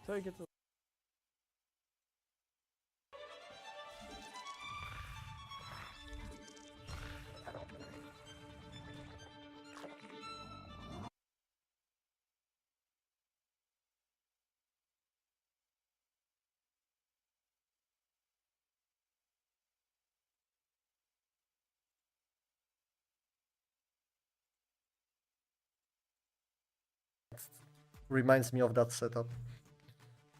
Take it. Reminds me of that setup.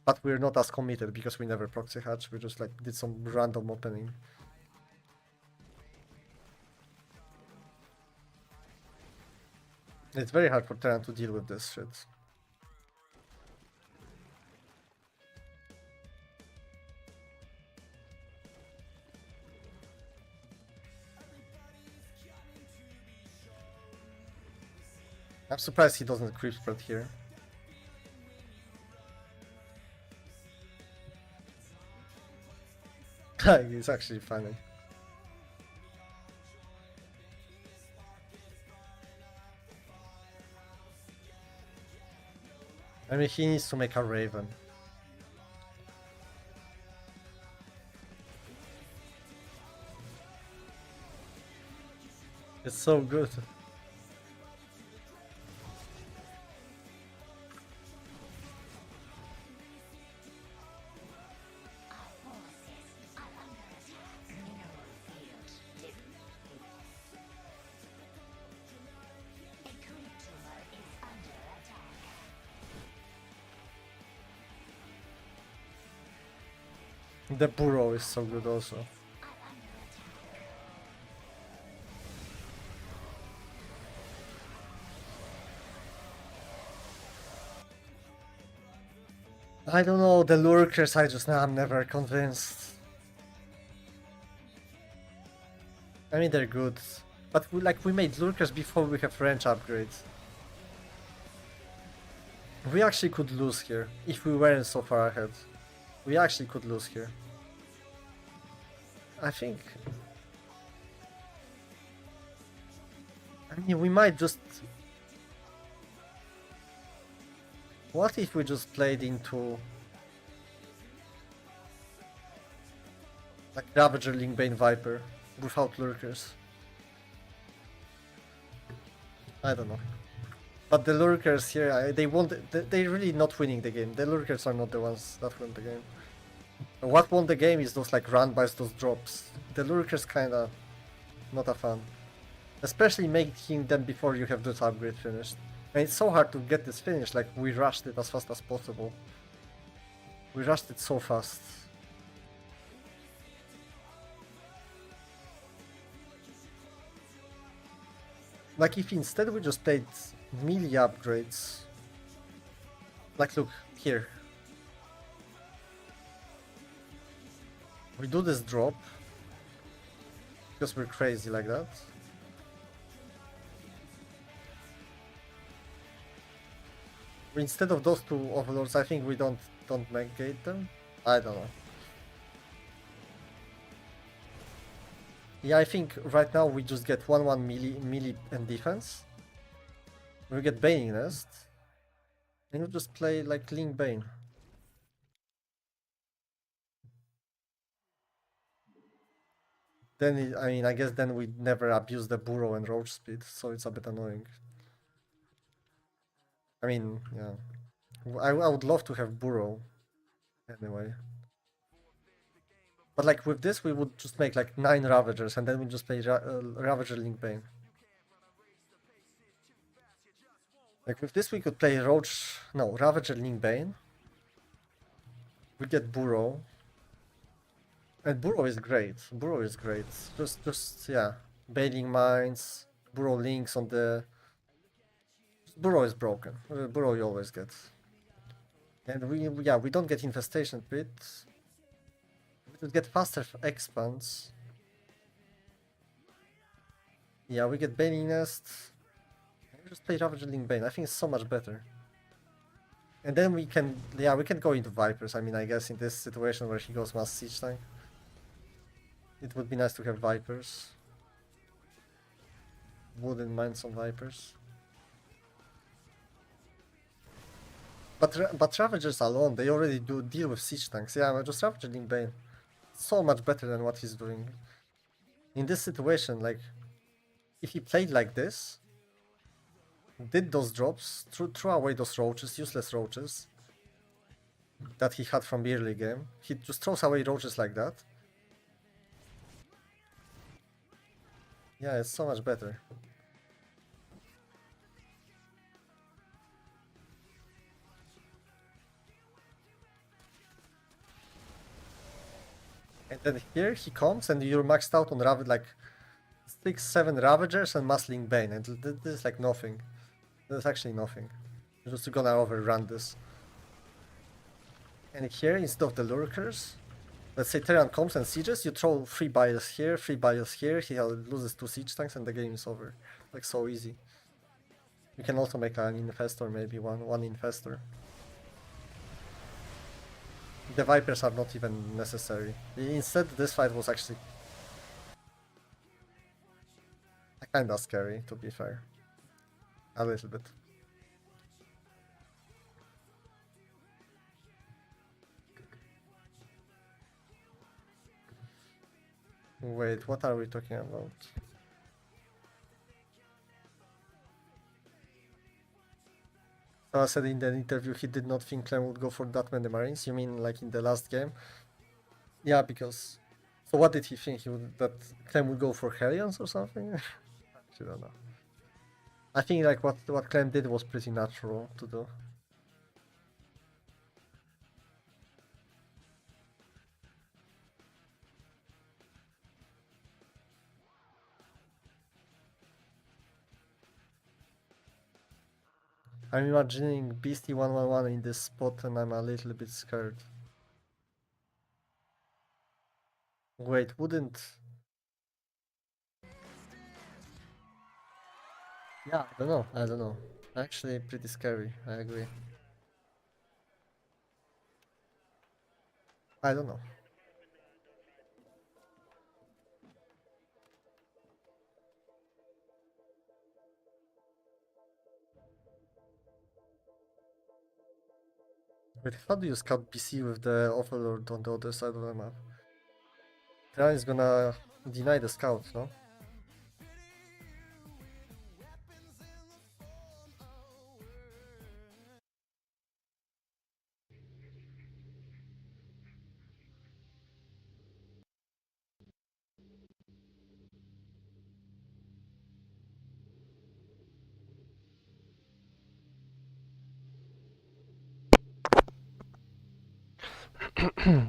But we're not as committed because we never proxy hatch, we just like did some random opening. It's very hard for Terran to deal with this shit. I'm surprised he doesn't creep spread here. He's actually funny. I mean, he needs to make a Raven. It's so good. The burrow is so good also. I don't know, the lurkers, I'm never convinced. I mean, they're good, but we made lurkers before we have range upgrades. We actually could lose here, if we weren't so far ahead. We actually could lose here. I think... I mean, we might just... What if we just played into... like Ravager, Linkbane, Viper, without lurkers? I don't know. But the lurkers here, they won't... They're really not winning the game. The lurkers are not the ones that win the game. What won the game is those like run-bys, those drops. The lurkers kinda not a fan. Especially making them before you have this upgrade finished. And it's so hard to get this finished, like we rushed it as fast as possible. We rushed it so fast. Like if instead we just played melee upgrades. Like look, here. We do this drop. Because we're crazy like that. Instead of those two overlords, I think we don't negate them. I don't know. Yeah, I think right now we just get 1-1 melee and defense. We get Baning Nest. And we just play like Link Bane. Then, I mean, I guess then we never abuse the burrow and roach speed, so it's a bit annoying. I mean, yeah. I would love to have burrow. Anyway. But like with this, we would just make like 9 Ravagers, and then we just play Ravager Link Bane. Like with this, we could play Ravager Link Bane. We get burrow. And burrow is great. Burrow is great. Just yeah. Bailing Mines, burrow links on the... Burrow is broken. Burrow you always get. And we don't get Infestation Pit. We just get faster expands. Yeah, we get Bailing Nest. We just play Ravager Link Bane. I think it's so much better. And then we can go into Vipers. I mean, I guess in this situation where he goes Mass Siege Tank, it would be nice to have Vipers. Wouldn't mind some Vipers. But Ravagers alone, they already do deal with siege tanks. Yeah, just Ravager Link Bane. So much better than what he's doing. In this situation, like, if he played like this, did those drops, threw away those roaches, useless roaches, that he had from the early game, he just throws away roaches like that. Yeah, it's so much better. And then here he comes and you're maxed out on like 6-7 Ravagers and Muscling Bane, and this is like nothing. There's actually nothing. You're just gonna overrun this. And here, instead of the Lurkers, let's say Terran comes and sieges, you throw 3 bios here, 3 bios here, he loses 2 siege tanks and the game is over. Like, so easy. You can also make an infestor, maybe one infestor. The Vipers are not even necessary. Instead, this fight was actually kinda scary, to be fair. A little bit. Wait, what are we talking about? So I said in the interview he did not think Clem would go for that many Marines. You mean like in the last game? Yeah, because... So what did he think? That Clem would go for Hellions or something? I don't know. I think like what Clem did was pretty natural to do. I'm imagining Beastie 111 in this spot and I'm a little bit scared. Wait, wouldn't... Yeah, I don't know. Actually pretty scary, I agree. I don't know. Wait, how do you scout BC with the Overlord on the other side of the map? Terran is gonna deny the scout, no?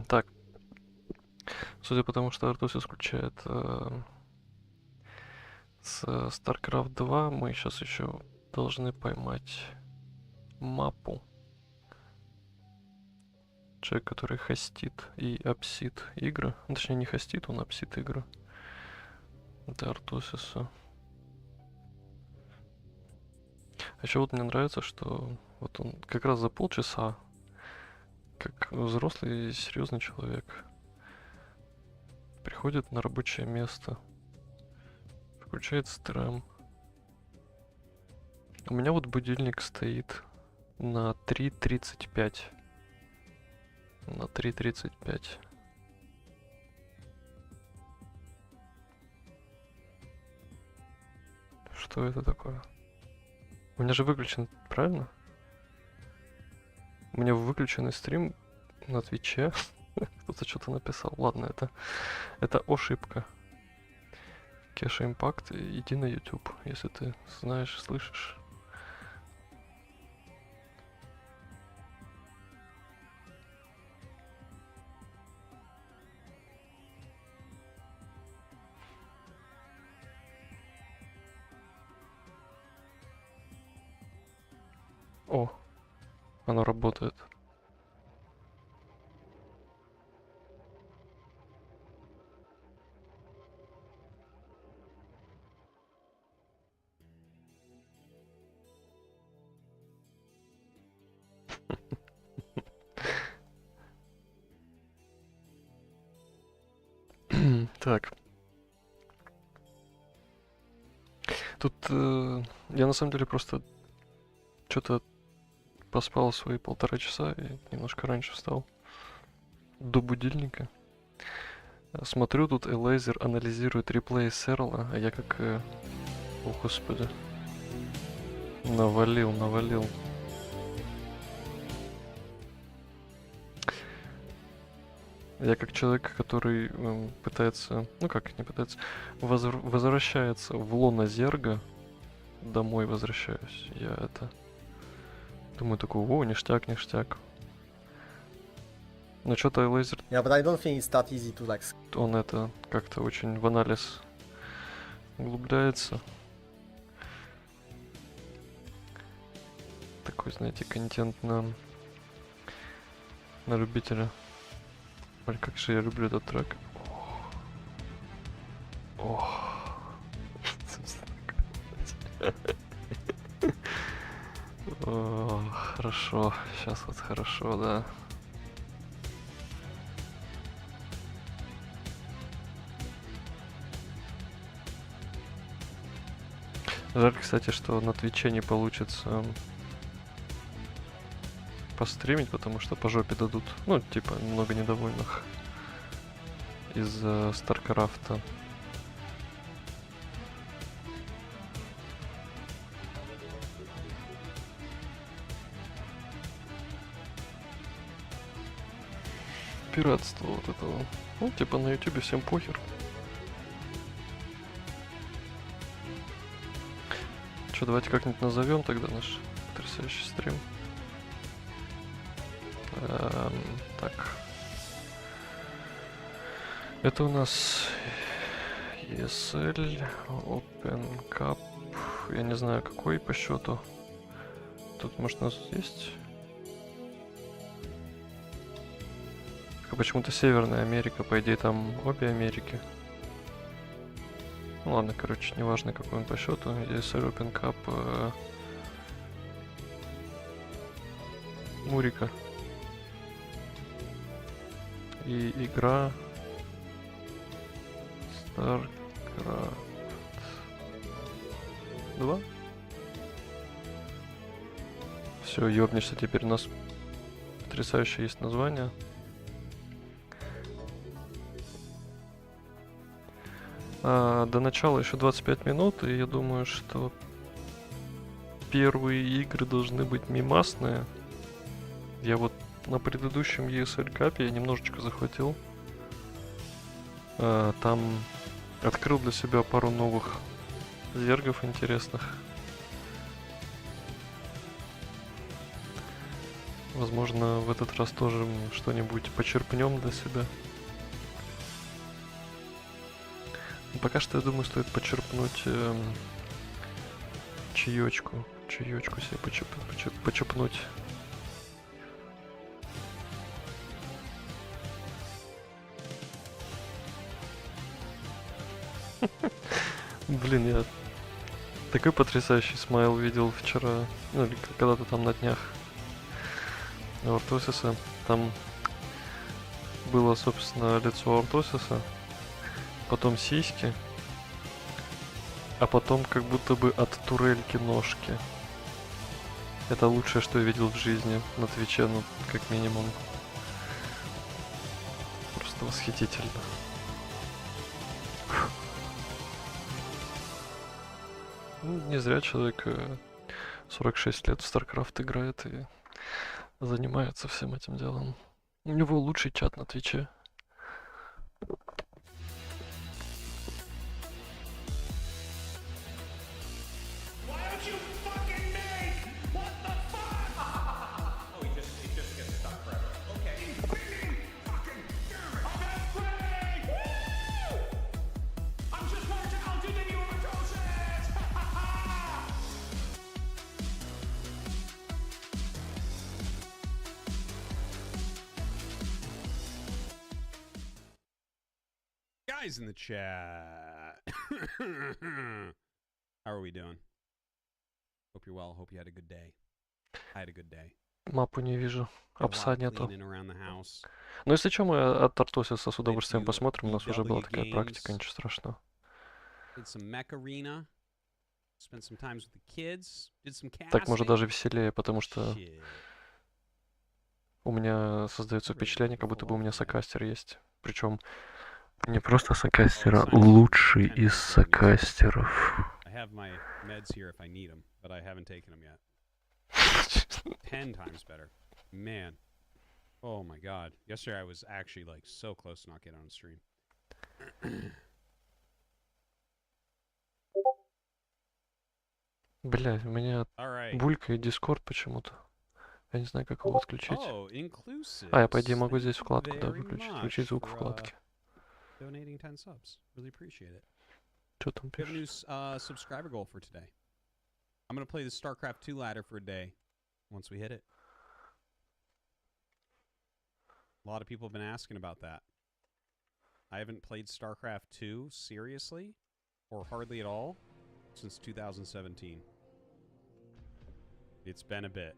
Так, судя по тому, что Артус исключает с StarCraft 2, мы сейчас еще должны поймать мапу. Человек, который хостит и апсит игры. Точнее, не хостит, он апсит игры. Это Артусиса. А еще вот мне нравится, что вот он как раз за полчаса, как взрослый и серьезный человек, приходит на рабочее место, включает стрим. У меня вот будильник стоит на 3:35. На 3:35. Что это такое? У меня же выключен, правильно? У меня выключенный стрим на Твиче. Кто-то что-то написал. Ладно, это ошибка. Кеша Импакт, иди на YouTube, если ты знаешь, слышишь. О, оно работает. Так. Тут я на самом деле просто что-то поспал свои 1,5 часа и немножко раньше встал. До будильника. Смотрю, тут Элейзер анализирует реплей Серла, а я как... О, господи. Навалил. Я как человек, который пытается... Ну как, не пытается... возвращается в лоно Зерга. Домой возвращаюсь. Я это... Думаю такой, о, ништяк. Но что-то Элейзер... Yeah, but I don't think it's that easy to like. Он это как-то очень в анализ углубляется. Такой, знаете, контент на любителя. Блин, как же я люблю этот трек. Ох. Хорошо. Сейчас вот хорошо, да. Жаль, кстати, что на Твиче не получится постримить, потому что по жопе дадут. Ну, типа, много недовольных из-за Старкрафта. Пиратство вот этого. Ну, типа, на ютубе всем похер. Что, давайте как-нибудь назовем тогда наш потрясающий стрим. Так. Это у нас ESL Open Cup. Я не знаю, какой по счету. Тут, может, у нас есть? Почему-то Северная Америка, по идее, там обе Америки. Ну ладно, короче, неважно, какой он по счету. ESL Open Cup. MURICA. И игра StarCraft 2. Все, ёбнешься, теперь у нас потрясающее есть название. До начала еще 25 минут, и я думаю, что первые игры должны быть мимасные. Я вот на предыдущем ESL Cup я немножечко захватил. Там открыл для себя пару новых зергов интересных. Возможно, в этот раз тоже что-нибудь почерпнем для себя. Пока что, я думаю, стоит почерпнуть чаечку себе почерпнуть. Блин, я такой потрясающий смайл видел вчера, ну или когда-то там на днях. Артосиса. Там было, собственно, лицо Артосиса, потом сиськи, а потом как будто бы от турельки ножки. Это лучшее, что я видел в жизни на Твиче, ну, как минимум. Просто восхитительно. Ну, не зря человек 46 лет в StarCraft играет и занимается всем этим делом. У него лучший чат на Твиче. Guys in the chat. How are we doing? Hope you're well. Hope you had a good day. I had a good day. Мапу не вижу. Апса нету. Cleaning around the house. Но если что, мы от Артосиса с удовольствием посмотрим. У нас уже была такая практика, ничего страшного. Did some mech arena, spent some times with the kids, did some casting. Так может даже веселее, потому что Shit. у меня создается Really впечатление, как будто бы у меня beautiful, man. сокастер есть. Причем не просто сокастер, а Oh, sign лучший 10 из times better than сокастеров. I have my meds here if I need them, but I haven't taken them yet. 10 times better. Man. Oh my god. Yesterday I was actually like so close to not getting on stream. Бля, у меня Alright. булькает Дискорд почему-то. Я не знаю, как его отключить. Oh, inclusive. А, я по идее могу здесь Thank you вкладку, да, very выключить. much Включить звук for, вкладки. donating 10 subs. Really appreciate it. Что там We have a new пишет? subscriber goal for today. I'm gonna play the StarCraft 2 ladder for a day once we hit it. A lot of people have been asking about that. I haven't played StarCraft 2 seriously, or hardly at all, since 2017. It's been a bit.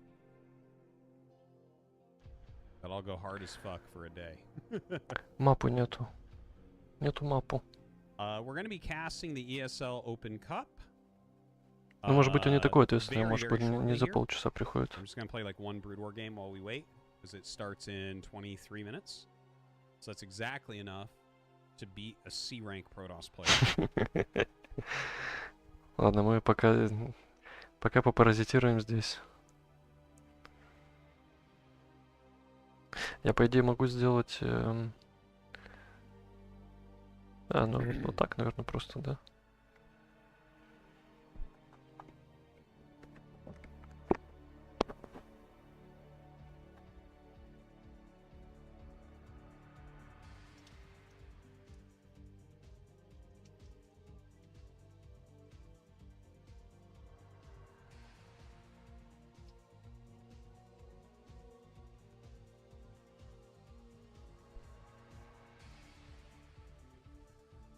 But I'll go hard as fuck for a day. Мапу нету. Нету мапу. We're going to be casting the ESL Open Cup. Ну, может быть, он не такой ответственный, very, может very быть, не shortly за here. полчаса приходит. I'm just going to play like one Brood War game while we wait, because it starts in 23 minutes. So that's exactly enough to beat a C-rank Protoss player. Ладно, мы пока попаразитируем здесь. Я, по идее, могу сделать... ну вот так, наверное, просто, да.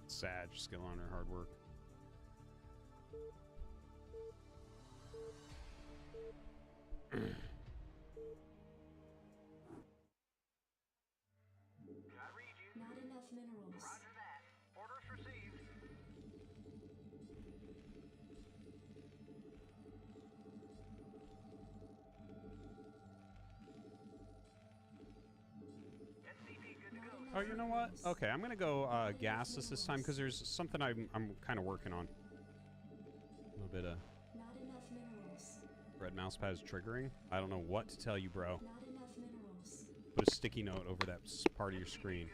Sad, just get on her hard work. Not enough minerals. Oh, you know what? Okay, I'm gonna go gasless this time because there's something I'm kind of working on. A little bit of Not enough minerals. red mousepad is triggering. I don't know what to tell you, bro. Not enough minerals. Put a sticky note over that part of your screen.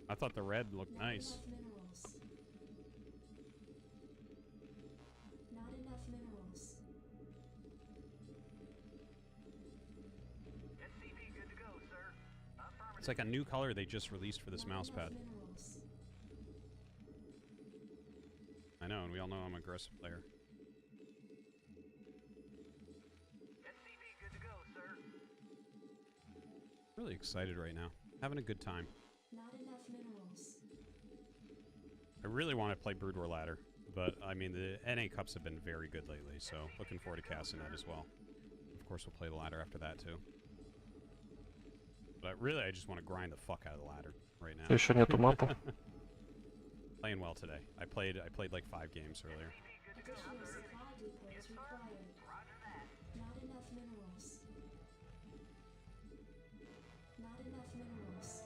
I thought the red looked nice. Not enough minerals. Not enough minerals. It's like a new color they just released for this Not mouse pad. enough minerals. I know, and we all know I'm an aggressive player. Really excited right now. Having a good time. Not enough minerals. I really want to play Brood War Ladder, but I mean the NA Cups have been very good lately, so looking forward to casting that as well. Of course, we'll play the ladder after that too. But really, I just want to grind the fuck out of the ladder right now. Еще нету мапу. Playing well today. I played like 5 games earlier. Additional supply depots required. Not enough minerals. Not enough minerals.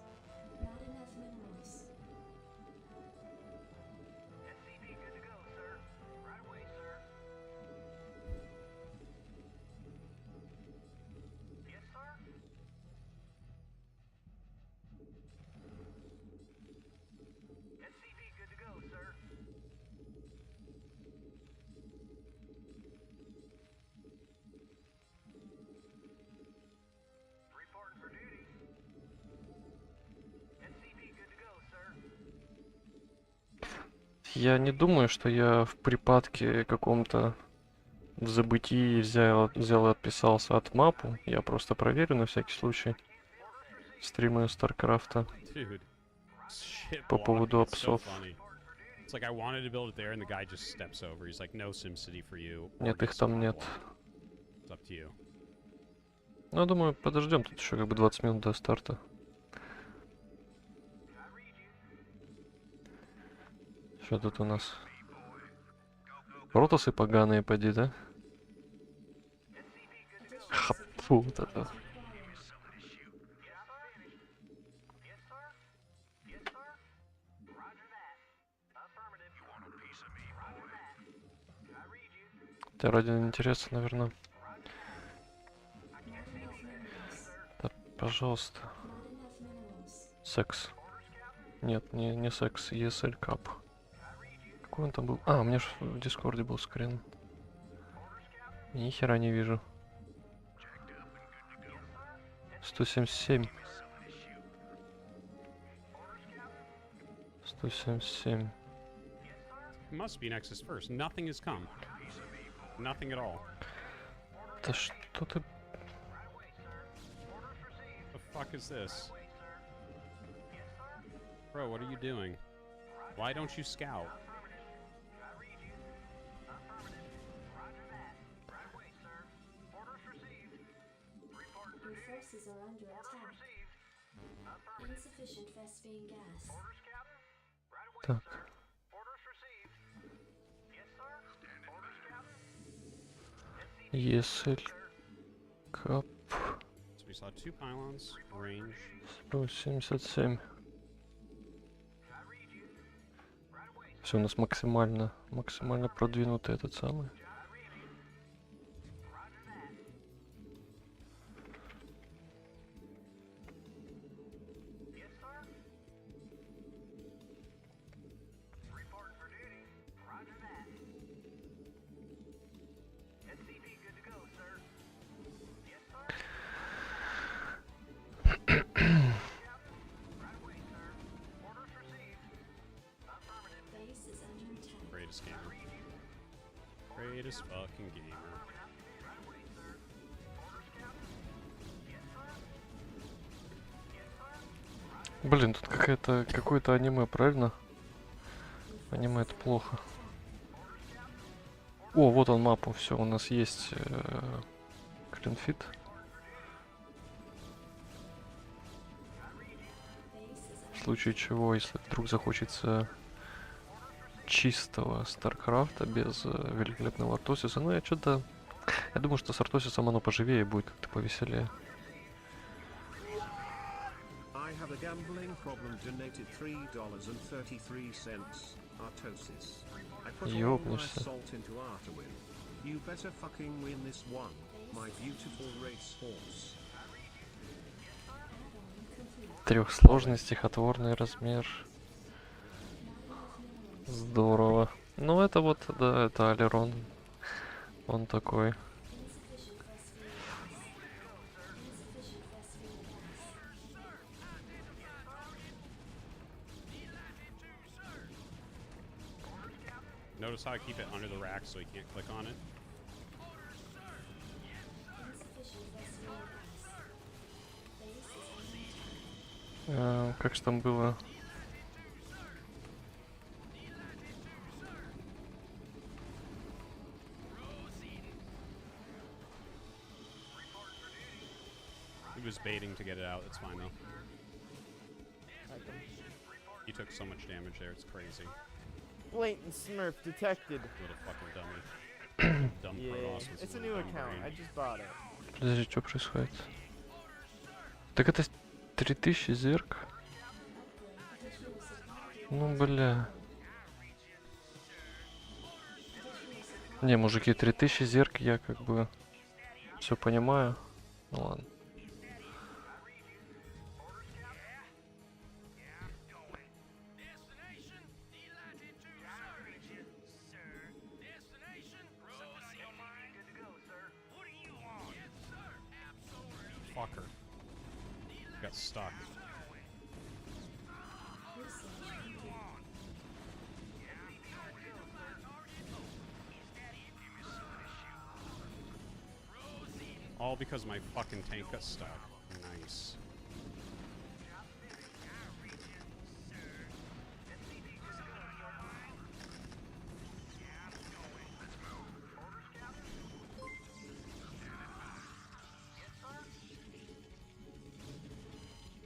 Not enough minerals. Я не думаю, что я в припадке каком-то в забытии взял и отписался от мапу. Я просто проверю на всякий случай стримы Старкрафта Dude. Shit по поводу blocking, it's so опсов. funny. It's like I wanted to build it there and the guy just steps over. He's like, no SimCity for you. or Нет, get их там some нет. block. It's up to you. Ну, я думаю, подождем тут еще как бы 20 минут до старта. Что тут у нас? Протасы поганые, поди, да? Ха, фу, вот это. Хотя ради интереса, наверное. Да, пожалуйста. Секс. Нет, не секс, ESL Cup. Какой он там был? А, у меня же в Дискорде был скрин. Ни хера не вижу. 177. 177. It must be Nexus first. Nothing has come. Nothing at all. Да что ты... The fuck is this? Bro, what are you doing? Why don't you scout? Your forces are under attack. Insufficient Vespine gas. Так. ESL Cup So we saw 2 pylons, range. 177. Все у нас максимально продвинутый этот самый. Base is under attack. Greatest gamer. Greatest fucking gamer. Блин, тут какое-то аниме, правильно? Аниме это плохо. О, вот он мапу, все, у нас есть клинфит. В случае чего, если вдруг захочется чистого Старкрафта без великолепного Артосиса, ну я что-то... Я думаю, что с Артосисом оно поживее будет, как-то повеселее. I have a gambling problem, donated $3.33. Artosis. I put all my Ёбнешься. salt into Artowin. You better fucking win this one, my beautiful race horse. Трехсложный стихотворный размер. Здорово. Ну это вот, да, это Алерон. Он такой. Notice how I keep it under the rack so you can't click on it? Как же там было? He was baiting to get it out. It's fine though. He took so much damage there. It's crazy. Blatant Smurf detected. Little fucking dummy. Dumb Yeah, Protoss with it's a his new little dumb account. I brain. just bought it. Подожди, что происходит? Так это 3000 зерк? Ну, бля. Не, мужики, 3000 зерк, я как бы все понимаю. Ну ладно. Fucker. Got stuck. All because my fucking tank got stuck. Nice.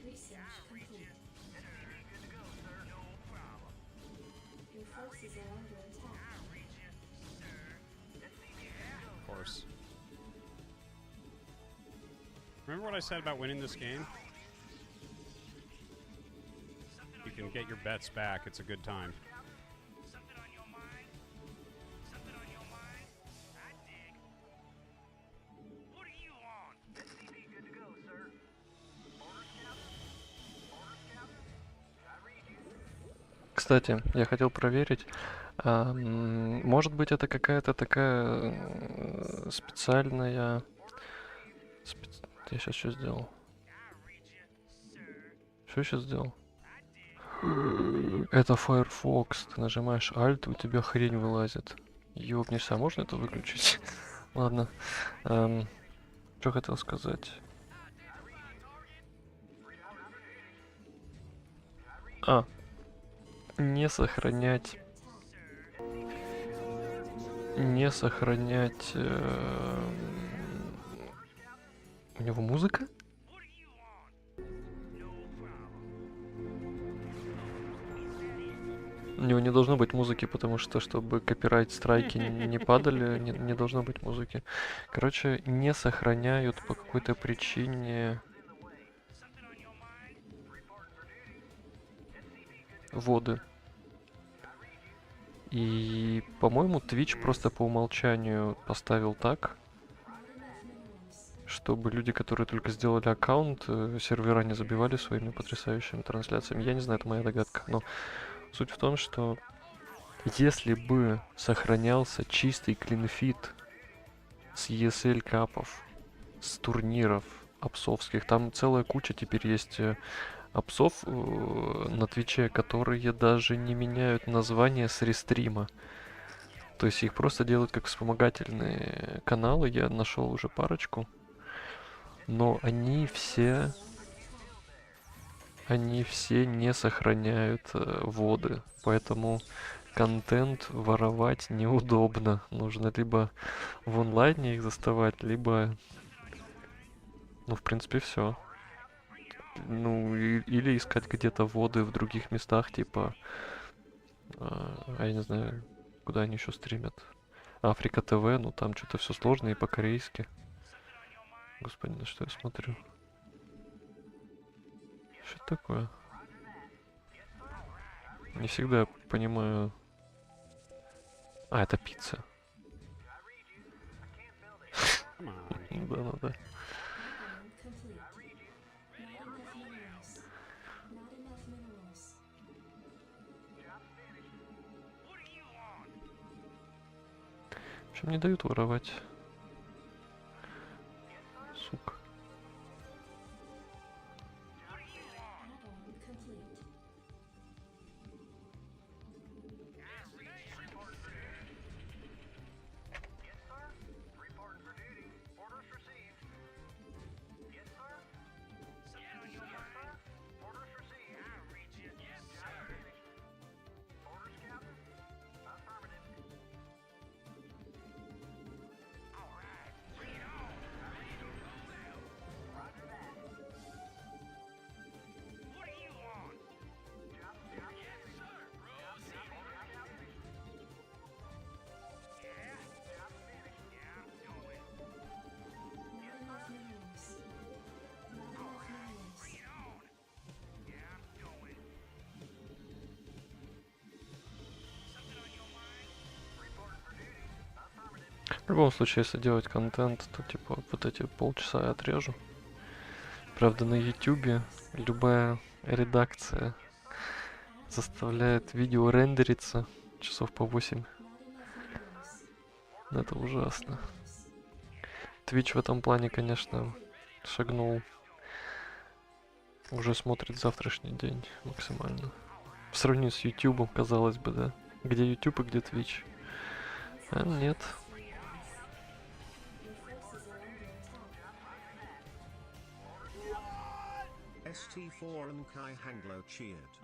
Research complete. Your forces are under attack. course. Remember what I said about winning this game? You can get your bets back. It's a good time. Кстати, я хотел проверить, может быть, это какая-то такая специальная... Я сейчас что сделал? Что я сейчас сделал? Это Firefox. Ты нажимаешь Alt, у тебя хрень вылазит. Ёбнешься, а можно это выключить? Ладно. Что хотел сказать? Не сохранять... Не сохранять... У него музыка? У него не должно быть музыки, потому что, чтобы копирайт-страйки не падали, не должно быть музыки. Короче, не сохраняют по какой-то причине... воды. И, по-моему, Twitch просто по умолчанию поставил так, чтобы люди, которые только сделали аккаунт, сервера не забивали своими потрясающими трансляциями. Я не знаю, это моя догадка, но суть в том, что если бы сохранялся чистый клинфит с ESL капов, с турниров апсовских, там целая куча теперь есть апсов на Твиче, которые даже не меняют название с рестрима. То есть их просто делают как вспомогательные каналы. Я нашел уже парочку. Но они все не сохраняют воды. Поэтому контент воровать неудобно. Нужно либо в онлайне их заставать, либо... Ну, в принципе, все. Ну, или искать где-то воды в других местах, типа... я не знаю, куда они еще стримят. Африка ТВ, ну там что-то все сложно и по-корейски. Господи, на что я смотрю? Что это такое? Не всегда понимаю... это пицца. Come on. Ну да. В общем, не дают воровать. Сука. В любом случае, если делать контент, то типа вот эти полчаса я отрежу. Правда, на ютубе любая редакция заставляет видео рендериться часов по 8. Это ужасно. Twitch в этом плане, конечно, шагнул. Уже смотрит завтрашний день максимально. В сравнении с YouTube, казалось бы, да? Где YouTube и где Twitch? А нет. ST4 and Kai Hanglo cheered.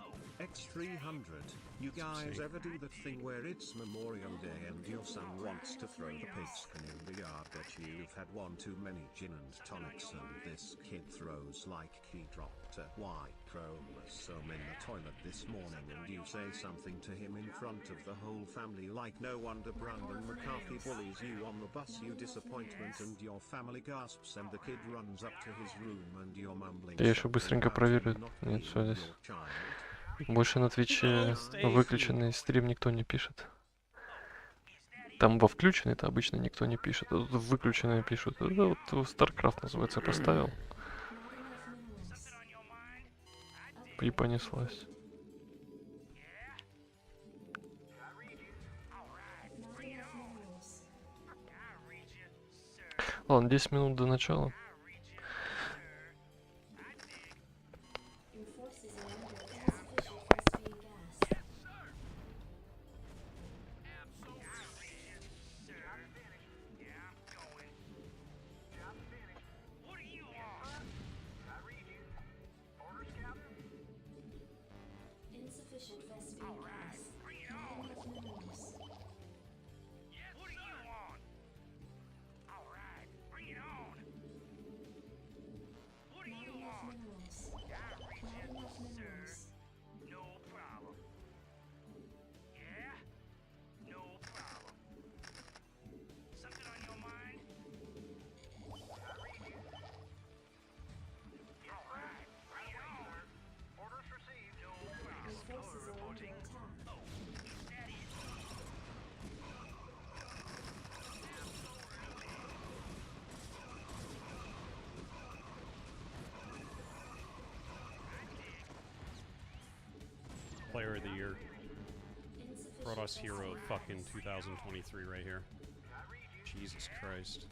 X300, you guys ever do that thing where it's Memorial Day and your son wants to throw the pigskin in the yard, but you've had one too many gin and tonics and this kid throws like he dropped a white Chromosome in the toilet this morning and you say something to him in front of the whole family like no wonder Brandon McCarthy bullies you on the bus, you disappointment, and your family gasps and the kid runs up to his room and you're mumbling. Я еще быстренько проверю. Нет, все здесь. Больше на Твиче выключенный стрим никто не пишет. Там во включенный-то обычно никто не пишет, а тут выключенные пишут. Это вот StarCraft называется, я поставил. И понеслась. Ладно, 10 минут до начала. Insufficient Vespene gas. Not enough minerals. Not enough minerals. Not enough minerals. Your forces are under attack. Player of the year. Insufficient Protoss hero Vespene fucking gas. 2023 right here. Jesus Christ.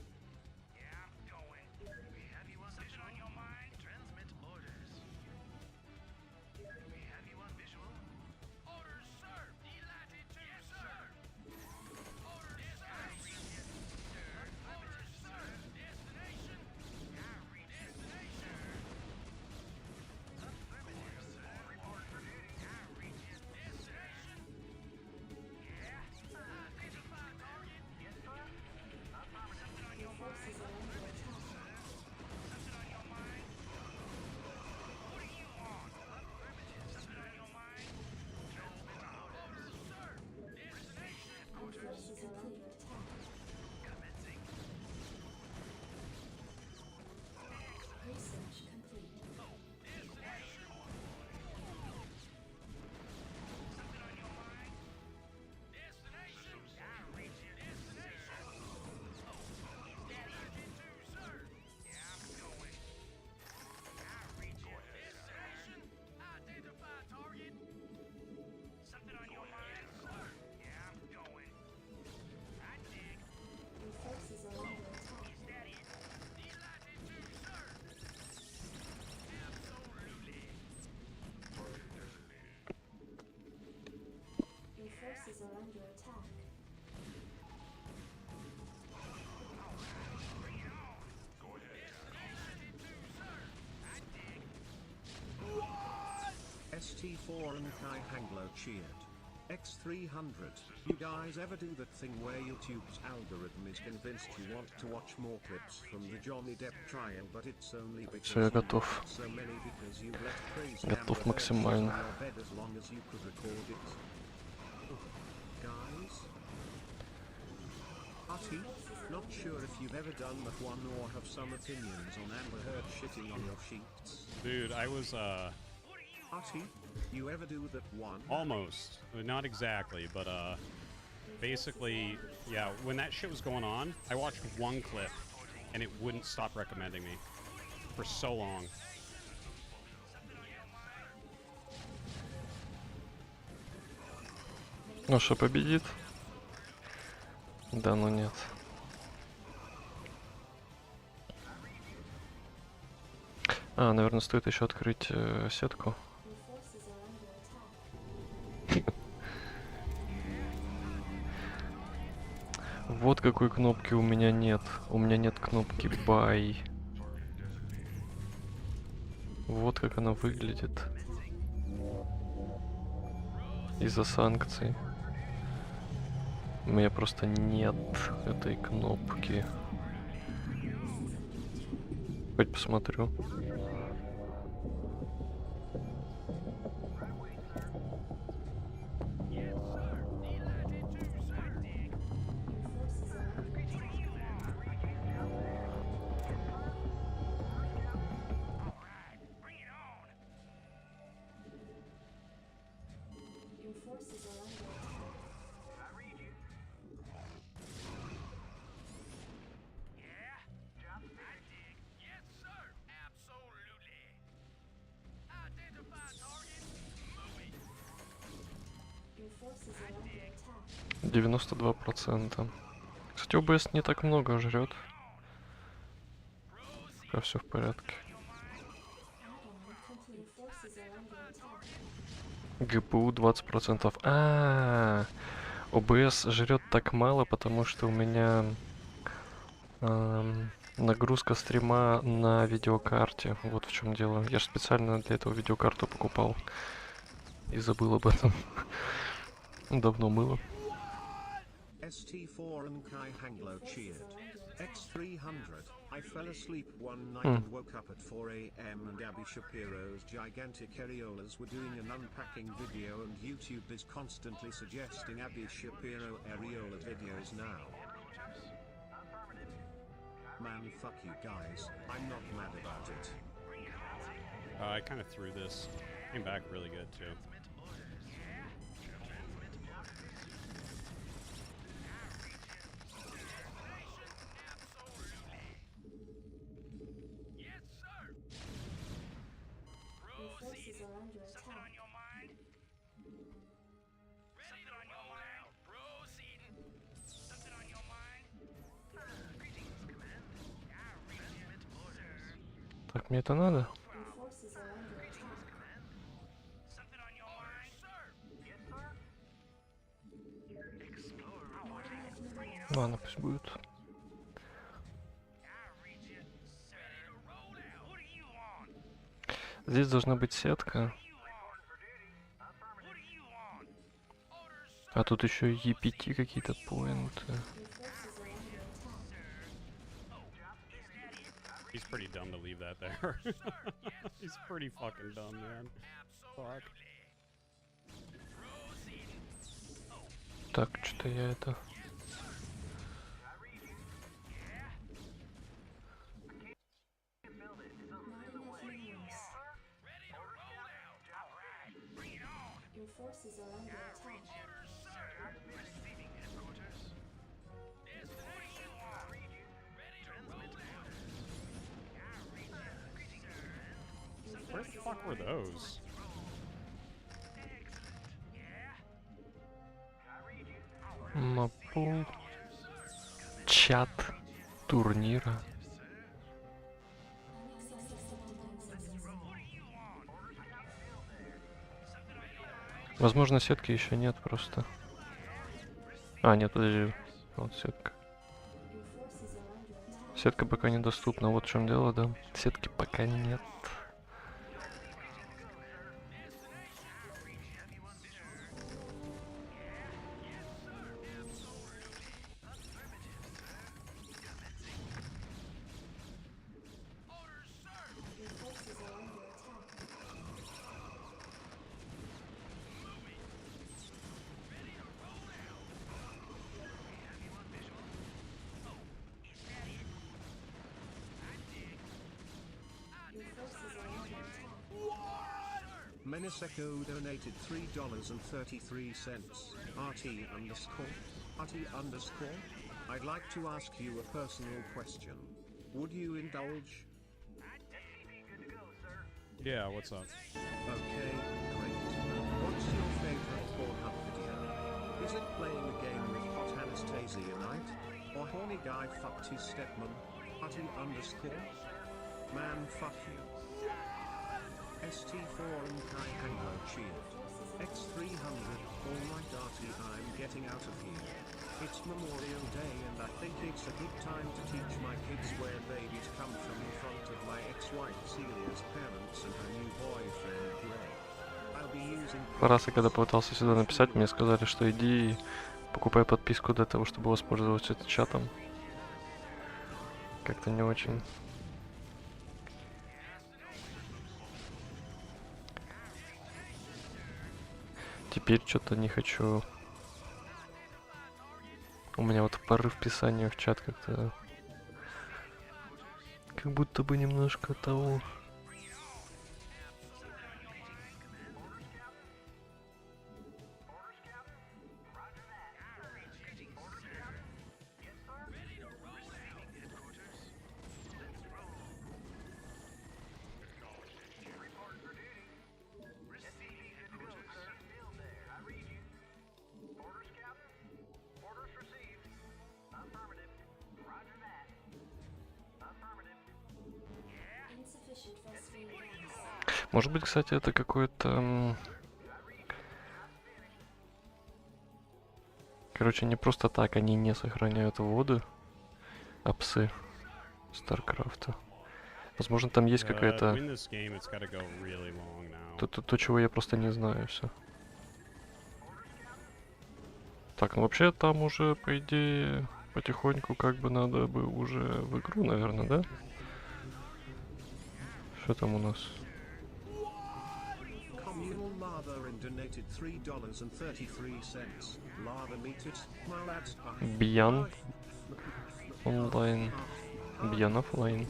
Your forces are under attack. Our forces are under attack. Research complete. Your forces are under attack. Your forces are under attack. ST4 and Kai Hanglo cheered. X300, you guys ever do that thing where YouTube's algorithm is convinced you want to watch more clips from the Johnny Depp trial, but it's only because Всё, я you готов. watched so many because you've let crazy Готов Amber Heard максимально. sit on your bed as long as you could record it. Guys? Artie, not sure if you've ever done that one or have some opinions on Amber Heard shitting on your sheets. Dude, I was, Artie, you ever do that one? almost. Not exactly, but, basically, yeah, when that shit was going on, I watched one clip, and it wouldn't stop recommending me for so long. Ну что, победит? Да, ну нет. А, наверное, стоит еще открыть сетку. Your forces are under attack. Вот какой кнопки у меня нет. У меня нет кнопки buy. Вот как она выглядит. Из-за санкций. У меня просто нет этой кнопки. Хоть посмотрю. 92%. Кстати, ОБС не так много жрет. Пока все в порядке. ГПУ 20%. ОБС жрет так мало, потому что у меня нагрузка стрима на видеокарте. Вот в чем дело. Я же специально для этого видеокарту покупал. И забыл об этом. Давно было. ST4 and Kai Hanglo cheered. X300. I fell asleep one night and woke up at 4 a.m. and Abby Shapiro's gigantic areolas were doing an unpacking video and YouTube is constantly suggesting Abby Shapiro areola videos now. Man, fuck you guys. I'm not mad about it. I kind of threw this. Came back really good too. Так, мне это надо? Ладно, пусть будет. Здесь должна быть сетка. А тут еще EPT какие-то поинты. He's pretty dumb to leave that there. He's pretty fucking dumb, man. Fuck. Так, что-то я это... Where the fuck were those? Мапу. Чат турнира. Возможно, сетки еще нет просто. А, нет, подожди. Вот сетка. Сетка пока недоступна. Вот в чем дело, да. Сетки пока нет. Meniseko donated $3.33. RT_. I'd like to ask you a personal question. Would you indulge? Yeah, what's up? Okay, great. What's your favorite Pornhub video? Is it playing a game with hot Anastasia Knight? Or horny guy fucked his stepmom? RT_. Man, fuck you. ST4 and Kai Hanglo cheered. X300, oh my darty, I'm getting out of here. It's Memorial Day and I think it's a good time to teach my kids where babies come from in front of my ex-wife Celia's parents and her new boyfriend Gray. I'll be using... Раз я когда попытался сюда написать, мне сказали, что иди и покупай подписку для того, чтобы воспользоваться этим чатом. Как-то не очень. Теперь что-то не хочу. У меня вот порыв писания в чат как-то... Как будто бы немножко того... Может быть, кстати, это какой-то... Короче, не просто так они не сохраняют воды, а псы Старкрафта. Возможно, там есть To какая-то... win this game, it's gotta go really long now. То, чего я просто не знаю, все. Так, ну вообще там уже, по идее, потихоньку как бы надо бы уже в игру, наверное, да? Что там у нас? Communal lava and donated $3.33. Lava meet it, my lads. Бьян онлайн. Бьян оффлайн.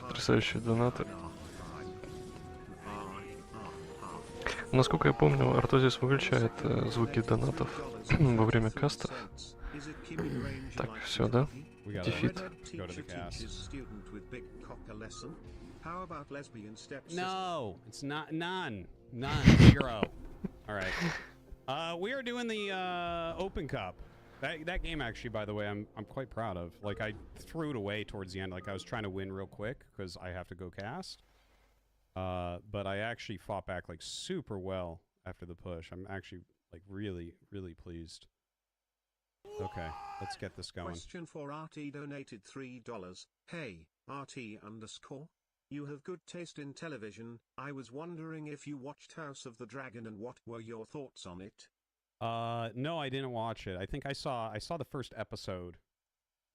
Потрясающие донаты. Насколько я помню, Артозис выключает звуки донатов во время кастов. Так, все, да? We gotta Defeat. go to the cast. How about lesbian stepsister? No, it's not none. None. Zero. All right. We are doing the Open Cup. That game actually, by the way, I'm quite proud of. Like, I threw it away towards the end. Like, I was trying to win real quick because I have to go cast. But I actually fought back like super well after the push. I'm actually like really, really pleased. Okay, let's get this going. Question for RT donated $3. Hey, RT underscore. You have good taste in television. I was wondering if you watched House of the Dragon and what were your thoughts on it? No, I didn't watch it. I think I saw the first episode,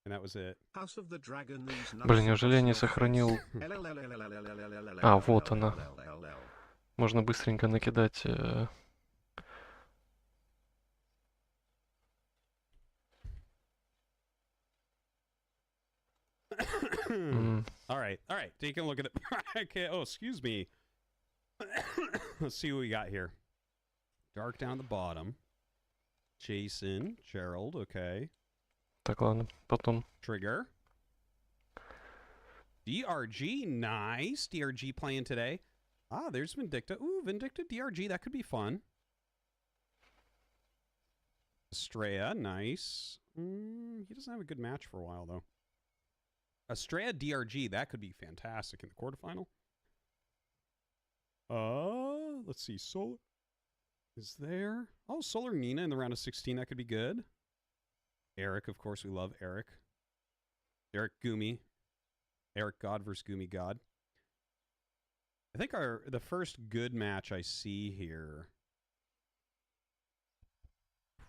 and that was it. House of the Dragon, these nuts Блин, неужели я не across your сохранил... face. А, вот она. Можно быстренько накидать... All right. Take a look at it. Okay. Oh, excuse me. Let's see what we got here. Dark down the bottom. Jason, Gerald. Okay. Так, ладно, потом. Trigger. DRG, nice. DRG playing today. Ah, there's Vindicta. Ooh, Vindicta DRG. That could be fun. Estrella, nice. He doesn't have a good match for a while, though. Estrella DRG, that could be fantastic in the quarterfinal. Let's see. Solar is there. Oh, Solar Nina in the round of 16. That could be good. Eric, of course. We love Eric. Eric Gumi. Eric God versus Gumi God. I think the first good match I see here,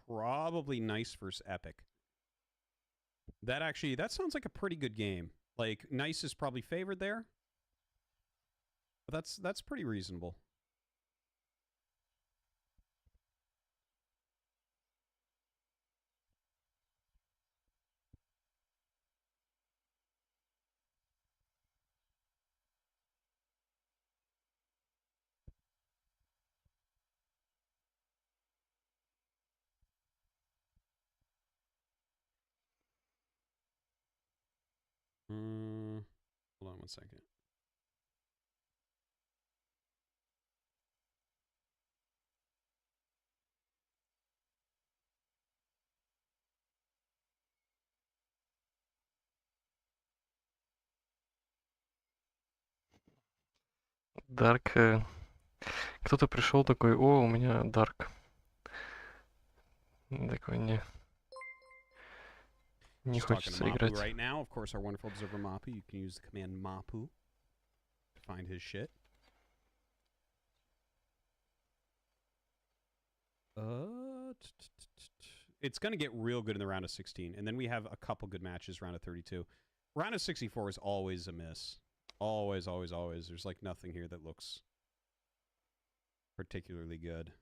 probably Nice versus Epic. That sounds like a pretty good game. Like, Nice is probably favored there. But that's pretty reasonable. Hold on one second. Дарк. Кто-то пришел такой, о, у меня Дарк. Такой, не Just talking to хочется Mapu играть. right now. Of course, our wonderful observer Mapu. You can use the command Mapu to find his shit. It's going to get real good in the round of 16. And then we have a couple good matches round of 32. Round of 64 is always a miss. Always, always, always. There's like nothing here that looks particularly good.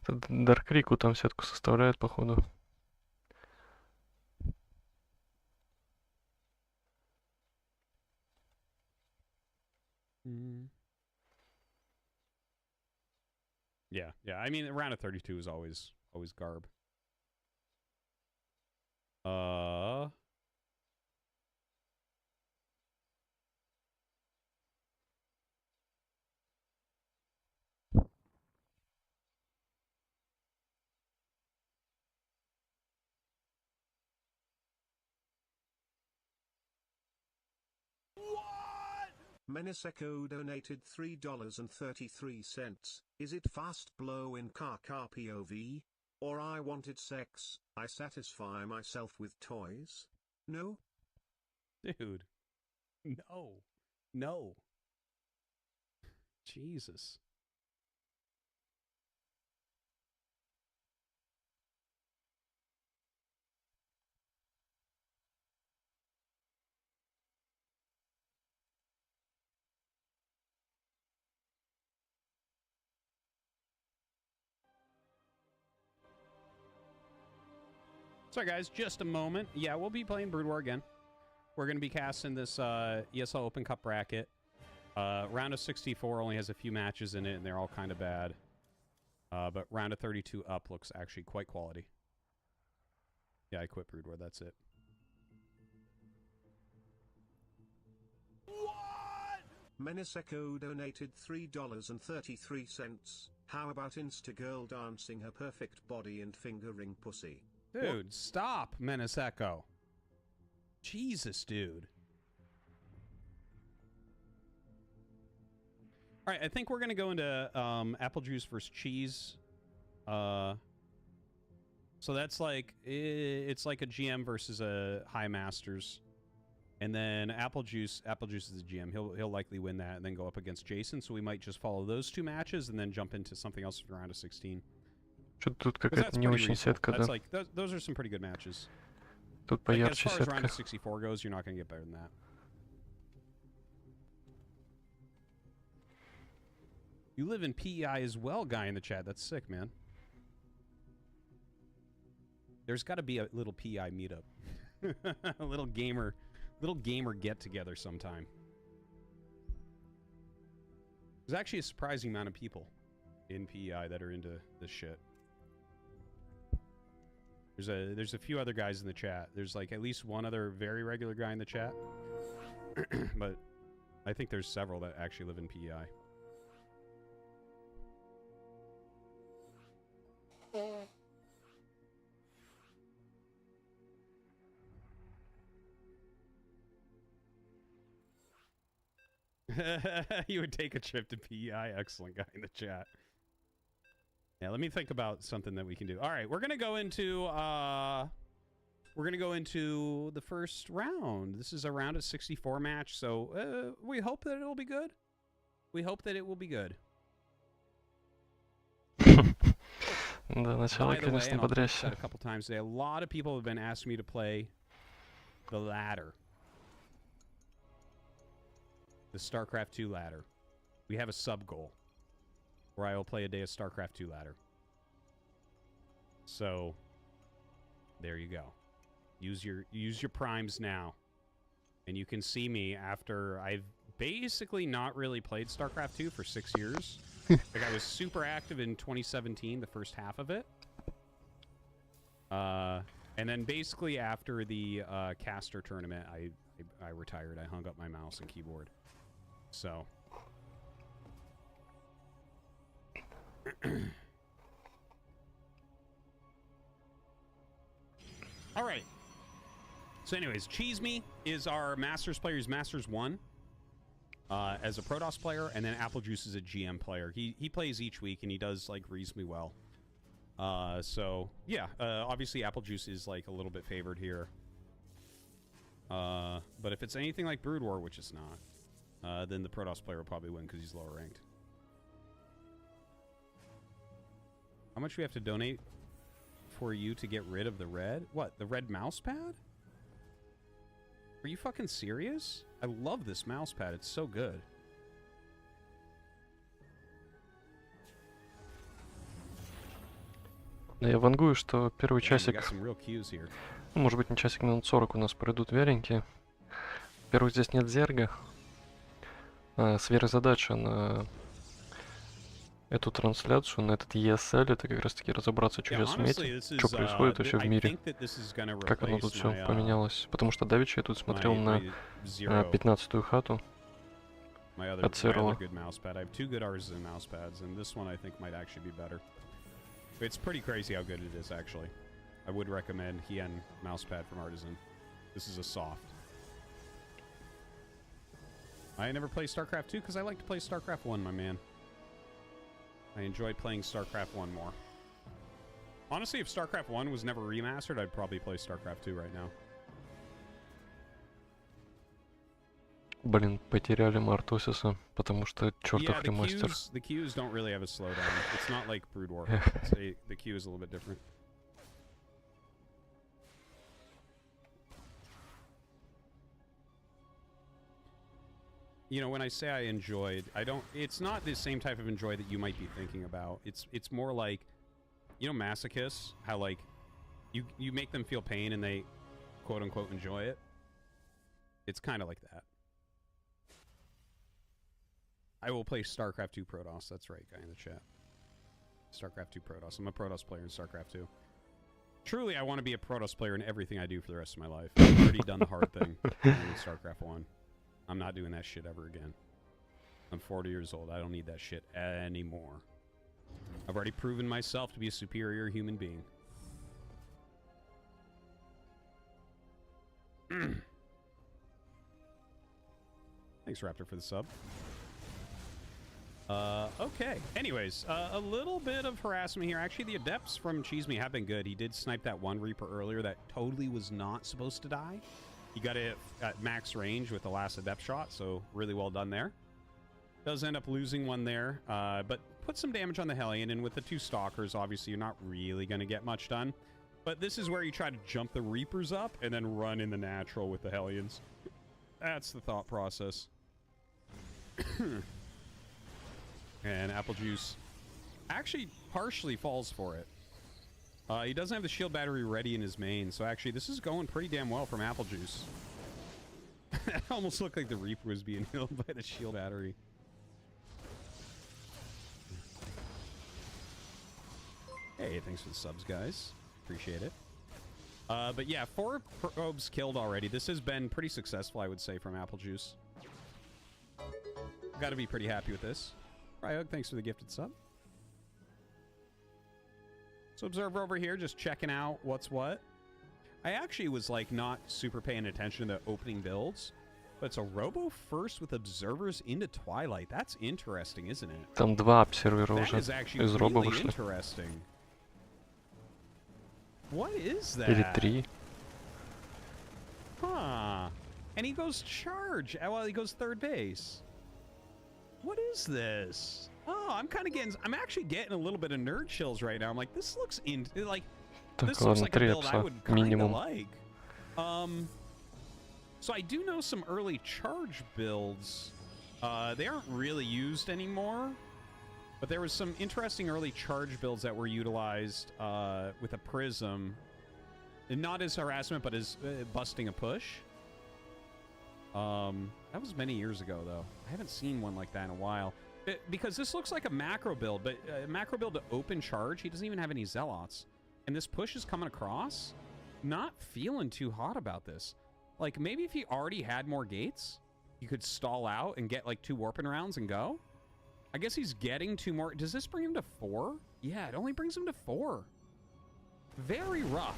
Даркрику там сетку составляет, походу. Yeah. I mean, round of 32 is always garb. Meniseko donated $3.33. Is it fast blow in car POV? Or I wanted sex, I satisfy myself with toys? No? Dude. No. No. Jesus. Sorry, guys, just a moment. Yeah, we'll be playing Brood War again. We're going to be casting this ESL Open Cup bracket. Round of 64 only has a few matches in it, and they're all kind of bad. But round of 32 up looks actually quite quality. Yeah, I quit Brood War. That's it. Meniseko donated $3.33. How about Instagirl dancing her perfect body and fingering pussy? Dude, stop, Meniseko. Jesus, dude. All right, I think we're going to go into apple juice versus cheese. So that's like, it's like a GM versus a high masters. And then apple juice is a GM. He'll likely win that and then go up against Jason. So we might just follow those two matches and then jump into something else for the round of 16. Что-то тут 'Cause какая-то that's не pretty очень reasonable. сетка, That's да? like, those are some pretty good matches. Тут Like, as поярче far as round сетка. of 64 goes, you're not going to get better than that. You live in PEI as well, guy in the chat. That's sick, man. There's got to be a little PEI meetup. A little gamer get together sometime. There's actually a surprising amount of people in PEI that are into this shit. There's a few other guys in the chat. There's like at least one other very regular guy in the chat. But I think there's several that actually live in PEI. You would take a trip to PEI. Excellent guy in the chat. Yeah, let me think about something that we can do. All right, we're gonna go into the first round. This is a round of 64 match, so we hope that it'll be good. We hope that it will be good. Да, начало, By the way, конечно, and I've said бодрящее. a couple times today, a lot of people have been asking me to play the ladder. The StarCraft 2 ladder. We have a sub-goal where I will play a day of StarCraft 2 ladder. So, there you go. Use your primes now. And you can see me after I've basically not really played StarCraft 2 for 6 years. Like, I was super active in 2017, the first half of it. And then basically after the caster tournament, I retired. I hung up my mouse and keyboard. So. All right. So anyways, Cheese Me is our Masters player. He's Masters 1 as a Protoss player, and then Apple Juice is a GM player. He plays each week, and he does, like, reasonably well. So, yeah, obviously Apple Juice is, like, a little bit favored here. But if it's anything like Brood War, which it's not, then the Protoss player will probably win because he's lower ranked. How much do we have to donate for you to get rid of the red? What, the red mouse pad? Are you fucking serious? I love this mouse pad. It's so good. Да, я вангую, что первый Damn, we часик, got some real cues here. ну, может быть, не часик, минут 40 у нас пройдут вяленькие. Во-первых, здесь нет зерга. Сверхзадача на эту трансляцию, на этот ESL, это как раз таки разобраться, что Yeah, сейчас в honestly, мете, this is, что происходит вообще в I мире, think that this is gonna как оно тут replace все my, поменялось. Потому что давеча я тут смотрел на my zero, 15-ю хату my от other Цирла. good mouse pad. I have two good artisan mouse pads, and this one I think might actually be better. It's pretty crazy how good it is, actually. I would recommend Hien mouse pad from Artisan. This is a soft. I never played StarCraft 2 because I like to play StarCraft 1, my man. I enjoyed playing StarCraft 1 more. Honestly, if StarCraft 1 was never remastered, I'd probably play StarCraft 2 right now. Блин, потеряли Мартосиса, потому что чертов Yeah, ремастер. the queues don't really have a slowdown. It's not like Brood War. The queue is a little bit different. You know, when I say I enjoyed, it's not the same type of enjoy that you might be thinking about. It's more like, you know, masochists, how like you make them feel pain and they quote unquote enjoy it. It's kind of like that. I will play StarCraft 2 Protoss. That's right, guy in the chat. StarCraft 2 Protoss. I'm a Protoss player in StarCraft 2. Truly, I want to be a Protoss player in everything I do for the rest of my life. I've already done the hard thing in StarCraft 1. I'm not doing that shit ever again. I'm 40 years old. I don't need that shit anymore. I've already proven myself to be a superior human being. Thanks, Raptor, for the sub. Okay. Anyways, a little bit of harassment here. Actually, the adepts from Cheese Me have been good. He did snipe that one Reaper earlier that totally was not supposed to die. He got it at max range with the last adept shot, so really well done there. Does end up losing one there, but put some damage on the Hellion, and with the two Stalkers, obviously you're not really going to get much done. But this is where you try to jump the Reapers up and then run in the natural with the Hellions. That's the thought process. And Apple Juice actually partially falls for it. He doesn't have the shield battery ready in his main, so actually this is going pretty damn well from Apple Juice. It almost looked like the Reaper was being healed by the shield battery. Hey, thanks for the subs, guys. Appreciate it. But yeah, 4 probes killed already. This has been pretty successful, I would say, from Apple Juice. Got to be pretty happy with this. Ryog, thanks for the gifted sub. So Observer over here just checking out what's what. I actually was like not super paying attention to the opening builds, but it's a Robo first with Observers into Twilight. That's interesting, isn't it? Там 2 обсервера That уже is actually из Роба really вышли. interesting. What is that? Или 3. Huh. And he goes charge. Well, he goes third base. What is this? Oh, I'm actually getting a little bit of nerd chills right now. I'm like, this looks like Так, this looks ладно, like a 3 build I опса. would kind of Минимум. like. So I do know some early charge builds. They aren't really used anymore, but there was some interesting early charge builds that were utilized with a prism, and not as harassment, but as busting a push. That was many years ago, though. I haven't seen one like that in a while. Because this looks like a macro build, but a macro build to open charge, he doesn't even have any Zealots. And this push is coming across. Not feeling too hot about this. Like, maybe if he already had more gates, you could stall out and get, like, 2 warping rounds and go. I guess he's getting 2 more. Does this bring him to 4? Yeah, it only brings him to 4. Very rough.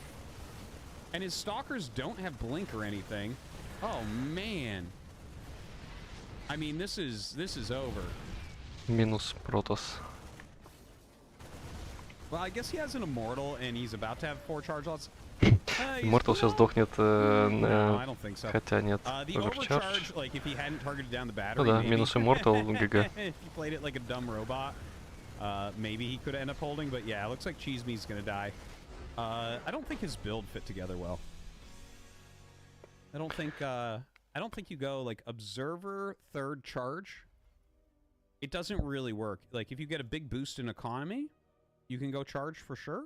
And his Stalkers don't have blink or anything. Oh, man. I mean, this is over. Минус Протос. Well, I guess he has an Immortal, and he's about to have 4 charge lots. Immortal сейчас сдохнет, No, I don't think so. хотя нет, The Overcharge. overcharge, like if he hadn't targeted down the battery, Ну да, maybe. минус Immortal, ГГ. If he played it like a dumb robot, maybe he could end up holding. But yeah, it looks like Cheese Me's gonna die. I don't think his build fit together well. I don't think you go like Observer third charge. It doesn't really work. Like if you get a big boost in economy, you can go charge for sure.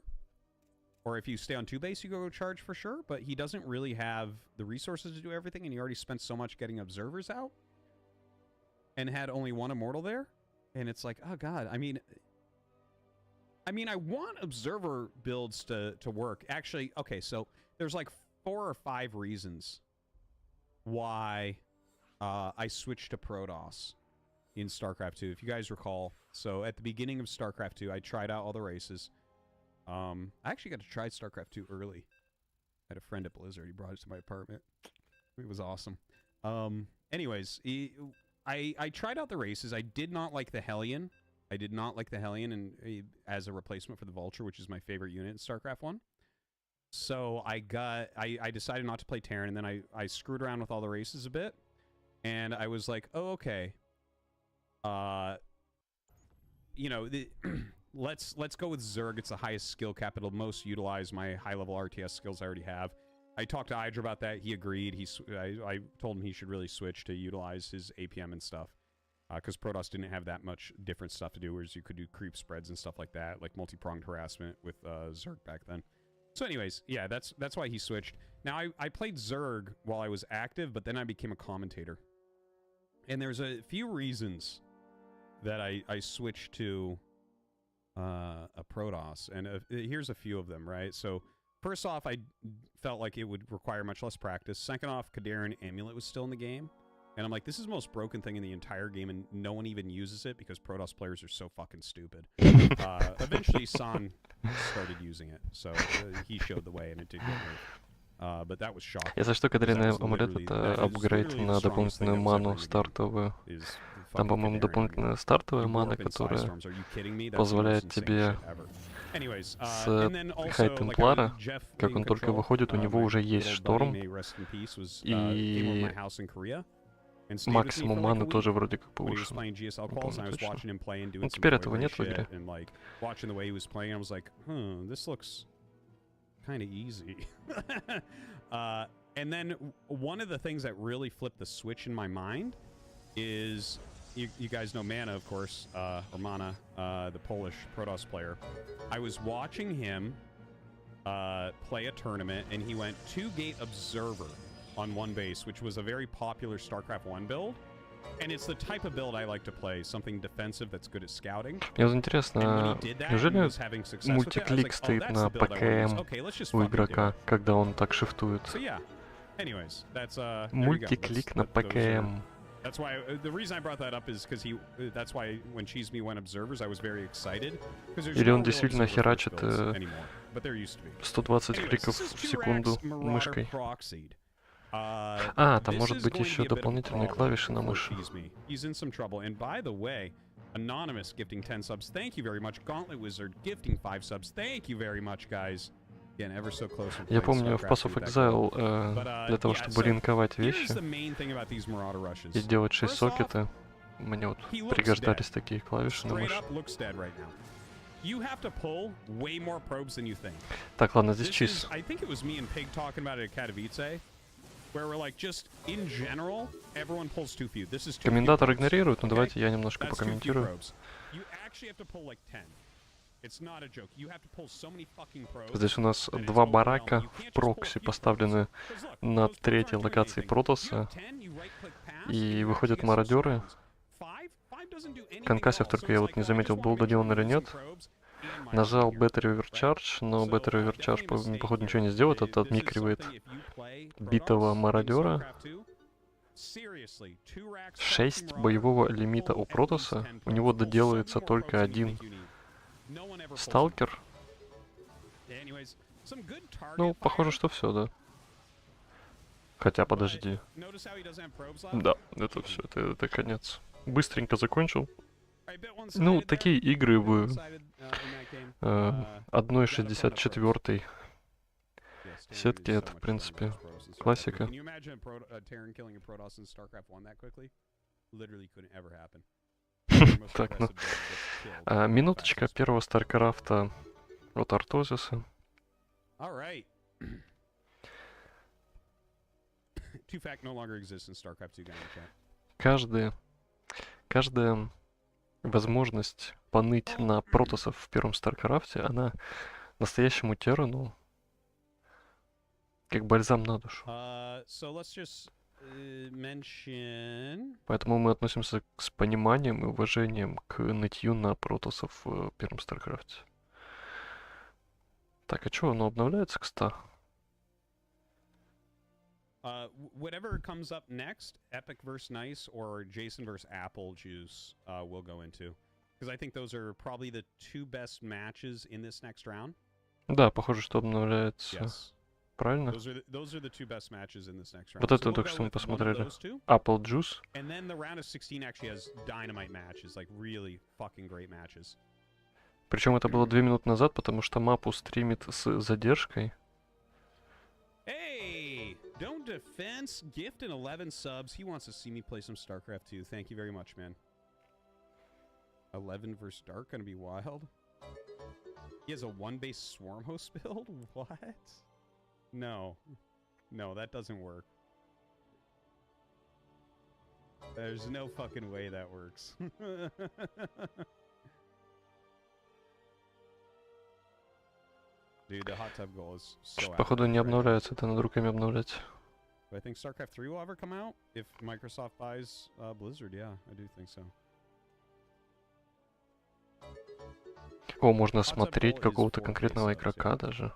Or if you stay on 2 base, you go charge for sure. But he doesn't really have the resources to do everything, and he already spent so much getting Observers out. And had only 1 Immortal there. And it's like, oh god, I mean I want Observer builds to work. Actually, okay, so there's like 4 or 5 reasons why I switched to Protoss in StarCraft 2. If you guys recall, so at the beginning of StarCraft 2, I tried out all the races. I actually got to try StarCraft 2 early. I had a friend at Blizzard. He brought it to my apartment. It was awesome. Anyways, I tried out the races. I did not like the Hellion. I did not like the Hellion as a replacement for the Vulture, which is my favorite unit in StarCraft 1. So I decided not to play Terran, and then I screwed around with all the races a bit, and I was like, oh, okay. You know, let's go with Zerg. It's the highest skill cap. It'll most utilize my high-level RTS skills I already have. I talked to Hydra about that. He agreed. I told him he should really switch to utilize his APM and stuff. Because Protoss didn't have that much different stuff to do, whereas you could do creep spreads and stuff like that, like multi-pronged harassment with Zerg back then. So anyways, yeah, that's why he switched. Now, I played Zerg while I was active, but then I became a commentator. And there's a few reasons that I switched to a Protoss, and here's a few of them, right? So, first off, I felt like it would require much less practice. Second off, Kadarin Amulet was still in the game. And I'm like, this is the most broken thing in the entire game, and no one even uses it because Protoss players are so fucking stupid. Eventually, San started using it, so he showed the way, and it did get nerfed. But that was shocking. Если что, Кадрина амулет это апгрейд на дополнительную ману стартовую. Там, по-моему, дополнительная стартовая мана, которая позволяет тебе с Хай Темплара, как он только выходит, у него уже есть шторм, и максимум маны тоже вроде как повышен. Ну, теперь этого нет в игре. And then one of the things that really flipped the switch in my mind is you guys know Mana, of course, or Mana, the Polish Protoss player. I was watching him play a tournament, and he went 2-gate Observer on one base, which was a very popular StarCraft 1 build. And it's the type of build I like to play, something defensive that's good at scouting. Мне вот интересно, неужели мультиклик стоит на ПКМ у игрока, когда он так шифтует? Мультиклик на ПКМ. That's why the reason I brought that up is because that's why when Cheese Me went Observers, I was very excited. Или он действительно херачит 120 кликов в секунду мышкой. А, там может быть еще дополнительные клавиши на мыши. He's in some trouble. And by the way, Anonymous gifting 10 subs. Thank you very much. Gauntlet Wizard gifting 5 subs. Thank you very much, guys. Again, ever so close. Я помню, в Pass of Exile для того, чтобы линковать вещи и делать 6 сокета, мне вот пригождались такие клавиши на мыши. Так, ладно, здесь чиз. Комментатор игнорирует, но давайте я немножко покомментирую. Здесь у нас 2 барака в прокси поставлены на 3-й локации Протоса. И выходят мародеры. Конкассив только я вот не заметил, был доделан или нет. Нажал Battery Overcharge, но Battery Overcharge, походу, ничего не сделает. Это отмикривает битого мародера. 6 боевого лимита у Протоса. У него доделается только 1 сталкер. Ну, похоже, что все, да. Хотя, подожди. Да, это все, это конец. Быстренько закончил. Ну, такие игры в 1.64 сетки, это, в принципе, классика. Так, ну, минуточка первого Старкрафта от Артозиса. Каждая возможность поныть на протосов в первом Старкрафте, она настоящему Террану как бальзам на душу. Поэтому мы относимся с пониманием и уважением к нытью на протосов в первом Старкрафте. Так, а чё, оно обновляется к 100? Whatever comes up next, Epic vs. Nice or Jason vs. Apple Juice will go into. Because I think those are probably the 2 best matches in this next round. Да, похоже, что обновляется правильно? Those are the two best matches in this next round. Вот So это we'll только go что мы with one of посмотрели. those two. Apple Juice. And then the round of 16 actually has dynamite matches, like really fucking great matches. Причем это было 2 минуты назад, потому что мапу стримит с задержкой. Hey! Don't Defense gift and 11 subs. He wants to see me play some StarCraft 2. Thank you very much, man. 11 versus Dark gonna be wild. He has a 1-base Swarm host build? What? No. No, that doesn't work. There's no fucking way that works. Dude, the hot tub goal is so Походу не accurate right now. обновляется, это надо руками обновлять. Do I think StarCraft 3 will ever come out if Microsoft buys Blizzard? Yeah, I do think so. О, можно Hot tub смотреть goal is какого-то 4K конкретного subs, игрока yeah. даже.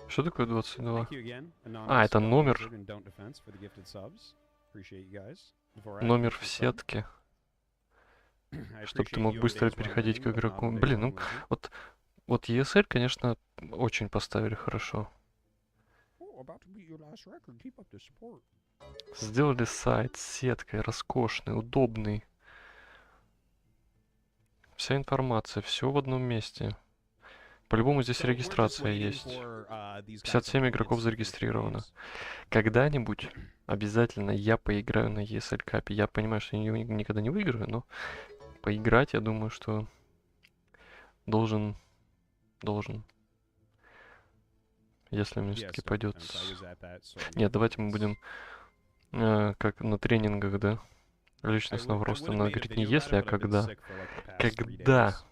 Что такое 22? Thank you again, А, это Anonymous, номер. Blizzard, and Don't Defense for the gifted subs. Appreciate you guys. Dvorak, Номер gifted в sub. сетке. I Чтобы ты appreciate мог you быстро always переходить к running, but not игроку. always Блин, ну running with me. вот ESL, конечно, очень поставили хорошо. Oh, about to beat your last record. Keep up the support. Сделали сайт с сеткой, роскошный, удобный. Вся информация, все в одном месте. По-любому здесь So we're just регистрация waiting есть. for, these guys 57 to игроков introduce зарегистрировано. games. Когда-нибудь обязательно я поиграю на ESL Cup. Я понимаю, что я никогда не выиграю, но поиграть, я думаю, что должен. Если мне Yes, все-таки Don't пойдет. Defense. I was at that, so Нет, давайте мы будем как на тренингах, да? Личностного I роста. would've Надо made a говорить не video about если, it, а but I've been когда. sick for, like, the past 3 Когда days.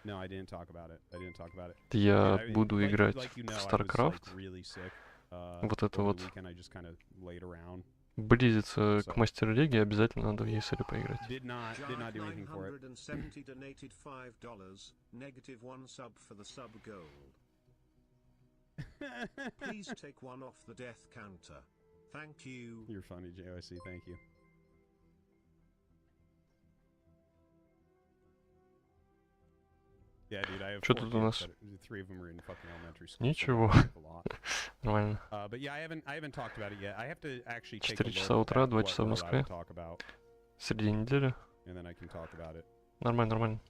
No, I didn't talk about it. I didn't talk about it. я Dude, буду like играть you в know, I was, like, StarCraft, really sick. вот это Over вот the weekend, I just kinda laid around. близится So- к мастер-лиге, обязательно надо в ESL поиграть. Did not do anything for it. 970 donated $5. -1 sub for the sub gold. Please take one off the death counter. Thank you. You're funny, JOC. Thank you. Yeah, dude, I have Чё 4 тут у kids, нас? but 3 of them are in fucking elementary school. so Ничего. I have a lot. Нормально. But yeah, I haven't talked about it yet. I have to actually take a 4 look часа утра, at 2 what часа в we're allowed Москве. to talk about, Среди недели. and then I can talk about it. Нормально, нормально.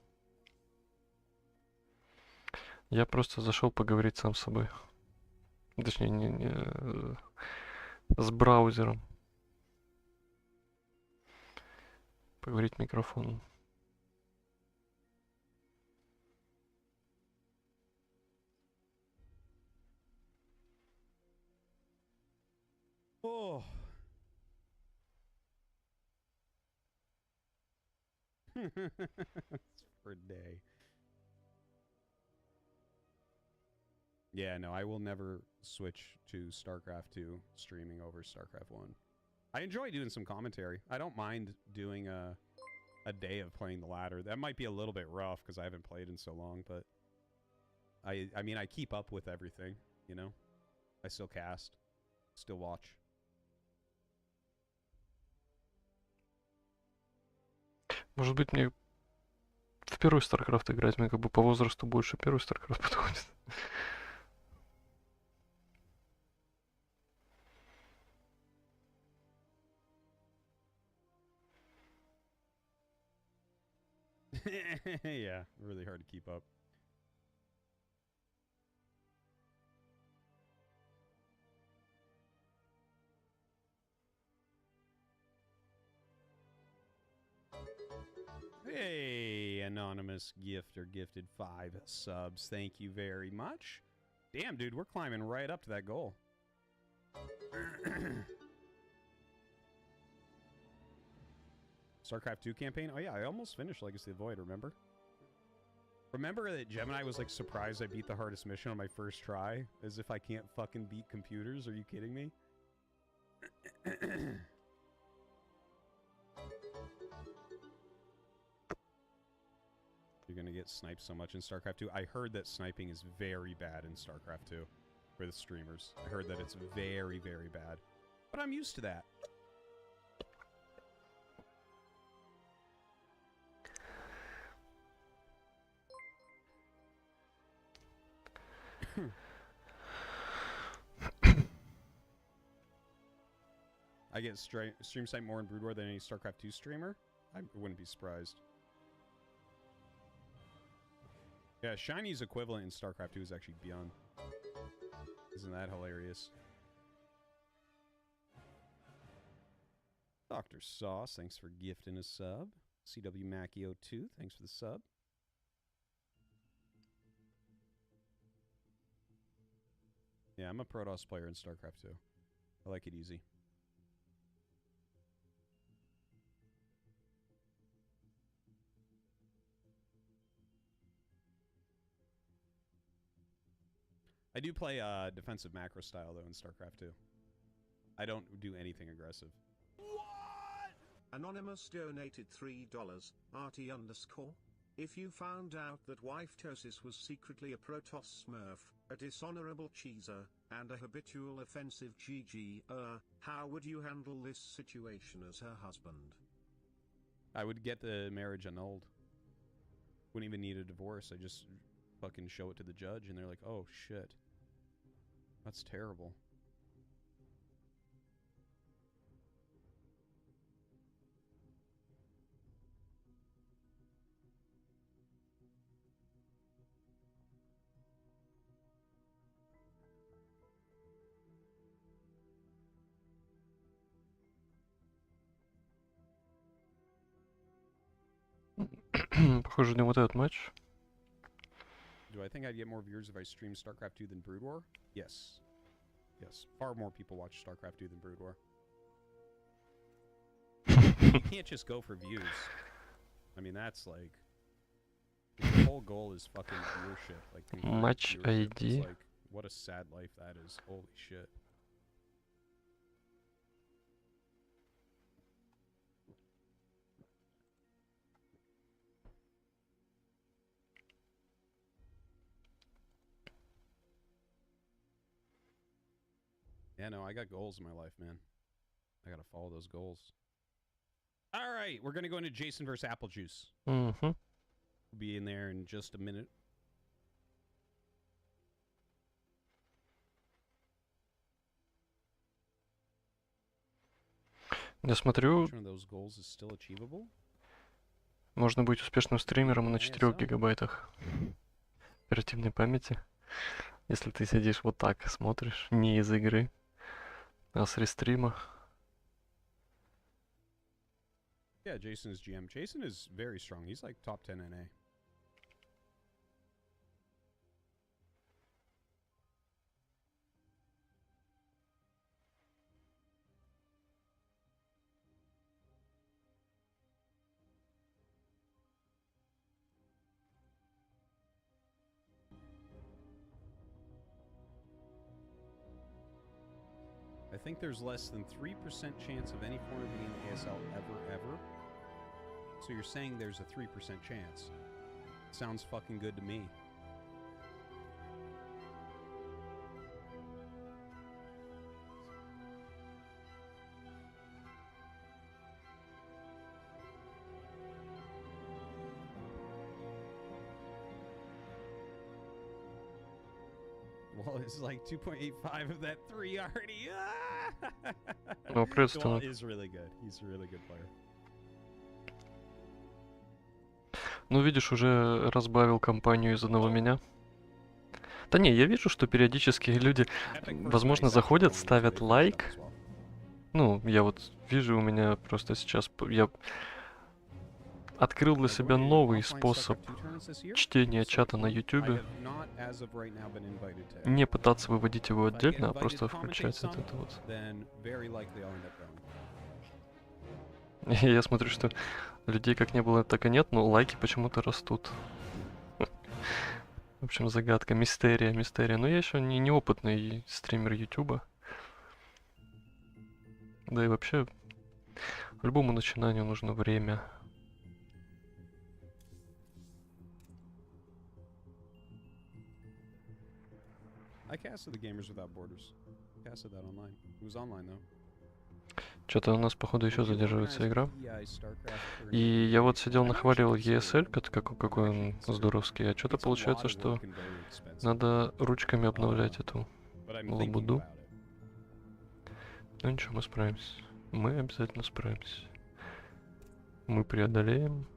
Я просто зашел поговорить сам с собой. Точнее, с браузером. Поговорить в микрофон. Oh. For a day. Yeah, no, I will never switch to StarCraft 2 streaming over StarCraft 1. I enjoy doing some commentary. I don't mind doing a day of playing the ladder. That might be a little bit rough because I haven't played in so long, but I mean, I keep up with everything, you know? I still cast, still watch. Может быть, мне в первый StarCraft играть, мне как бы по возрасту больше первый StarCraft подходит. Yeah, really hard to keep up. Hey, anonymous gifter gifted 5 subs. Thank you very much. Damn, dude, we're climbing right up to that goal. StarCraft 2 campaign? Oh yeah, I almost finished Legacy of the Void, remember? Remember that Gemini was like surprised I beat the hardest mission on my first try? As if I can't fucking beat computers? Are you kidding me? You're gonna get sniped so much in StarCraft 2. I heard that sniping is very bad in StarCraft 2 for the streamers. I heard that it's very, very bad. But I'm used to that. I get stream site more in Brood War than any StarCraft 2 streamer. I wouldn't be surprised. Yeah, Shiny's equivalent in StarCraft 2 is actually Beyond. Isn't that hilarious? Dr. Sauce, thanks for gifting a sub. CW Macchio2, thanks for the sub. Yeah, I'm a Protoss player in StarCraft 2. I like it easy. I do play defensive macro style, though, in StarCraft 2. I don't do anything aggressive. Anonymous donated $3, RT_. If you found out that wife Tosis was secretly a Protoss smurf, a dishonorable cheeser, and a habitual offensive GG, how would you handle this situation as her husband? I would get the marriage annulled. Wouldn't even need a divorce. I just fucking show it to the judge, and they're like, oh, shit. That's terrible. Похоже, не вот этот матч. Do I think I'd get more viewers if I streamed StarCraft 2 than Brood War? Yes. Yes. Far more people watch StarCraft 2 than Brood War. You can't just go for views. I mean, that's like... The whole goal is fucking viewership. Like, concurrent Match viewership. ID. It's like, what a sad life that is. Holy shit. Yeah, no, I got goals in my life, man. I gotta follow those goals. All right, we're gonna go into Jason versus Apple Juice. Угу. We'll be in there in just a minute. Я смотрю, Which one of those goals is still achievable? можно быть успешным стримером на 4 ESL? гигабайтах оперативной памяти. Если ты сидишь вот так и смотришь, не из игры, а с рестрима. Yeah, Jason is GM. Jason is very strong. He's like top 10 NA. I think there's less than 3% chance of any corner being in the ESL ever. So you're saying there's a 3% chance. Sounds fucking good to me. Well, it's like 2.85 of that 3 already. Ну, просто Well, is really good. He's a really good player. Ну, видишь, уже разбавил компанию из одного меня. Да не, я вижу, что периодически люди, возможно, заходят, ставят лайк. Ну, я вот вижу, у меня просто сейчас... Я открыл для себя новый способ чтения чата на YouTube. Не пытаться выводить его отдельно, а просто включать вот это вот. И я смотрю, что людей как не было, так и нет, но лайки почему-то растут. В общем, загадка, мистерия. Но я еще не неопытный стример Ютуба. Да и вообще, любому начинанию нужно время. I casted the Gamers Without Borders. Casted that online. It was online though. Что-то у нас, походу, еще задерживается игра. И я вот сидел нахваливал ESL, какой он здоровский, а что-то получается, что надо ручками обновлять эту лабуду. Ну ничего, мы справимся. Мы обязательно справимся. Мы преодолеем.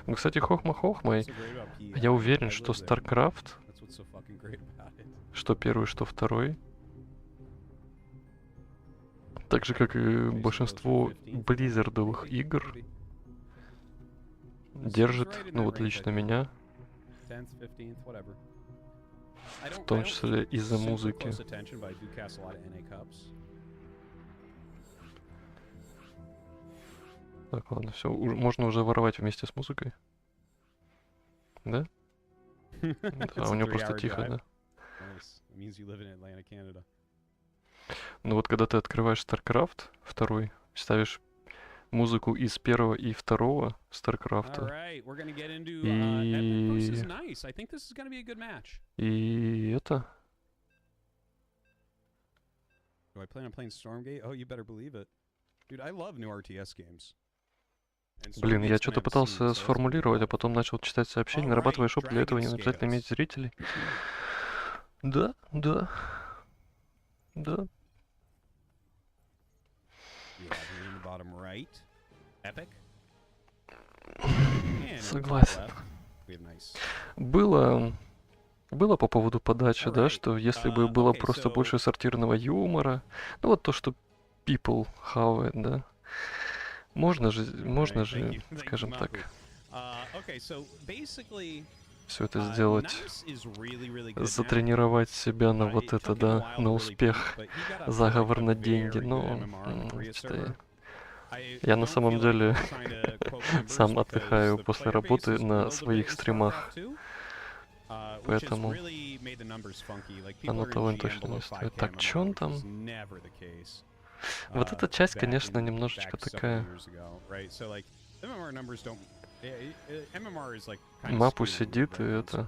Ну, кстати, хохма-хохма, я уверен, что StarCraft, что первый, что второй, так же, как и большинство близзардовых игр, держит, ну вот лично меня, в том числе из-за музыки. Так, ладно, все, можно уже воровать вместе с музыкой. Да? Да, у него просто тихо, да? Ну вот когда ты открываешь StarCraft второй, ставишь музыку из первого и второго StarCraft. И это... Блин, я что-то пытался сформулировать, а потом начал читать сообщения. Нарабатываешь опыт, для этого не обязательно иметь зрителей. Да, да. Да. Согласен. Было по поводу подачи, да, что если бы было просто больше сортирного юмора, ну вот то, что people хавает, да. Можно же, скажем так, все это сделать, затренировать себя на вот это, да, на успех, заговор на деньги, но я на самом деле сам отдыхаю после работы на своих стримах, поэтому оно того точно не стоит. Так, чё он там? Вот эта часть, конечно, немножечко такая... Мапу сидит и это...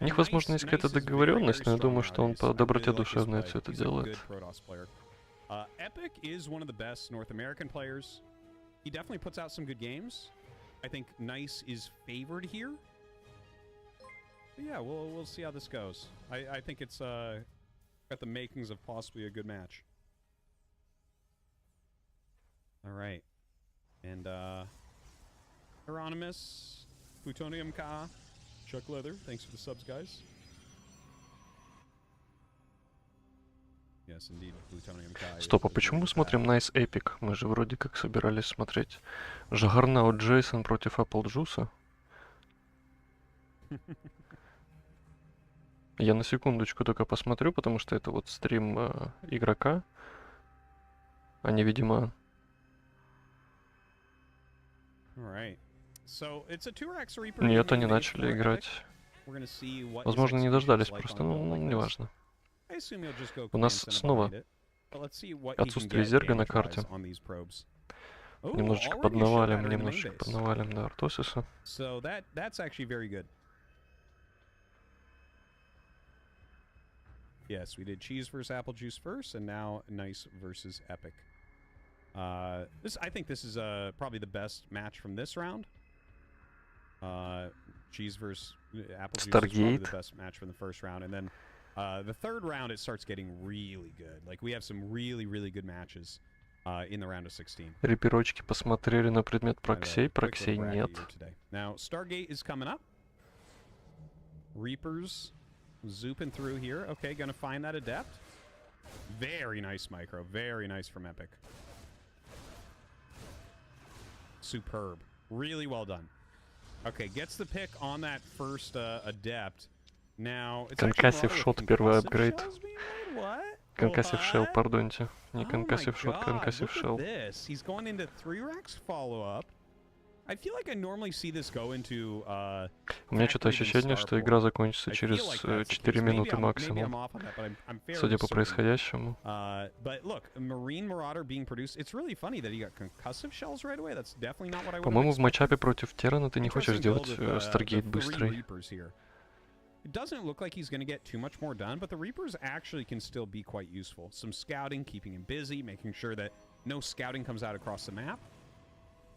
У них, возможно, есть какая-то договоренность, но я думаю, что он по доброте душевной все это делает. Got the makings of possibly a good match. All right. And Hieronymus, Plutonium Ka, Chuck Leather, thanks for the subs, guys. Yes, indeed, Plutonium Ka. Стоп, а почему мы смотрим Nice Epic? Мы же вроде как собирались смотреть Жагарнаут Джейсон против Apple Juice. Я на секундочку только посмотрю, потому что это вот стрим игрока. Они, видимо... Нет, они начали играть. Возможно, не дождались просто, ну, неважно. У нас снова отсутствие зерга на карте. Немножечко поднавалим до Артосиса. Yes, we did cheese versus apple juice first, and now nice versus epic. I think this is probably the best match from this round. Cheese versus apple juice is probably the best match from the first round, and then the third round it starts getting really good. Like we have some really good matches in the round of 16. Реперочки посмотрели на предмет проксей нет. Now Stargate is coming up. Reapers. Zooping through here. Okay, gonna find that adept. Very nice micro. Very nice from Epic. Superb. Really well done. Okay, gets the pick on that first adept. Now, it's Concussive shot, первый апгрейд. Concussive shell, пардоньте. Не concussive shot, concussive shell. He's going into 3 racks follow-up. I feel like I normally see this go into У меня что-то factory than ощущение, что игра starport. закончится I feel через like that's the 4 case. Maybe минуты I'm максимум, off on that, but I'm fairly судя по certain. происходящему. But look, a Marine Marauder being produced. It's really funny that he got concussive shells right away. That's definitely not what I would have По-моему, в expected. матчапе против Террана ты не хочешь Interesting делать build with, Старгейт the three быстрый. Reapers here. It doesn't look like he's going to get too much more done, but the Reapers actually can still be quite useful. Some scouting, keeping him busy, making sure that no scouting comes out across the map.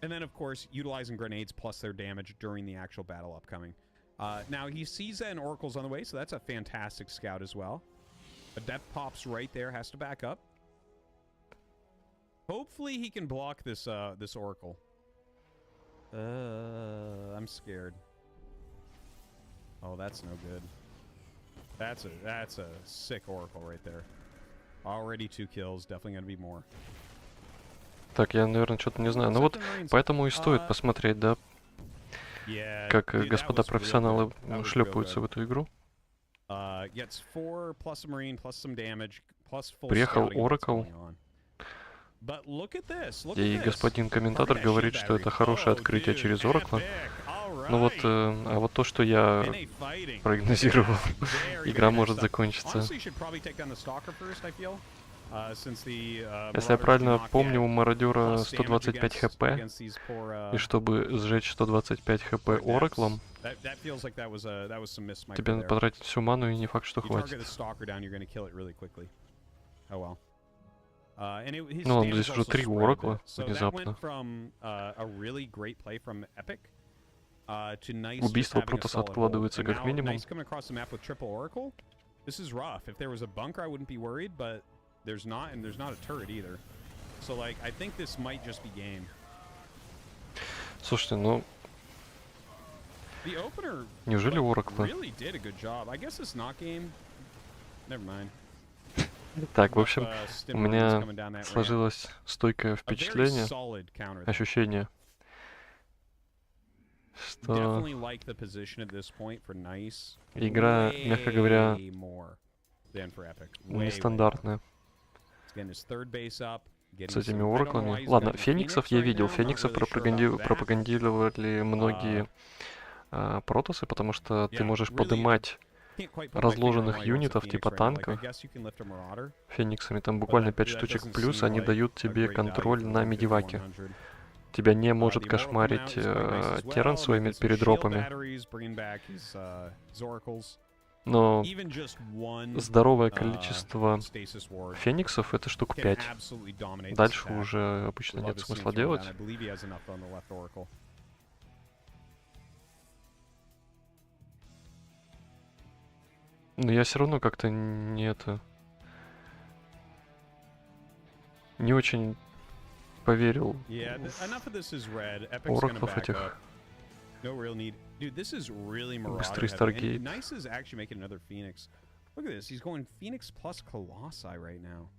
And then, of course, utilizing grenades plus their damage during the actual battle upcoming. Now, he sees an Oracle's on the way, so that's a fantastic scout as well. Adept pops right there, has to back up. Hopefully he can block this this Oracle. I'm scared. Oh, that's no good. That's a sick Oracle right there. Already 2 kills, definitely gonna be more. Так, я, наверное, что-то не знаю. Ну вот, поэтому и стоит посмотреть, да, Yeah, как dude, that господа was real профессионалы good. That was real шлепаются в good. эту игру. Gets 4 plus a Marine plus some damage plus full Приехал scouting of what's Oracle. going on. But look at this, look И at this. господин комментатор Target that говорит, shield что это battery. хорошее Oh, открытие dude, через Оракла. epic. All Ну вот, right. а вот то, что я NA fighting. прогнозировал, Very, игра very nice может stuff. закончиться. Honestly, should probably take down the Stalker first, I feel. Since the, Если я Marauders do правильно not помню, у get мародера plus damage 125 against- хп, against these poor, и чтобы сжечь 125 хп Like that's- Ораклом, that feels like that was some miss micro тебе надо there. потратить всю ману, и не факт, что You target хватит. the stalker down, you're going to kill it really quickly. Oh well. And his Ну ладно, damage здесь уже also 3 spread a Оракла bit. So that внезапно. went from a really great play from Epic to Nice just Убийство having a Протоса solid hold. откладывается And как now минимум. Nice coming across the map with triple Oracle. This is rough. If there was a bunker, I wouldn't be worried, but there's not, and there's not a turret either. So like, I think this might just be game. Слушайте, ну, The opener неужели Оракла? really did a good job. I guess it's not game. Never mind. Так, в общем, Stim у Marines меня coming down that ramp. сложилось стойкое A very впечатление, solid counter. ощущение, что Definitely like the position at this point for Nice. игра, мягко говоря, Way more than for Epic. Way, way more. нестандартная. He's getting his third base up, getting С этими some- I don't know why Ораклами. he's Ладно, got the Фениксов Phoenix я right видел. now, not Фениксов really sure about that. пропагандировали многие протосы, потому что ты Yeah, можешь really, подымать Can't quite put my finger on разложенных why he wants a юнитов Phoenix типа right now. Like, танка I guess you can lift a Marauder, Фениксами. Там буквально but 5 that штучек doesn't плюс, seem они like дают a тебе great value контроль for на 150, медиваке. 100. Тебя не The может Immortal кошмарить come out is quite nice as well, Терран своими making some перед shield дропами. batteries, bringing back his Oracles. Но Even just one здоровое количество stasis ward Фениксов это штук can 5. absolutely dominate this Дальше attack. уже обычно Would love нет to see him смысла throw it делать. down. I believe he has enough on the left Oracle. Но я все равно как-то не это... Не очень поверил Yeah, enough of this is red. Epic's в gonna Ораклов back этих. up. No real need. Dude, this is really Быстрый Marauder heavy. Stargate. And Nice is actually making another Phoenix. Look at this. He's going Phoenix plus Colossi right now.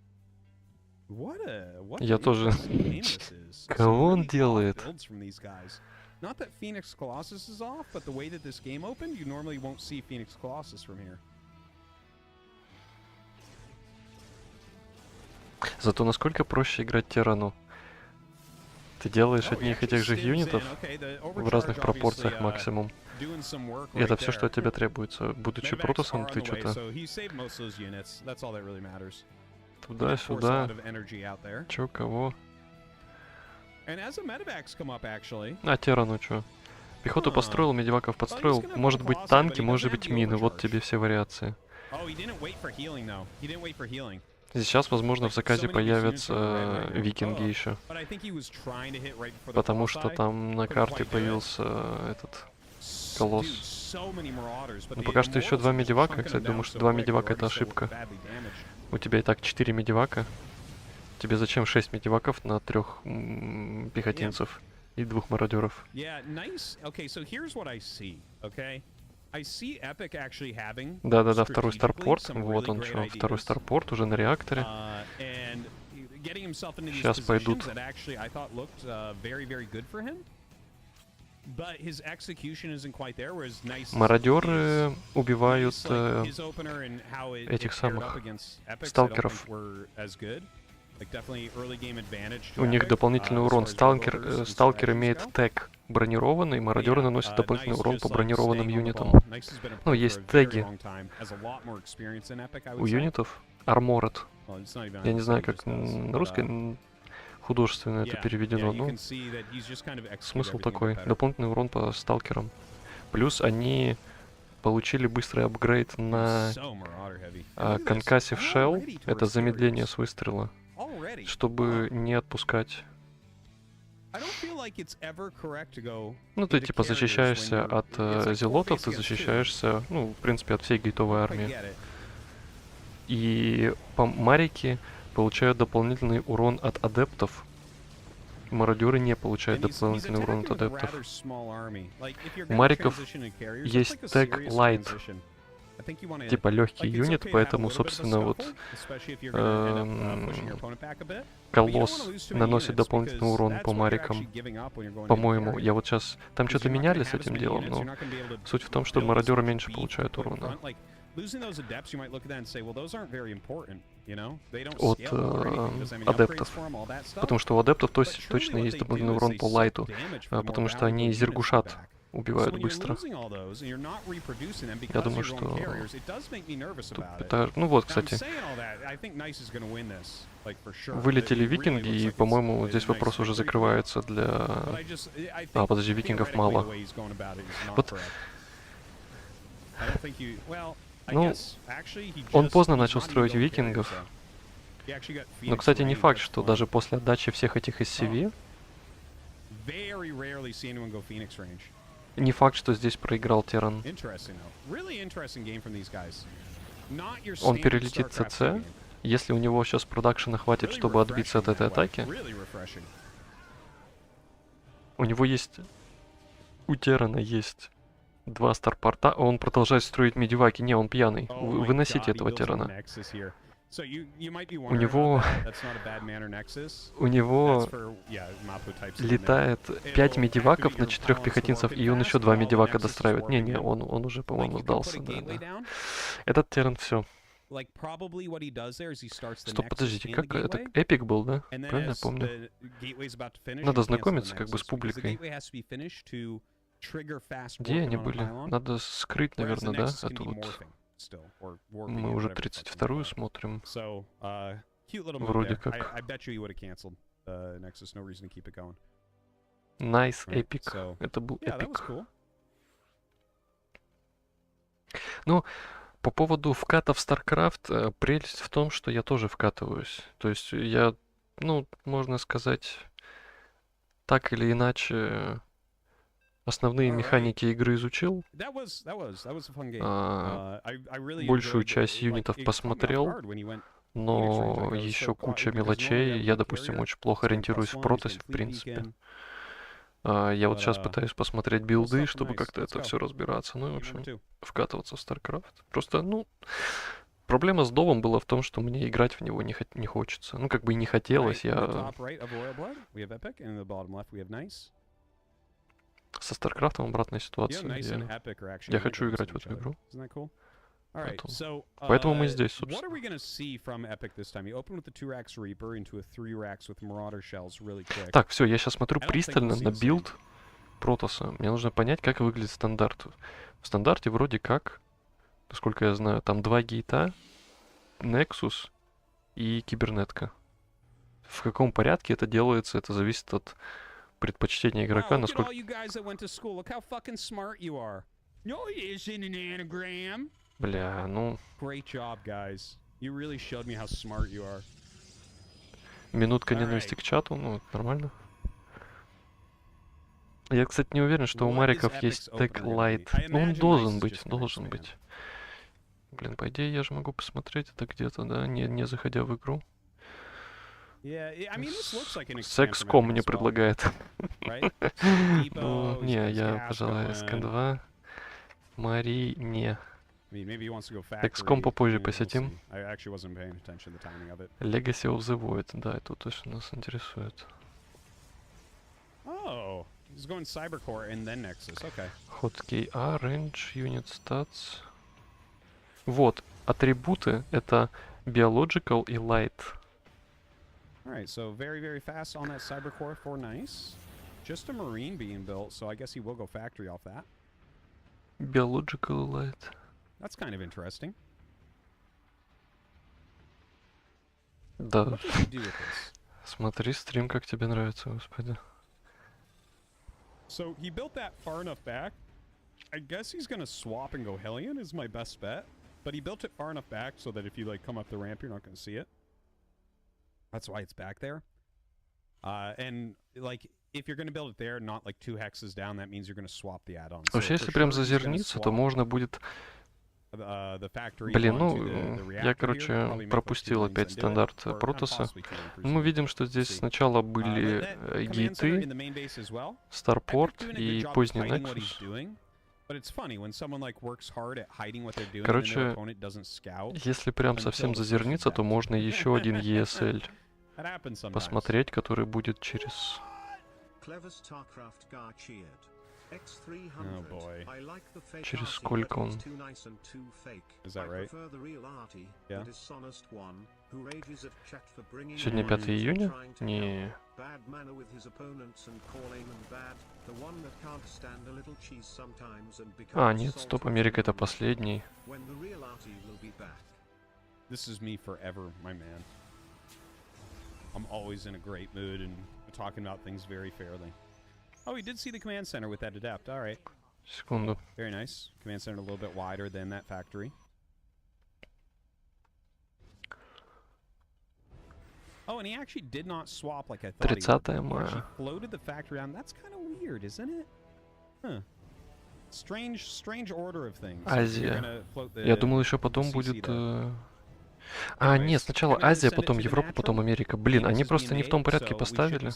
What Я an тоже. interesting game this is. Some Кого он really off делает? builds from these guys. Not that Phoenix Colossus is off, but the way that this game opened, you normally won't see Phoenix Colossus from here. Зато насколько проще играть Террану. Ты делаешь Oh, he одних и actually тех же stims юнитов in. Okay, the в разных overcharge пропорциях obviously, максимум. doing some work И это right все, что there. от тебя требуется. Будучи Medivacs Протосом, are on ты the way, что-то so he saved most of those units. That's all that really matters. Force a lot туда-сюда, of energy out there. чё, кого. And as the medivacs come up, actually, А Террану чё? Пехоту построил, медиваков подстроил. gonna Может put быть Colossi, танки, but he может doesn't быть have the мины. Вот overcharge. тебе все вариации. oh, he didn't wait for healing though. He didn't wait for healing. Сейчас, возможно, в заказе So many of these units появятся are red right now. викинги Oh, еще. But I think he was trying to hit right before the Потому что Colossi. там на couldn't карте quite do it. появился этот S- Колосс. dude, so many Marauders, but Ну the пока что еще Immortals два are just медивака. chunking Кстати, them думаю, down что so два quick, медивака they're это already so ошибка. badly damaged. У тебя и так 4 медивака. Тебе зачем 6 медиваков на 3 пехотинцев и 2 мародеров? Yeah, nice. Okay, so here's what I see, okay? I see Epic actually having Да-да-да, второй strategically старпорт. some Вот really он great что, второй ideas. старпорт уже на реакторе. And getting himself into these Сейчас пойдут. positions that actually I thought looked very, very good for him. But his execution isn't quite there, whereas Nice Мародеры убивают his opener and how it этих paired up самых against Epics, I don't сталкеров. think were as good. У них дополнительный урон. Сталкер имеет тег бронированный, мародеры наносят дополнительный урон по бронированным юнитам. Ну, есть теги у юнитов. Armored. Я не знаю, как на русском художественно это переведено, но смысл такой. Дополнительный урон по сталкерам. Плюс они получили быстрый апгрейд на Concussive Shell. Это замедление с выстрела. Чтобы не отпускать. Ну, ты типа защищаешься от зелотов, ты защищаешься, ну, в принципе, от всей гейтовой армии. И по марике получают дополнительный урон от адептов. Мародеры не получают дополнительный урон от адептов. У мариков есть тег Light. Типа легкий юнит, поэтому, собственно, вот Колосс наносит дополнительный урон по марикам. По-моему, я вот сейчас... Там что-то меняли с этим делом, но суть в том, что мародеры меньше получают урона. От адептов. Потому что у адептов точно есть дополнительный урон по лайту, потому что они зергушат убивают быстро. Я думаю, что... Ну вот, кстати. Вылетели викинги, и, по-моему, здесь вопрос уже закрывается для... А, подожди, викингов мало. Вот... Ну, он поздно начал строить викингов. Но, кстати, не факт, что даже после отдачи всех этих SCV... Не факт, что здесь проиграл Терран. Он перелетит ЦЦ. Если у него сейчас продакшена хватит, чтобы отбиться от этой атаки. У него есть... У Террана есть 2 старпорта, а он продолжает строить медиваки. Не, он пьяный. Выносите этого Террана. У него летает 5 медиваков на 4 пехотинцев, и он еще 2 медивака достраивает. Не, он уже, по-моему, сдался. Да. Этот Терран все. Стоп, подождите, как это эпик был, да? Правильно я помню? Надо знакомиться как бы с публикой. Где они были? Надо скрыть, наверное, да? А тут... Мы уже 32-ю смотрим. Вроде как. Nice, эпик. Это был эпик. Ну, по поводу вката в StarCraft, прелесть в том, что я тоже вкатываюсь. То есть я, ну, можно сказать, так или иначе... Основные механики игры изучил, большую часть юнитов посмотрел, но еще куча мелочей. Я, допустим, очень плохо ориентируюсь в протосе, в принципе. Я вот сейчас пытаюсь посмотреть билды, чтобы как-то это все разбираться. Ну и, в общем, вкатываться в StarCraft. Просто, ну, проблема с Довом была в том, что мне играть в него не хочется. Ну, как бы и не хотелось, я... Со StarCraft'ом обратная ситуация. Я хочу играть в эту игру. Поэтому мы здесь, собственно. Так, все, я сейчас смотрю пристально на билд Протоса. Мне нужно понять, как выглядит стандарт. В стандарте вроде как, насколько я знаю, там 2 гейта, Nexus и кибернетка. В каком порядке это делается, это зависит от предпочтения игрока, насколько... Бля, ну... Минутка ненависти к чату, ну, нормально. Я, кстати, не уверен, что у мариков есть тег Light. Ну, он должен быть. Блин, по идее, я же могу посмотреть это где-то, да, не заходя в игру. Секс.ком мне предлагает. Ну, не, я, пожалуй, SK2. Мари, не. Секс.ком попозже посетим. Legacy of the Void, да, это точно нас интересует. Hotkey A, Range, Unit Stats. Вот, атрибуты это Biological и Light. All right, so very, very fast on that Cyber Core 4, nice. Just a Marine being built, so I guess he will go factory off that. Biological light. That's kind of interesting. Да. What does he do with this? Смотри стрим, как тебе нравится, господи. So he built that far enough back. I guess he's gonna swap and go Hellion is my best bet. But he built it far enough back so that if you like come up the ramp, you're not gonna see it. That's why it's back there. And like if you're gonna build it there, not like 2 hexes down, that means you're gonna swap the add-on. Вообще, если прям зазерниться, то можно будет... Блин, ну, я, короче, пропустил опять стандарт Протоса. Мы видим, что здесь сначала были гейты, Старпорт и поздний Nexus. Короче, если прям совсем зазерниться, то можно еще один ESL посмотреть, который будет через... Через сколько он? Сегодня 5 июня? Не. А, нет, стоп, Америка это последний. This is me forever, my man. I'm always in a great mood and talking about things very fairly. Oh, we did see the command center with that adapt. All right. Секунду. Very nice. Command center a little bit wider than that factory. Oh, and he actually did not swap like I thought he would. 30 He мая. actually floated the factory down. That's kind of weird, isn't it? Huh. Strange order of things. Азия. Я думал, еще потом будет... А, нет, сначала Азия, потом Европа, потом Америка. Блин, они просто не в том порядке поставили.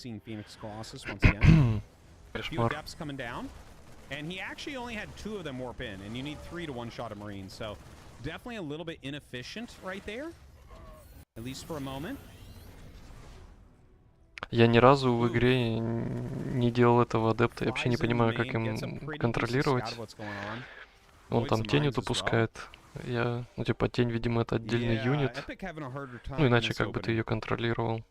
Кошмар. And he actually only had 2 of them warp in, and you need 3 to one-shot a Marine, so definitely a little bit inefficient right there, at least for a moment. Я ни разу в игре не делал этого адепта, я вообще не понимаю, как им контролировать. Он там тень допускает. Я, ну типа тень, видимо, это отдельный юнит. Ну иначе как бы ты ее контролировал.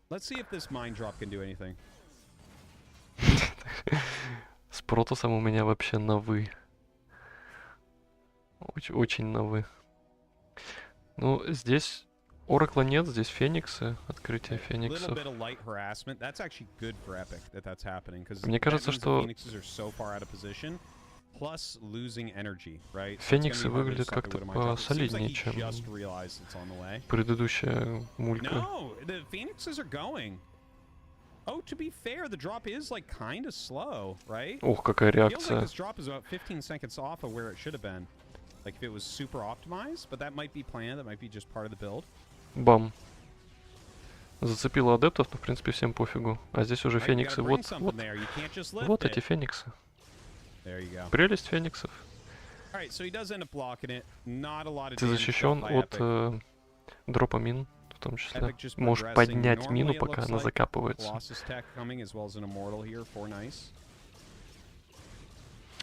С Протосом у меня вообще на вы. Очень на вы. Ну, здесь Оракла нет, здесь Фениксы, открытие Фениксов. Мне кажется, что Фениксы выглядят как-то посолиднее, чем предыдущая мулька. Oh, to be fair, the drop is like kind of slow, right? Ох, какая реакция. This drop is about 15 seconds off of where it should have been. Like if it was super optimized, but that might be planned, that might be just part of the build. Бам. Зацепило адептов, но в принципе всем пофигу. А здесь уже Фениксы. Вот эти Фениксы. Прелесть Фениксов. Ты защищен от дропа мин. В том числе. Можешь поднять мину, пока она закапывается.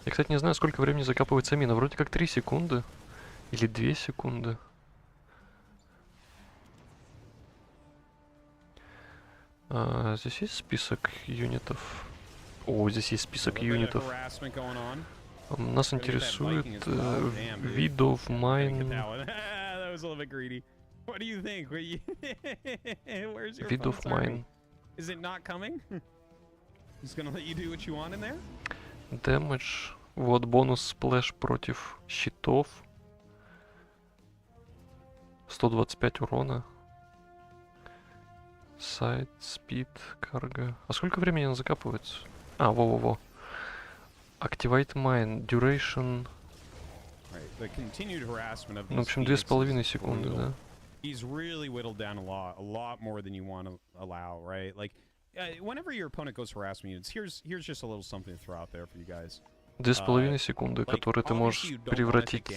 Я, кстати, не знаю, сколько времени закапывается мина. Вроде как 3 секунды. Или 2 секунды. Здесь есть список юнитов? О, здесь есть список юнитов. Нас интересует видео в майн. What do you think? Where's your Видео в майн. Is it not coming? He's gonna let you do what you want in there? Damage. Вот бонус сплэш против щитов. 125 урона. Сайт, спид, карго. А сколько времени она закапывается? А, во-во-во. Activate mine. Duration. Ну, в общем, 2,5 секунды, да? He's really whittled down a lot more than you want to allow, right? Like, whenever your opponent goes harassment units, here's just a little something to throw out there for you guys. 2,5 секунды, которые ты можешь превратить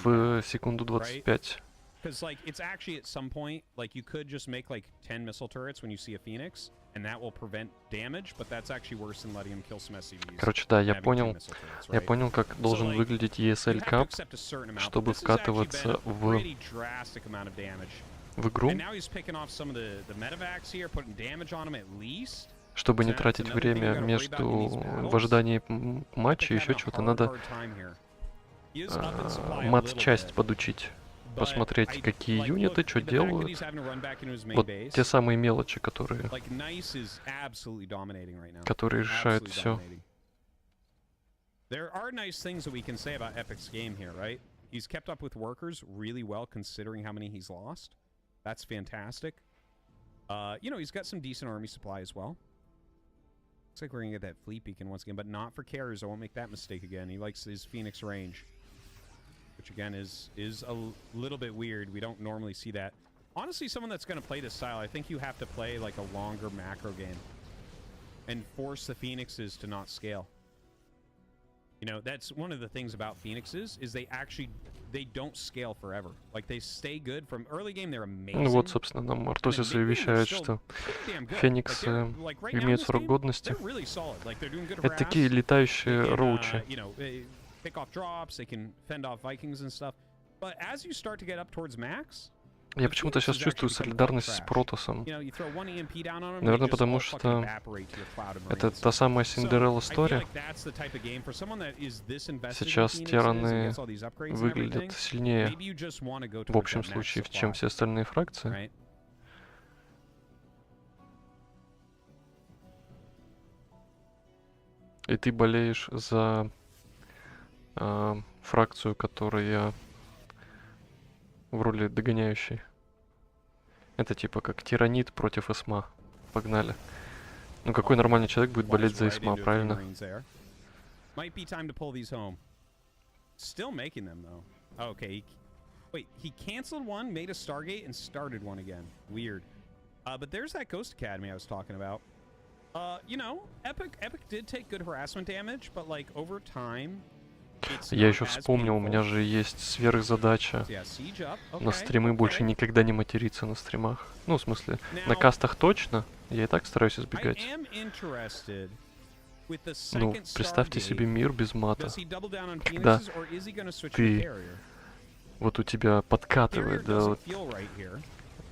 в секунду 25. Because like it's actually at some point like you could just make like 10 missile turrets when you see a Phoenix And that will prevent damage, but that's actually worse than letting him kill some SCVs. Короче, да, я and having two понял. missile turrets, Я right? понял, как должен like, выглядеть You ESL have to Cup, accept a certain amount, чтобы but this has actually вкатываться been a в pretty drastic amount of damage. игру, And now he's picking off some of the medevacs here, putting damage on him at least. чтобы не That's тратить another thing you время gotta worry между about in these battles. в ожидании матча, Epic еще having a чего-то. hard, Надо hard time here. He is up in supply a little мат-часть bit, подучить. but Посмотреть, I- какие like, юниты, look, что the fact that делают. he's having to run back into his main Вот base, те самые мелочи, которые like, Nice is absolutely dominating right now. решают Absolutely все. dominating. There are nice things that we can say about Epic's game here, right? He's kept up with workers really well considering how many he's lost. That's fantastic. You know, he's got some decent army supply as well. Looks like we're gonna get that fleet beacon once again, but not for carriers. I won't make that mistake again. He likes his Phoenix range, which again is a little bit weird. We don't normally see that. Honestly, someone that's gonna play this style, I think you have to play like a longer macro game and force the Phoenixes to not scale. You know, that's one of the things about Phoenixes is they don't scale forever. Like they stay good from early game. They're amazing. Ну вот, собственно, нам Артосис и вещает, что Фениксы имеют срок годности. Это такие летающие роучи. Pick off drops, they can fend off Vikings and stuff. But as you start to get up towards max, Я почему-то сейчас чувствую солидарность с Протосом. Наверное, потому что это та самая Синдерелла Стори. Сейчас тираны выглядят сильнее, в общем случае, чем все остальные фракции. И ты болеешь за фракцию, которая в роли догоняющей. Это типа как тиранит против СМА. Погнали. Ну какой нормальный человек будет болеть за СМА, правильно? Still making them though. Okay. Wait, he canceled one, made a Stargate, and started one again. Weird. But there's that Ghost Academy I was talking about. You know, Epic did take good harassment damage, but like over time. Я еще вспомнил, у меня же есть сверхзадача на стримы больше никогда не материться на стримах. Ну, в смысле, на кастах точно, я и так стараюсь избегать. Ну, представьте себе мир без мата, когда ты, вот у тебя подкатывает, да, вот,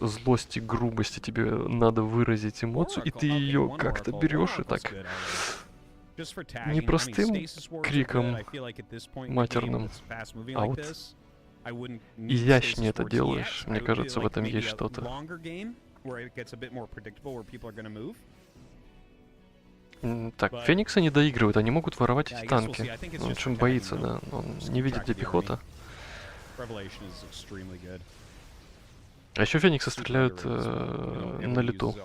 злость и грубость, и тебе надо выразить эмоцию, и ты ее как-то берешь и так... Не простым криком матерным, а вот изящнее это делаешь. Мне кажется, в этом есть что-то. Так, Фениксы не доигрывают, они могут воровать эти танки. Он чем боится, да? Он не видит, где пехота. А еще Фениксы стреляют на лету.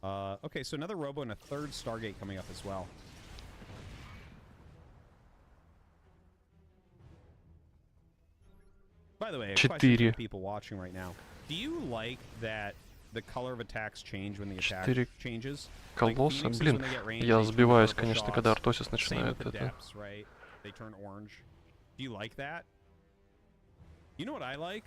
Okay, so another Robo and a third Stargate coming up as well. By the way, a question for people watching right now. Do you like that the color of attacks change when the attack changes? Колосса? Блин, я сбиваюсь, конечно, когда Артосис начинает это. They turn orange. Do you like that? You know what I like?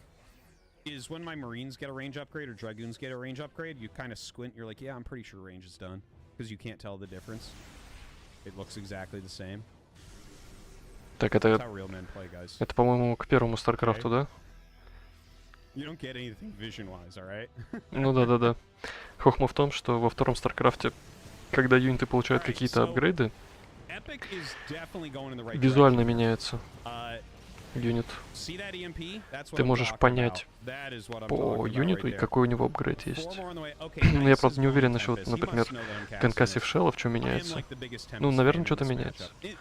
Is when my Marines get a range upgrade or Dragoons get a range upgrade, you kind of squint, you're like, yeah, I'm pretty sure range is done. Because you can't tell the difference. It looks exactly the same. Так, это, по-моему, к первому Старкрафту, да? You don't get anything vision-wise, alright? Ну да-да-да. Хохма в том, что во втором Старкрафте, когда юниты получают какие-то апгрейды, визуально меняется юнит. Ты можешь понять по юниту, и какой у него апгрейд есть. Но я, правда, не уверен насчет, например, конкассив шеллов, что меняется. Ну, наверное, что-то меняется. И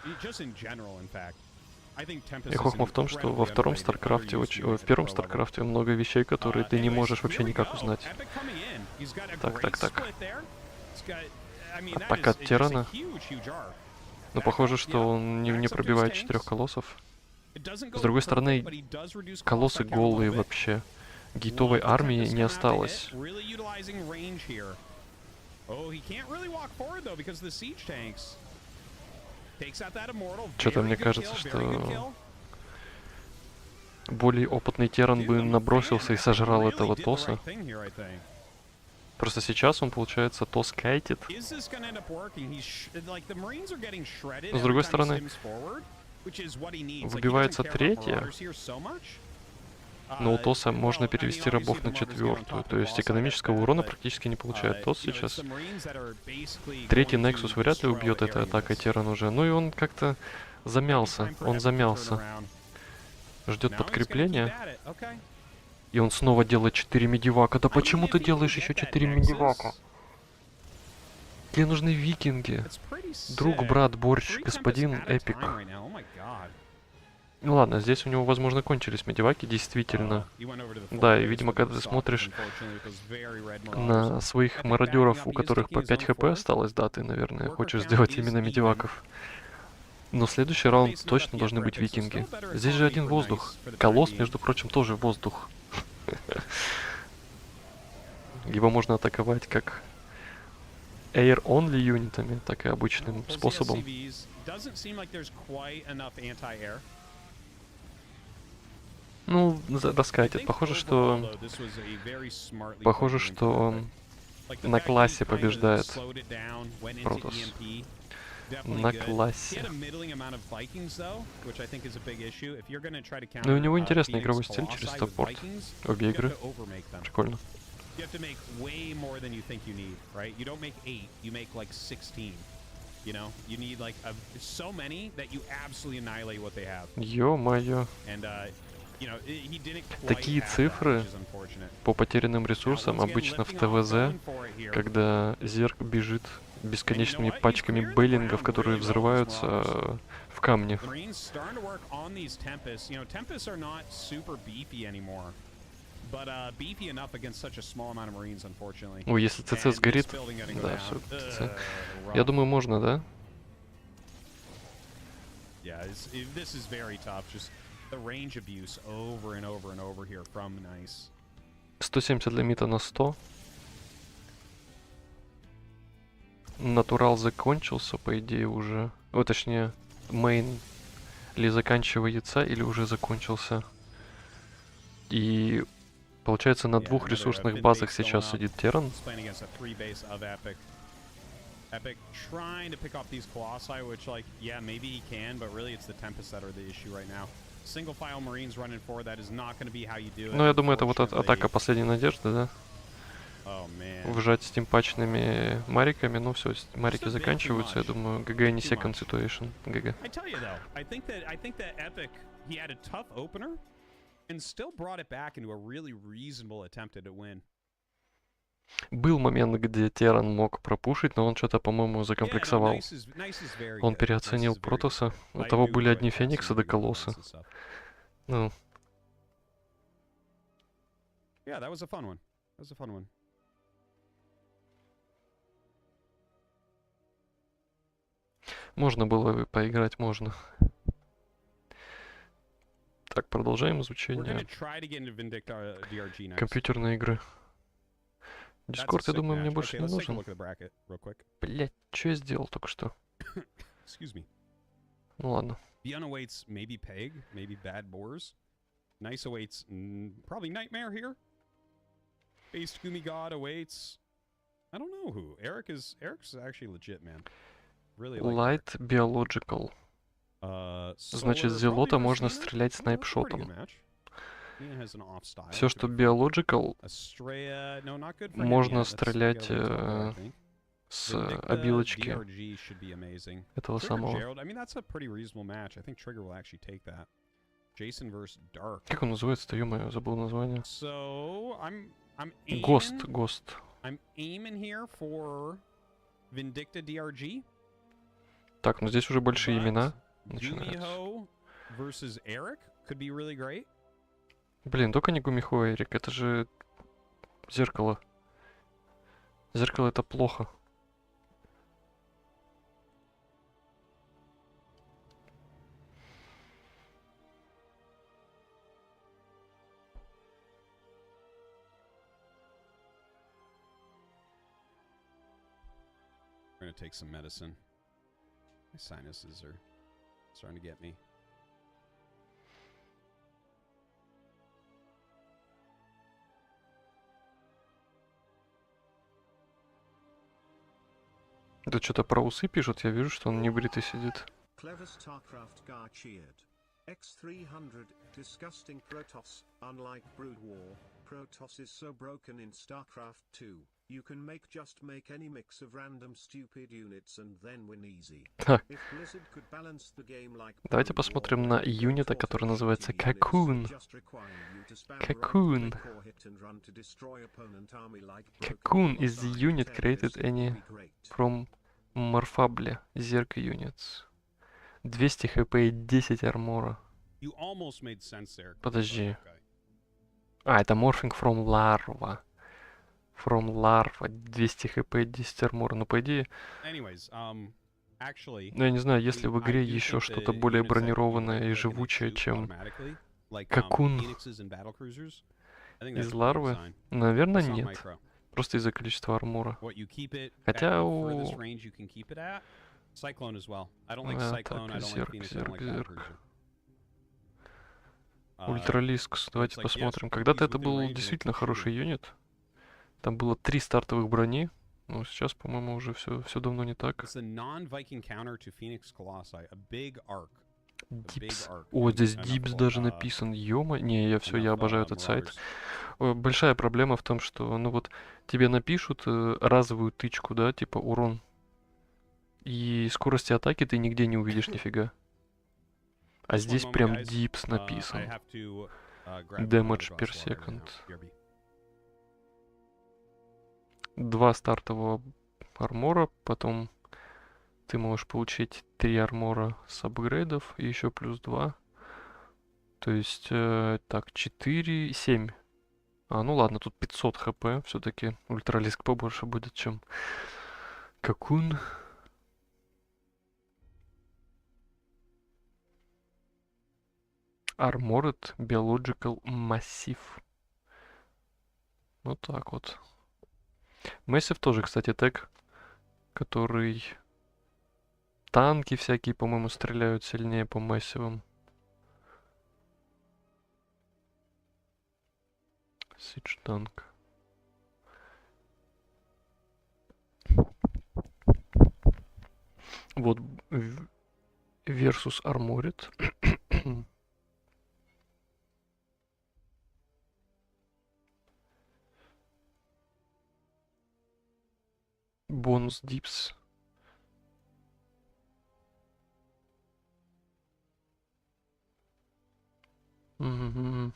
хохма в том, что во втором Старкрафте, в первом Старкрафте много вещей, которые ты не можешь вообще никак узнать. Так. Атака от тирана. Но похоже, что он не пробивает 4 колоссов. С другой стороны, колоссы голые вообще. Гейтовой армии не осталось. Что-то мне кажется, что более опытный Теран бы набросился и сожрал этого Тоса. Просто сейчас он, получается, то скайтит. Is this gonna end up working? Like the Marines are getting shredded Но с every другой time he стороны, stims forward, which is what he needs. Like, he doesn't выбивается care about третья, Marauders here so much. но у ТОСа можно Well, I mean, перевести obviously рабов the на Marvels get on четвертую. top То of есть Colossi, экономического that's урона bad, but, практически не получает ТОС you know, it's сейчас. the Marines that are basically Третий going Нексус to вряд ли destroy убьет этой area атакой units. Терран уже. Ну и он как-то замялся. Time for Он Epic to turn замялся. around. Ждет Now he's gonna keep подкрепления. at it. Okay. И он снова делает 4 медивака. Да I mean, почему if ты he can делаешь get еще that 4 Nexus, медивака? Тебе нужны викинги. that's pretty Друг, sick. брат, борщ, 3 Tempests господин at a Эпик. time right now. Oh my god. Ну ладно, здесь у него, возможно, кончились медиваки, действительно. He went over to the Да, и, fortress, видимо, but когда was ты stopped, смотришь unfortunately, with those very red Marauders. на своих Epic мародеров, backing у up, he is которых taking по his 5 own хп fort. осталось, да, ты, наверное, Worker хочешь count сделать is именно even. медиваков. Но следующий They раунд snuck точно up the должны upper быть epics, so викинги. still better Здесь же economy один for воздух. nice for the time Колосс, being. между прочим, тоже воздух. Его можно атаковать как air-only юнитами, так и обычным Full способом. CSCVs. Doesn't seem like there's quite enough anti-air. Ну, I раскатит. think Похоже, overall, что... though, this was a very smartly Похоже, played game что from Epic. Like, the на fact that he классе kinda побеждает slowed it down, went into Протосс. EMP, definitely На good. He классе. had a middling amount of Vikings, though, which I think is a big issue. If you're gonna try to counter, Ну и у него интересный Phoenix игровой стиль Colossi через with саппорт. Vikings, Обе you игры. have to overmake them. Прикольно. You have to make way more than you think you need, right? You don't make 8, you make like 16. You know, you need like so many that you absolutely annihilate what they have. Ё-моё. And you know, he didn't quite Такие have that, цифры which is unfortunate. по потерянным Now, ресурсам once again, обычно в lifting off, ТВЗ, going for it here. когда Зерк бежит бесконечными what? He's пачками clearing the бейлингов, ground которые really well, these взрываются Marauders. в камне. The Marines starting to work on these Tempests. You know, Tempests are not super beefy anymore, but beefy enough against such a small amount of Marines, unfortunately. Ой, если ЦЦ And сгорит, this building gonna go да, down. все, ЦЦ. Rough. Я думаю, можно, да? Yeah, this is very tough. Just the range abuse over and over and over here from Nice. 170 лимита на 100. Натурал закончился, по идее, уже. О, точнее, мейн ли заканчивается, или уже закончился. И получается, на Yeah, двух another ресурсных fin базах base going сейчас up. сидит Терран. He's playing against a 3-base of Epic. Epic trying to pick off these Colossi, which, like, yeah, maybe he can, but really it's the Tempests that are the issue right now. Single file Marines running forward, that is not going to be how you do it. Ну, я думаю, это вот unfortunately. атака последней надежды, да? Oh, man. Выжать стимпачными мариками. Ну все, марики Just a bit too заканчиваются. Я much. думаю, ГГ не Too second much. situation. ГГ. I tell you though, I think that Epic, he had a tough opener and still brought it back into a really reasonable attempt at a win. Был момент, где Терран мог пропушить, но он что-то, по-моему, Yeah, no, закомплексовал. Nice is very Он good. переоценил Nice is very good. Протоса. У I того do были enjoy одни passing Фениксы до really good Колосса. points and stuff. Ну, Yeah, that was a fun one. That was a fun one. можно было поиграть, можно. Так, продолжаем We're изучение gonna try to get into DRG next. компьютерной игры. That's a Дискорд, я sick думаю, мне match. больше Okay, не let's take a нужен. look at the bracket real quick. Блять, что я сделал только что? Excuse me. Ну ладно. Beyond awaits maybe Peg, maybe Bad Boars. Nice awaits probably Nightmare here. Based Gumi God awaits. I don't know who. Eric's actually legit, man. Really like Light Biological. Значит, с Зелота можно стрелять снайпшотом. Все, что Biological, можно стрелять с обилочки этого самого. Как он называется-то, ё-моё, забыл название. Гост. I'm aiming here for Vindicta DRG. Так, ну здесь уже большие But имена начинаются. Gumiho versus Eric could be really great. Блин, только не Гумихо, Эрик, это же зеркало. Зеркало это плохо. We're gonna take some medicine. My sinuses are starting to get me. Да что-то про усы пишут, я вижу, что он не бритый сидит. Clever StarCraft Gar cheered. X300, disgusting Protoss, unlike Brood War, Protoss is so broken in StarCraft 2, you can just make any mix of random stupid units and then win easy. Так, If Blizzard could balance the game like давайте Brood War, посмотрим where на they юнита, built который auto называется shooting units Cocoon. that just require you to spam Cocoon. right-click or hit and run to destroy opponent army like broken Cocoon is the Colossi unit 10 created this would any be great. from Morphable Zerk units. 200 хп и 10 армора. You almost made sense there. Подожди. Okay. А, это morphing from larva. From larva. 200 хп и 10 армора. Ну, по идее, Anyways, actually, ну, я не знаю, есть ли в I игре do еще think что-то the более units that you бронированное и right-click and they живучее, shoot чем automatically, like, Cocoon Phoenixes and battlecruisers. I think из that's a great ларвы? design. Наверное, It's not нет. micro. Просто из-за количества армора. What you keep it Хотя at the у- furthest range you can keep it at. Cyclone as well. I don't like А, Cyclone, так, I don't like Зерк, Phoenix, I Зерк, don't like Зерк. Battlecruiser. Ультралискс, давайте like, yes, посмотрим. he's Когда-то это within был range and it действительно keeps хороший юнит. Там было 3 стартовых брони. Ну, сейчас, по-моему, уже все давно не так. It's a non-Viking counter to Phoenix Colossi, a big arc. Дипс. arc О, and здесь enough Дипс fo- даже uh, написан. Ёма. Не, я все, я enough, обожаю этот сайт. Marauders. Большая проблема в том, что, ну вот, тебе напишут разовую тычку, да, типа урон. И скорости атаки ты нигде не увидишь нифига. А Just one здесь moment, прям guys. Дипс I написан. have to, grab Damage another per glass of water right second. now. BRB. 2 стартового армора, потом ты можешь получить 3 армора с апгрейдов и еще плюс 2. То есть, так, 4, 7. А, ну ладно, тут 500 хп. Все-таки ультралиск побольше будет, чем Cocoon. Armored Biological Massive. Вот так вот. Massive тоже, кстати, тег, который... Танки всякие, по-моему, стреляют сильнее по массивам. Сидж танк. Вот versus Armored. Бонус дипс. Мгм.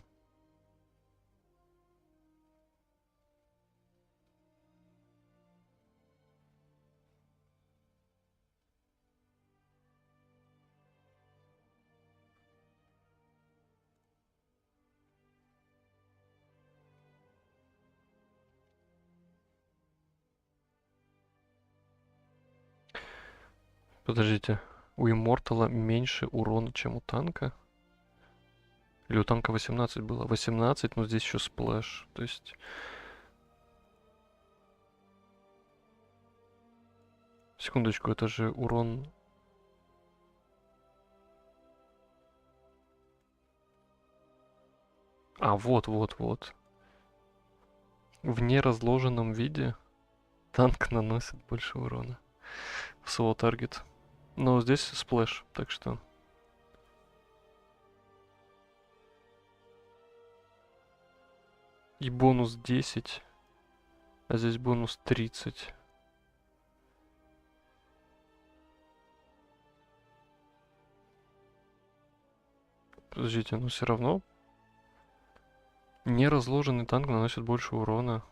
Подождите, у Иммортала меньше урона, чем у танка? Или у танка 18 было? 18, но здесь еще сплэш. То есть... Секундочку, это же урон... А, вот. В неразложенном виде танк наносит больше урона. В соло таргет. Но здесь сплэш, так что... И бонус 10. А здесь бонус 30. Подождите, но все равно неразложенный танк наносит больше урона.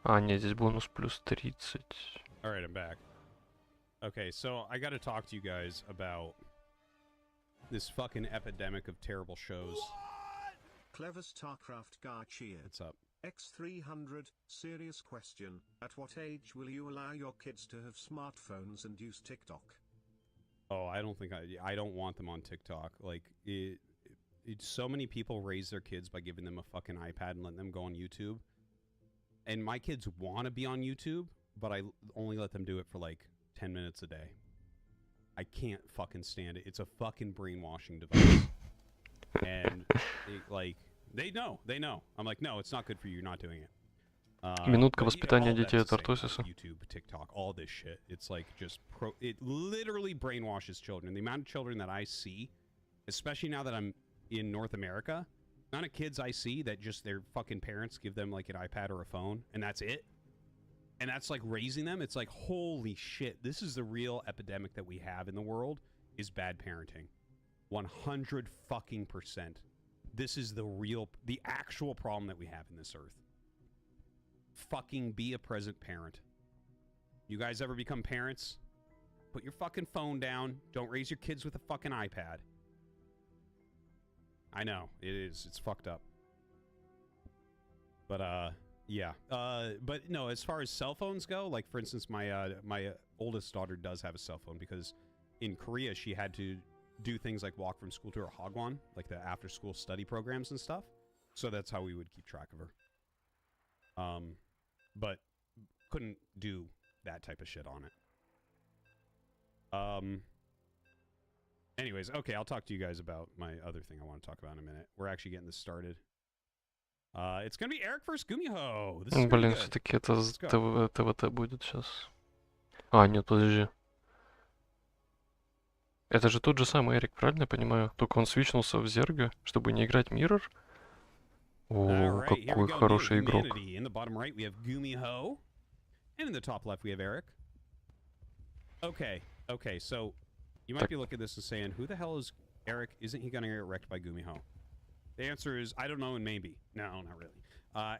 А, нет, здесь бонус плюс 30. All right, I'm back. Okay, so I got to talk to you guys about this fucking epidemic of terrible shows. Clever StarCraft Gar cheered. What's up? X300, serious question. At what age will you allow your kids to have smartphones and use TikTok? Oh, I don't want them on TikTok. Like so many people raise their kids by giving them a fucking iPad and letting them go on YouTube. And my kids want to be on YouTube, but I only let them do it for like 10 minutes a day. I can't fucking stand it. It's a fucking brainwashing device. And they know. I'm like, no, it's not good for you. You're not doing it. Минутка But воспитания all that's детей the от same, Артосиса. YouTube, TikTok, all this shit. It's like just it literally brainwashes children. The amount of children that I see, especially now that I'm in North America, the amount of kids I see that just their fucking parents give them like an iPad or a phone, and that's it. And that's like raising them. It's like, holy shit, this is the real epidemic that we have in the world, is bad parenting. 100 fucking %. This is the actual problem that we have in this earth. Fucking be a present parent. You guys ever become parents? Put your fucking phone down. Don't raise your kids with a fucking iPad. I know, it is. It's fucked up. But, yeah. But no, as far as cell phones go, like, for instance, my oldest daughter does have a cell phone because in Korea, she had to do things like walk from school to her hagwon, like the after-school study programs and stuff. So that's how we would keep track of her. But couldn't do that type of shit on it. Anyways, okay, I'll talk to you guys about my other thing I want to talk about in a minute. We're actually getting this started. It's gonna be Eric versus Gumiho. This is gonna be Блин, good. все-таки это Let's go. ТВТ будет сейчас. А, нет, подожди. Это же тот же самый Эрик, правильно я понимаю? Только он свичнулся в Зерга, чтобы не играть Mirror. О, Alright, here we какой go. хороший Native игрок. Humanity. In the bottom right, we have Gumiho. And in the top left, we have Eric. Okay, so you might be looking at this and saying, who the hell is Eric? Isn't he gonna get wrecked by Gumiho? The answer is, I don't know and maybe. No, not really.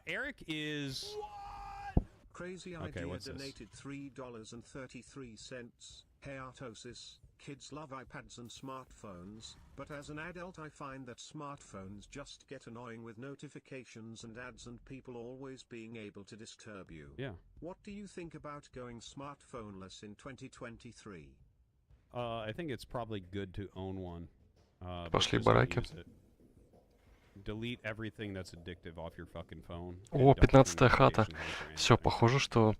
Eric is... Crazy Okay, Idea what's this? donated $3.33. Hey Artosis, kids love iPads and smartphones, but as an adult I find that smartphones just get annoying with notifications and ads and people always being able to disturb you. Yeah. What do you think about going smartphoneless in 2023? I think it's probably good to own one. But Пошли just don't бараки. use it. Delete everything that's addictive off your fucking phone. О, and don't turn 15-я хата. notifications on for Все, anything. похоже, что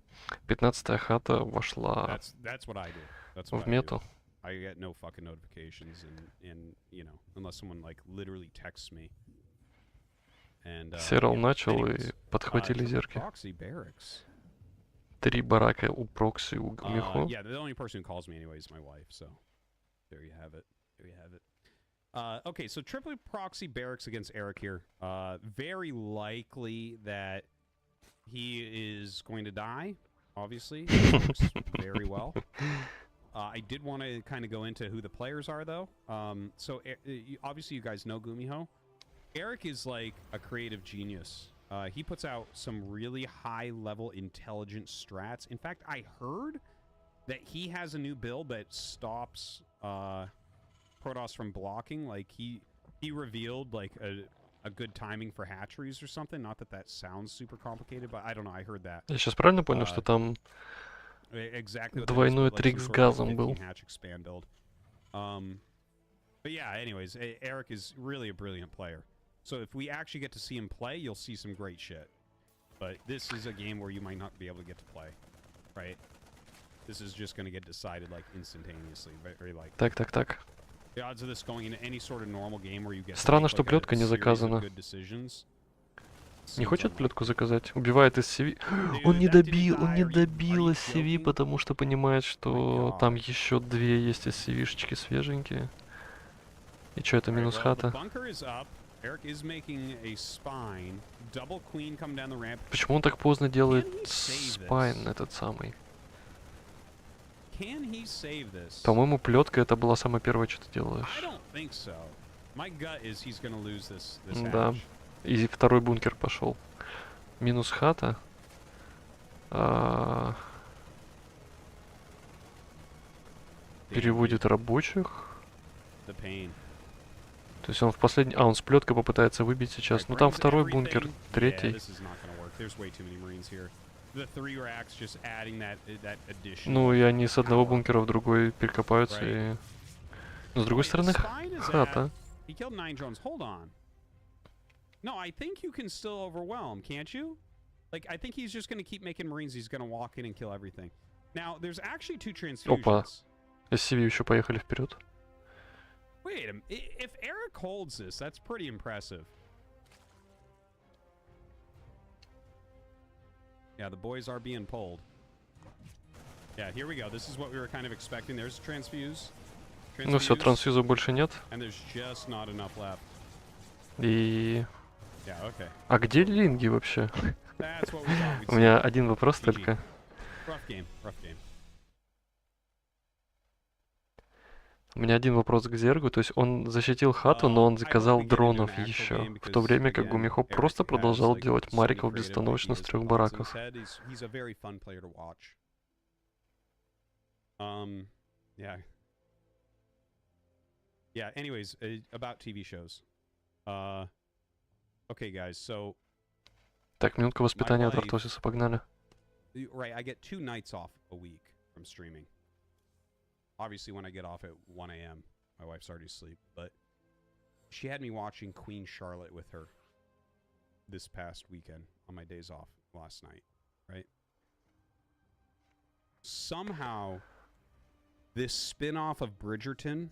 15-я хата вошла That's what I do. That's what в I do. мету. I get no fucking notifications and you know, unless someone like literally texts me. And Серал yeah. начал Anyways, и подхватили зерки. Proxy barracks. 3 барака у Прокси, у Гумихо. Yeah, the only person who calls me anyway is my wife, so there you have it. There you have it. Okay, so triple proxy barracks against Eric here. Very likely that he is going to die, obviously. It works very well. I did want to kind of go into who the players are, though. So obviously you guys know Gumiho. Eric is like a creative genius. He puts out some really high-level intelligent strats. In fact, I heard that he has a new build that stops Protoss from blocking. Like, he revealed, like, a good timing for hatcheries or something. Not that that sounds super complicated, but I don't know. I heard that. Я сейчас правильно понял, что там Exactly what двойной that is, but, like, трик some с sort of, like, газом был? 15 hatch expand build. But yeah, anyways, Eric is really a brilliant player. So if we actually get to see him play, you'll see some great shit. But this is a game where you might not be able to get to play, right? This is just going to get decided like instantaneously, very like. Так. The odds of this going into any sort of normal game where you get. Странно, to что make, like, плетка a не series of заказана. good decisions. Не Seems хочет unlikely. плетку заказать? Убивает из CV. Dude, Он не that didn't добил, die. он не Are you добил из CV, joking? потому что понимает, что God. там еще 2 есть из CV-шечки свеженькие. И что, это Alright, минус well, хата? the bunker is up. Eric is making a spine. Double queen come down the ramp. Почему он так поздно делает Can he save this? спайн этот самый? Can he save this? По-моему, плетка это была самое первое, что ты делаешь. I don't think so. My gut is he's gonna lose this Да. hatch. И второй бункер пошел. Минус хата. Переводит рабочих. The pain. То есть он в последний... он с плеткой попытается выбить сейчас. Ну там Brings второй everything. бункер, Yeah, третий. this is not gonna work. There's way too many Marines here. The 3 racks just adding that addition. Ну и они с одного бункера в другой перекопаются и... Но с другой стороны, хата. He killed 9 drones. Hold on. No, I think you can still overwhelm, can't you? Like, I think he's just going to keep making Marines. He's going to walk in and kill everything. Now, there's actually 2 transfusions. Опа. SCV еще поехали вперед. Wait a minute. If Eric holds this, that's pretty impressive. Yeah, the boys are being pulled. Yeah, here we go. This is what we were kind of expecting. There's transfuse. Ну все, трансфьюза больше нет. And there's just not enough left. И... Yeah, okay. А где линги вообще? That's what we thought we'd У меня see. один вопрос GG. только. Rough game, rough game. У меня один вопрос к Зергу. То есть он защитил хату, но он заказал дронов еще. В то время как Гумихо просто продолжал делать мариков безостановочно с 3 бараков. He's a very fun player to watch. Yeah. Yeah, anyways, about TV shows. Okay, guys, so... Так, минутка воспитания от Артосиса, погнали. Right, I get 2 nights off a week from streaming. Obviously, when I get off at 1 a.m., my wife's already asleep, but she had me watching Queen Charlotte with her this past weekend on my days off last night, right? Somehow, this spin-off of Bridgerton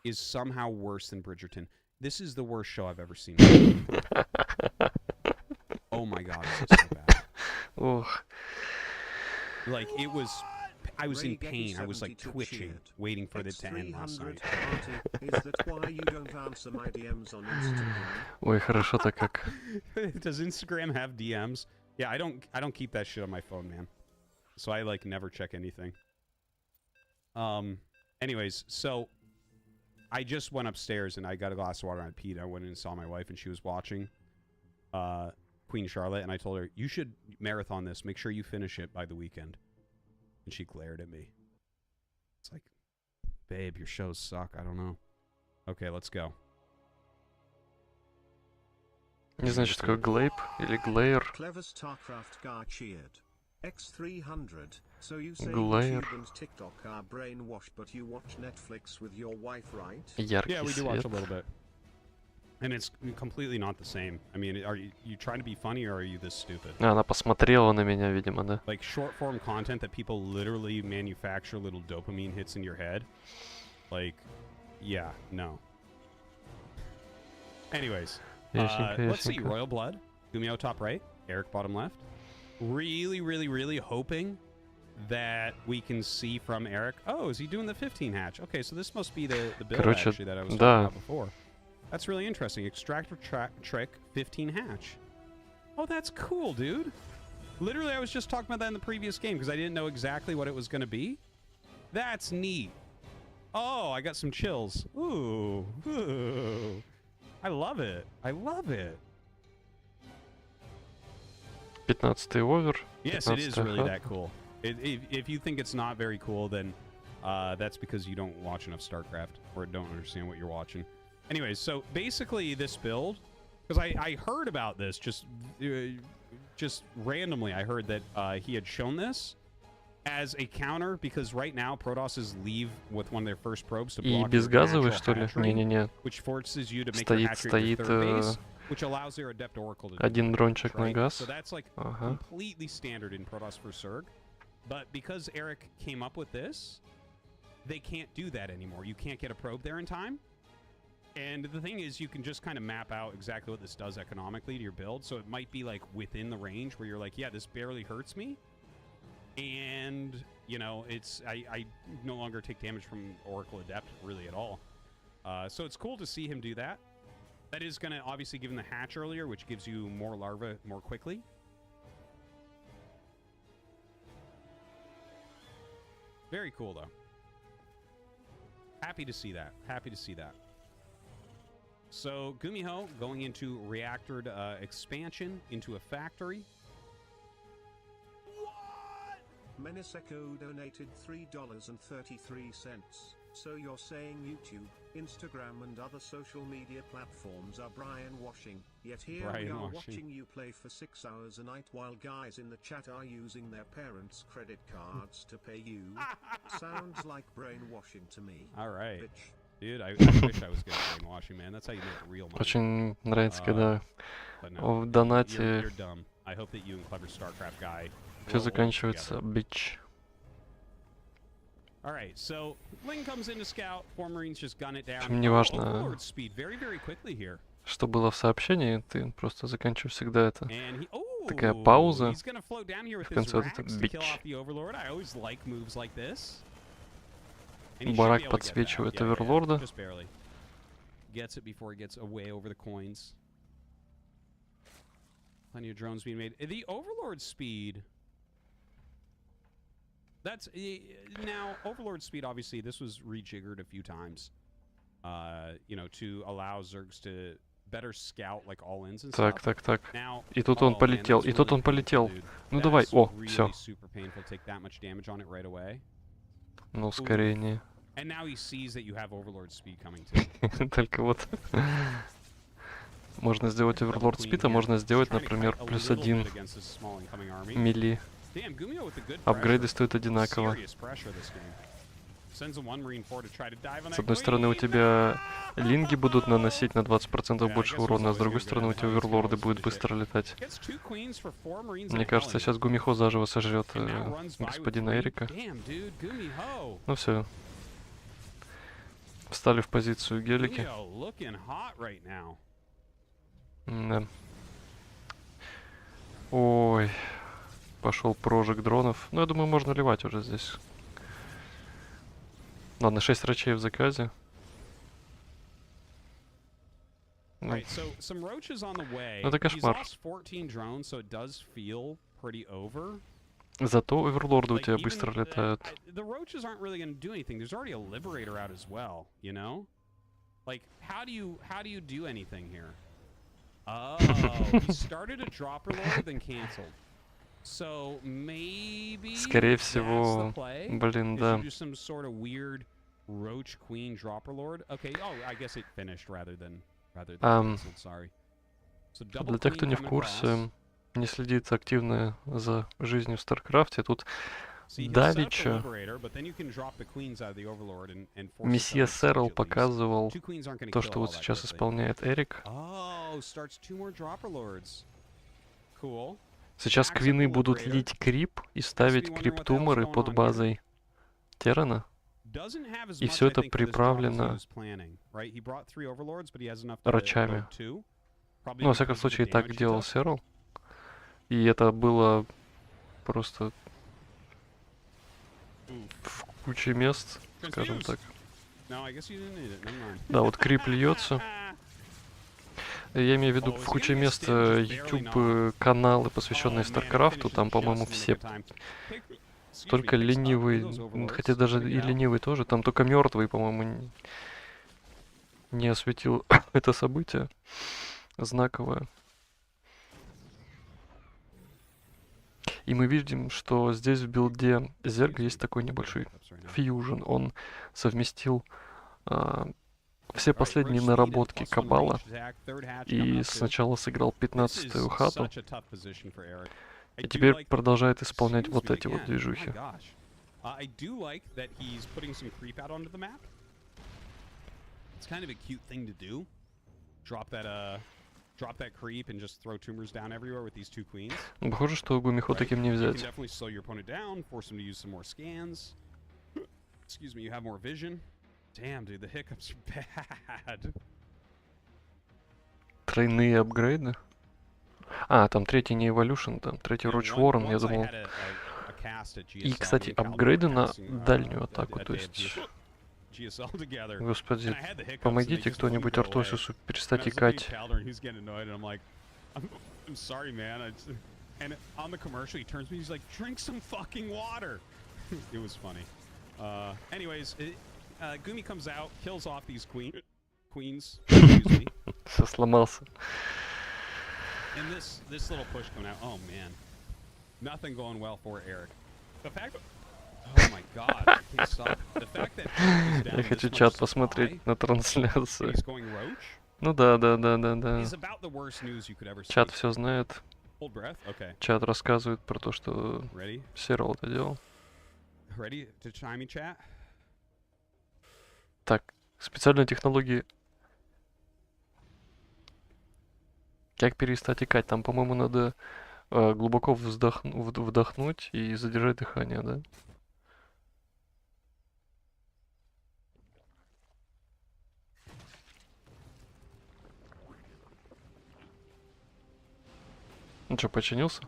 is somehow worse than Bridgerton. This is the worst show I've ever seen. Oh my god, it's so bad. Ох. Like, it was... I was in pain. I was like twitching, waiting for it to end last night. Is that why you don't answer my DMs on Instagram? Ой, хорошо-то как. Does Instagram have DMs? Yeah, I don't keep that shit on my phone, man. So I like never check anything. Anyways, so I just went upstairs and I got a glass of water and I peed. I went in and saw my wife and she was watching Queen Charlotte and I told her, "You should marathon this. Make sure you finish it by the weekend." And she glared at me. It's like, babe, your shows suck. I don't know. Okay, let's go. Не знаю, что такое глейп или глейр. Clever StarCraft guy cheered. X300. So you say Glare. YouTube and TikTok are brainwashed, but you watch Netflix with your wife, right? Яркий Yeah, we do watch свет. a little bit. And it's completely not the same. I mean, are you trying to be funny or are you this stupid? А, она посмотрела на меня, видимо, да. Like short form content that people literally manufacture little dopamine hits in your head. Like, yeah, no. Anyways, Ясненько, let's see. ясненько. Royal Blood, Gumio top right, Eric bottom left. Really, really, really hoping that we can see from Eric. Oh, is he doing the 15 hatch? Okay, so this must be the build Короче, actually that I was talking да. about before. That's really interesting. Extractor trick, 15 hatch. Oh, that's cool, dude. Literally, I was just talking about that in the previous game because I didn't know exactly what it was going to be. That's neat. Oh, I got some chills. Ooh. Ooh. I love it. I love it. 15-й овер. Yes, it is 15-й really хат. that cool. If you think it's not very cool, then that's because you don't watch enough StarCraft or don't understand what you're watching. Anyways, so basically this build, because I heard about this just randomly. I heard that he had shown this as a counter because right now Protosses leave with one of their first probes to И block your безгазовый, natural что ли? hatchery, Не-не-не. which forces you to make your hatchery Стоит, your third base, which allows their Adept Oracle to do один damage, дрончик на right? газ. So that's like Ага. completely standard in Protoss for Zerg. But because Eric came up with this, they can't do that anymore. You can't get a probe there in time. And the thing is, you can just kind of map out exactly what this does economically to your build. So it might be like within the range where you're like, yeah, this barely hurts me. And, you know, it's I no longer take damage from Oracle Adept really at all. So it's cool to see him do that. That is going to obviously give him the hatch earlier, which gives you more larvae more quickly. Very cool, though. Happy to see that. Happy to see that. So, Gumiho going into reactored expansion into a factory. Meniseko donated $3.33. So you're saying YouTube, Instagram and other social media platforms are brainwashing, yet here we are watching you play for 6 hours a night while guys in the chat are using their parents' credit cards to pay you? Sounds like brainwashing to me. Alright. Bitch. Dude, I wish I was good at brainwashing, man. That's how you make real money. Очень нравится, когда But no, в донате you're dumb. I hope that you and clever StarCraft guy все will work заканчивается together. бич. Alright, so Ling comes in to scout. 4 Marines just gun it down. Причем неважно, Overlord speed very, very quickly here. что было в сообщении, ты просто заканчиваешь всегда это. And he, oh, такая пауза. He's gonna float down here with В конце his вот это racks to бич. kill off the Overlord. I always like moves like this. And he should be Барак able to get that. подсвечивает Yeah, yeah, yeah, оверлорда. just barely. Gets it before he gets away over the coins. Plenty of drones being made. The Overlord speed. That's now Overlord speed. Obviously, this was rejiggered a few times. You know, to allow Zergs to better scout like all ins and Так, stuff. так, так. Now, И тут он oh, man, полетел, that и was тут really он полетел. painful, dude. Ну That давай, is о, really все. super painful to take that much damage on it right away. Ну, ускорение. And now he sees that you have Overlord speed coming too. Только вот можно сделать оверлорд спид, а можно сделать, например, +1 мили. Апгрейды стоят одинаково. С одной стороны, у тебя линги будут наносить на 20% больше урона, а с другой стороны, у тебя оверлорды будут быстро летать. Мне кажется, сейчас Гумихо заживо сожрет господина Эрика. Ну все. Встали в позицию гелики. Да. Ой. Пошел прожиг дронов. Ну, я думаю, можно ливать уже здесь. Ладно, 6 рачей в заказе. Ну, это кошмар. Зато оверлорды у тебя быстро летают. Oh, he started a dropper lord, then canceled. So maybe Скорее that's всего, the play? блин, Is да. you do some sort of weird roach queen dropper lord. Okay, oh, I guess it finished rather than canceled. Sorry. So double Для тех, кто queen не в coming курсе, across. не следит активно за жизнью в Старкрафте, тут See, he'll set up the давеча Liberator, but then you can drop the queens out of the Overlord and force it месье to Сэрл exchange at least. показывал Two queens aren't gonna то, kill что all вот that сейчас quickly. исполняет Эрик. Oh, starts two more dropper lords. Cool. Сейчас Backs up квины the будут Liberator. лить крип и ставить wondering what the hell's криптуморы going под on here. базой Террана. Doesn't have as И much, все I это think, for this drop as he приправлено was planning, right? He brought 3 Overlords, but he has enough to рачами. load 2. Probably Ну, во всяком because of the случае, так damage he делал took. Сэрл. И это было просто в куче мест, скажем так. No, I guess you didn't need it. Never mind. Да, вот крип льется. Я имею в виду Oh, в is he куче gonna get мест stimmed? Just barely YouTube каналы, Oh, посвященные man, Старкрафту, finishes там, по-моему, just in the все. nick of time. Pick- excuse me, Только picks up ленивый, those Overlords, хотя даже putting и it out. ленивый тоже, там только мертвый, по-моему, не осветил это событие знаковое. И мы видим, что здесь в билде Зерга есть такой небольшой фьюжн. Он совместил все последние наработки Кабала и сначала сыграл 15-ю хату, и теперь продолжает исполнять вот эти вот движухи. I do like that he's putting some creep out onto the map. It's kind of a cute thing to do. Drop that creep and just throw tumors down everywhere with these two queens. Ну, похоже, что Гумихо Right? таким не You can взять. definitely slow your opponent down, force him to use some more scans. Excuse me, you have more vision. Damn, dude, the hiccups are bad. Тройные апгрейды. А, там третий не Evolution, там третий Роч Ворон, я думал. И, кстати, апгрейды на дальнюю атаку, то есть... Господи, помогите кто-нибудь Артосису перестать икать. I'm sorry, man. And on the commercial, he turns to me. He's like, "Drink some fucking water." It was funny. Anyways, Gumi comes out, kills off these queens. Excuse me. Все сломался. And this little push coming out. Oh man, nothing going well for Eric. The fact. Oh my God. Please stop. The fact that he's down Я this хочу much чат supply посмотреть на трансляцию. and he's going roach Ну да. is about the worst news you could ever see. Чат все знает. Hold breath. Okay. Чат рассказывает про то, что Ready? Серл это делал. Ready to chime in, chat? Так, специальные технологии. Как перестать икать? Там, по-моему, надо глубоко вдохнуть и задержать дыхание, да? Ну что, починился?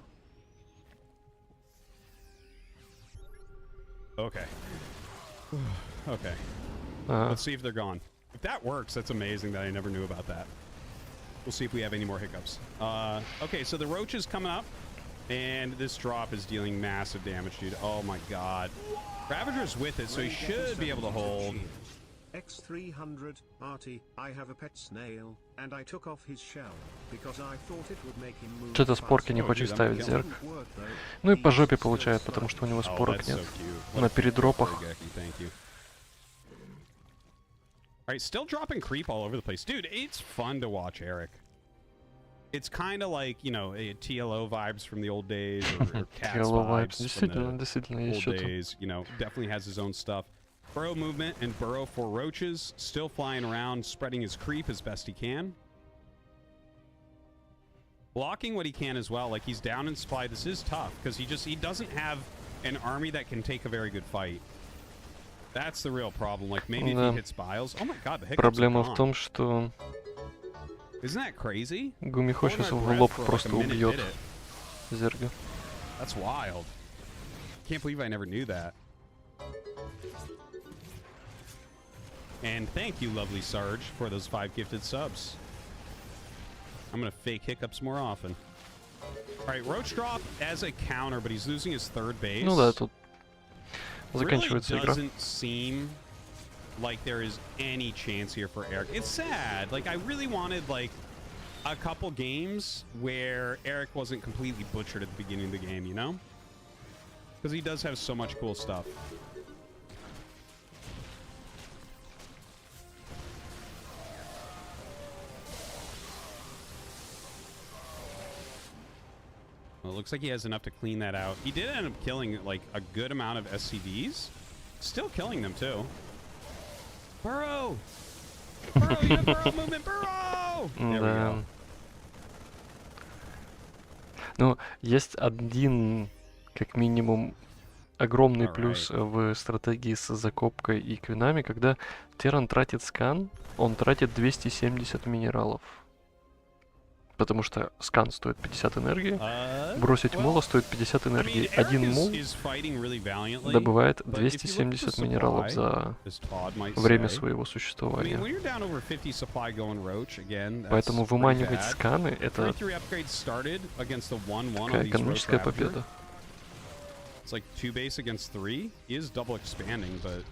Okay. Okay. Ага. Let's see if they're gone. If that works, that's amazing that I never knew about that. We'll see if we have any more hiccups. Okay, so the roach is coming up, and this drop is dealing massive damage, dude. Oh my god. Ravager's with it, so he should be able to hold. X300, Artie, I have a pet snail, and I took off his shell, because I thought it would make him move Что-то спорки не Oh, хочет dude, I'm ставить killing зерк. Didn't work, though. Ну и по He's жопе still получает, slow. потому что у него Oh, спорок that's нет. so cute. На What a передропах. very Gecky, thank you. Alright, still dropping creep all over the place. Dude, it's fun to watch Eric. It's kind of like, you know, TLO vibes from the old days, or Cats Hello vibes vibes. from Действительно, the действительно, есть old что-то. days. You know, definitely has his own stuff. Burrow movement and burrow for roaches. Still flying around, spreading his creep as best he can. Blocking what he can as well. Like, he's down in supply. This is tough, because he doesn't have an army that can take a very good fight. That's the real problem. Like, maybe if Да. he hits Biles. Oh my god, the hiccups are Проблема gone. в том, что Isn't that crazy? Гумихо Holding сейчас our в breath лоб for like просто a minute убьет did it. зерга. That's wild. Can't believe I never knew that. And thank you, lovely Sarge, for those 5 gifted subs. I'm gonna fake hiccups more often. Alright, Roach drop as a counter, but he's losing his third base. Ну да, тут Really заканчивается игра. doesn't seem like there is any chance here for Eric. It's sad. Like, I really wanted, like, a couple games where Eric wasn't completely butchered at the beginning of the game, you know? Because he does have so much cool stuff. Well, it looks like he has enough to clean that out. He did end up killing, like, a good amount of SCVs. Still killing them, too. Burrow! Burrow, you have burrow movement, burrow! There we Да. go. Ну, есть один, как минимум, огромный Alright. плюс в стратегии с закопкой и квинами, когда Терран тратит скан, он тратит 270 минералов. Потому что скан стоит 50 энергии, бросить мула стоит 50 энергии. Один мул добывает 270 минералов за время своего существования. Поэтому выманивать сканы — это такая экономическая победа. It's like 2 base against 3. He is double expanding, but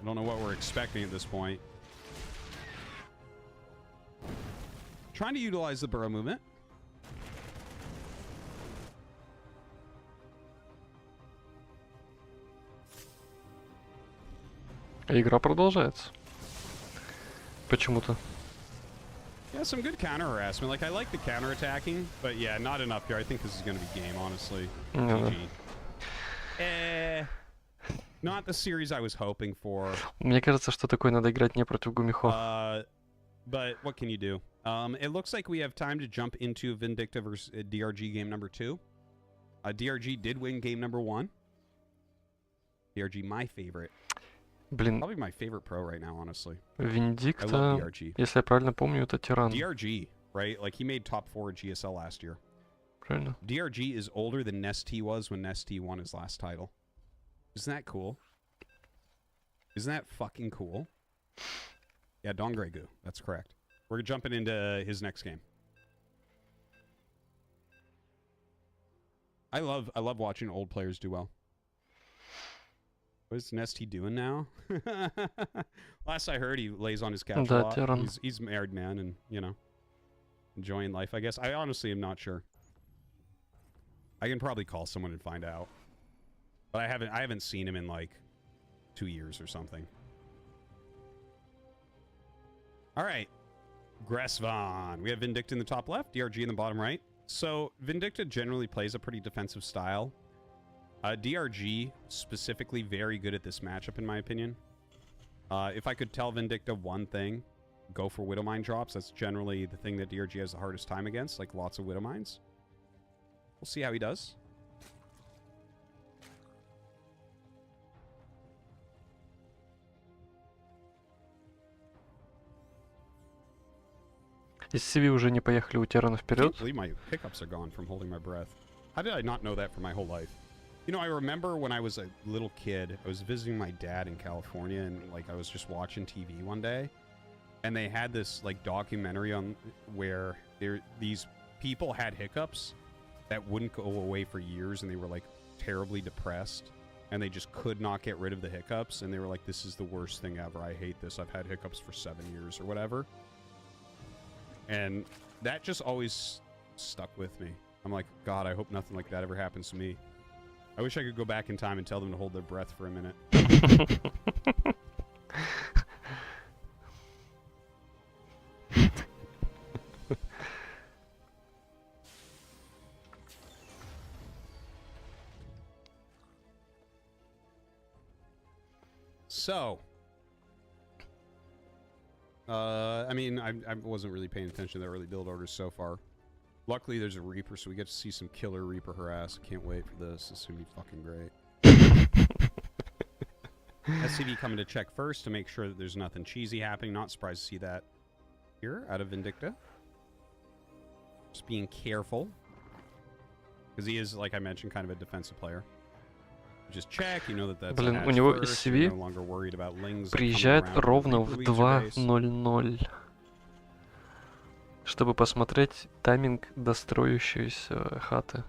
I don't know what we're expecting at this point. Trying to utilize the burrow movement. Игра продолжается. Почему-то. Yeah, some good counter harassment. Like, I like the counter attacking, but yeah, not enough here. I think this is going to be game, honestly. Ну GG. Not the series I was hoping for. Мне кажется, что такое надо играть не против Гумихо. But what can you do? It looks like we have time to jump into Vindicta versus DRG game number 2. DRG did win game number 1. DRG, my favorite. Блин, Probably my favorite pro right now, honestly. I love Виндикта, DRG. если я правильно помню, это тиран. DRG, right? Like, he made top 4 at GSL last year. Правильно? DRG is older than Nesty was when Nesty won his last title. Isn't that cool? Isn't that fucking cool? Yeah, Don Gregu. That's correct. We're jumping into his next game. I love watching old players do well. What is Nesty doing now? Last I heard, he lays on his couch a Да, lot. тиран. He's a married man and, you know, enjoying life, I guess. I honestly am not sure. I can probably call someone and find out. But I haven't seen him in like 2 years or something. All right. Gressvan. We have Vindicta in the top left, DRG in the bottom right. So Vindicta generally plays a pretty defensive style. DRG specifically very good at this matchup, in my opinion. If I could tell Vindicta one thing, go for Widowmine drops. That's generally the thing that DRG has the hardest time against, like lots of Widowmines. We'll see how he does. Из CV уже не поехали у Террана I can't вперед. believe my hiccups are gone from holding my breath. How did I not know that for my whole life? You know, I remember when I was a little kid, I was visiting my dad in California, and like I was just watching TV one day, and they had this like documentary on where these people had hiccups that wouldn't go away for years, and they were like terribly depressed, and they just could not get rid of the hiccups, and they were like, "This is the worst thing ever. I hate this. I've had hiccups for 7 years or whatever." And that just always stuck with me. I'm like, God, I hope nothing like that ever happens to me. I wish I could go back in time and tell them to hold their breath for a minute. So, I mean, I wasn't really paying attention to the early build orders so far. Luckily, there's a Reaper, so we get to see some killer Reaper harass. Can't wait for this. This is gonna be fucking great. SCV coming to check first to make sure that there's nothing cheesy happening. Not surprised to see that here out of Vindicta. Just being careful. Because he is, like I mentioned, kind of a defensive player. Just check, you know that that's Блин, a у hatch него first, из you're CV no longer worried about lings that come приезжает around and ровно Reaper в leads your base. 2:00, чтобы посмотреть тайминг достроящейся хаты.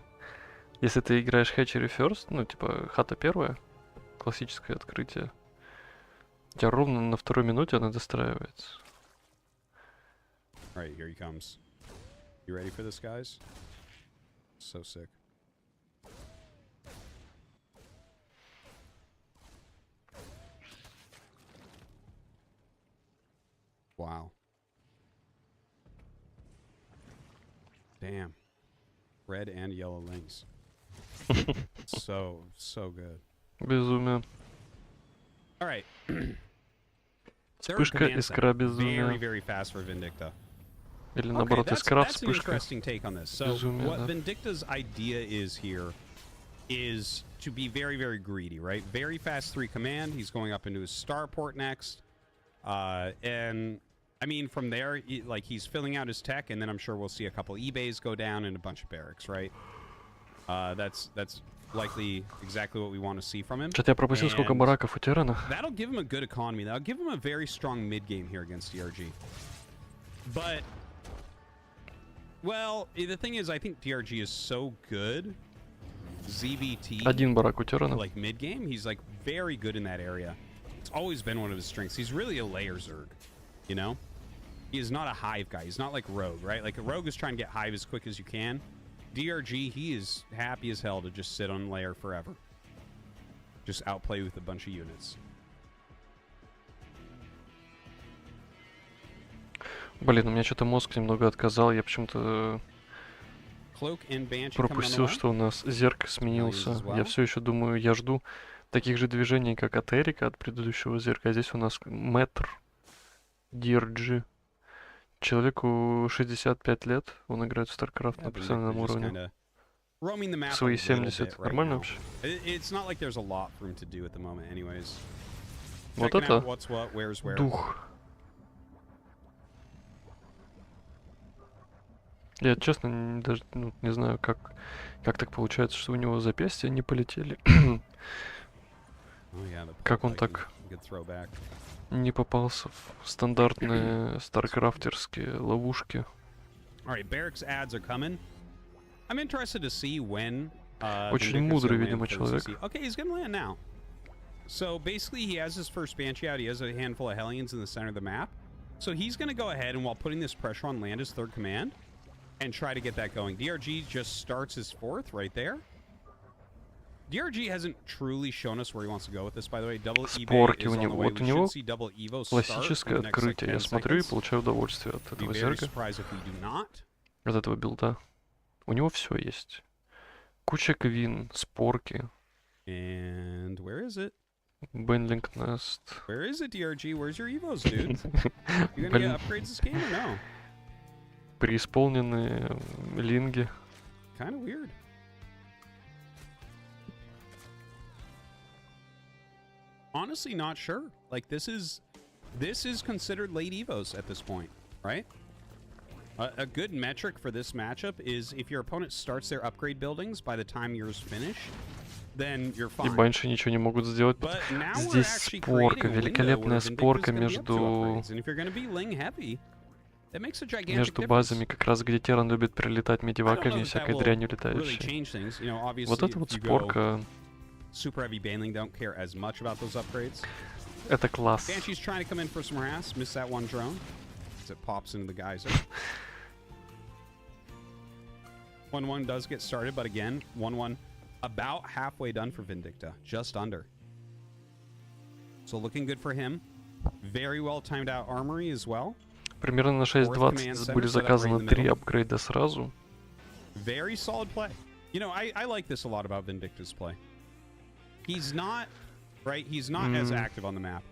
Если ты играешь Hatchery First, ну типа хата первая, классическое открытие, у тебя ровно на 2-й минуте она достраивается. Alright, here he comes. You ready for this, guys? So sick. Wow. Damn. Red and yellow links. So good. Безумие. Alright. Third Вспышка, command искра, center. Very, безумие. very fast for Vindicta. Или Okay, наоборот, искра, that's an вспышка. interesting take on this. So, Безумие, what да. Vindicta's idea is here is to be very, very greedy, right? Very fast 3 command. He's going up into his starport next. And, I mean, from there, he's filling out his tech, and then I'm sure we'll see a couple eBays go down and a bunch of barracks, right? That's likely exactly what we want to see from him. Что-то я пропустил, сколько And бараков у Террана. that'll give him a good economy. That'll give him a very strong mid-game here against DRG. But, well, the thing is, I think DRG is so good. ZBT, Один барак у Террана. like mid-game, he's like very good in that area. It's always been one of his strengths. He's really a layer Zerg, you know? He is not a hive guy. He's not like Rogue, right? Like a Rogue is trying to get hive as quick as you can. DRG, he is happy as hell to just sit on layer forever. Just outplay with a bunch of units. Блин, у меня что-то мозг немного отказал. Я почему-то Cloak and Banshee coming on the пропустил, way. что у нас зерк сменился. well. Я все еще думаю, я жду таких же движений, как от Эрика, от предыдущего зерка. А здесь у нас метр DRG. Человеку 65 лет, он играет в StarCraft Yeah, на but профессиональном they're just уровне. kinda roaming the map a Свои little 70. bit right Нормально now. вообще? It's not like there's a lot for him to do at the moment anyways. Вот Checking out это what's what, where's where. дух. Я честно даже не знаю, как так получается, что у него запястья не полетели. Oh, yeah, the Как он Viking, так good throwback. не попался в стандартные старкрафтерские ловушки. All right, barracks ads are coming. I'm interested to see when. Очень Vindicta's мудрый, gonna land видимо, for the человек. CC. Okay, he's gonna land now. So basically, he has his first Banshee out. He has a handful of Hellions in the center of the map. So he's gonna go ahead and, while putting this pressure on, land his 3rd command and try to get that going. DRG just starts his 4th right there. DRG hasn't truly shown us where he wants to go with this, by the way. Double eBay Спорки is у on the него. way. Вот у We него should see double Evo start классическое in the next, like, открытие. 10 Я смотрю и seconds. получаю удовольствие от Be этого very зерка, surprised if we do not. от этого билда. У него все есть. Куча квин, спорки, And where is it? бенлинг нест. Where is it, DRG? Where's your Evos, dude? You gonna Блин, get upgrades this game or no? преисполненные линги. Kind of weird. Honestly, not sure. Like this is considered late Evos at this point, right? A good metric for this matchup is if your opponent starts their upgrade buildings by the time yours finish, then you're И fine. больше ничего не могут сделать. But now we're Здесь actually спорка, creating a window великолепная where Vindicta's спорка gonna be up to между upgrades. And if you're gonna be ling heavy, that makes a gigantic между difference. базами, как раз где Терран любит прилетать I don't know медиваками и that that всякой will дрянью really летающей. change things. You know, obviously, Вот это вот if you go спорка, super heavy baneling, don't care as much about those upgrades. это класс. Banshee's trying to come in for some harass. Miss that one drone as it pops into the geyser. 1-1 does get started, but again, 1-1 about halfway done for Vindicta. Just under. So looking good for him. Very well timed out armory as well. Примерно на 6.20 были заказаны 3 апгрейда сразу. Very solid play. You know, I like this a lot about Vindicta's play. He's not, right? He's not as active on the map.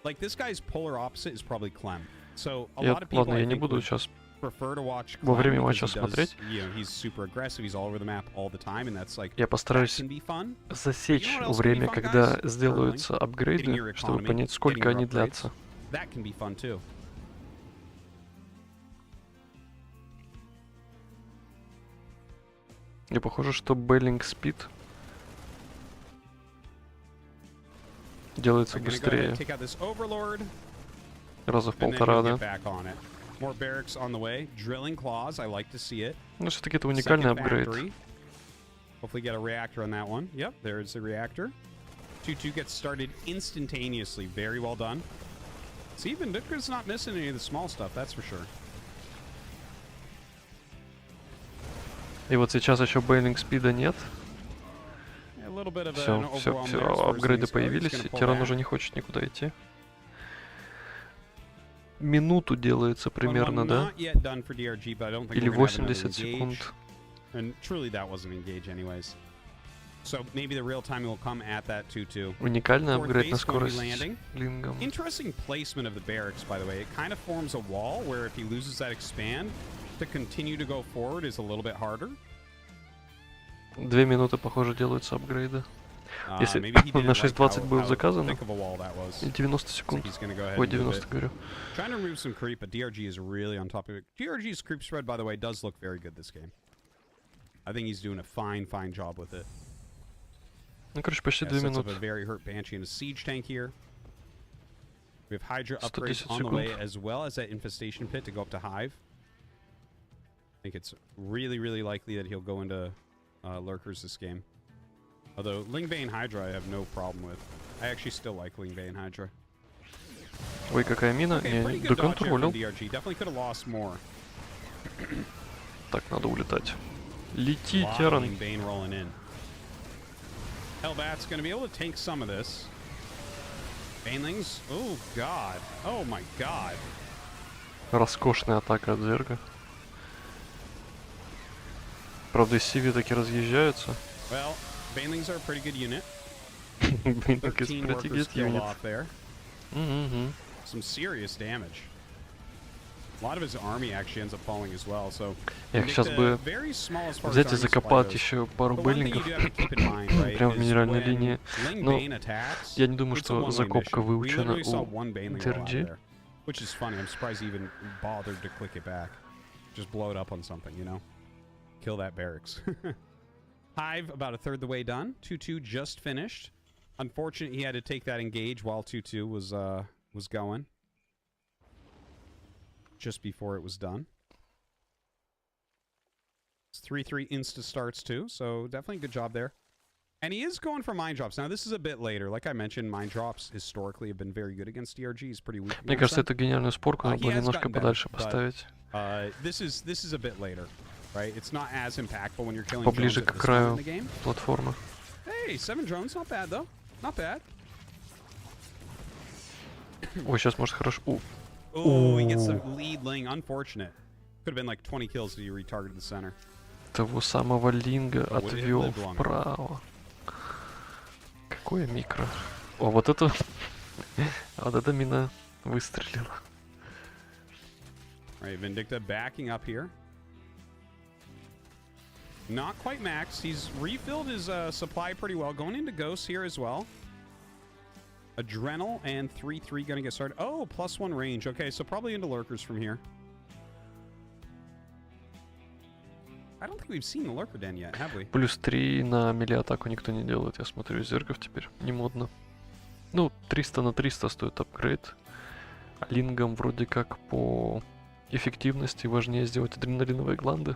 Like, this guy's polar opposite is probably Clem. So, a lot of people, Ладно, I я не think, буду would сейчас prefer to watch во Clem время because матча he does, смотреть. you know, he's super aggressive, he's all over the map all the time, and that's like, Я that постараюсь can be fun. засечь You know what else can be время, fun, когда guys? сделаются Hitting апгрейды, your чтобы economy, понять, сколько hitting your они upgrades. длятся. That can be fun too. И похоже, что Беллинг спид делается We're gonna go ahead быстрее. and take out this Overlord. Раза в And then полтора, he'll да? get back on it. More barracks on the way. Drilling claws, I like to see it. Ну, все-таки это уникальный Second апгрейд. factory. Hopefully get a reactor on that one. Yep, there's the reactor. 2-2 gets started instantaneously. Very well done. See, Vindicta's not missing any of the small stuff, that's for sure. И вот сейчас еще Беллинг спида нет. A little bit of Все, an все, overwhelm все, there as far as апгрейды things go. He's появились, gonna и pull Тиран back. уже не хочет никуда идти. Минуту делается примерно, 1-1 да? not yet done for DRG, but I don't think Или we're gonna have another 80 секунд. engage. And truly that wasn't engage anyways. So maybe the real timing will come at that 2-2. Уникальный Fourth апгрейд на base gonna be скорость landing. лингом. Interesting placement of the barracks, by the way. It kind of forms a wall where if he loses that expand, to continue to go forward is a little bit harder. 2 минуты, похоже, делаются апгрейды. Если Maybe he didn't на like 6.20 how будет заказано, thick of a wall that was. и 90 So секунд. he's gonna go ahead Ой, and move 90 it. говорю. Trying to remove some creep, but DRG is really on top of it. DRG's creep spread, by the way, does look very good this game. I think he's doing a fine job with it. Ну, короче, почти Yeah, 2 sets up минуты. a very hurt Banshee and a siege tank here. We have Hydra upgrades 110 on the way, секунд. as well as that infestation pit to go up to Hive. I think it's really likely that he'll go into lurkers this game. Although Lingbane Hydra I have no problem with. I actually still like Lingbane Hydra. Ой, какая мина. Okay, Я pretty good dodge there from доконтролил. DRG. Definitely could have lost more. Так, надо улетать. Лети, Lot of Терран. Lingbane rolling in. Hellbat's going to be able to tank some of this. Banelings? Oh, God. Oh, my God. Роскошная атака от Зерга. Правда, из Сиви таки разъезжаются. Well, Banelings are a pretty good unit. Блин, как из 13 workers Протигет killed юнит. off there. Мгм. Some serious damage. A lot of his army actually ends up falling as well, so... Эх, сейчас Vindicta, бы very small as far as взять и army supply закопать goes. еще пару But one thing you беллингов do have to keep in mind, right, прямо в is минеральной when линии. Но Lingbane attacks, я не думаю, it's a что one-way закопка mission. We выучена literally saw у one Baneling roll out DRG. there, which is funny. I'm surprised he even bothered to click it back. Just blow it up on something, you know? Kill that barracks. Hive, about a third the way done. 2-2 just finished. Unfortunate he had to take that engage while 2-2 was going. Just before it was done. It's 3-3 insta starts too, so definitely a good job there. And he is going for mine drops. Now this is a bit later. Like I mentioned, mine drops historically have been very good against DRG. He's pretty weak. Мне against кажется, them. эту гениальную спорку надо He было has немножко gotten better, подальше but, поставить. This is a bit later, right? It's not as impactful when you're killing Поближе drones к at this point краю in the game. платформы. Hey, 7 drones, not bad though. Not bad. Ой, сейчас может хорошо... Oh, he gets the lead ling. Unfortunate. Could have been like 20 kills if you retargeted the center. Того самого линга would it отвел live longer? вправо. Какое микро. О, вот это... Вот эта мина выстрелила. Right, Vindicta backing up here. Not quite maxed. He's refilled his supply pretty well. Going into Ghosts here as well. Adrenal and 3-3 gonna get started. Oh, +1 range. Okay, so probably into Lurkers from here. I don't think we've seen the lurker den yet, have we? Плюс 3 на мили атаку никто не делает. Я смотрю, зергов теперь не модно. Ну, 300 на 300 стоит апгрейд. А лингам вроде как по эффективности важнее сделать адреналиновые гланды.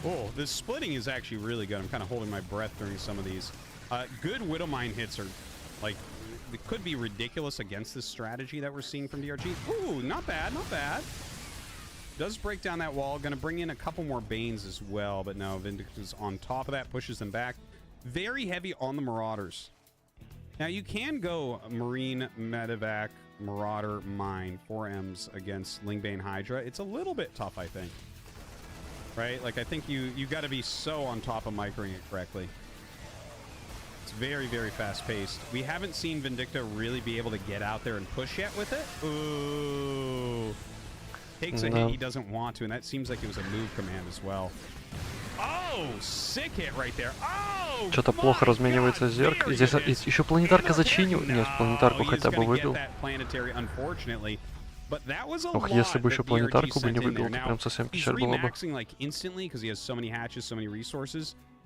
Oh, the splitting is actually really good. I'm kind of holding my breath during some of these. Good Widow Mine hits are, like, it could be ridiculous against this strategy that we're seeing from DRG. Ooh, not bad, not bad. Does break down that wall. Going to bring in a couple more Banes as well, but no, Vindicta's on top of that, pushes them back. Very heavy on the Marauders. Now, you can go Marine, Medevac, Marauder, Mine, 4Ms against Lingbane Hydra. It's a little bit tough, I think. Right? Like, I think you got to be so on top of microing it correctly. It's very, very fast-paced. We haven't seen Vindicta really be able to get out there and push yet with it. Ooh. Takes a hit he doesn't want to, and that seems like it was a move command as well. Oh, sick hit right there. Oh, Что-то плохо разменивается зерк. Здесь еще планетарка зачинил. Нет, планетарку хотя бы выбил. Ох, если бы еще планетарку бы не выбил, то прям совсем печаль была бы.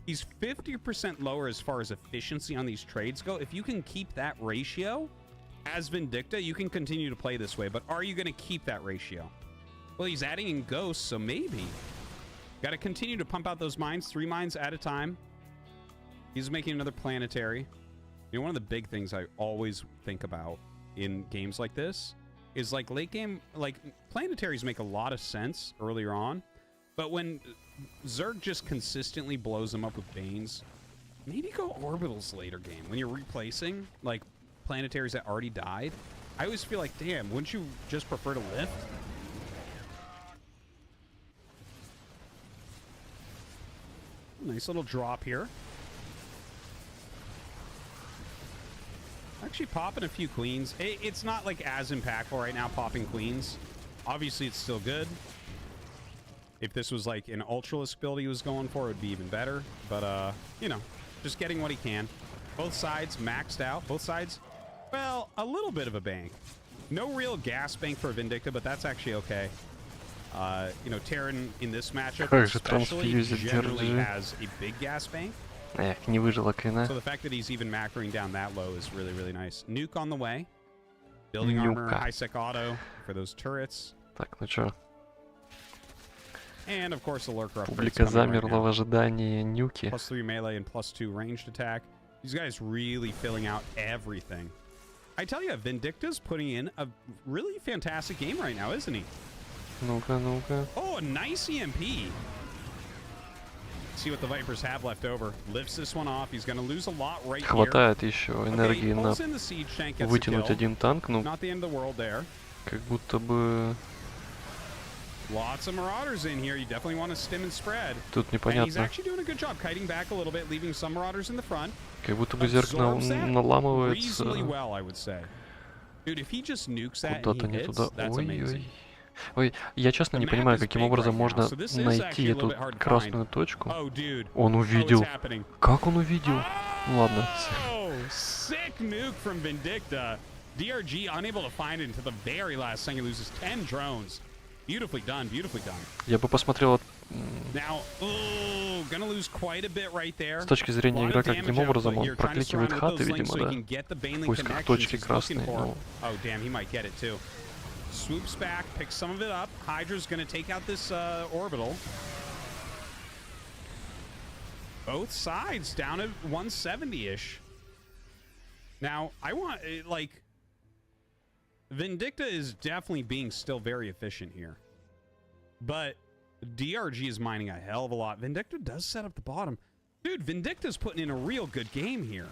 He's 50% lower as far as efficiency on these trades go. If you can keep that ratio as Vindicta, you can continue to play this way. But are you going to keep that ratio? Well, he's adding in ghosts, so maybe. Got to continue to pump out those mines, 3 mines at a time. He's making another planetary. You know, one of the big things I always think about in games like this is, like, late game, like, planetaries make a lot of sense earlier on, but when Zerg just consistently blows them up with Banes, maybe go orbitals later game when you're replacing, like, planetaries that already died. I always feel like, damn, wouldn't you just prefer to lift? Nice little drop here. Actually popping a few queens. It's not like as impactful right now popping queens. Obviously it's still good. If this was like an Ultralisk build he was going for, it would be even better. But you know, just getting what he can. Both sides maxed out. Both sides, well, a little bit of a bank. No real gas bank for Vindicta, but that's actually okay. You know, Terran in this matchup especially generally has a big gas bank. Эх, не выжила Квина. So the fact that he's even macroing down that low is really, really nice. Nuke on the way. Building armor, high sec auto for those turrets. Так, ну чё? And of course the lurker upgrades Публика coming right замерла now. в ожидании нюки. +3 melee and +2 ranged attack. These guys really filling out everything. I tell you, Vindicta's putting in a really fantastic game right now, isn't he? Ну-ка, ну-ка. Oh, a nice EMP. See what the Vipers have left over. Lifts this one off. He's going to lose a lot right here. Хватает еще энергии Okay, на pulls in the siege tank, gets a вытянуть kill. один танк, ну, Not the end of the world there. как будто бы Lots of Marauders in here. You definitely want to stim and spread. тут And he's непонятно. actually doing a good job kiting back a little bit, leaving some Marauders in the front. Как будто бы зерк Absorbs that наламывается reasonably well, I would say. Dude, if he just nukes that куда-то and he не hits, туда. that's amazing. Ой-ой. Ой, я честно не понимаю, каким образом можно найти эту красную точку. Oh, dude. Он Oh, увидел. it's happening. Как он увидел? Ну ладно. Oh, sick nuke from Vindicta. DRG unable to find it until the very last second. Loses 10 drones. Beautifully done, beautifully done. Я бы посмотрел Now, oh, gonna lose quite a bit right there. с точки зрения игрока, каким образом он прокликивает хаты, видимо, да, в поисках точки красной. Ну, Oh, damn, he might get it too. Swoops back, picks some of it up. Hydra's gonna take out this orbital. Both sides down at 170-ish. Now, I want, like, Vindicta is definitely being still very efficient here. But DRG is mining a hell of a lot. Vindicta does set up the bottom. Dude, Vindicta's putting in a real good game here.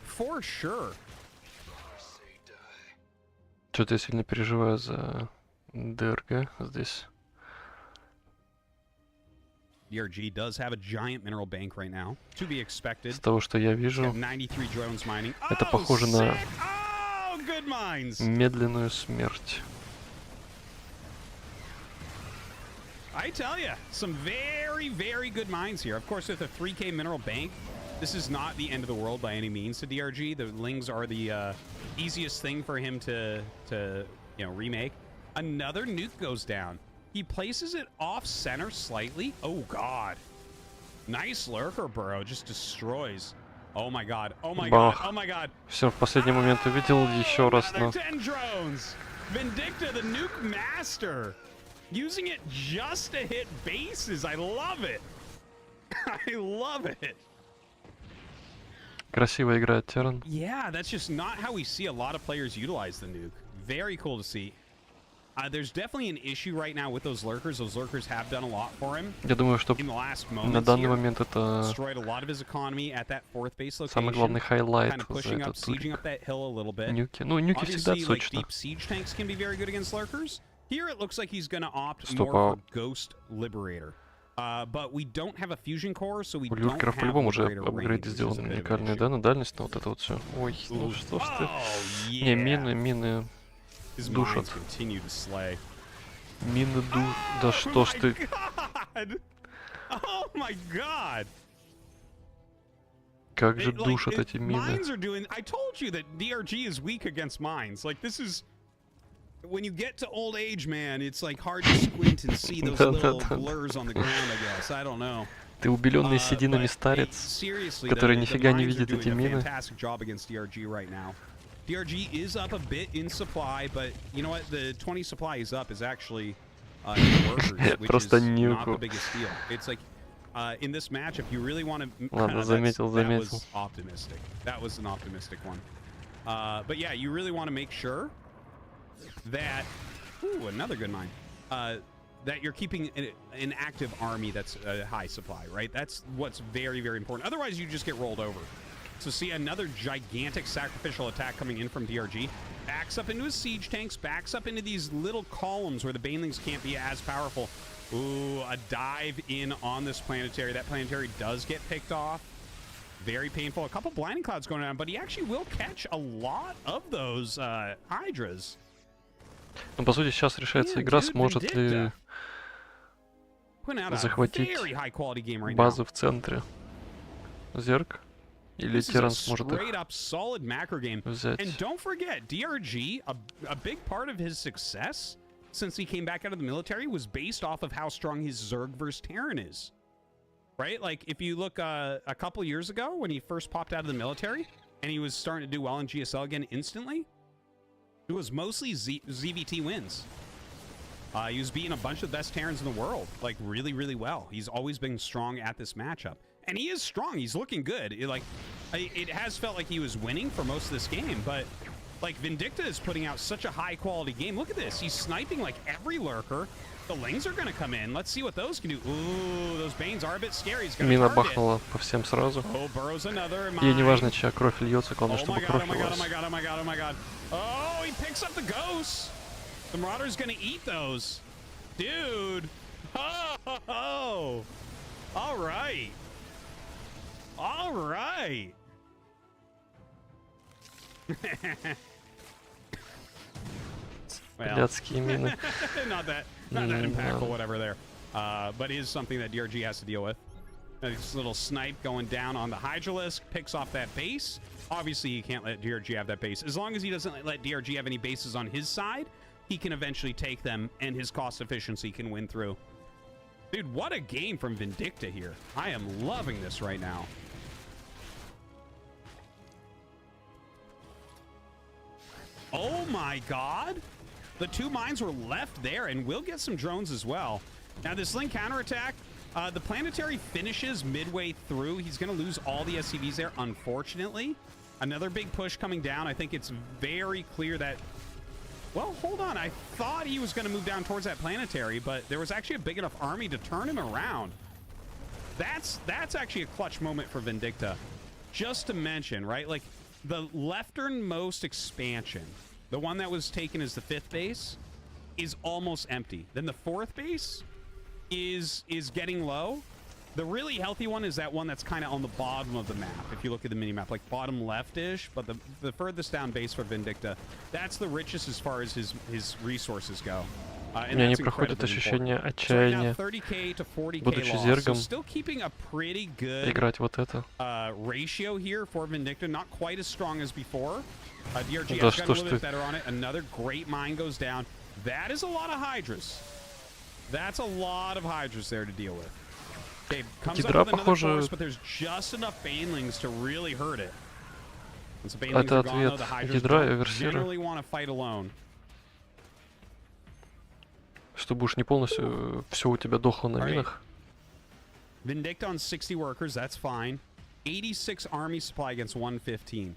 For sure. что-то я сильно переживаю за ДРГ здесь. DRG does have a giant mineral bank right now. To be expected. С того, что я вижу, 93 drones mining. это похоже на good mines. медленную смерть. I tell you, some very, very good mines here. Of course, with a 3K mineral bank, This is not the end of the world by any means to DRG. The Lings are the easiest thing for him to remake. Another nuke goes down. He places it off center slightly. Oh God. Nice lurker burrow, just destroys. Oh my God. Oh my God. Oh my God. Все, в последний момент увидел еще раз, но... 10 drones. Vindicta, the nuke master. Using it just to hit bases. I love it. I love it. Красиво играет Терран. Yeah, that's just not how we see a lot of players utilize the nuke. Very cool to see. There's definitely an issue right now with those lurkers. Those lurkers have done a lot for him. Я думаю, что In the last на moments данный here, момент это destroyed a lot of his economy at that fourth base самый location. главный хайлайт Kind of за pushing up, этот турик. sieging up that hill a little bit. Нюки. Ну, нюки всегда Obviously, like сочно. deep siege tanks can be very good against lurkers. Here it looks like he's going to opt Стоп, more а for Ghost Liberator. But we don't have a fusion core, so we у don't люркеров have по-любому уже Liberator range, апгрейды which is сделаны a bit of an уникальные, issue. да, на дальность, на вот это вот все. Ой, ну что ж ты. Oh, Не, yeah. мины His душат. mines continue to slay. Мины Да что ж ты. God! Oh my God! Как же душат Like, эти мины. mines are doing. I told you that DRG is weak against mines. Like this is. When you get to old age, man, it's like hard to squint and see those little blurs on the ground. I guess I don't know. Ты убеленный сединами старец, Seriously, который the нифига не mines are видит doing эти a мины. fantastic job against DRG right now. DRG is up a bit in supply, but you know what? The 20 supply is up is actually in workers, which Просто is not нюку. the biggest deal. It's like in this match, if you really want to, Ладно, заметил. that was optimistic. That was an optimistic one. But yeah, you really want to make sure that another good mine. That you're keeping an active army that's a high supply, right? That's what's very, very important. Otherwise, you just get rolled over. So see another gigantic sacrificial attack coming in from DRG. Backs up into his siege tanks, backs up into these little columns where the banelings can't be as powerful. Ooh, a dive in on this planetary. That planetary does get picked off. Very painful. A couple blinding clouds going on, but he actually will catch a lot of those hydras. Ну, по сути, сейчас решается игра, сможет ли захватить базы в центре. Зерк? Или Терран сможет их взять? And don't forget, DRG, a big part of his success since he came back out of the military was based off of how strong his Zerg versus Terran is. Right? Like, if you look a couple years ago when he first popped out of the military and he was starting to do well in GSL again instantly, it was mostly ZVT wins. He was beating a bunch of the best Terrans in the world, like really, really well. He's always been strong at this matchup. And he is strong. He's looking good. It has felt like he was winning for most of this game, but like Vindicta is putting out such a high quality game. Look at this. He's sniping like every lurker. The Lings are going to come in. Let's see what those can do. Ooh, those Banes are a bit scary. He's going to Мина target. бахнула по всем сразу. Oh, burrows another. И неважно, чья кровь льется, главное, Oh чтобы my god, кровь oh my god, oh лилась. my god, oh my god, oh my god. Oh, he picks up the ghosts. The Marauder's gonna eat those. Dude. Oh. All right. All right. Well, Блядские мины. not that impactful, whatever there. But it is something that DRG has to deal with. This little snipe going down on the Hydralisk, picks off that base. Obviously, he can't let DRG have that base. As long as he doesn't let DRG have any bases on his side, he can eventually take them, and his cost efficiency can win through. Dude, what a game from Vindicta here. I am loving this right now. Oh my god! The two mines were left there, and we'll get some drones as well. Now, this Link counterattack, the planetary finishes midway through. He's going to lose all the SCVs there, unfortunately. Another big push coming down. I think it's very clear that... Well, hold on. I thought he was going to move down towards that planetary, but there was actually a big enough army to turn him around. That's actually a clutch moment for Vindicta. Just to mention, right? Like, the lefternmost expansion, the one that was taken as the 5th base, is almost empty. Then the 4th base is getting low. The really healthy one is that one that's kind of on the bottom of the map, if you look at the mini-map, like bottom left-ish, but the furthest down base for Vindicta, that's the richest as far as his resources go. У And меня не that's проходит incredibly ощущение important. So right now, отчаяния, 30k to 40k будучи loss. So зергом, still keeping a pretty good играть вот это. ratio here for Vindicta. Not quite as strong as before. DRG Да has gotten a что ж little ты. bit better on it. Another great mine goes down. That is a lot of Hydras. That's a lot of Hydras there to deal with. Okay, comes up Гидра, with another похоже, force, but there's just enough banelings to really hurt it. Once the banelings это are gone, though, ответ the Hydras гидра и don't оверсира. generally want to fight alone. Чтобы уж не полностью все у тебя дохло на Alright. минах. Vindicta on 60 workers, that's fine. 86 army supply against 115.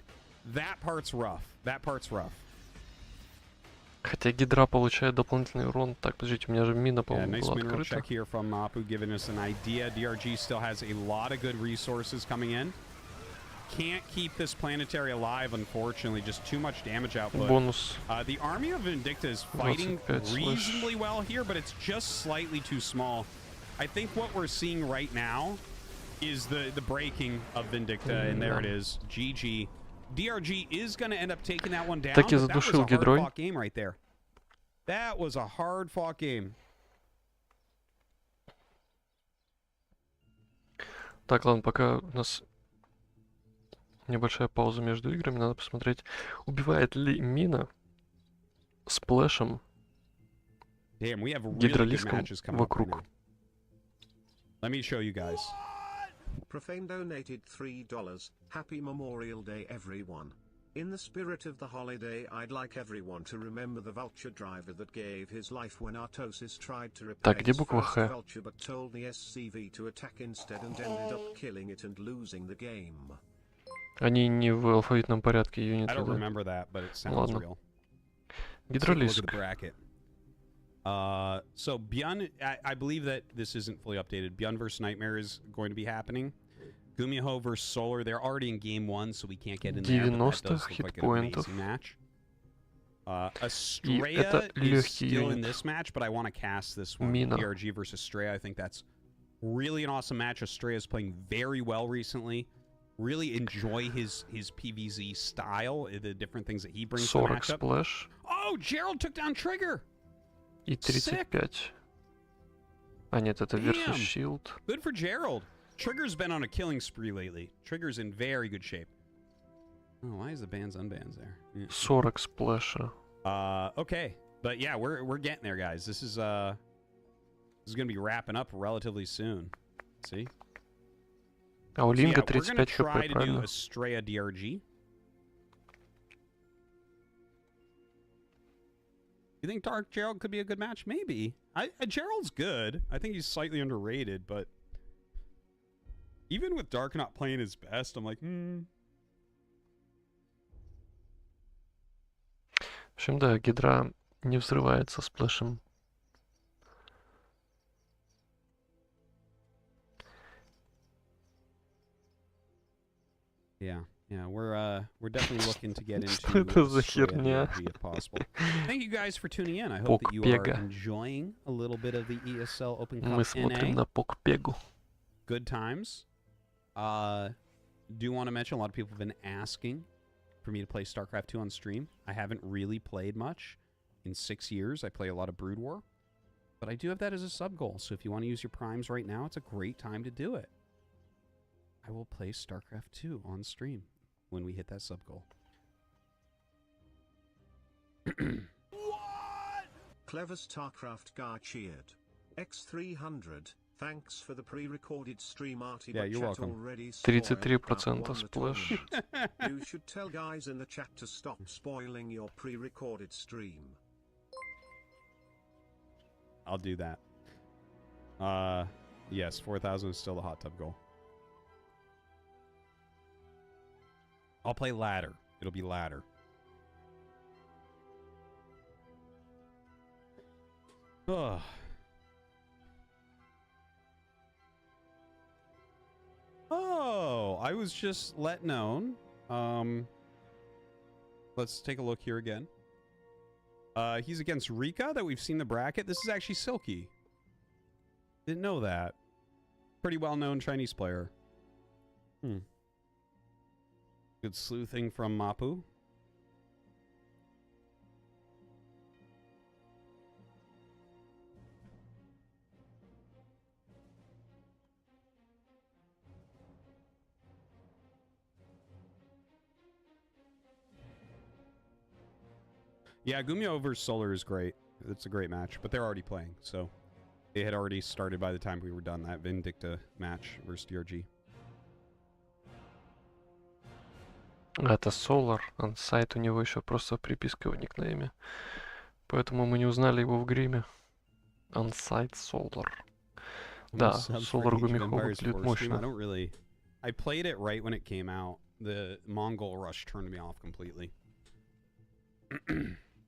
That part's rough. That part's rough. Хотя гидра получает дополнительный урон. Так, подождите, у меня же мина, Yeah, по-моему, nice была mineral открыта. check here from Mapu, giving us an idea. DRG still has a lot of good resources coming in. Can't keep this planetary alive, unfortunately. Just too much damage output. Бонус. The army of Vindicta is fighting 25 reasonably well here, but it's just slightly too small. I think what we're seeing right now is the breaking of Vindicta, and there it is. GG. DRG is going to end up taking that one down. Так и but that was задушил a гидрой. hard-fought game right there. That was a hard-fought game. Так, ладно, пока у нас небольшая пауза между играми, надо посмотреть, убивает ли мина сплэшем Damn, we have really good гидролиском matches coming up right вокруг. now. Let me show you guys. Profane donated $3. Happy Memorial Day, everyone. In the spirit of the holiday, I'd like everyone to remember the vulture driver that gave his life when Artosis tried to Так, replace где буква first Х? vulture but told the SCV to attack instead and ended up killing it and losing the game. Они не в алфавитном порядке I юниты, don't да? remember that, but it sounds Ладно. real. Let's take a look at Гидролиск. the bracket. So Bjorn, I believe that this isn't fully updated. Bjorn versus Nightmare is going to be happening. Gumiho versus Solar, they're already in game 1, so we can't get in there, but that does look like an 90 amazing match. это Estrella is легкий still in юнит. this match, but I want to cast this one. Mina. DRG versus Estrella, I think that's really an awesome match. Estrella is playing very well recently. Really enjoy his PvZ style, the different things that he brings to the 40 matchup. сплэш Oh, Gerald took down Trigger! и 35. А нет, это versus Damn. shield. Good for Gerald. Trigger's been on a killing spree lately. Trigger's in very good shape. Oh, why is the bands unbans there? Yeah. 40 сплэша. Okay. But yeah, we're getting there, guys. This is gonna be wrapping up relatively soon. See? А у So, yeah, Линга we're gonna 35 try хп, to do правильно? Estrella DRG. You think Dark Gerald could be a good match? Maybe. Gerald's good. I think he's slightly underrated, but even with Dark not playing his best, I'm like, В общем, да, гидра не взрывается сплэшем. Yeah, we're definitely looking to get into Что это за Estrella херня? DRG if possible. Thank you guys for tuning in. I hope that you are Покпега. enjoying a little bit of the ESL Open Мы Cup смотрим NA. на Покпегу. Good times. Do want to mention a lot of people have been asking for me to play StarCraft 2 on stream. I haven't really played much in 6 years. I play a lot of Brood War, but I do have that as a sub goal. So if you want to use your primes right now, it's a great time to do it. I will play StarCraft 2 on stream when we hit that sub goal. Clever StarCraft guy cheered. X300, thanks for the pre-recorded stream arty. Yeah, but you're chat welcome. already spoiled 33% that one сплэш. tournament. You should tell guys in the chat to stop spoiling your pre-recorded stream. I'll do that. Yes, 4,000 is still the hot tub goal. I'll play ladder. It'll be ladder. Ugh. Oh, I was just let known. Let's take a look here again. He's against Rika that we've seen the bracket. This is actually Silky. Didn't know that. Pretty well-known Chinese player. Good sleuthing from Mapu. Yeah, Gumio versus Solar is great. It's a great match, but they're already playing, so it had already started by the time we were done that Vindicta match versus DRG. Это Solar, он сайт у него еще просто приписка в никнейме. Поэтому мы не узнали его в гриме. Onsite Solar. Да, Solar Гумихо выглядит мощно. I played it right when it came out. The Mongol Rush turned me off completely.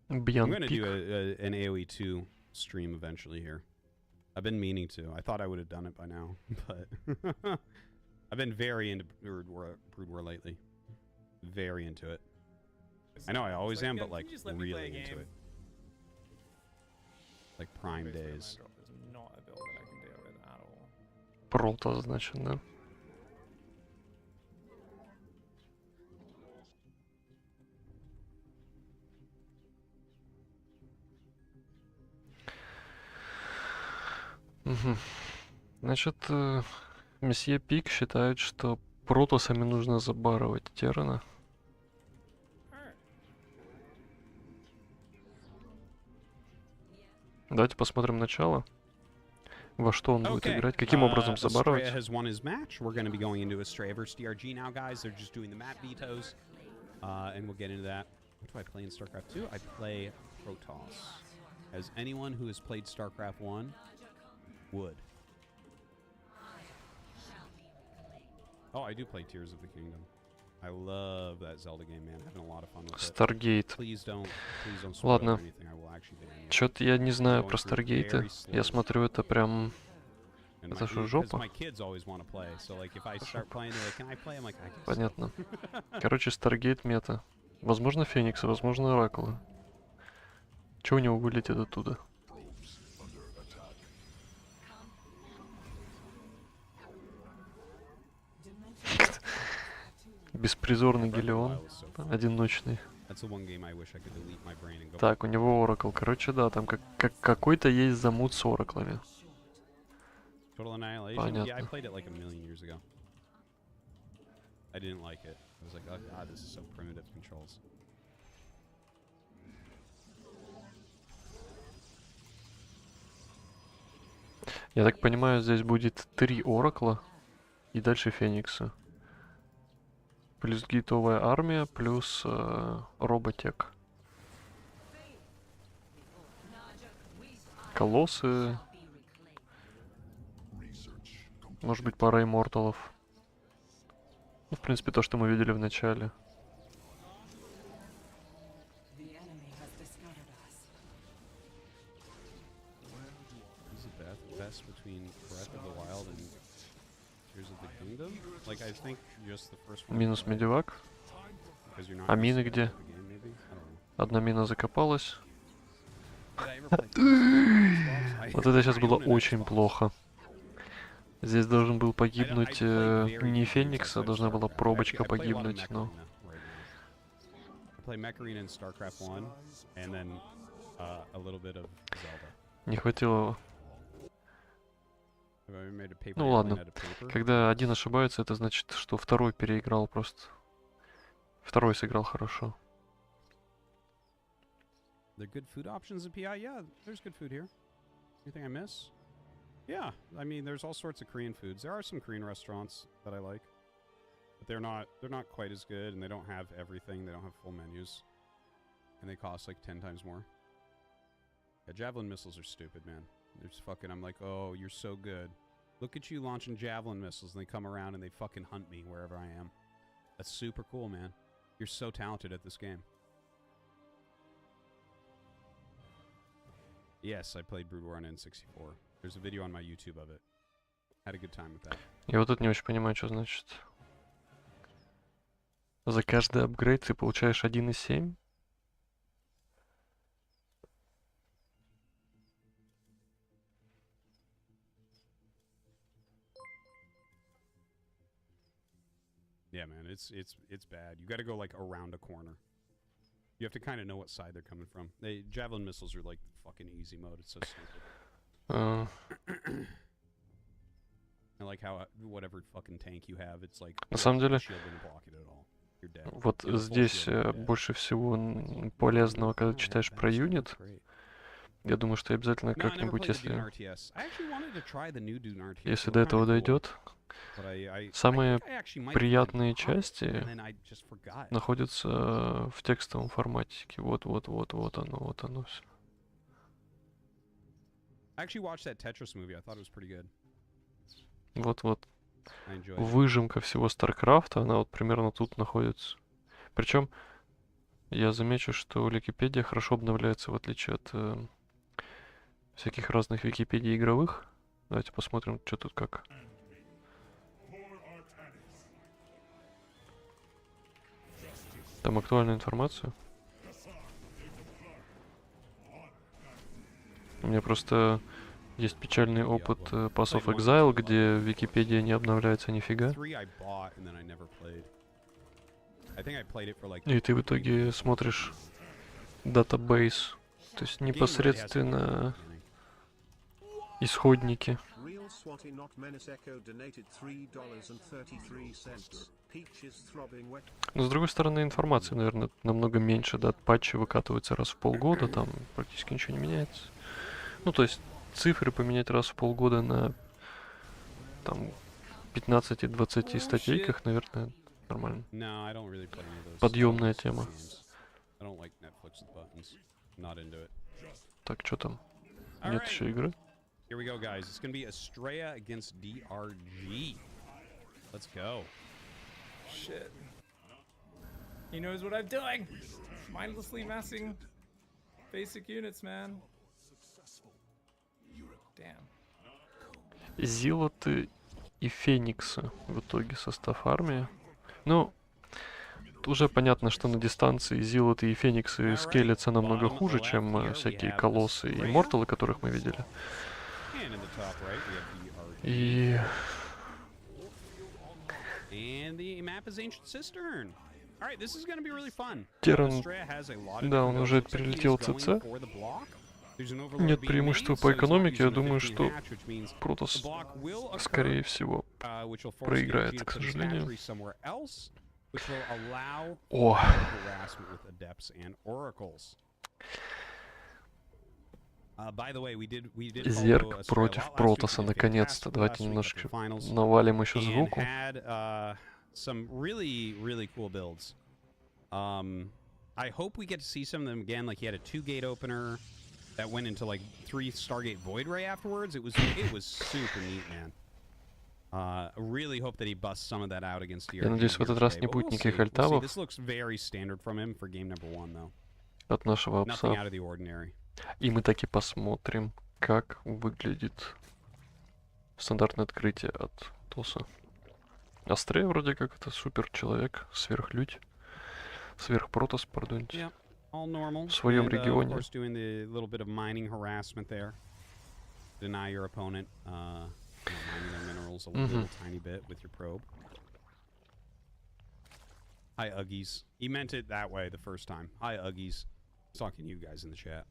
I'm Beyond gonna do Peak. an AoE 2 stream eventually here. I've been meaning to. I thought I would have done it by now, but I've been very into Brood War lately. Very into it. I know I always am, but like really into it. Like prime days. Not a build that I can deal with at all. Прото, значит, да? Угу. Значит, месье Пик считает, что протосами нужно забарывать Террена. Давайте посмотрим начало. Во что он будет играть, каким образом забарывать. Has won his match. We're going to be going into Estrella versus DRG now, guys. They're just doing the map vetoes, and we'll get into that. What do I play in StarCraft 2? I play Protoss. As anyone who has played StarCraft 1 would. Oh, I do play Tears of the Kingdom. I love that Zelda game, man. Having a lot of fun with it. Stargate. Please don't spoil Ладно. anything. I will actually ban you. Чё-то я не знаю про Старгейты. Я смотрю, это прям... Это что, жопа? Понятно. Короче, Старгейт мета. Возможно, Фениксы, возможно, Оракулы. Чё у него вылетит оттуда? Беспризорный Гелион. Одиночный. Так, у него Оракл. Короче, да, там какой-то есть замут с Ораклами. Понятно. Я так понимаю, здесь будет 3 Оракла и дальше Феникса. Плюс гейтовая армия, плюс роботек. Колоссы. Может быть, пара имморталов. Ну, в принципе, то, что мы видели в начале. Минус медивак. А мины где? Одна мина закопалась. Вот это сейчас было очень плохо. Здесь должен был погибнуть не Феникс, а должна была пробочка погибнуть, но... Не хватило... Ну ладно. Когда один ошибается, это значит, что второй переиграл просто. Второй сыграл хорошо. There good food options in PI? Yeah, there's good food here. Anything I miss? Yeah, I mean, there's all sorts of Korean foods. There are some Korean restaurants that I like, but they're not quite as good, and they don't have everything. They don't have full menus, and they cost like 10 times more. Yeah, javelin missiles are stupid, man. They're just fucking. I'm like, oh, you're so good. Look at you launching javelin missiles, and they come around and they fucking hunt me wherever I am. That's super cool, man. You're so talented at this game. Yes, I played Brood War on N64. There's a video on my YouTube of it. Had a good time with that. Я вот тут не очень понимаю, что значит. За каждый апгрейд ты получаешь 1,7? Yeah, man, it's bad. You got to go like around a corner. You have to kind of know what side they're coming from. Javelin missiles are like fucking easy mode. It's so stupid. I like how whatever fucking tank you have, it's like На самом деле, shield didn't block it at all. you're dead. Вот You're the full здесь shield, you're dead. больше всего полезного, когда Oh, читаешь that про sounds юнит. great. Я думаю, что я обязательно No, I never как-нибудь, played the Dune если, RTS. I actually wanted to try the new Dune RTS. если They до were этого kinda cool, дойдет, but I самые think I actually might have played приятные it once, части and then I just forgot. находятся в текстовом форматике. Вот оно все. I actually watched that Tetris movie. I thought it was pretty good. Вот I enjoyed it. выжимка всего Старкрафта, она вот примерно тут находится. Причем я замечу, что Википедия хорошо обновляется, в отличие от всяких разных Википедий игровых. Давайте посмотрим, что тут как. Там актуальная информация. У меня просто есть печальный опыт Pass of Exile, где Википедия не обновляется нифига. 3 I bought, and then I never played. I think I played it for like И ты в итоге смотришь датабейс, то есть непосредственно исходники. Real Swatty Not Menace Echo donated $3.33. Peaches throbbing wet. Но с другой стороны, информации, наверное, намного меньше, да, патчи выкатываются раз в полгода, там практически ничего не меняется. Ну, то есть цифры поменять раз в полгода на там 15-20 статейках, наверное, нормально. No, I don't really play any of those. Подъемная тема. games. I don't like Netflix with buttons. Not into it. Так, что там? All Нет right. еще игры? Here we go, guys. It's gonna be Estrella against DRG. Let's go. Shit. He knows what I'm doing. Mindlessly massing basic units, man. Damn. Зилоты и Фениксы в итоге состав армии. Ну, уже понятно, что на дистанции Зилоты и Фениксы скелятся намного хуже, чем всякие Колоссы и Морталы, которых мы видели. And in the top right, we have DRG. И And the map is Ancient Cistern. All right, this is going to be really fun. Терран, Estrella has a lot of да, different он builds. уже Looks like he прилетел is в going ЦЦ. for the block. There's an overlord Нет being преимущества made, по so he's not экономике. Я using the думаю, 15 что hatch, which means Протос, the block will occur, скорее всего, which will force проиграет, DRG to к put his сожалению. hatchery somewhere else, which will allow О, harassment with adepts and oracles. By the way, we did Зерк follow Estrella против last week. Протоса, We did наконец-то. fantastic Давайте last week at the немножко finals. навалим еще And звуку. had some really cool builds. I hope we get to see some of them again. Like he had a 2-gate opener that went into like 3 Stargate Void Ray afterwards. It was super neat, man. Really hope that he busts some of that out against DRG. Я надеюсь, в этот раз не будет никаких альтавов This looks very standard from him for game number 1, though. от нашего Nothing пса. out of the ordinary. И мы таки посмотрим, как выглядит стандартное открытие от Тоса. Астрея вроде как это супер человек, сверхлюдь, сверхпротос, пардоньте. Yeah, all normal. В своем And, of регионе. course, doing the little bit of mining harassment there. Deny your opponent, mining their minerals a little tiny bit with your probe. Hi, Uggies. He meant it that way the first time. Hi, Uggies. He's talking to you guys in the chat.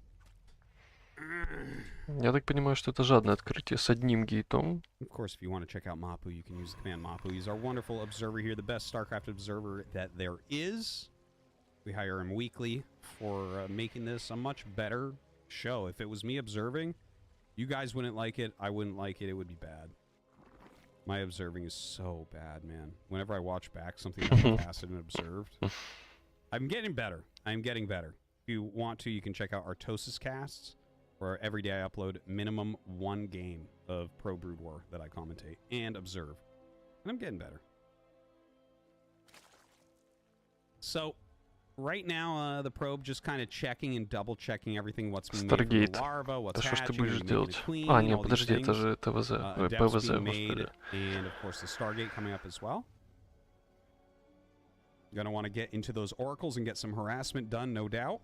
Я так понимаю, что это жадное открытие с одним гейтом. Of course, if you want to check out Mapu, you can use the command Mapu. He's our wonderful observer here, the best StarCraft observer that there is. We hire him weekly for making this a much better show. If it was me observing, you guys wouldn't like it, I wouldn't like it, it would be bad. My observing is so bad, man. Whenever I watch back something that I casted and observed, I'm getting better. I'm getting better. If you want to, you can check out Artosis casts, where every day I upload minimum 1 game of Pro Brood War that I commentate and observe. And I'm getting better. So, right now, the probe just kind of checking and double checking everything, what's being made from the Stargate. larva, what's Да что ж ты hatching, будешь are you making делать? a queen, А, нет, all these подожди, это things. же ТВЗ, Adepts ПВЗ, being made, господи. and of course the Stargate coming up as well. Gonna want to get into those oracles and get some harassment done, no doubt.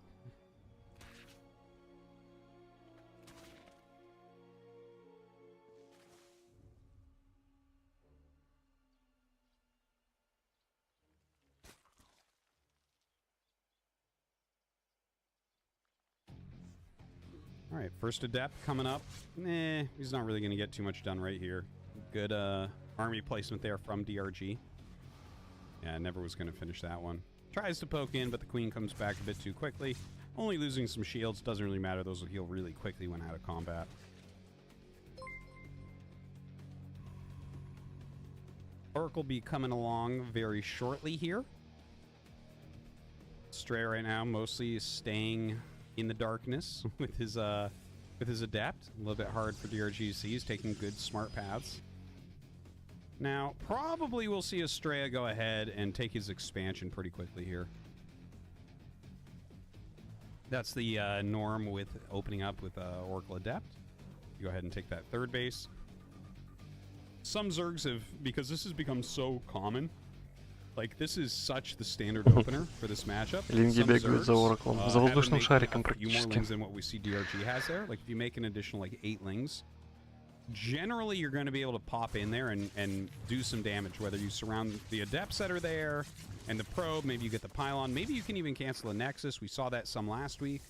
All right, first adept coming up. He's not really going to get too much done right here. Good army placement there from DRG. Yeah, never was going to finish that one. Tries to poke in, but the queen comes back a bit too quickly. Only losing some shields. Doesn't really matter. Those will heal really quickly when out of combat. Oracle be coming along very shortly here. Stray right now mostly is staying in the darkness with his adept. A little bit hard for DRG to see. He's taking good, smart paths. Now, probably we'll see Estrella go ahead and take his expansion pretty quickly here. That's the norm with opening up with Oracle Adept. You go ahead and take that third base. Some Zergs have, because this has become so common, like this is such the standard opener for this matchup. Линги бегают за Ораклом, за воздушным шариком a few more практически. lings than what we see DRG has there. Like if you make an additional like 8 lings, generally you're going to be able to pop in there and do some damage, whether you surround the adepts that are there and the probe, maybe you get the pylon, maybe you can even cancel a nexus. We saw that some last week.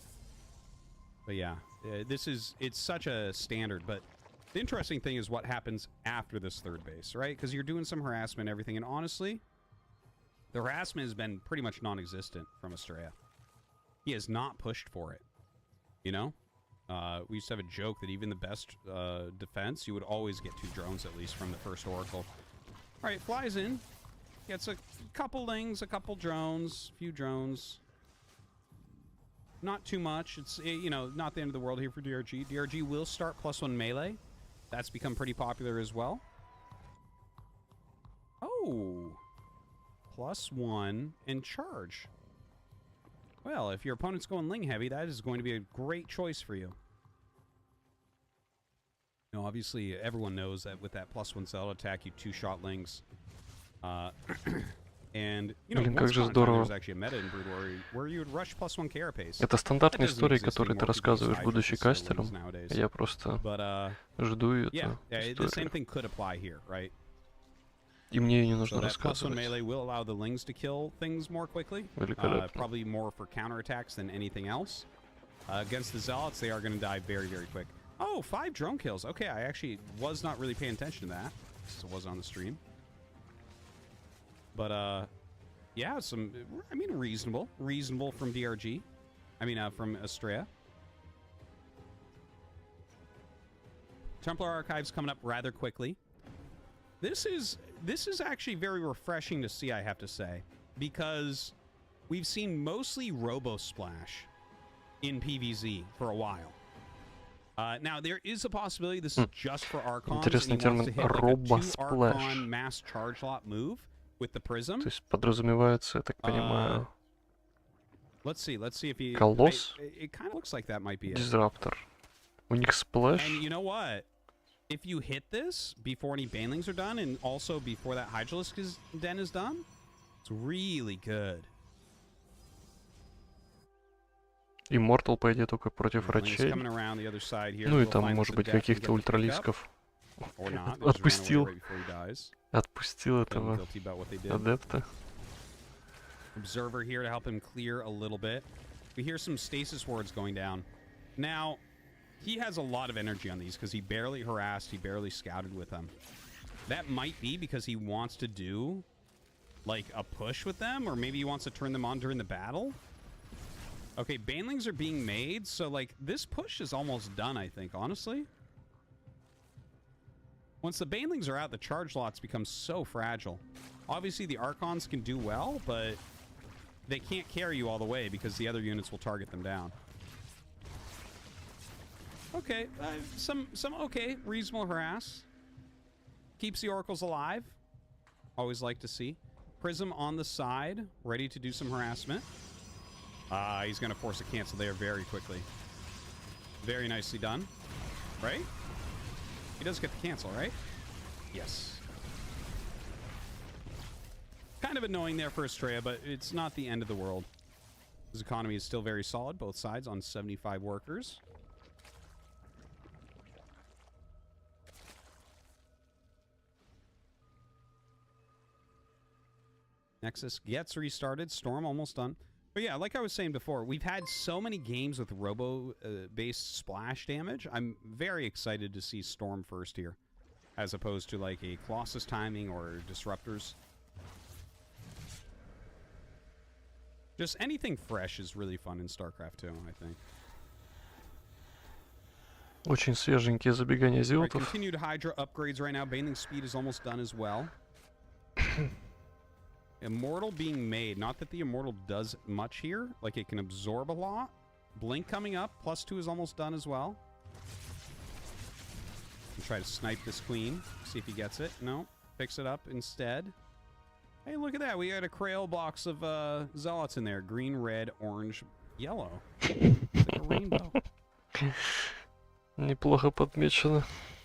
But yeah, it's such a standard. But the interesting thing is what happens after this third base, right? Because you're doing some harassment and everything, and honestly, the harassment has been pretty much non-existent from Estrella. He has not pushed for it, you know? We used to have a joke that even the best defense, you would always get 2 drones at least from the first Oracle. All right, flies in. Gets a couple lings, a couple drones, few drones. Not too much. It's, you know, not the end of the world here for DRG. DRG will start +1 melee. That's become pretty popular as well. Oh. +1 and charge. Well, if your opponent's going ling heavy, that is going to be a great choice for you. You know, obviously, everyone knows that with that +1 cell attack, you 2-shot lings. And, you know, Блин, как once же upon a time, there здорово. was actually a meta in Brood where you would rush +1 carapace. Это стандартные That doesn't истории, exist которые ты anymore. People use рассказываешь, Hydra будучи for lings кастером. nowadays. Я просто But, жду yeah, эту the same историю. thing could apply here, right? И мне ее не So нужно that +1 рассказывать. melee will allow the lings to kill things more quickly. Великолепно. Probably more for counterattacks than anything else. Against the Zealots, they are going to die very, very quick. Oh, 5 drone kills. Okay, I actually was not really paying attention to that. Just was on the stream. But, yeah, some, I mean, reasonable. Reasonable from DRG. I mean, from Estrella. Templar Archives coming up rather quickly. This is actually very refreshing to see, I have to say, because we've seen mostly Robo Splash in PvZ for a while. Now there is a possibility this is just for Archons. Интересный And he wants термин to hit like a «робосплэш». 2-Archon mass charge lot move with the Prism. То есть подразумевается, я так понимаю, Let's see if he. Колосс? It kind of looks like that might be it. дизраптор. У них сплэш. And you know what? If you hit this before any banelings are done, and also before that Hydralisk den is done, it's really good. Immortal, по идее, только против Lings врачей. coming around the other side here. Ну и We'll там, find может this быть, adept and каких-то get the pickup. ультралисков. Or not. They just ran away Отпустил. right before he dies. Отпустил Feeling этого guilty about what they did. адепта. Observer here to help him clear a little bit. We hear some stasis wards going down. Now, he has a lot of energy on these because he barely harassed, he barely scouted with them. That might be because he wants to do like a push with them, or maybe he wants to turn them on during the battle. Okay, banelings are being made, so like this push is almost done, I think, honestly. Once the banelings are out, the charge lots become so fragile. Obviously, the Archons can do well, but they can't carry you all the way because the other units will target them down. Okay, some okay, reasonable harass. Keeps the Oracles alive. Always like to see. Prism on the side, ready to do some harassment. He's going to force a cancel there very quickly. Very nicely done. Right? He does get the cancel, right? Yes. Kind of annoying there for Estrella, but it's not the end of the world. His economy is still very solid, both sides on 75 workers. Nexus gets restarted. Storm almost done. But yeah, like I was saying before, we've had so many games with robo-based splash damage. I'm very excited to see Storm first here, as opposed to like a Colossus timing or Disruptors. Just anything fresh is really fun in StarCraft 2, I think. Очень свеженькие забегания Right, зиотов. continued Hydra upgrades right now. Bathing speed is almost done as well. Immortal being made. Not that the Immortal does much here. Like, it can absorb a lot. Blink coming up. +2 is almost done as well. And try to snipe this queen. See if he gets it. No. Picks it up instead. Hey, look at that. We had a Krail box of Zealots in there. Green, red, orange, yellow. It's like a rainbow. Неплохо подмечено.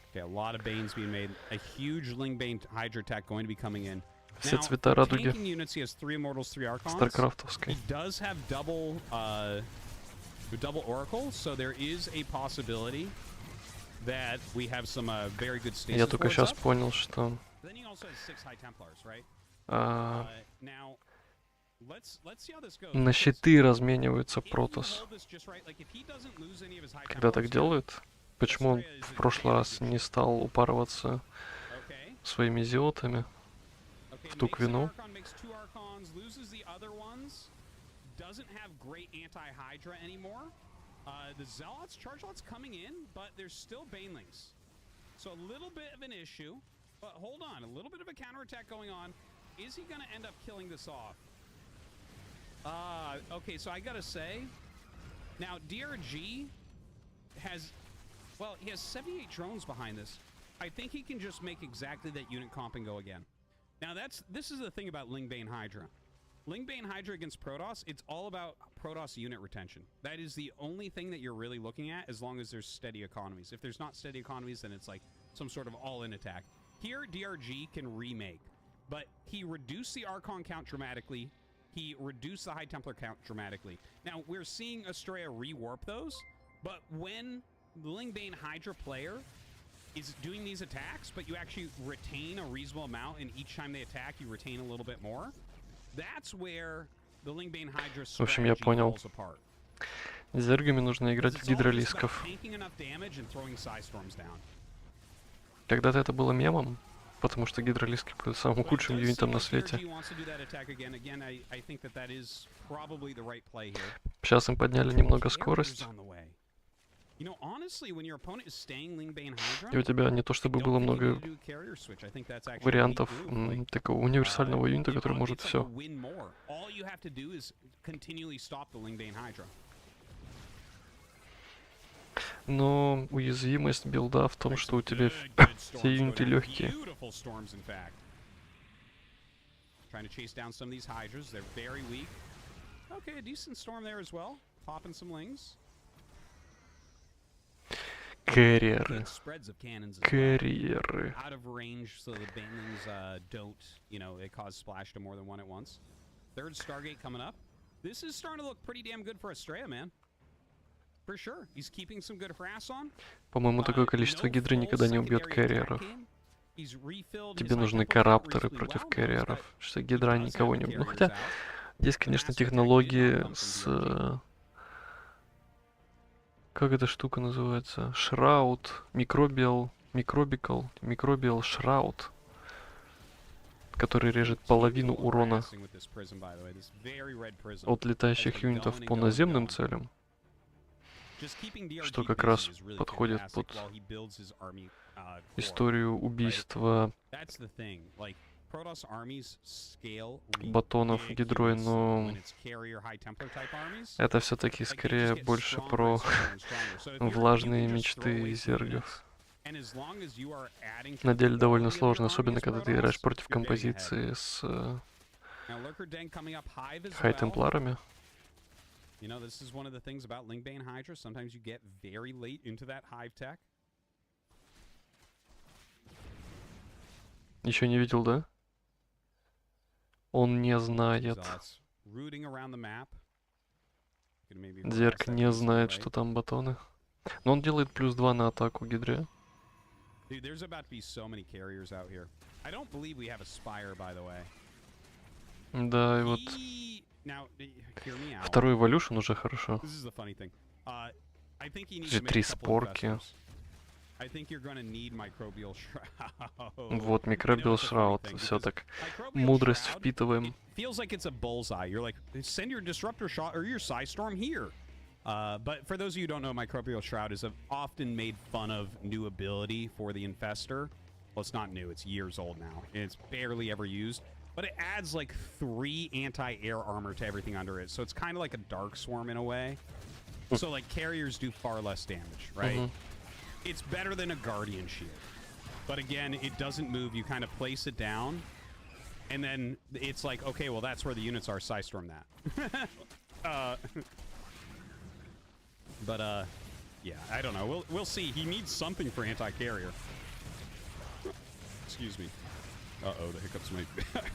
Okay, a lot of Banes being made. A huge Ling Bane Hydra attack going to be coming in. Все Now, цвета радуги. tanking units, he has 3 Immortals, 3 Archons. Старкрафтовской. He does have double Oracle, so there is a possibility that we have some very good stasis Я только boards сейчас up. понял, что Then he also has 6 High Templars, right? Now, let's see how this goes. на щиты разменивается Протос. Когда так делают, почему он в прошлый раз не стал упарываться своими зиотами в ту квину? Doesn't have great anti-Hydra anymore. The Zealots, Chargelots coming in, but there's still Banelings. So a little bit of an issue. But hold on, a little bit of a counterattack going on. Is he going to end up killing this off? Okay, so I gotta say, now DRG has, well, he has 78 drones behind this. I think he can just make exactly that unit comping go again. Now this is the thing about Lingbane Hydra. Lingbane Hydra against Protoss, it's all about Protoss unit retention. That is the only thing that you're really looking at as long as there's steady economies. If there's not steady economies, then it's like some sort of all-in attack. Here, DRG can remake, but he reduced the Archon count dramatically. He reduced the High Templar count dramatically. Now, we're seeing Estrella rewarp those, but when the Lingbane Hydra player is doing these attacks, but you actually retain a reasonable amount, and each time they attack, you retain a little bit more, that's where the Lingbane Hydra В общем, я понял. falls apart. Зергами нужно играть в It's all just about гидролисков. tanking enough damage and throwing Psystorms down. Когда-то это было мемом, потому что гидролиски были самым худшим юнитом на свете. Сейчас им подняли немного скорость. И у тебя не то чтобы было много вариантов такого универсального юнита, который может все. Но уязвимость билда в том, что у тебя все юниты легкие. Trying to chase down some of these Hydras. They're very weak. Okay, a decent storm there as well. Popping some lings. Кэрриеры. Good spreads of cannons as well. Кэрриеры. Out of range, so the banelings don't, you know, it cause splash to more than one at once. Third Stargate coming up. This is starting to look pretty damn good for Estrella, man. For sure. He's keeping some good harass on. По-моему, такое количество гидры никогда не убьет кэрриеров. Тебе нужны карапторы против кэрриеров, что гидра никого не убьет. Ну, хотя, есть, конечно, технологии с... Как эта штука называется? Шраут, микробиал шраут, который режет половину урона от летающих юнитов по наземным целям, что как раз подходит под историю убийства батонов гидрой, но это все-таки скорее больше про влажные мечты зергов. На деле довольно сложно, особенно когда ты играешь против композиции с хай-темпларами. Еще не видел, да? Он не знает. Зерк не знает, что там батоны. Но он делает +2 на атаку гидре. Да, и вот второй эволюшн уже хорошо. 3 спорки. I think you're gonna need microbial shroud. Вот, Microbial Shroud. Все так. Мудрость впитываем. Feels like it's a bullseye. You're like, send your disruptor shot or your Psystorm here. But for those of you who don't know, Microbial Shroud is a often made fun of new ability for the Infestor. Well, it's not new. It's years old now. And it's barely ever used. But it adds like 3 anti-air armor to everything under it. So it's kind of like a Dark Swarm in a way. So like carriers do far less damage, right? It's better than a Guardian Shield. But again, it doesn't move. You kind of place it down. And then it's like, okay, well, that's where the units are. Psystorm that. Yeah, I don't know. We'll see. He needs something for anti-carrier. Excuse me. Uh-oh, the hiccups might be back.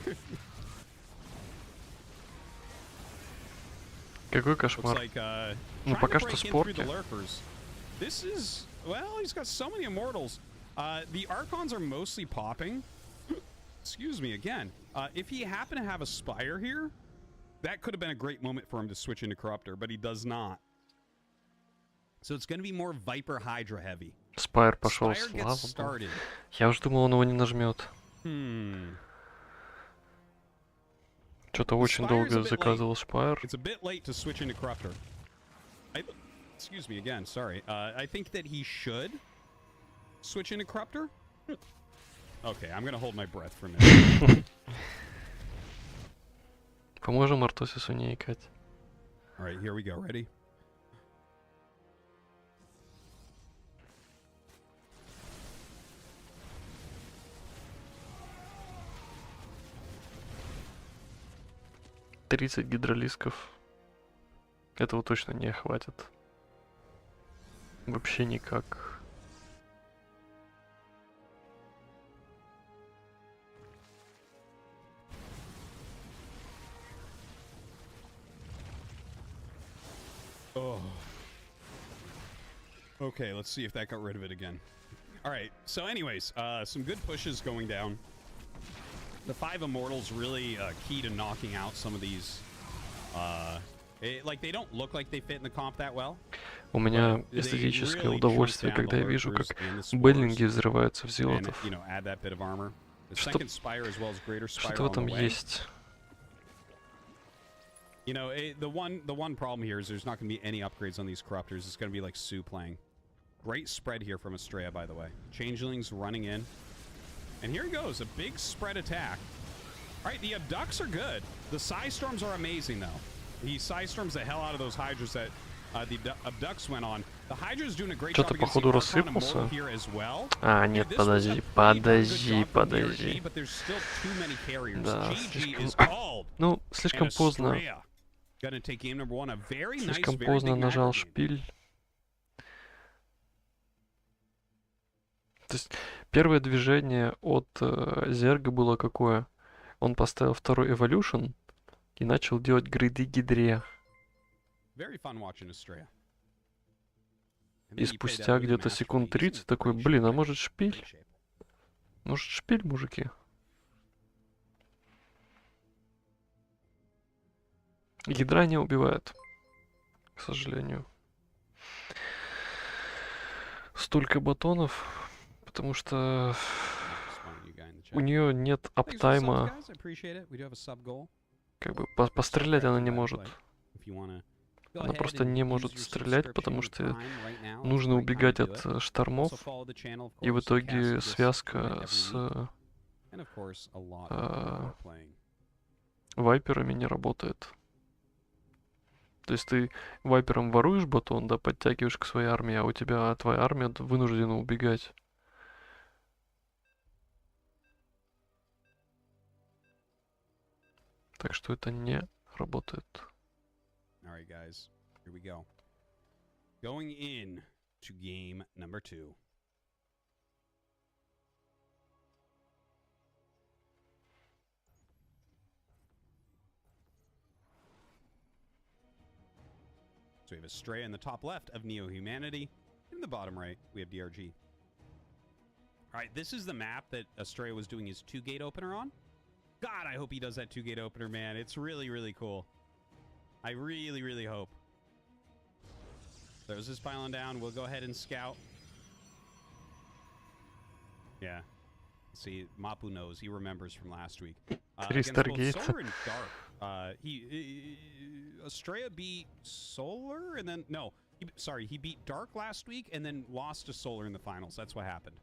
Какой кошмар. Like, Ну, пока что спорки. This is, well, he's got so many immortals. The Archons are mostly popping. Excuse me again. If he happened to have a Spire here, that could have been a great moment for him to switch into Corruptor, but he does not. So it's going to be more Viper Hydra heavy. Спайр пошел, слава богу. Я уже думал, он его не нажмет. Что-то очень долго заказывал Спайр. It's a bit late to switch into Corruptor. Excuse me again, sorry. I think that he should switch into Corruptor. Okay, I'm gonna hold my breath for a minute. Поможем Артосису не икать. Alright, here we go. Ready? «30 гидролисков». Этого точно не хватит. Вообще никак. Oh. Okay, let's see if that got rid of it again. Alright, so anyways, some good pushes going down. The 5 Immortals really key to knocking out some of these. Like, they don't look like they fit in the comp that well. У меня эстетическое удовольствие, когда я вижу, как бейлинги взрываются в зилотов. Что-то в этом есть. You know, the one problem here is there's not going to be any upgrades on these Corruptors. It's going to be like Sue playing. Great spread here from Estrella, by the way. Changelings running in. And here he goes, a big spread attack. All right, the Abducts are good. The Psystorms are amazing, though. He Psystorms the hell out of those Hydras that the Abducts went on. The Hydra's doing a great job against the Archon Immortal here as well. А, нет, подожди. Да, слишком... Ну, слишком поздно. Слишком поздно нажал шпиль. То есть первое движение от Зерга было какое? Он поставил второй Evolution и начал делать грейды Гидре. И спустя где-то секунд 30 такой, блин, а может шпиль? Может шпиль, мужики? Гидра не убивает, к сожалению. Столько батонов... Потому что у нее нет аптайма. Как бы пострелять она не может. Она просто не может стрелять, потому что нужно убегать от штормов. И в итоге связка с вайперами не работает. То есть ты вайпером воруешь батон, да, подтягиваешь к своей армии, а у тебя твоя армия вынуждена убегать. Так что это не работает. Alright, guys, here we go. Going in to game number 2. So we have Estrella in the top left of Neo-Humanity. In the bottom right, we have DRG. Alright, this is the map that Estrella was doing his 2-gate opener on. God, I hope he does that 2-gate opener, man. It's really, really cool. I really, really hope. There's this pylon down. We'll go ahead and scout. Yeah. See, Mapu knows. He remembers from last week. Three Against both Stargates. Solar and Dark. Estrella beat Solar and then he beat Dark last week and then lost to Solar in the finals. That's what happened.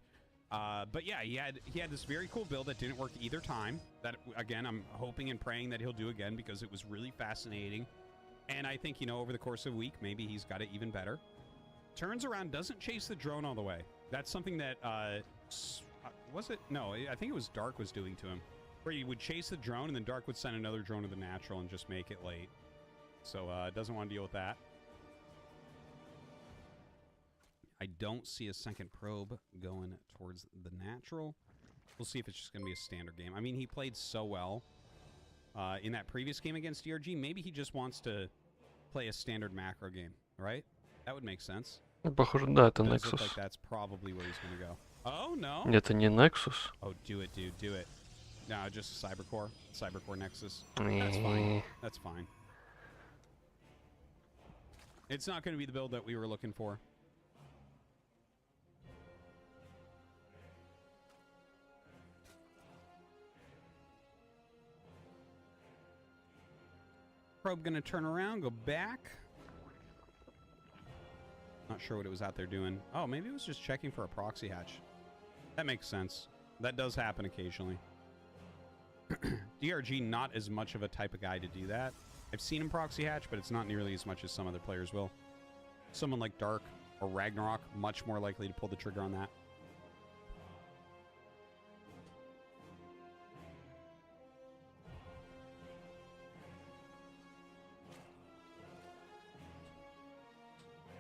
But yeah, he had this very cool build that didn't work either time. That again, I'm hoping and praying that he'll do again because it was really fascinating. And I think, you know, over the course of a week, maybe he's got it even better. Turns around, doesn't chase the drone all the way. That's something that was it? No, I think it was Dark was doing to him. Where he would chase the drone and then Dark would send another drone to the natural and just make it late. So doesn't want to deal with that. I don't see a second probe going towards the natural. We'll see if it's just going to be a standard game. I mean, he played so well in that previous game against DRG. Maybe he just wants to play a standard macro game, right? That would make sense. Похоже, да, это Does look Nexus. like that's probably where he's going to go. Oh, no. Это не Nexus. Oh, do it, dude. Do it. No, just a Cybercore Nexus. That's fine. That's fine. It's not going to be the build that we were looking for. Probe going to turn around, go back. Not sure what it was out there doing. Oh, maybe it was just checking for a proxy hatch. That makes sense. That does happen occasionally. DRG not as much of a type of guy to do that. I've seen him proxy hatch, but it's not nearly as much as some other players will. Someone like Dark or Ragnarok, much more likely to pull the trigger on that.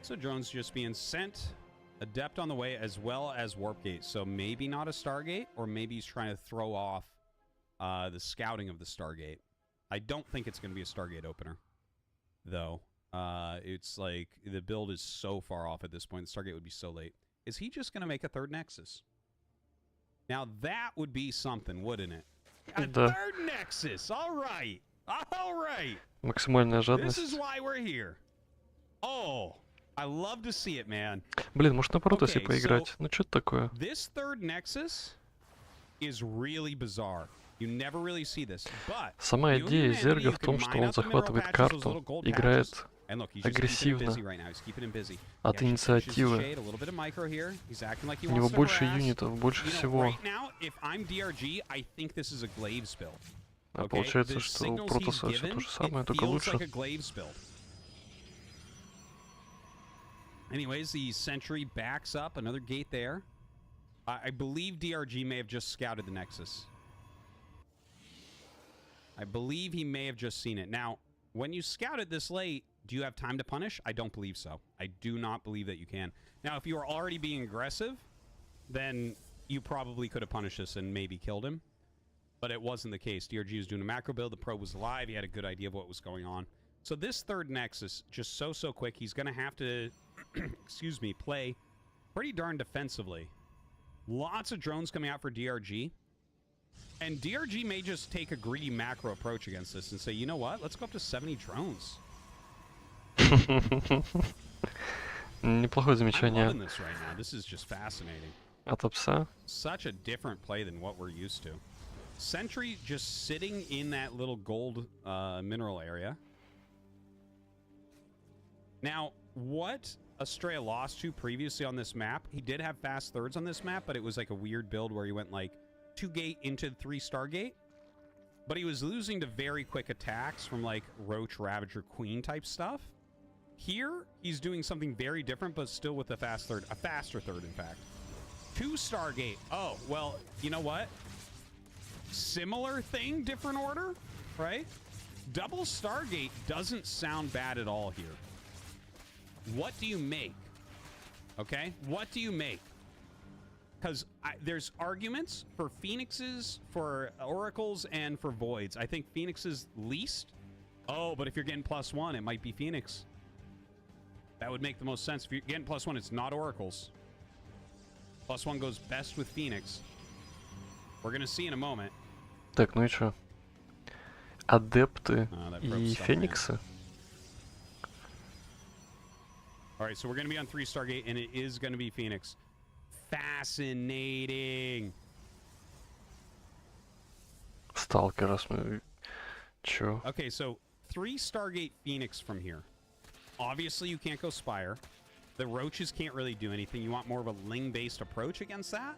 So drones just being sent. Adept on the way as well as Warp Gate. So maybe not a Stargate, or maybe he's trying to throw off the scouting of the Stargate. I don't think it's going to be a Stargate opener, though. It's like the build is so far off at this point. The Stargate would be so late. Is he just going to make a third Nexus? Now that would be something, wouldn't it? A third Nexus. All right. All right. Максимальная This is жадность. why we're here. Oh, I love to see it, man. Блин, может на Протосе Okay, поиграть? so- Ну что такое? This third Nexus is really bizarre. You never really see this, but Сама you and идея humanity, Зерга you в can том, что mine он out the mineral захватывает patches, those карту, little gold играет patches. And look, he's just keeping it агрессивно, busy right now. He's keeping him busy. от He actually pushes the инициативы. shade, a little bit of micro here. He's acting like he У него wants to больше harass. юнитов, больше You know, всего. right now, if I'm DRG, I think this is a Glaives build. А Okay? получается, The что у signals he's Протоса все given, то же самое, it только feels лучше. like a Glaives build. Anyways, the Sentry backs up. Another gate there. I believe DRG may have just scouted the Nexus. I believe he may have just seen it. Now, when you scout it this late, do you have time to punish? I don't believe so. I do not believe that you can. Now, if you are already being aggressive, then you probably could have punished this and maybe killed him. But it wasn't the case. DRG was doing a macro build. The probe was alive. He had a good idea of what was going on. So this third Nexus, just so quick, he's going to have to, excuse me, play pretty darn defensively. Lots of drones coming out for DRG. And DRG may just take a greedy macro approach against this and say, you know what? Let's go up to 70 drones. Неплохое I'm замечание loving this right now. This is just fascinating. от Апса. Such a different play than what we're used to. Sentry just sitting in that little gold mineral area. Now, what Estrella lost to previously on this map, he did have fast thirds on this map, but it was like a weird build where he went like 2-gate into 3-star-gate. But he was losing to very quick attacks from like Roach, Ravager, Queen type stuff. Here, he's doing something very different, but still with a fast third, a faster third, in fact. 2-star-gate. Oh, well, you know what? Similar thing, different order, right? Double Stargate doesn't sound bad at all here. What do you make? Okay? What do you make? Because there's arguments for Phoenixes, for Oracles, and for Voids. I think Phoenixes least. Oh, but if you're getting +1, it might be Phoenix. That would make the most sense. If you're getting +1, it's not Oracles. +1 goes best with Phoenix. We're going to see in a moment. Так, ну и чё? Адепты that и probe's stuck, Фениксы? All right, so we're going to be on 3-star-gate, and it is going to be Phoenix. fascinating. Сталкера, чё? Okay, so 3 Stargate Phoenix from here. Obviously, you can't go Spire. The Roaches can't really do anything. You want more of a Ling-based approach against that.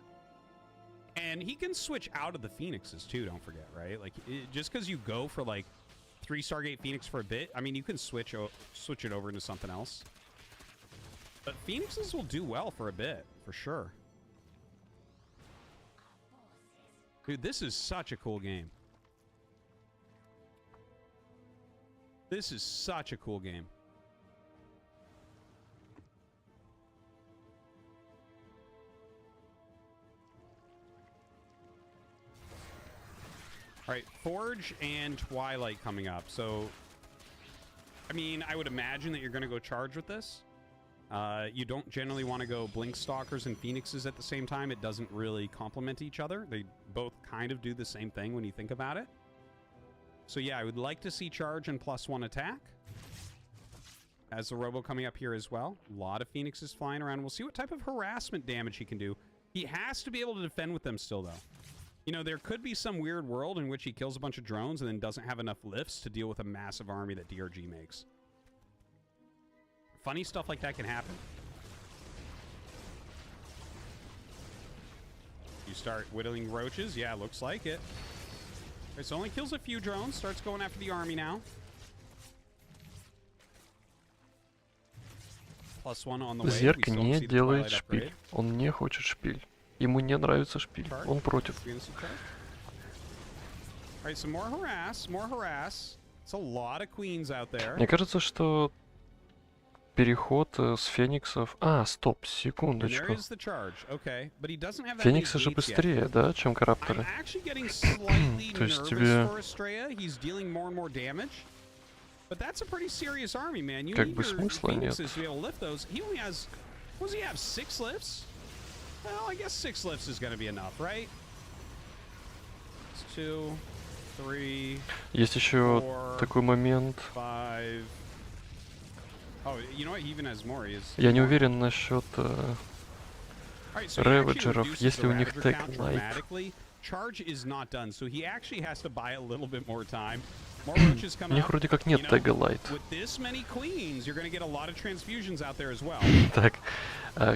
And he can switch out of the Phoenixes too, don't forget, right? Like, just because you go for, like, 3 Stargate Phoenix for a bit, I mean, you can switch it over into something else. But Phoenixes will do well for a bit, for sure. Dude, this is such a cool game. This is such a cool game. All right, Forge and Twilight coming up. So, I mean, I would imagine that you're going to go charge with this. You don't generally want to go Blink Stalkers and Phoenixes at the same time. It doesn't really complement each other. They both kind of do the same thing when you think about it. So yeah, I would like to see charge and +1 attack. As the Robo coming up here as well. A lot of Phoenixes flying around. We'll see what type of harassment damage he can do. He has to be able to defend with them still, though. You know, there could be some weird world in which he kills a bunch of drones and then doesn't have enough lifts to deal with a massive army that DRG makes. Funny stuff like that can happen. You start whittling Roaches. Yeah, looks like it. So only kills a few drones. Starts going after the army now. +1 on the way. Зерк не делает шпиль. Он не хочет шпиль. Ему не нравится шпиль. Он против. Alright, so more harass, more harass. It's a lot of queens out there. Мне кажется, что переход с Фениксов... А, стоп, секундочку. Фениксы же быстрее, да, чем Карапторы? То есть тебе... Как бы смысла нет. Well, I guess 6 lifts is going to be enough, right? 2, 3. Есть еще такой момент. 5. Oh, you know what? He even has more. He is... Я не уверен насчет Рэведжеров, если у них тег лайт. Charge is not done, so he actually has to buy a little bit more time. У них вроде как нет тега лайт. Так,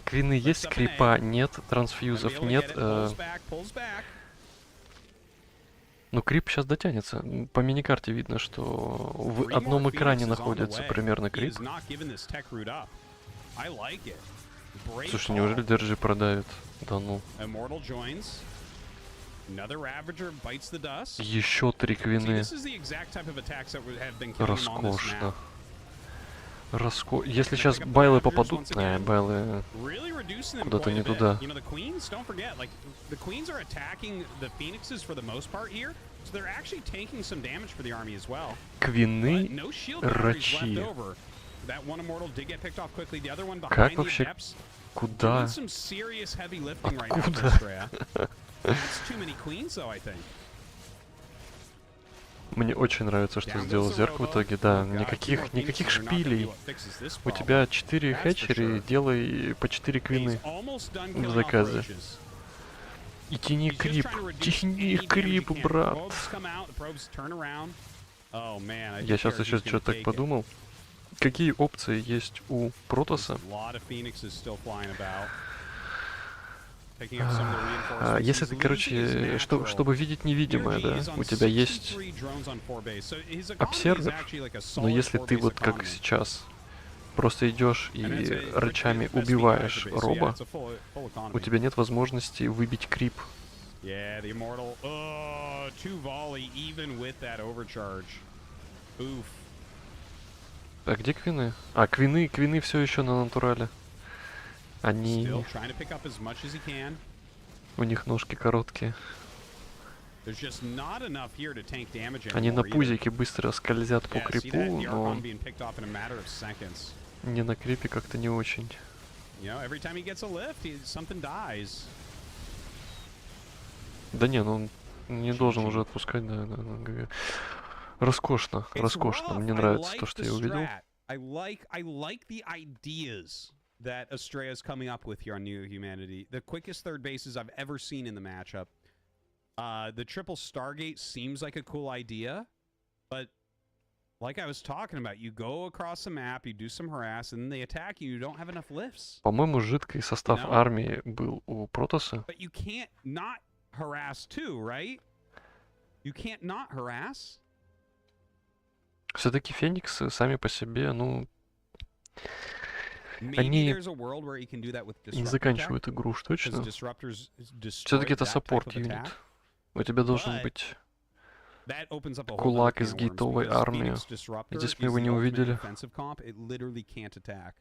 квины есть, крипа нет, трансфьюзов нет. Ну, крип сейчас дотянется. По миникарте видно, что в одном экране находится примерно крип. Слушай, неужели держи продавит? Да ну. Еще 3 квины. Роскошно. Если сейчас байлы попадут... байлы куда-то не туда. Квины рачи. Как вообще? Куда? Откуда? Мне очень нравится, что сделал Зерк в итоге, да. Никаких шпилей. У тебя 4 хэтчери, делай по 4 квины в заказе. И тяни крип, брат. Я сейчас еще что-то так подумал. Какие опции есть у Протоса? Если ты, короче, чтобы видеть невидимое, да, у тебя есть обсервер, но если ты вот как сейчас просто идешь и рычами убиваешь роба, у тебя нет возможности выбить крип. А где квины? А, квины все еще на натурале. Они... У них ножки короткие. Они на пузике быстро скользят по крипу, но... Не на крипе как-то не очень. Да не, ну он не должен уже отпускать, да. Роскошно, роскошно. Мне нравится то, что я увидел. that Estrella is coming up with here on New Humanity. The quickest third bases I've ever seen in the matchup. The triple Stargate seems like a cool idea, but like I was talking about, you go across the map, you do some harass, and then they attack you. You don't have enough lifts. По-моему, жидкий состав армии был у Протоса. But you can't not harass too, right? You can't not harass. Все-таки Фениксы сами по себе, ну, Maybe они there's a world where you can do that with не disruptor заканчивают tech, игру уж 'cause точно. disruptors destroy Все-таки это that type саппорт of юнит. attack. У тебя должен But быть that opens up a whole кулак other из can of worms, гейтовой because армии. Phoenix Disruptor Здесь мы is его the не ultimate увидели. defensive comp. It literally can't attack.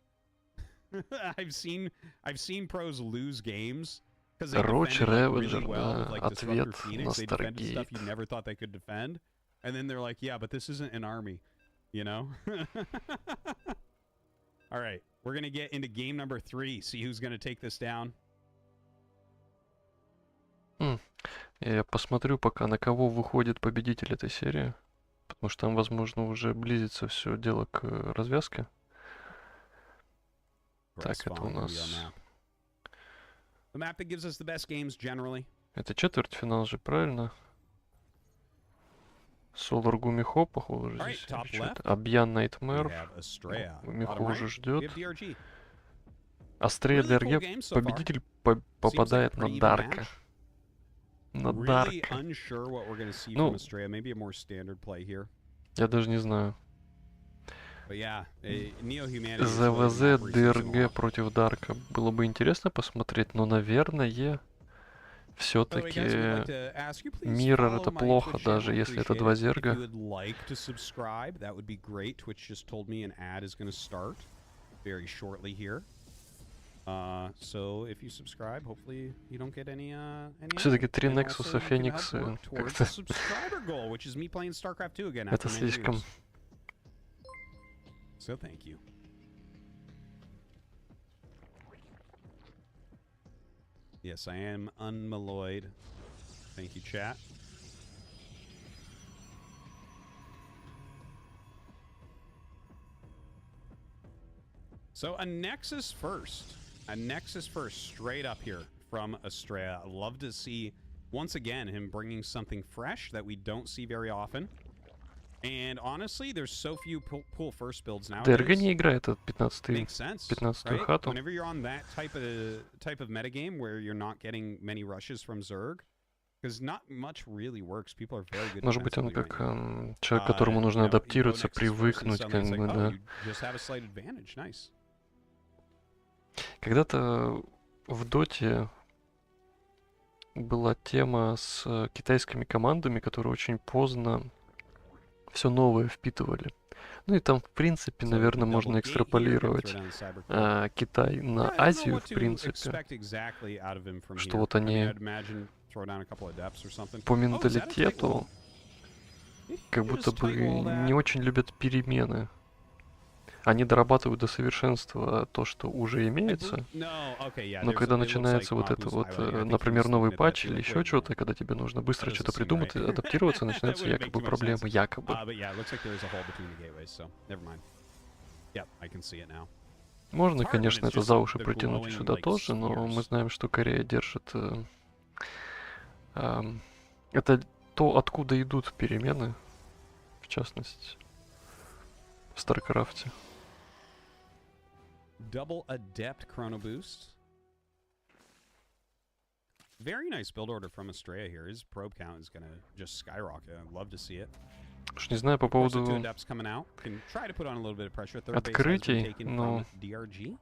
I've seen pros lose games because they Роч defended like, really Ревенджер, well with да, like ответ Disruptor на Phoenix. They defended stuff Старгейт. you never thought they could defend, and then they're like, yeah, but this isn't an army, you know? All right, we're gonna get into game number 3. See who's gonna take this down. Я посмотрю пока, на кого выходит победитель этой серии. Потому что там, возможно, уже близится все дело к развязке. Так, Press это у spawn will be our нас... map. The map that gives us the best games generally. Это четвертьфинал же, правильно? Солар Гумихо, похоже, Alright, здесь. top или чё это? left. Абьян We Найтмэр. have Estrella. Гумихо Bottom уже right, we ждет. have DRG. Астрея Really cool Дерге. game so far. Победитель like попадает a на pretty even Дарка. match. На Really Дарка. unsure what we're gonna see Ну, from Estrella. Maybe a more standard play here. я даже не знаю. But yeah, Neo Humanity is really ЗВЗ the map where he sees them ДРГ all. против Дарка. Было бы интересно посмотреть, но, наверное, By the way, guys, we'd все-таки like to ask you, please Миррор follow это my плохо, Twitch даже channel. если это Appreciate два it. If зерга. you would like to subscribe, that would be great. Twitch just told me an ad is going to start very shortly here. So if you subscribe, hopefully you don't get any Все-таки ad. три And Нексуса also you can help Фениксы work towards как-то the subscriber goal, which is me playing StarCraft 2 again это after many слишком. years. So thank you. Yes, I am unmalloyed. Thank you, chat. So a Nexus first. A Nexus first, straight up here from Estrella. I'd love to see, once again, him bringing something fresh that we don't see very often. And honestly, there's so few pool first builds nowadays. ДРГ не играет от Makes sense, 15-ю right? хату. Whenever you're on that type of metagame where you're not getting many rushes from Zerg, because not much really works. People are very good. Может быть, он defensively как right now. человек, которому нужно You know, you go адаптироваться, Nexus first, and привыкнуть, suddenly как it's like, бы, oh, да. you just have a slight advantage. Nice. Когда-то в Доте была тема с китайскими командами, которые очень поздно все новое впитывали. Ну и там, в принципе, So наверное, double можно gate here, gonna экстраполировать throw down the cyber core. Китай на Yeah, I don't know Азию, what в to принципе. expect exactly out of him from Что here. вот I mean, они I'd imagine throw down a couple of depths or something. по Oh, is that a tight менталитету wall? как You будто just бы tight wall that. не очень любят перемены. Они дорабатывают до совершенства то, что уже имеется. No, okay, yeah. Но there's когда it looks начинается like вот это Mapu's вот, highlighting. I think например, he's новый looking at that патч being или like, еще wait, что-то, no. когда тебе нужно быстро That что-то doesn't seem придумать, right. адаптироваться, That начинаются wouldn't make якобы too much проблемы, sense. якобы. But yeah, it looks like there's a hole between the gateways, so never mind. Yep, I can see it now. Можно, It's hard when конечно, it's это just за like уши the притянуть glowing, сюда like, тоже, но мы spheres. знаем, что Корея держит... это то, откуда идут перемены, в частности, в Старкрафте. Double Adept Chrono Boost. Very nice build order from Estrella here. His probe count is going to just skyrocket. I'd love to see it. Уж не знаю по Of course, the two поводу adepts coming out can try to put on a little bit of pressure. Third base has been открытий, taken но from DRG.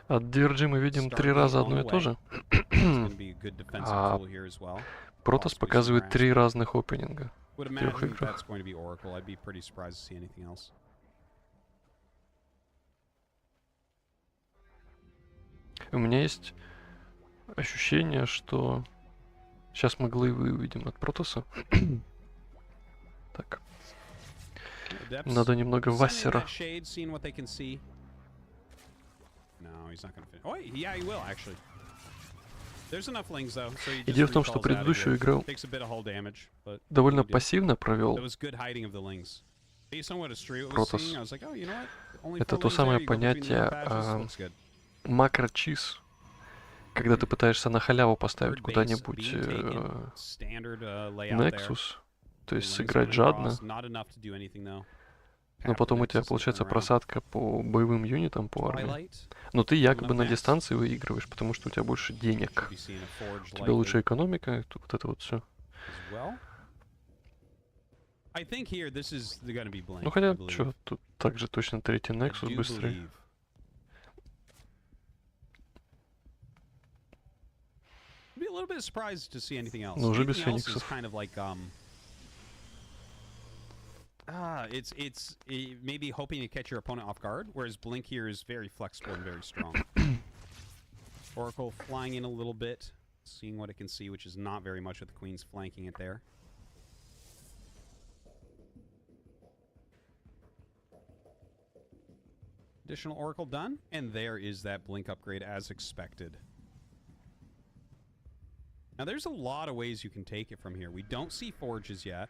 от DRG мы видим 3 Stargate раза on одно the и то way. же. It's going to be a good defensive А tool here as well. Протос Possibly some показывает 3 harassment. разных опенинга Would в 3 imagine играх. that's going to be Oracle. I'd be pretty surprised to see anything else. У меня есть ощущение, что сейчас мы глейвы увидим от Протоса. Так, Adepts надо немного sending Вассера. that shade, seeing what they can see. No, he's not going to finish. Oh, yeah, he will actually. There's enough lings though, so he just Идея в том, что recalls out of предыдущую here. игру Takes a bit of hull damage, but довольно no big deal. пассивно That провел. was good hiding of the lings. Протас. Это то самое понятие макро-чиз, когда ты пытаешься на халяву поставить куда-нибудь Nexus, то есть сыграть жадно, но потом у тебя получается просадка по боевым юнитам, по армии. Но ты якобы на дистанции выигрываешь, потому что у тебя больше денег. У тебя лучше экономика, вот это вот все. Ну хотя, что, тут также точно третий Nexus быстрее. Но уже без фениксов. It's maybe hoping to catch your opponent off guard, whereas Blink here is very flexible and very strong. Oracle flying in a little bit, seeing what it can see, which is not very much with the Queen's flanking it there. Additional Oracle done, and there is that Blink upgrade as expected. Now there's a lot of ways you can take it from here. We don't see forges yet.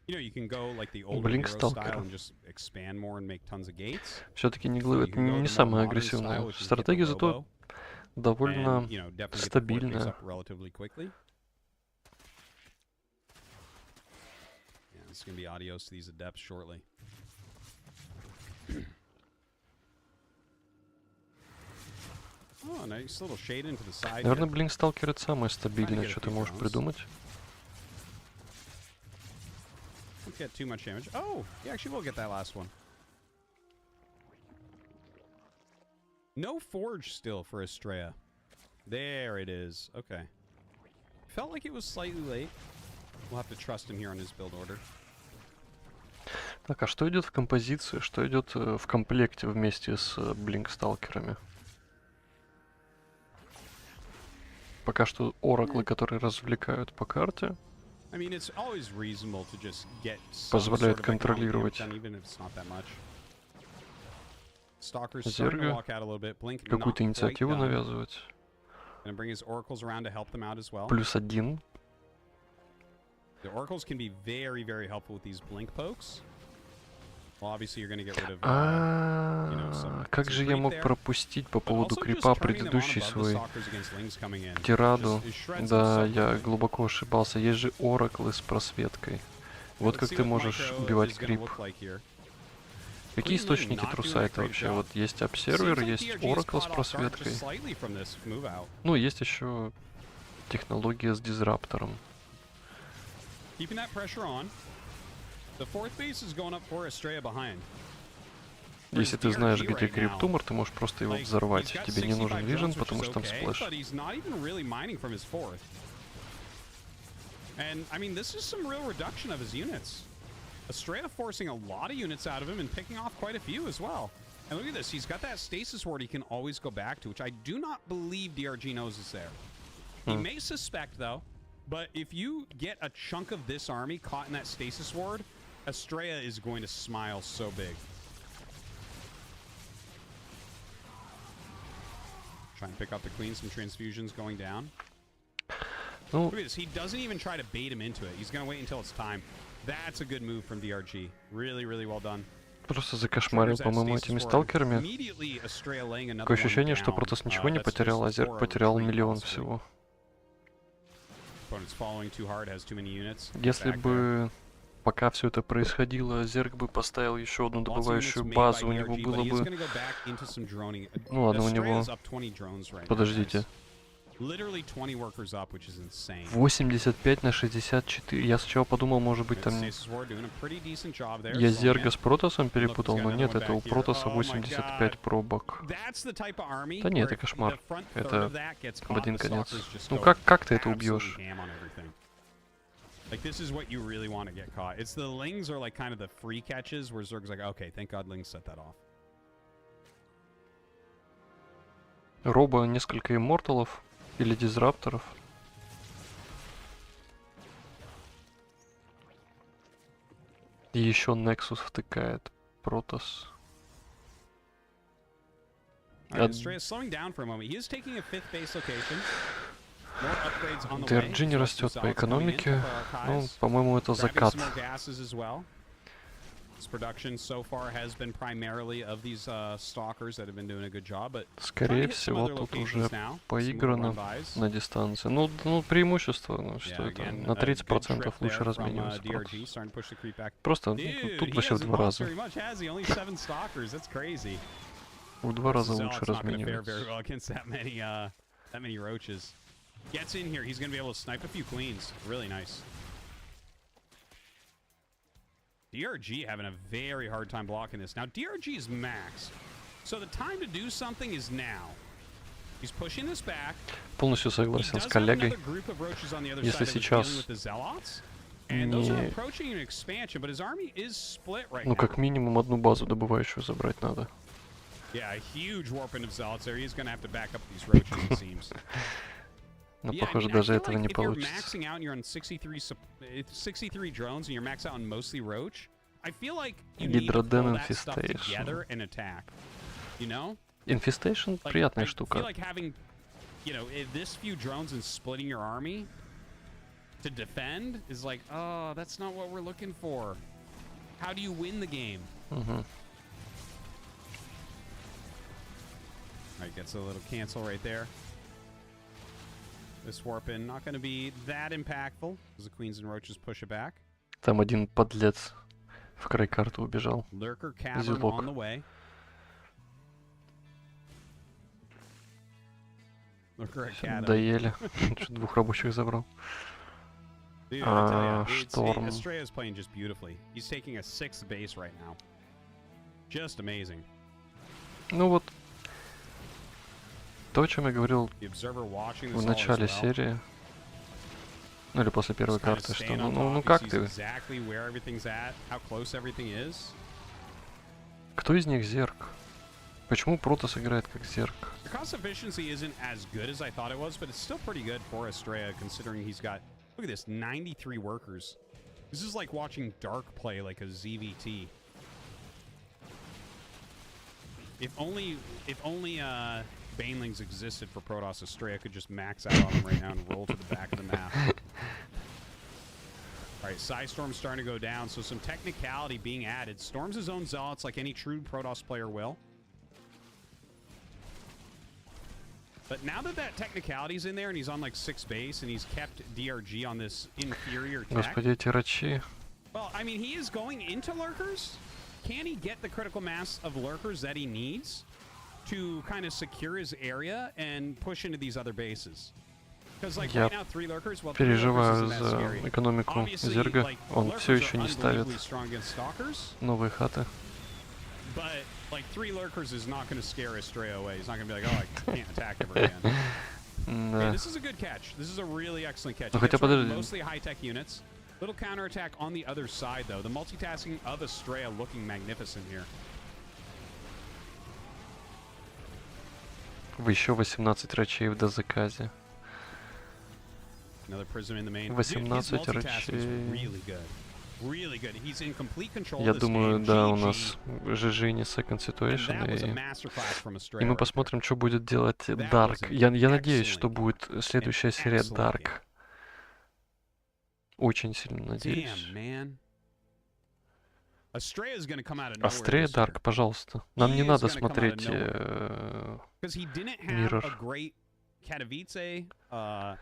You know, you can go like the old hero style and just expand more and make tons of gates. Все-таки Неглы это не самая агрессивная стратегия, зато довольно стабильная. It's going to be adios to these adepts shortly. Oh, nice little shade into the side. Наверное, Блинк-сталкер это самое стабильное, что ты можешь придумать. Don't get too much damage. Oh, you actually will get that last one. No forge still for Estrella. There it is. Okay. Felt like it was slightly late. We'll have to trust him here on his build order. Так, а что идет в композиции? Что идет в комплекте вместе с Блинк-сталкерами? Пока что ораклы, которые развлекают по карте, позволяют контролировать Зерга, какую-то инициативу навязывать. +1. Как же я мог пропустить по поводу крипа предыдущий свой тираду? Да, я глубоко ошибался. Есть же ораклы с просветкой. Вот как ты можешь убивать крип. Какие источники трусайта вообще? Вот есть обсервер, есть оракл с просветкой. Ну, есть еще технология с дизраптором. Если ты знаешь, где криптумор, ты можешь просто его взорвать. Тебе не нужен вижен, потому что там сплэш. And I mean, this is some real reduction of his units. Estrella forcing a lot of units out of him and picking off quite a few as well. And look at this, he's got that stasis ward he can always go back to, which I do not believe DRG knows is there. He may suspect though, but if you get a chunk of this army caught in that stasis ward, Estrella is going to smile so big. Try and pick up the queen, some transfusions going down. Look at this, he doesn't even try to bait him into it. He's going to wait until it's time. That's a good move from DRG. Really, really well done. Просто закошмарил, по-моему, этими сталкерами. Такое ощущение, что Протас ничего не потерял, а Зерг потерял миллион всего. Если бы пока все это происходило, Зерг бы поставил еще одну добывающую базу, у него было бы... Ну ладно, у него... Подождите. 85 на 64. Я сначала подумал, может быть, там... Я Зерга с Протасом перепутал, но нет, это у Протаса 85 пробок. Да нет, это кошмар. Это в один конец. Ну как ты это убьешь? Like, this is what you really want to get caught. It's the Lings are like kind of the free catches where Zerg's like, okay, thank God Lings set that off. Роба несколько имморталов или дизрапторов. И еще Nexus втыкает. Протас. Slowing down for a moment. He is taking a fifth base location. DRG не растет по экономике. Ну, по-моему, это закат. This production so far has been primarily of these stalkers that have been doing a good job, but Скорее всего, тут уже поиграно на дистанции. Ну, преимущество, ну, что это, на 30% лучше разменивается. Просто тут вообще в 2 раза. В 2 раза лучше разменивается. Gets in here, he's going to be able to snipe a few queens. Really nice. DRG having a very hard time blocking this. Now, DRG is max. So the time to do something is now. He's pushing this back. Полностью согласен с коллегой. Если сейчас ну, как минимум одну базу добывающую забрать надо. Yeah, a huge warping of zealots there. He's going to have to back up these roaches, it seems. Но, похоже, даже этого не получится. If you're maxing out and you're on 63 drones and you're maxed out on mostly roach, I feel like you need to pull that stuff together and attack. You know? Infestation приятная штука. I feel like having, you know, this few drones and splitting your army to defend is like, oh, that's not what we're looking for. How do you win the game? Alright, gets a little cancel right there. This warping not going to be that impactful as the queens and roaches push it back. Там один подлец в край карты убежал. Lurker cavern on the way. Доели. Чуть 2 рабочих забрал. Шторм. Estrella is playing just beautifully. He's taking a 6th base right now. Just amazing. Ну вот. То, о чем я говорил в начале серии, ну или после первой карты, что ну как ты? Кто из них зерк? Почему Протос играет как зерк? Cost efficiency isn't as good as I thought it was, but it's still pretty good for Estrella considering he's got, look at this, 93 workers. This is like watching Dark play like a ZVT. If only Banelings existed for Protoss, Estrella could just max out on him right now and roll to the back of the map. Alright, Psystorm's starting to go down, so some technicality being added. Storms his own Zealots like any true Protoss player will. But now that technicality's in there and he's on like 6 base and he's kept DRG on this inferior tech. Господи, эти рачи. Well, I mean, he is going into lurkers. Can he get the critical mass of lurkers that he needs to kind of secure his area and push into these other bases? Because like right now, 3 lurkers, well, переживаю за экономику Зерга. Он все еще не ставит новые хаты. But like 3 lurkers is not going to scare Estrella away. He's not going to be like, oh, I can't attack ever again. Okay, this is a good catch. This is a really excellent catch. Mostly high-tech units. Little counterattack on the other side, though. The multitasking of Estrella looking magnificent here. Еще 18 рачей в дозаказе. Another prism in the main. 18 рачей. Really good. Really good. He's in complete control. Я думаю, да, у нас GG не second situation, и мы посмотрим, что будет делать Dark. Я надеюсь, что будет следующая серия Dark. Очень сильно надеюсь. Астрея Dark, пожалуйста. Нам не надо смотреть Mirror. Katowice,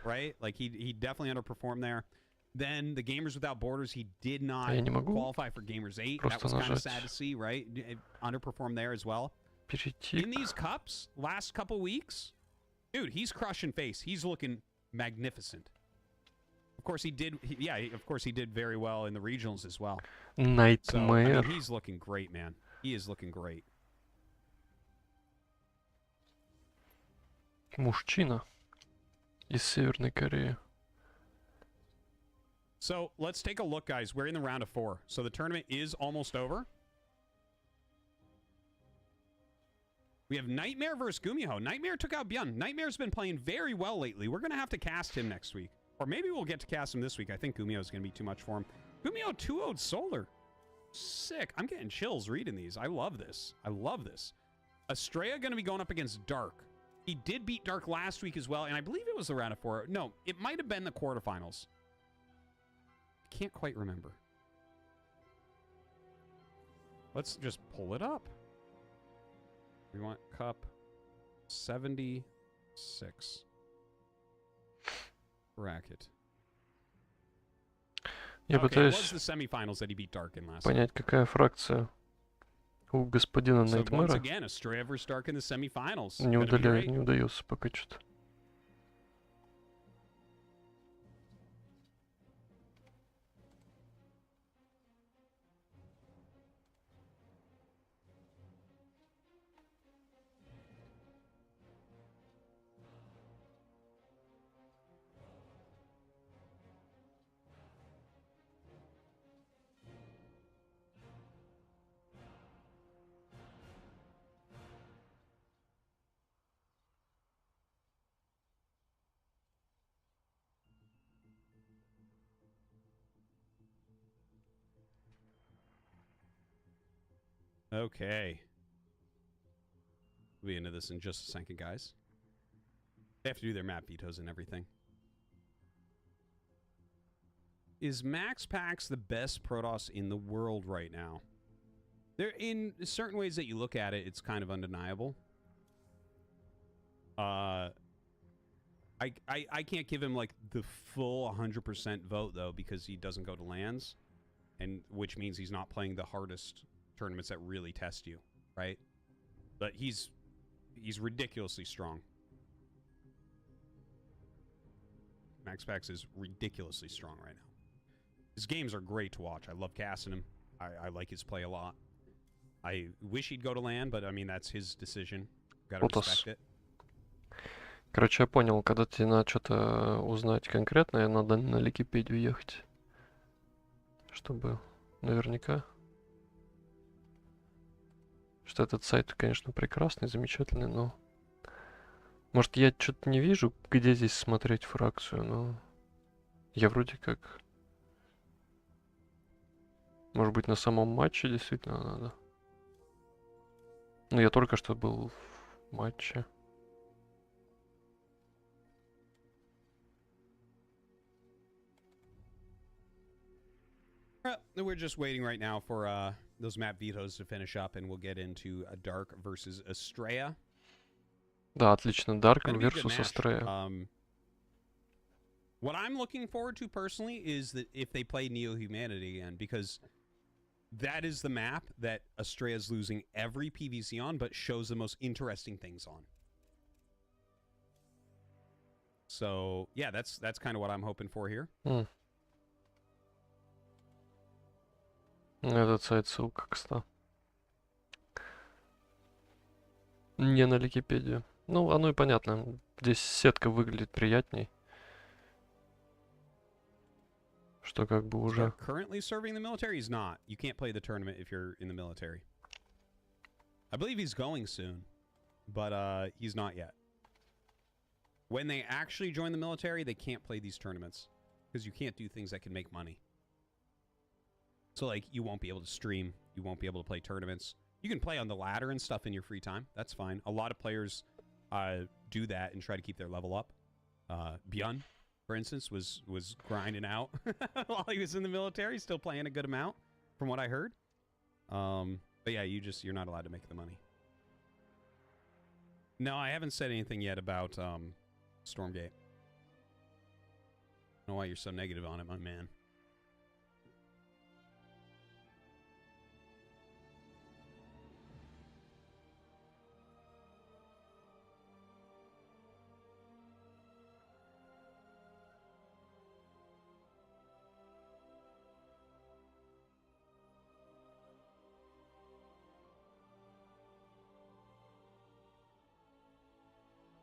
right? Like he definitely underperformed there. Then the Gamers Without Borders, he did not qualify for Gamers 8. That was kind of sad to see, right? It underperformed there as well. In these cups, last couple weeks, dude, he's crushing face. He's looking magnificent. Of course he did. Of course he did very well in the regionals as well. Nightmare. So, I mean, he's looking great, man. He is looking great. Мужчина из Северной Кореи. So let's take a look, guys. We're in the round of 4. So the tournament is almost over. We have Nightmare versus Gumiho. Nightmare took out Byun. Nightmare's been playing very well lately. We're going to have to cast him next week. Or maybe we'll get to cast him this week. I think Gumiho's going to be too much for him. Gumiho 2-0'd Solar. Sick. I'm getting chills reading these. I love this. I love this. Estrella going to be going up against Dark. He did beat Dark last week as well, and I believe it was the round of 4. No, it might have been the quarterfinals. Can't quite remember. Let's just pull it up. We want cup 76. Bracket. Я Okay, it was пытаюсь the semifinals that he beat Darkin last. понять, какая фракция у господина So once Найтмэра. again, Estrella versus Dark in the semifinals. Не Gonna be great. не удается пока что-то. Okay. We'll be into this in just a second, guys. They have to do their map vetoes and everything. Is Max Pax the best Protoss in the world right now? There, in certain ways that you look at it, it's kind of undeniable. I can't give him like the full 100% vote though, because he doesn't go to lands, and which means he's not playing the hardest tournaments that really test you, right? But he's ridiculously strong. Max Pax is ridiculously strong right now. His games are great to watch. I love casting him. I like his play a lot. I wish he'd go to land, but I mean that's his decision. Gotta respect it. Короче, я понял, когда тебе надо что-то узнать конкретное, надо на Википедию ехать. Чтобы наверняка. Что этот сайт, конечно, прекрасный, замечательный, но... Может, я что-то не вижу, где здесь смотреть фракцию, но... Я вроде как... Может быть, на самом матче действительно надо. Ну, я только что был в матче. We're just waiting right now for those map vetoes to finish up, and we'll get into a Dark versus Estrella. Да, отлично. Dark Gonna be a good versus match. Estrella. What I'm looking forward to personally is that if they play Neo Humanity again, because that is the map that Estrella's losing every PvC on, but shows the most interesting things on. So yeah, that's kind of what I'm hoping for here. Этот сайт ссылка, кстати. Не на Википедию. Ну, оно и понятно. Здесь сетка выглядит приятней. Что как бы уже... Currently serving the military? He's not. You can't play the tournament if you're in the military. I believe he's going soon, but he's not yet. When they actually join the military, they can't play these tournaments because you can't do things that can make money. So, like, you won't be able to stream. You won't be able to play tournaments. You can play on the ladder and stuff in your free time. That's fine. A lot of players do that and try to keep their level up. Byun, for instance, was grinding out while he was in the military, still playing a good amount, from what I heard. But yeah, you're not allowed to make the money. No, I haven't said anything yet about Stormgate. I don't know why you're so negative on it, my man.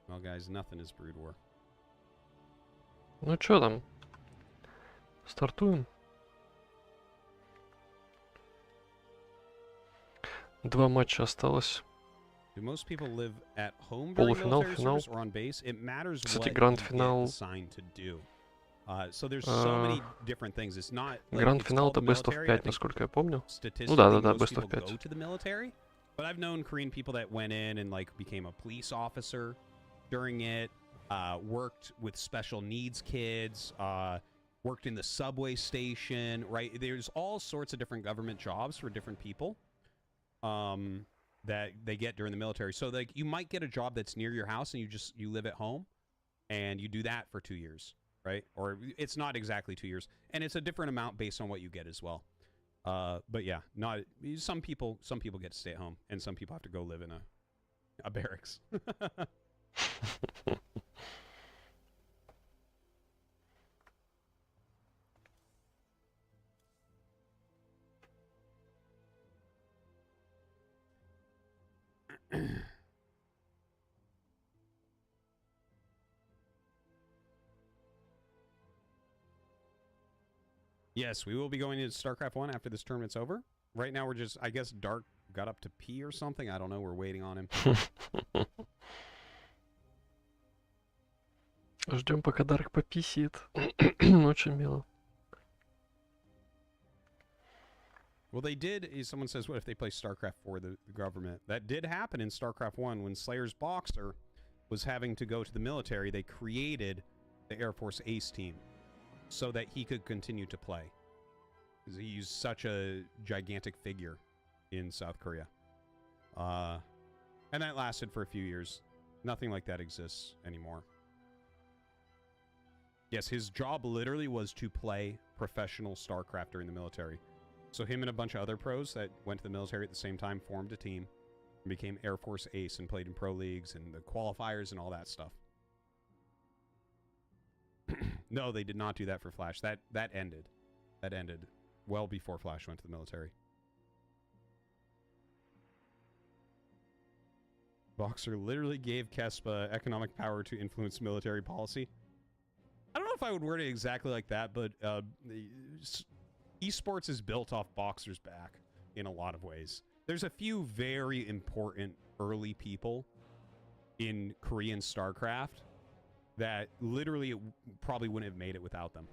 Well, guys, nothing is Brood War. Ну чё там? Стартуем. 2 матча осталось. Do most people live at home during Полуфинал, military финал. service or on base? It matters Кстати, what гранд-финал. you get assigned to do. So there's so many different things. It's not like Гранд-финал это Best of 5, насколько я помню. Ну да, Best of 5. Go to the military, but I've known Korean people that went in and like became a police officer during it, worked with special needs kids, worked in the subway station, right? There's all sorts of different government jobs for different people. that they get during the military. So like you might get a job that's near your house and you live at home and you do that for 2 years, right? Or it's not exactly 2 years, and it's a different amount based on what you get as well. But yeah, not some people get to stay at home and some people have to go live in a barracks. Yes, we will be going into StarCraft 1 after this tournament's over. Right now we're just, I guess Dark got up to pee or something. I don't know. We're waiting on him. Ждем, пока Дарк пописит. Очень мило. Well, they did, someone says, what if they play StarCraft for the government? That did happen in StarCraft 1 when Slayer's Boxer was having to go to the military. They created the Air Force Ace team so that he could continue to play. Because he's such a gigantic figure in South Korea. And that lasted for a few years. Nothing like that exists anymore. Yes, his job literally was to play professional StarCraft during the military. So him and a bunch of other pros that went to the military at the same time formed a team and became Air Force Ace and played in pro leagues and the qualifiers and all that stuff. No, they did not do that for Flash. That ended. That ended well before Flash went to the military. Boxer literally gave Kespa economic power to influence military policy. I don't know if I would word it exactly like that, but esports is built off Boxer's back in a lot of ways. There's a few very important early people in Korean StarCraft that literally probably wouldn't have made it without them.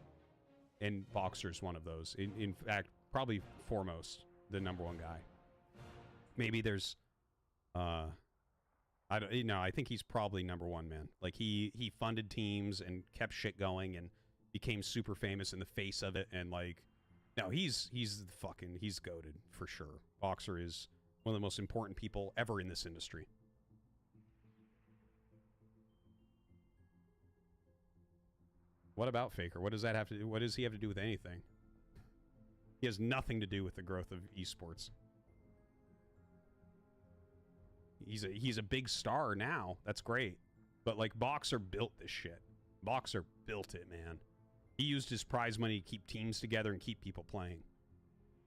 And Boxer's one of those. In fact, probably foremost, the #1 guy. Maybe there's, I think he's probably #1, man. Like he funded teams and kept shit going and became super famous in the face of it. And like, no, he's goated for sure. Boxer is one of the most important people ever in this industry. What about Faker? What does that have to do? What does he have to do with anything? He has nothing to do with the growth of esports. He's a big star now. That's great. But like Boxer built this shit. Boxer built it, man. He used his prize money to keep teams together and keep people playing.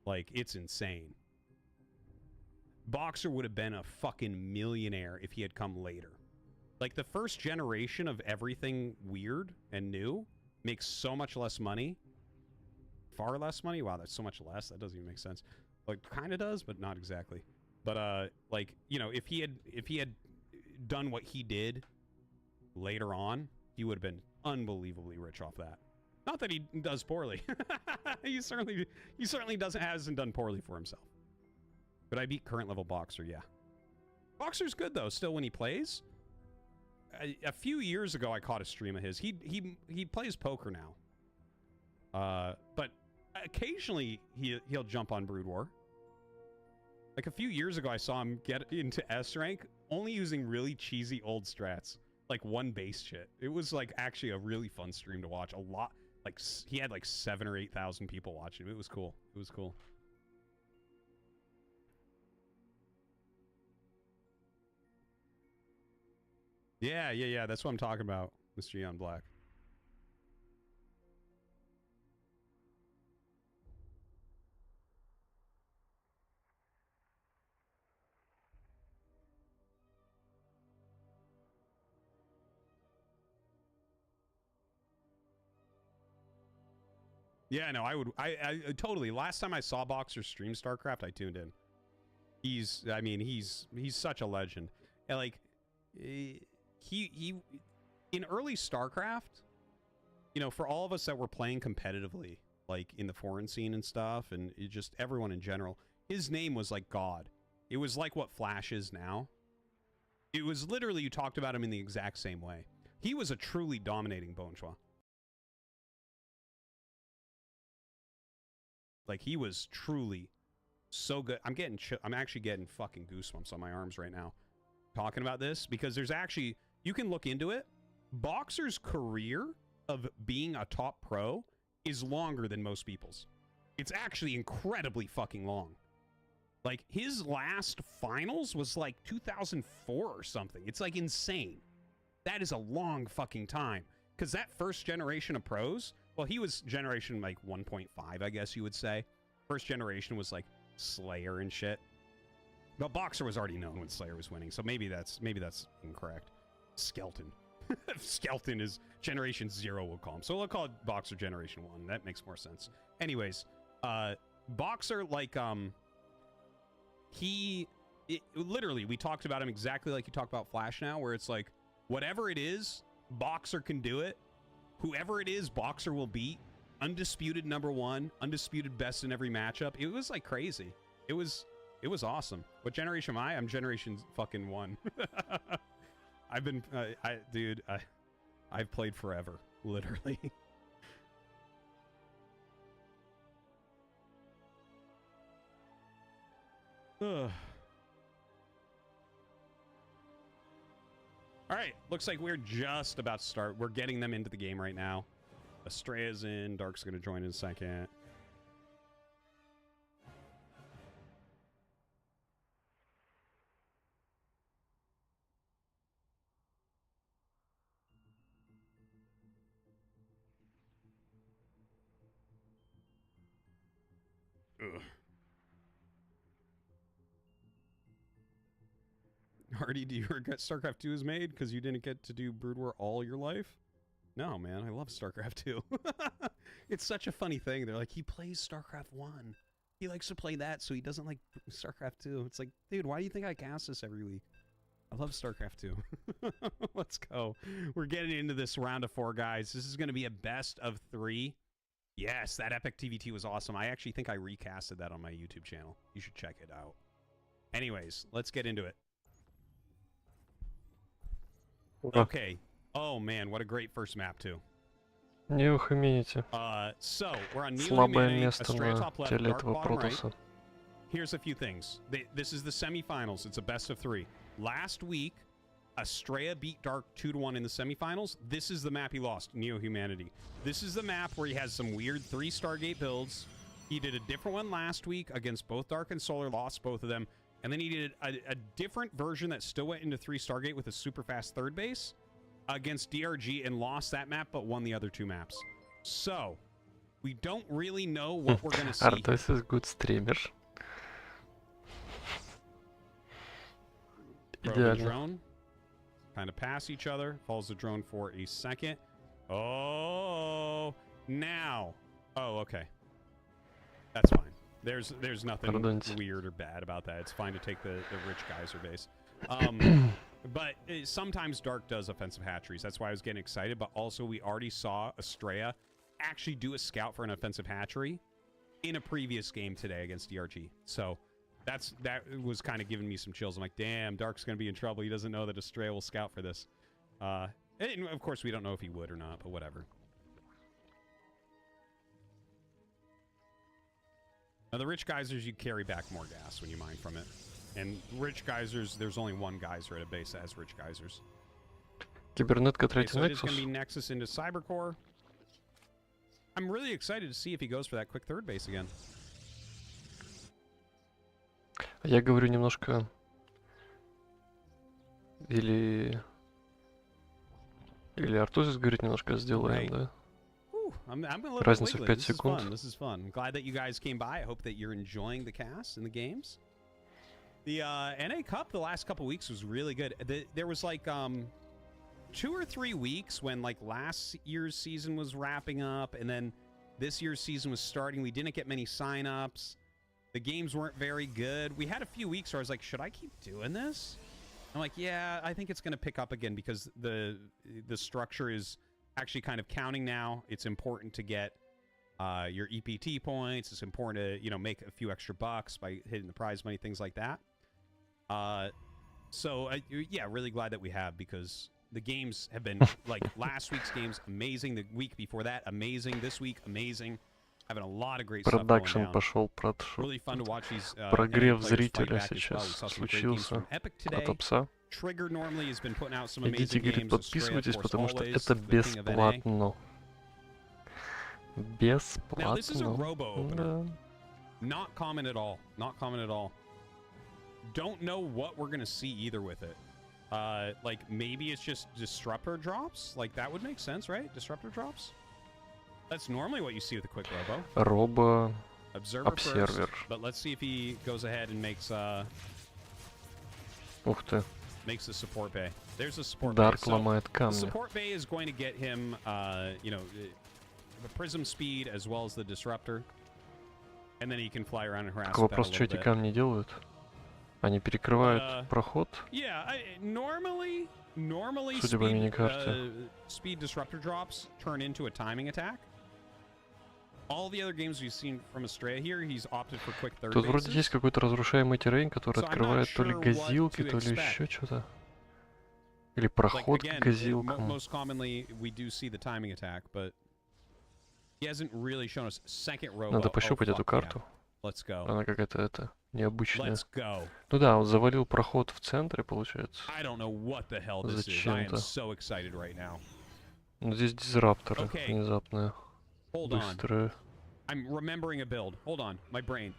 Like, it's insane. Boxer would have been a fucking millionaire if he had come later. Like, the first generation of everything weird and new makes so much less money. Far less money? Wow, that's so much less. That doesn't even make sense. Like, kind of does, but not exactly. But, like, you know, if he had done what he did later on, he would have been unbelievably rich off that. Not that he does poorly. he certainly hasn't done poorly for himself. But I beat current level Boxer, yeah. Boxer's good though, still when he plays. A few years ago, I caught a stream of his. He plays poker now. But occasionally he'll jump on Brood War. Like a few years ago, I saw him get into S rank only using really cheesy old strats, like one base shit. It was like actually a really fun stream to watch. A lot. Like, he had like 7,000 or 8,000 people watching him. It was cool. It was cool. Yeah. That's what I'm talking about, Mr. Eon Black. Yeah, no, I totally. Last time I saw Boxer stream StarCraft, I tuned in. He's such a legend. And like, he in early StarCraft, you know, for all of us that were playing competitively, like in the foreign scene and stuff, and just everyone in general, his name was like God. It was like what Flash is now. It was literally, you talked about him in the exact same way. He was a truly dominating Bonchua. Like, he was truly So good. I'm actually getting fucking goosebumps on my arms right now talking about this, because there's actually, you can look into it. Boxer's career of being a top pro is longer than most people's. It's actually incredibly fucking long. Like, his last finals was like 2004 or something. It's like insane. That is a long fucking time. Because that first generation of pros, well, he was generation like 1.5, I guess you would say. First generation was like Slayer and shit. But Boxer was already known when Slayer was winning, so maybe that's incorrect. Skeleton. Skeleton is Generation 0, we'll call him. So we'll call it Boxer Generation 1. That makes more sense. Anyways, Boxer, like, literally, we talked about him exactly like you talk about Flash now, where it's like, whatever it is, Boxer can do it. Whoever it is, Boxer will beat. Undisputed #1, undisputed best in every matchup. It was like crazy. It was awesome. What generation am I? I'm Generation fucking 1. I've been, dude, I've played forever, literally. Ugh. All right, looks like we're just about to start. We're getting them into the game right now. Estrella's in. Dark's going to join in a second. Ugh. Hardy, do you regret StarCraft 2 is made because you didn't get to do Brood War all your life? No, man, I love StarCraft 2. It's such a funny thing. They're like, he plays StarCraft 1. He likes to play that, so he doesn't like StarCraft 2. It's like, dude, why do you think I cast this every week? I love StarCraft 2. Let's go. We're getting into this round of 4, guys. This is going to be a best of 3. Yes, that Epic TVT was awesome. I actually think I recasted that on my YouTube channel. You should check it out. Anyways, let's get into it. Okay. Oh, man, what a great first map, too. Неухамените. So, we're on Слабое Humanity, место Estrella на top left, теле Dark этого bottom right. Протоса. Here's a few things. This is the semifinals. It's a best of 3. Last week, Estrella beat Dark 2-1 in the semifinals. This is the map he lost, Neo-Humanity. This is the map where he has some weird 3 Stargate builds. He did a different one last week against both Dark and Solar, lost both of them. And then he did a different version that still went into 3 Stargate with a super fast third base against DRG and lost that map, but won the other 2 maps. So, we don't really know what we're going to see. Artois is good streamer. Идеально. Drone. Kind of pass each other. Follows the drone for a second. Oh, now. Oh, okay. That's fine. There's nothing weird or bad about that. It's fine to take the rich geyser base. But sometimes Dark does offensive hatcheries. That's why I was getting excited. But also, we already saw Estrella actually do a scout for an offensive hatchery in a previous game today against DRG. So that was kind of giving me some chills. I'm like, damn, Dark's going to be in trouble. He doesn't know that Estrella will scout for this. And of course, we don't know if he would or not, but whatever. Now, the rich geysers, you carry back more gas when you mine from it. And rich geysers, there's only one geyser at a base that has rich geysers. Кибернетка Okay, третий so it's going Nexus. to be Nexus into Cybercore. I'm really excited to see if he goes for that quick third base again. Я говорю немножко... Или Артузис говорит немножко сделаем, Right. да? Whew, I'm a little bit Разница в wiggly. 5 This is секунд. fun. This is fun. I'm glad that you guys came by. I hope that you're enjoying the cast and the games. The NA Cup the last couple weeks was really good. There was like 2 or 3 weeks when like last year's season was wrapping up and then this year's season was starting. We didn't get many signups. The games weren't very good. We had a few weeks where I was like, should I keep doing this? I'm like, yeah, I think it's going to pick up again because the structure is actually kind of counting now. It's important to get your EPT points. It's important to, you know, make a few extra bucks by hitting the prize money, things like that. So yeah, really glad that we have, because the games have been like last week's games amazing, the week before that amazing, this week amazing. Having a lot of great stuff going Продакшн down. пошел, Really fun to watch these прогрев NA players fight зрителя back as well. We сейчас saw some great games случился from Epic от today. Опса. Trigger normally has been putting out some Идите, amazing говорит, games. Astray, of подписывайтесь, course, потому что always это the king of NA. бесплатно. Now this is a Бесплатно. robo opener. Да. Not common at all. Not common at all. Don't know what we're gonna see either with it. Like maybe it's just disruptor drops. Like that would make sense, right? Disruptor drops. That's normally what you see with a quick robo. Робо Observer Observer. first, but let's see if he goes ahead and makes Ух ты. the support bay. There's a support Дарк bay. So ломает the камни. support bay is going to get him, you know, the prism speed as well as the disruptor, and then he can fly around and harass. Так вопрос, что эти камни делают? Они перекрывают проход? Yeah, normally Судя по миникарте. speed disruptor drops turn into a timing attack. All the other games we've seen from Astray here, he's opted for quick third Тут вроде bases. есть какой-то разрушаемый террейн, который So I'm not открывает то ли sure what газилки, to то ли expect. еще что-то. Или Like, проход again, к газилкам. most commonly we do see the timing attack, but he hasn't really shown us second row. Надо пощупать эту карту. Let's go. Она какая-то необычная. Let's go. Ну да, он завалил проход в центре, получается. I don't know what the hell this is. I am so excited right now. Ну здесь дизрапторы Okay. внезапные, Hold on. быстрые. I'm remembering a build. Hold on, my brain.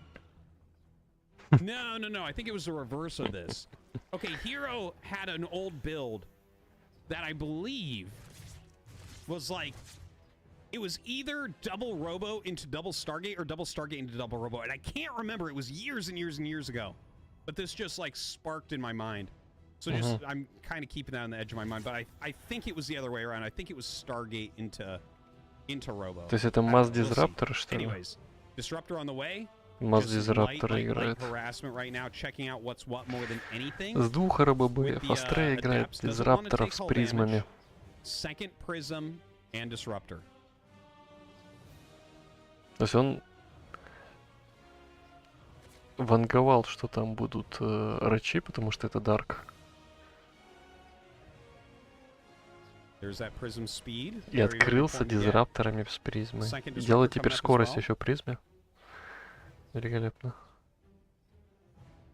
No. I think it was the reverse of this. Okay, Hero had an old build that I believe was like, it was either double Robo into double Stargate or double Stargate into double Robo, and I can't remember. It was years and years and years ago, but this just like sparked in my mind. So just I'm kind of keeping that on the edge of my mind, but I think it was the other way around. I think it was Stargate into Robo. То есть это масс-дизрапторы, что ли? Anyways, Disruptor on the way. Масс-дизрапторы играет. Harassment right now, checking out what's what more than anything. С двух РББ Астрей играет дизрапторов с призмами. Second Prism and Disruptor. То есть он ванговал, что там будут рачи, потому что это Дарк. There's that Prism speed. И открылся дизрапторами с призмой. Делает теперь скорость еще призме. Великолепно.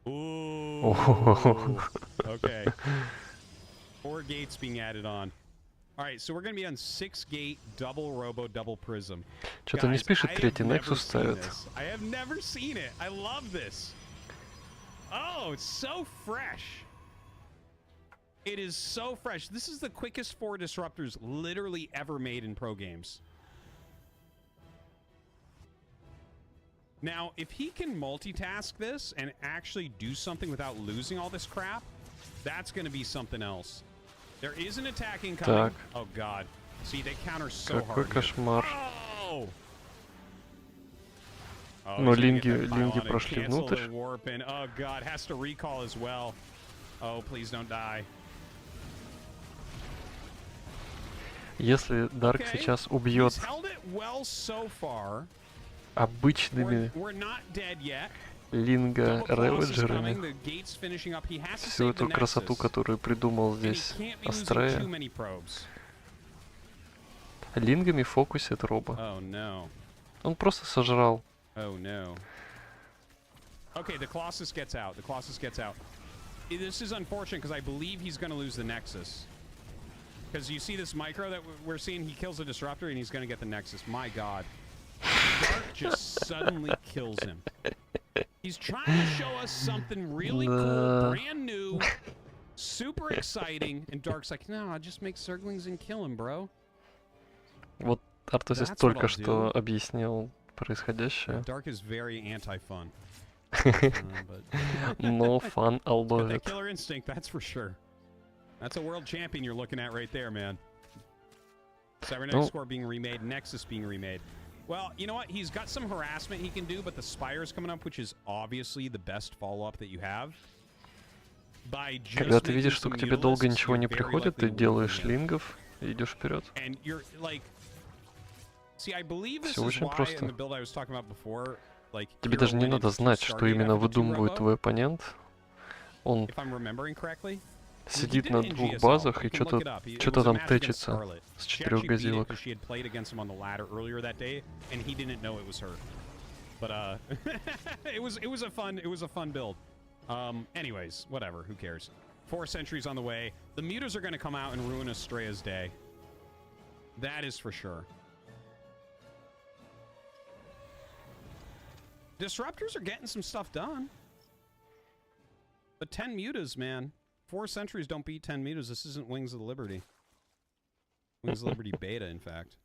Ooh. Okay. 4 gates being added on. All right, so we're going to be on 6 gate, double Robo, double Prism. Что-то не спешит, третий Nexus ставит. I have never seen it. I love this. Oh, it's so fresh. It is so fresh. This is the quickest 4 disruptors literally ever made in pro games. Now, if he can multitask this and actually do something without losing all this crap, that's going to be something else. There is an attacking coming. Так. Oh god. See, they counter so Какой hard. кошмар. Oh! Oh, Но he's gonna get that pile линги on and прошли cancel внутрь. the warp and, oh god, has to recall as well. Oh, please don't die. Если Дарк Okay, сейчас убьет he's held it well so far. обычными We're not dead yet. линга Double Colossus coming, реведжерами, the gate's finishing up. He has to всю save the эту красоту, Nexus. которую придумал And he здесь can't be losing too Астрея, many probes. лингами фокусит Роба. Oh no. Он просто сожрал. Oh no. Okay, the Colossus gets out. The Colossus gets out. This is unfortunate because I believe he's going to lose the Nexus. Because you see this micro that we're seeing, he kills the Disruptor and he's going to get the Nexus. My god. Dark just suddenly kills him. He's trying to show us something really cool, brand new, super exciting, and Dark's like, no, I'll just make Zerglings and kill him, bro. Вот Артусис That's только what I'll что do. объяснил происходящее. Dark is very anti-fun. Но фан Got that ловит. killer instinct, that's for sure. That's a world champion you're looking at right there, man. Cybernetic score being remade, Nexus being remade. Well, you know what? He's got some harassment he can do, but the Spire's coming up, which is obviously the best follow-up that you have. By just Когда ты making видишь, что some к тебе долго mutalisks, ничего you're не very приходит, ты likely делаешь losing it. лингов и идешь вперед. And you're like, see, I believe this Всё is очень why просто. in the build I was talking about before, like, Тебе Hero даже не went надо into знать, что Stargate именно after 2 выдумывает Robo, твой оппонент. Он if I'm remembering correctly. Сидит на двух базах и что-то там тэчится с 4 газилок. But it was a fun build. Anyways, whatever, who cares? 4 sentries on the way. The mutas are going to come out and ruin Estrella's day. That is for sure. Disruptors are getting some stuff done. But 10 mutas, man. 4 sentries don't beat 10 mutas. This isn't Wings of the Liberty. Wings of the Liberty beta, in fact.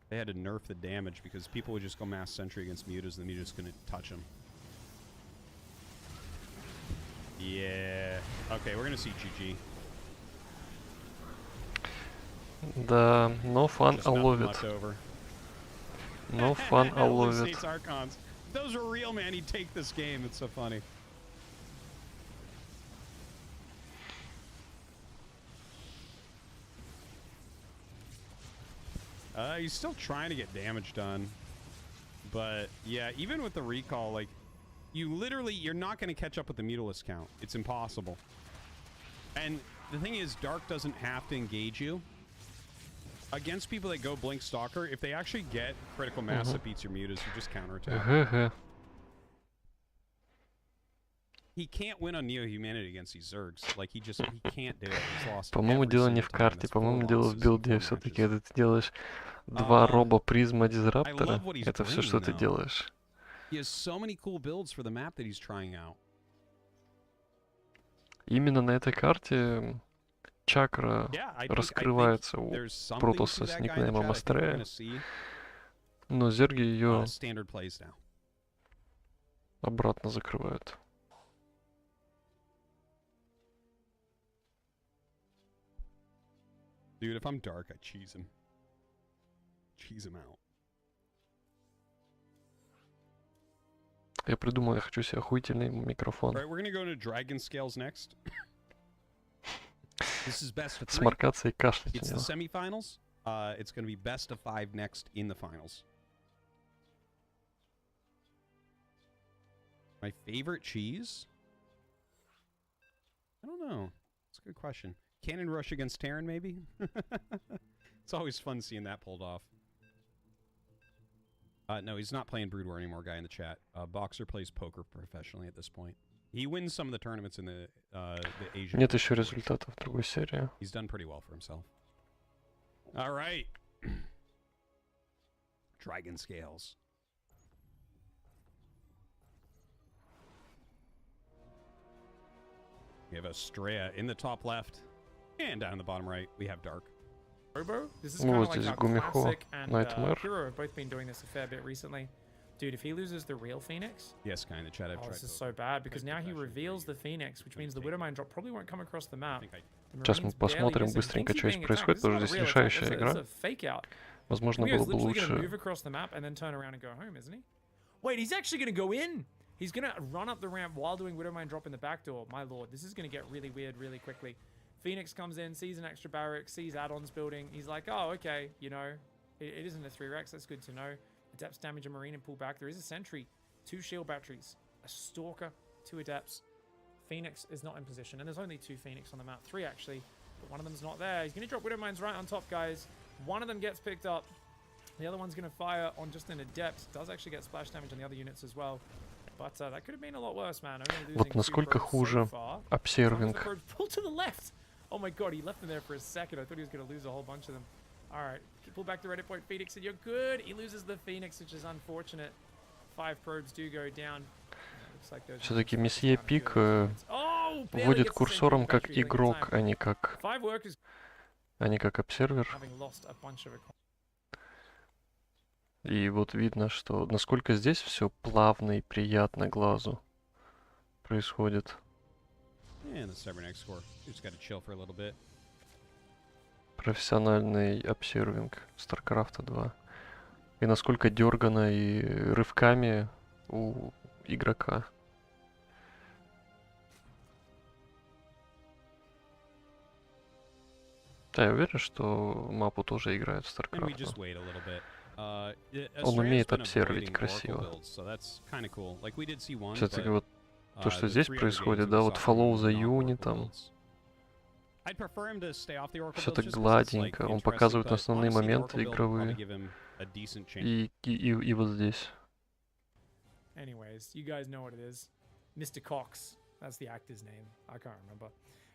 They had to nerf the damage because people would just go mass sentry against mutas and the mutas couldn't touch them. Yeah. Okay, we're gonna see GG. Да, no fun, I love it. No fun, I love it. Archons. If those were real, man, he'd take this game. It's so funny. He's still trying to get damage done. But, yeah, even with the recall, like, you're not going to catch up with the Mutalist count. It's impossible. And the thing is, Dark doesn't have to engage you. Against people that go Blink Stalker, if they actually get critical mass that beats your mutas, you just counterattack. He can't win on Neo-Humanity against these Zergs. Like, he can't do it. He's lost. По-моему, дело не в карте, по-моему, дело в билде. Все-таки, когда ты делаешь 2 робо-призма дизраптора, это все, что ты делаешь. He has so many cool builds for the map that he's trying out. Именно на этой карте чакра раскрывается у Протоса с никнеймом Астрея, но зерги ее обратно закрывают. Dude, if I'm Dark, I cheese him. Cheese him out. Я придумал, я хочу себе охуительный микрофон. Alright, we're gonna go to Dragon Scales next. This is best of 3. Сморкаться и кашлять. It's the semifinals. It's gonna be best of 5 next in the finals. My favorite cheese? I don't know. It's a good question. Cannon Rush against Terran, maybe? It's always fun seeing that pulled off. No, he's not playing Brood War anymore, guy in the chat. Boxer plays poker professionally at this point. He wins some of the tournaments in the Asian... Нет еще результатов в другой серии. He's done pretty well for himself. All right. Dragon Scales. We have Estrella in the top left. And down in the bottom right, we have Dark. Robo, this is kind of like how Гумихо, Classic and Nightmare. Hero have both been doing this a fair bit recently. Dude, if he loses the real Phoenix... Yes, guy in the chat, I've tried this is so bad, because now he reveals the Phoenix, which means the Widowmine drop probably won't come across the map. Сейчас мы посмотрим быстренько, что здесь происходит, потому что здесь решающая игра. Возможно, было бы лучше... Wait, he's actually going to go in! He's going to run up the ramp while doing Widowmine drop in the back door. My lord, this is going to get really weird really quickly. Phoenix comes in, sees an extra barrack, sees add-ons building. He's like, oh, okay, you know, it isn't a 3-Rex, that's good to know. Adepts damage a Marine and pull back. There is a sentry, 2 shield batteries, a Stalker, 2 Adepts. Phoenix is not in position, and there's only 2 Phoenix on the map, 3 actually, but one of them's not there. He's going to drop Widowmines right on top, guys. One of them gets picked up. The other one's going to fire on just an Adept. Does actually get splash damage on the other units as well. But that could have been a lot worse, man. Вот насколько хуже обсервинг. Pull to the left. Oh my god, he left them there for a second. I thought he was going to lose a whole bunch of them. Alright, pull back the Reddit point Phoenix and you're good. He loses the Phoenix, which is unfortunate. 5 probes do go down. Все-таки месье Пик вводит курсором как игрок, а не как обсервер. И вот видно, что насколько здесь все плавно и приятно глазу происходит. Профессиональный обсервинг StarCraft 2. И насколько дергано и рывками у игрока. Да, я уверен, что мапу тоже играют в StarCraft. Он умеет обсервить красиво. Все-таки вот то, что здесь происходит, да, вот follow за юнитом, I'd prefer him to stay off the Oracle Все builds так just 'cause it's, like, гладенько. Он interesting, показывает but основные honestly, the моменты Oracle build will probably игровые. give him a decent chance. И вот здесь. Anyways, you guys know what it is. Mr. Cox. That's the actor's name. I can't remember.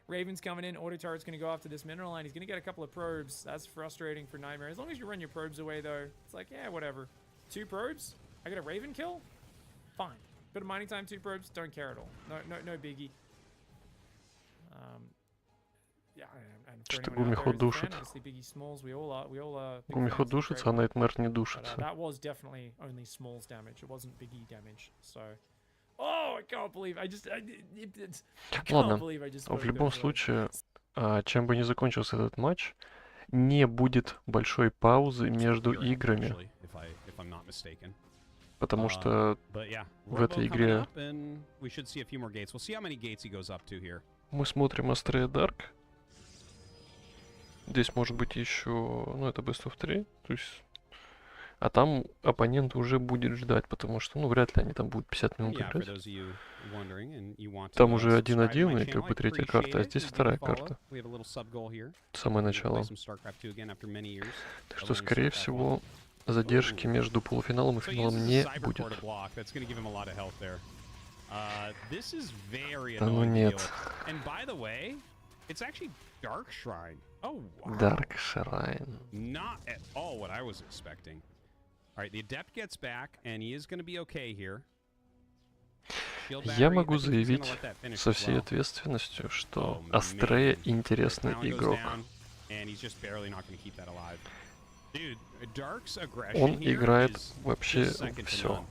Raven's coming in. Auto turret's going to go after this mineral line. He's going to get a couple of probes. That's frustrating for Nightmare. As long as you run your probes away, though, it's like, yeah, whatever. 2 probes? I got a Raven kill? Fine. Bit of mining time, 2 probes. Don't care at all. No biggie. Yeah, and for Что-то anyone out there Гумихо who's a fan, душит. obviously Biggie Smalls, we all are big Гумихо fans of the душится, а Great Найтмэр не But, душится. that was definitely only Smalls damage. It wasn't Biggie damage. So, oh, I can't believe I just. I can't Ладно, believe I just. в spoke любом those words. случае, чем бы ни закончился этот матч, не будет большой паузы между Europe, играми, actually, if I'm not mistaken. потому что But yeah, в этой Robo coming игре up, and we should see a few more gates. We'll see how many gates he goes up to here. мы смотрим Astrea Dark. Здесь может быть еще, ну это Best of 3, то есть, а там оппонент уже будет ждать, потому что, ну, вряд ли они там будут 50 минут Yeah, for играть. those of you wondering and you want to Там уже subscribe to 1-1 my и как channel, бы I третья appreciate карта, а it. здесь Give me a вторая follow. карта, We have a little sub goal here. самое We'll play начало. some StarCraft 2 again after many years. Так что, Learning скорее StarCraft 1. всего, задержки между полуфиналом и So he финалом uses не a cyber будет. core to block. That's going to give him a lot of health there. This is very Да ну annoying to deal нет. with. And by the way, it's actually Dark Shrine. Oh wow. Dark Shrine. Not at all what I was expecting. All right, the Adept gets back, and he is going to be okay here. Shield Я battery, I могу think he's gonna заявить let that finish со as всей well. ответственностью, что Oh, Астрея man. интересный Now he goes игрок. down, and he's just barely not going to keep that alive. Dude, Dark's aggression Он here играет is вообще just second to все. none.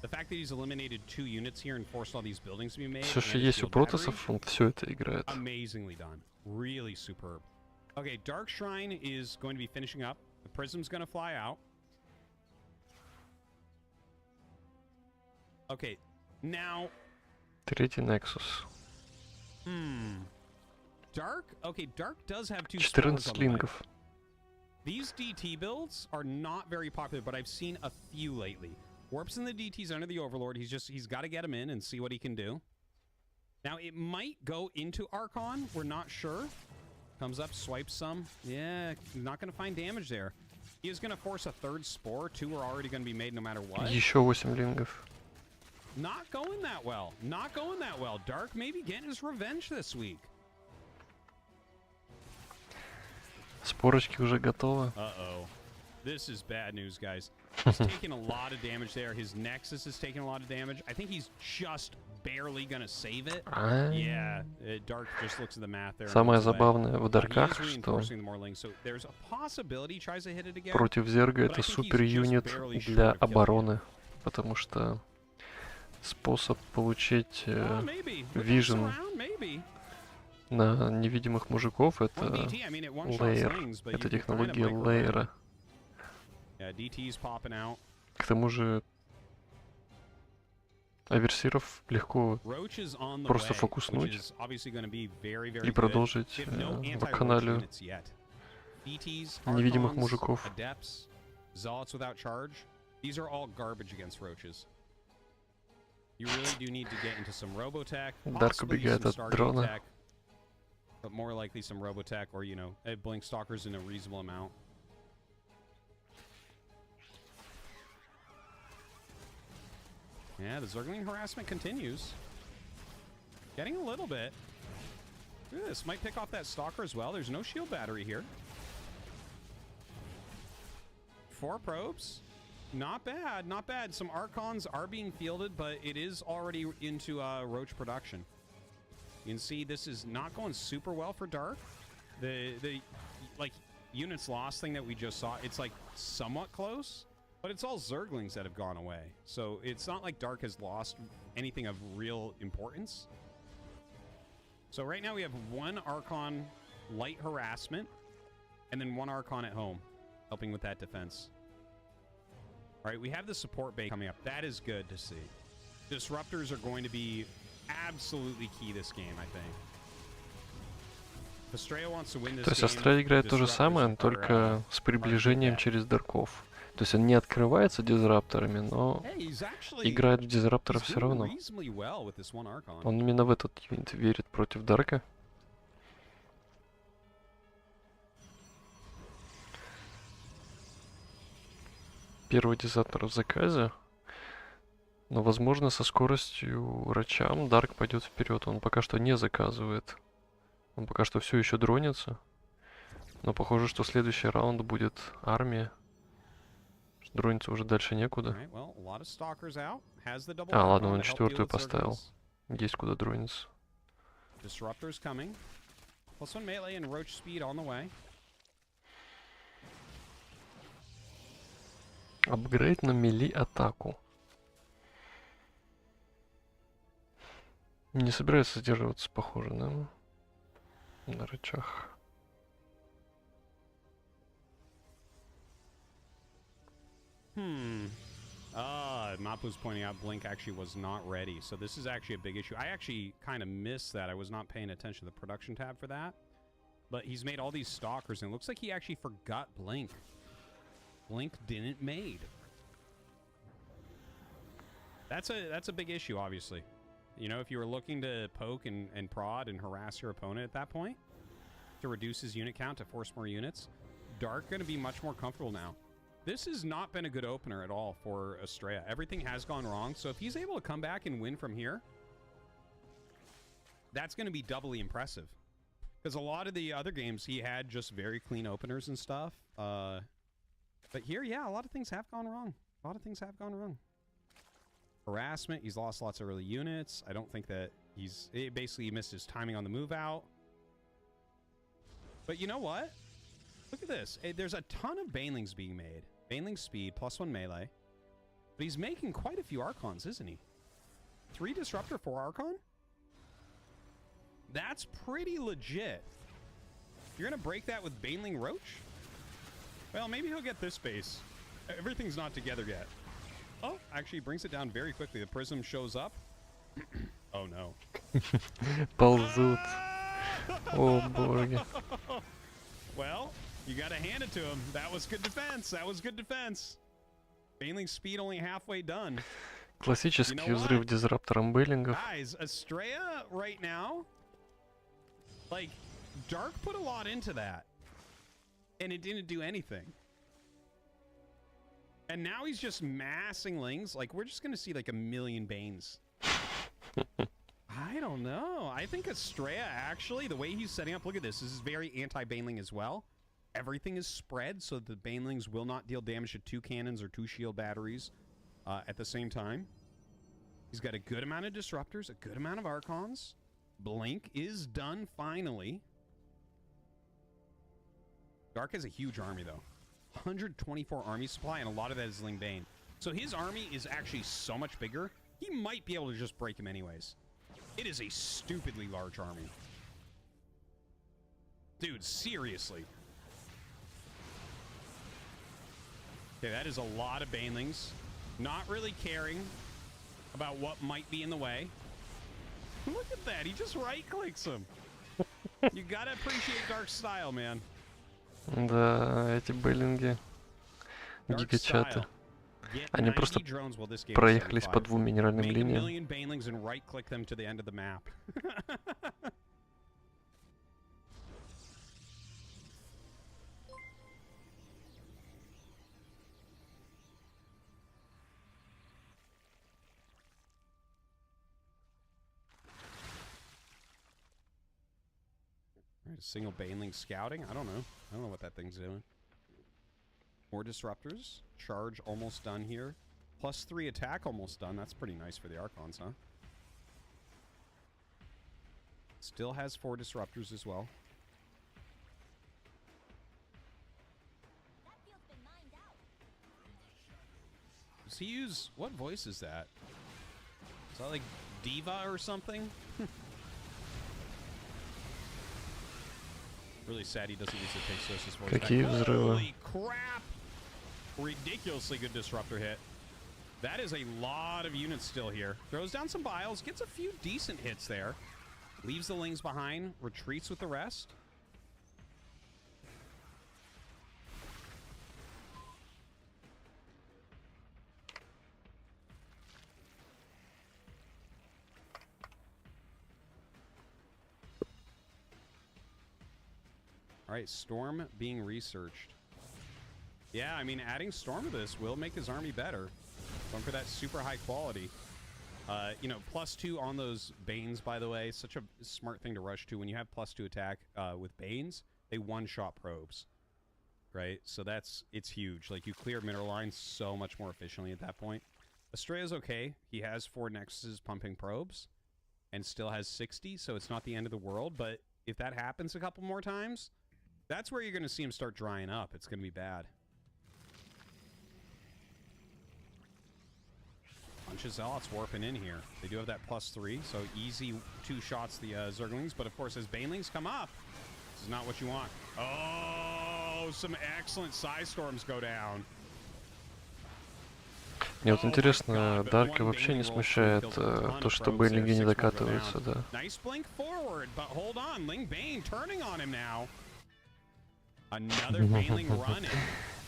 The fact that he's eliminated 2 units here and forced all these buildings to be made. Все, что and a есть у shield battery, протоссов, он все это играет. amazingly done. Really superb. Okay, Dark Shrine is going to be finishing up. The Prism's going to fly out. Okay, now... Третий Nexus. Dark? Okay, Dark does have 2 spores 14 on the way. слингов. These DT builds are not very popular, but I've seen a few lately. Warps in the DTs under the Overlord. He's got to get him in and see what he can do. Now, it might go into Archon. We're not sure. Comes up, swipes some. Yeah, not going to find damage there. He is going to force a 3rd spore. 2 are already going to be made no matter what. Еще 8 лингов. Not going that well. Not going that well. Dark maybe getting his revenge this week. Спорочки уже готовы. Uh-oh. This is bad news, guys. He's taking a lot of damage there. His Nexus is taking a lot of damage. I think he's just barely going to save it. Yeah, Dark just looks at the math there. and Самое looks away. забавное в He is Дарках, что reinforcing the more links, so there's a possibility he tries to hit it again. против Зерга but I это think he's супер just юнит barely для short of killing it. обороны, потому что способ получить Maybe. With Vision surround, maybe. на невидимых мужиков One это DT, I mean, it one-shots лейер, things, but это you can kind of технология micro лейера. Yeah, DT's popping out. К тому же аверсиров легко Roach is on the просто way, фокуснуть which is obviously going to be very, very и good. продолжить We have no anti-roach вакханалию units yet. DTs, невидимых Archons, мужиков. Adepts, Zealots without charge. These are all garbage against roaches. You really do need to get into some Robotech, Дарк possibly убегает some от Stargate дрона. tech, but more likely some Robotech or, you know, Blink Stalkers in a reasonable amount. Yeah, the Zergling harassment continues. Getting a little bit. Look at this. Might pick off that Stalker as well. There's no shield battery here. 4 probes. Not bad, not bad. Some Archons are being fielded, but it is already into Roach production. You can see this is not going super well for Dark. The like units lost thing that we just saw, it's like somewhat close, but it's all Zerglings that have gone away. So it's not like Dark has lost anything of real importance. So right now we have 1 Archon light harassment, and then 1 Archon at home, helping with that defense. All right, we have the support bay coming up. That is good to see. Disruptors are going to be absolutely key this game, I think. If Estrella wants to win this То есть game, Астрея играет то же disruptors самое, are, только с приближением dead. через Дарков. То есть он не открывается дизрапторами, но Hey, he's actually играет в дизрапторов he's все doing равно. reasonably well with this 1 Archon. Он именно в этот юнит верит против Дарка. первый дизайнер в заказе. Но, возможно, со скоростью рачам Дарк пойдет вперед. Он пока что не заказывает. Он пока что все еще дронится. Но похоже, что следующий раунд будет армия. Дрониться уже дальше некуда. Alright, well, a lot of stalkers out. Has the double А, arc ладно, on он to help deal четвертую with поставил. Zerglings. Есть куда дрониться. Disruptors coming. +1 melee and roach speed on the way. Апгрейд на мили атаку. Не собирается задерживаться, похоже, да? На рычаг. Mapu's pointing out Blink actually was not ready, so this is actually a big issue. I actually kind of missed that. I was not paying attention to the production tab for that. But he's made all these stalkers, and it looks like he actually forgot Blink. Blink didn't made. That's a big issue, obviously. You know, if you were looking to poke and prod and harass your opponent at that point, to reduce his unit count, to force more units, Dark going to be much more comfortable now. This has not been a good opener at all for Estrella. Everything has gone wrong, so if he's able to come back and win from here, that's going to be doubly impressive. Because a lot of the other games, he had just very clean openers and stuff. But here, yeah, a lot of things have gone wrong. A lot of things have gone wrong. Harassment, he's lost lots of early units. I don't think that basically he missed his timing on the move out. But you know what? Look at this. There's a ton of Banelings being made. Baneling speed, +1 melee. But he's making quite a few Archons, isn't he? 3 Disruptor, 4 Archon? That's pretty legit. You're gonna break that with Baneling Roach? Well, maybe he'll get this base. Everything's not together yet. Oh, actually brings it down very quickly. The Prism shows up. Oh no. Ползут. О, боги. Well, you gotta hand it to him. That was good defense. That was good defense. Baneling speed only halfway done. Классический взрыв дизраптором Беллингов. Guys, Estrella right now, like, Dark put a lot into that. And it didn't do anything. And now he's just massing Lings. Like, we're just gonna see like a million Banes. I don't know. I think Estrella, actually, the way he's setting up, look at this. This is very anti-Baneling as well. Everything is spread so the Banelings will not deal damage to 2 cannons or 2 shield batteries at the same time. He's got a good amount of Disruptors, a good amount of Archons. Blink is done finally. Dark has a huge army, though. 124 army supply, and a lot of that is Ling Bane. So his army is actually so much bigger, he might be able to just break him anyways. It is a stupidly large army. Dude, seriously. Okay, that is a lot of Banelings. Not really caring about what might be in the way. Look at that, he just right-clicks him. You gotta appreciate Dark's style, man. Да, эти Беллинги гигачаты. Они просто проехались по 2 минеральным линиям. Alright, a single Baneling scouting. I don't know. I don't know what that thing's doing. More Disruptors. Charge almost done here. +3 attack almost done. That's pretty nice for the Archons, huh? Still has 4 Disruptors as well. Does he use... What voice is that? Is that like Diva or something? Really sad he doesn't use the Texos's voice. Какие взрывы. Holy crap! Ridiculously good Disruptor hit. That is a lot of units still here. Throws down some Biles, gets a few decent hits there. Leaves the Lings behind, retreats with the rest. Alright, Storm being researched. Yeah, I mean, adding Storm to this will make his army better. Going for that super high quality. You know, +2 on those Banes, by the way. Such a smart thing to rush to. When you have +2 attack with Banes, they one-shot probes. Right? So it's huge. Like, you clear mineral lines so much more efficiently at that point. Estrella's okay. He has 4 Nexuses pumping probes and still has 60, so it's not the end of the world. But if that happens a couple more times, that's where you're going to see him start drying up. It's going to be bad. Bunch of Zealots warping in here. They do have that +3, so easy 2 shots the Zerglings. But of course, as Banelings come up, this is not what you want. Oh, some excellent Side Storms go down. Мне вот интересно, Дарка вообще не смущает то, что Бейлинги не докатываются, да. Nice blink forward, but hold on, Ling Bane turning on him now. Another Baneling running.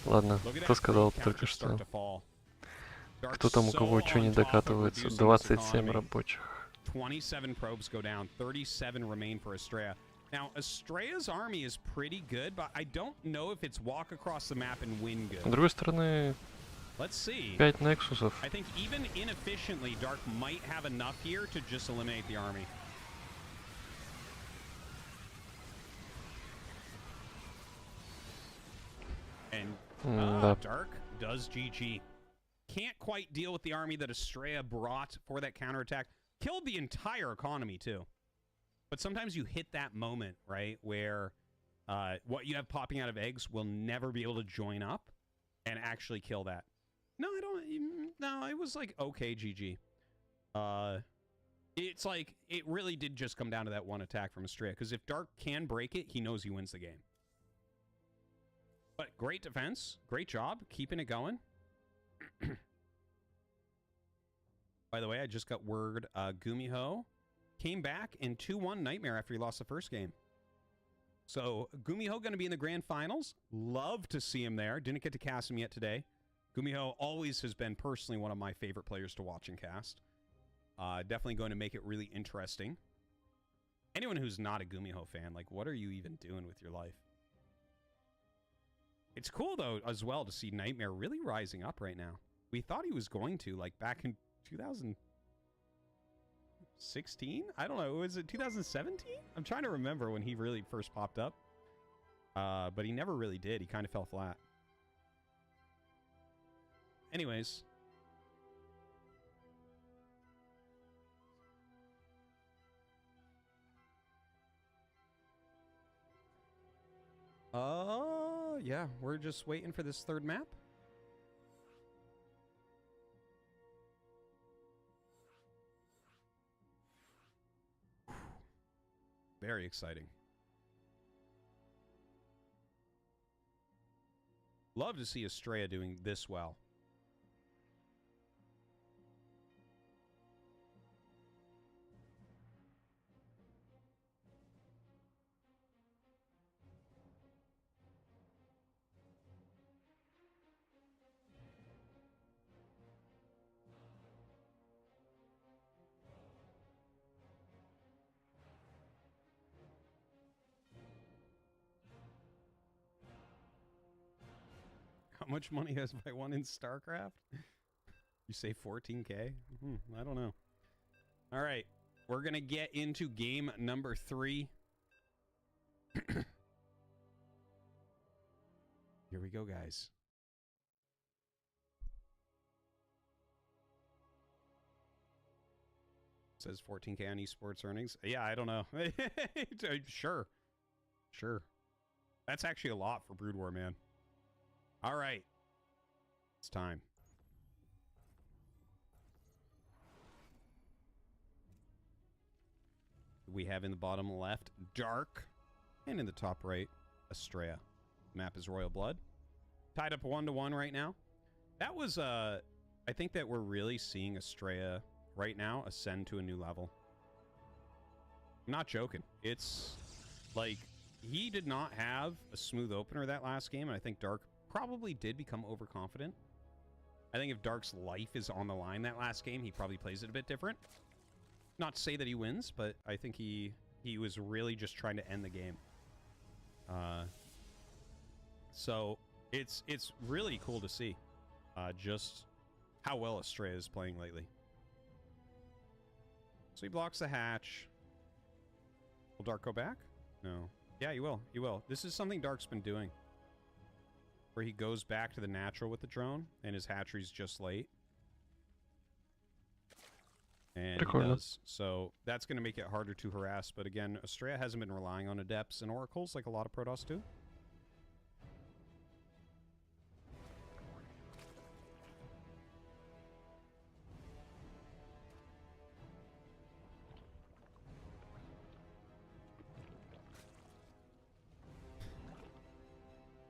Ладно, кто сказал только что? Кто там у кого что не докатывается? 27 рабочих. 27 probes go down, 37 remain for Estrella. Now, Estrella's army is pretty good, but I don't know if it's walk across the map and win С good. другой стороны, Let's see. 5 Нексусов. I think even inefficiently, Dark might have enough here to just eliminate the army. And Да. Dark does GG. Can't quite deal with the army that Estrella brought for that counterattack. Killed the entire economy, too. But sometimes you hit that moment, right, where what you have popping out of eggs will never be able to join up and actually kill that. No, I don't. No, it was like, okay, GG. It's like, it really did just come down to that one attack from Estrella. Because if Dark can break it, he knows he wins the game. But great defense. Great job. Keeping it going. By the way, I just got word Gumiho came back in 2-1 Nightmare after he lost the first game. So Gumiho going to be in the grand finals. Love to see him there. Didn't get to cast him yet today. Gumiho always has been personally one of my favorite players to watch and cast. Definitely going to make it really interesting. Anyone who's not a Gumiho fan, like, what are you even doing with your life? It's cool, though, as well, to see Nightmare really rising up right now. We thought he was going to, like, back in 2016? I don't know. Was it 2017? I'm trying to remember when he really first popped up. But he never really did. He kind of fell flat. Anyways. Yeah, we're just waiting for this third map. Very exciting. Love to see Estrella doing this well. How much money has I won in StarCraft? You say 14K? I don't know. All right. We're going to get into game number 3. Here we go, guys. It says 14K on esports earnings. Yeah, I don't know. Sure. Sure. That's actually a lot for Brood War, man. All right. It's time. We have in the bottom left, Dark. And in the top right, Estrella. Map is Royal Blood. Tied up 1-1 right now. That was, I think that we're really seeing Estrella right now ascend to a new level. I'm not joking. It's like, he did not have a smooth opener that last game, and I think Dark probably did become overconfident. I think if Dark's life is on the line that last game, he probably plays it a bit different. Not to say that he wins, but I think he was really just trying to end the game. So It's really cool to see just how well Estrella is playing lately. So he blocks the hatch. Will Dark go back? No. Yeah, he will. He will. This is something Dark's been doing, where he goes back to the natural with the drone, and his hatchery's just late. And he does. So that's going to make it harder to harass. But again, Estrella hasn't been relying on Adepts and Oracles like a lot of Protoss do.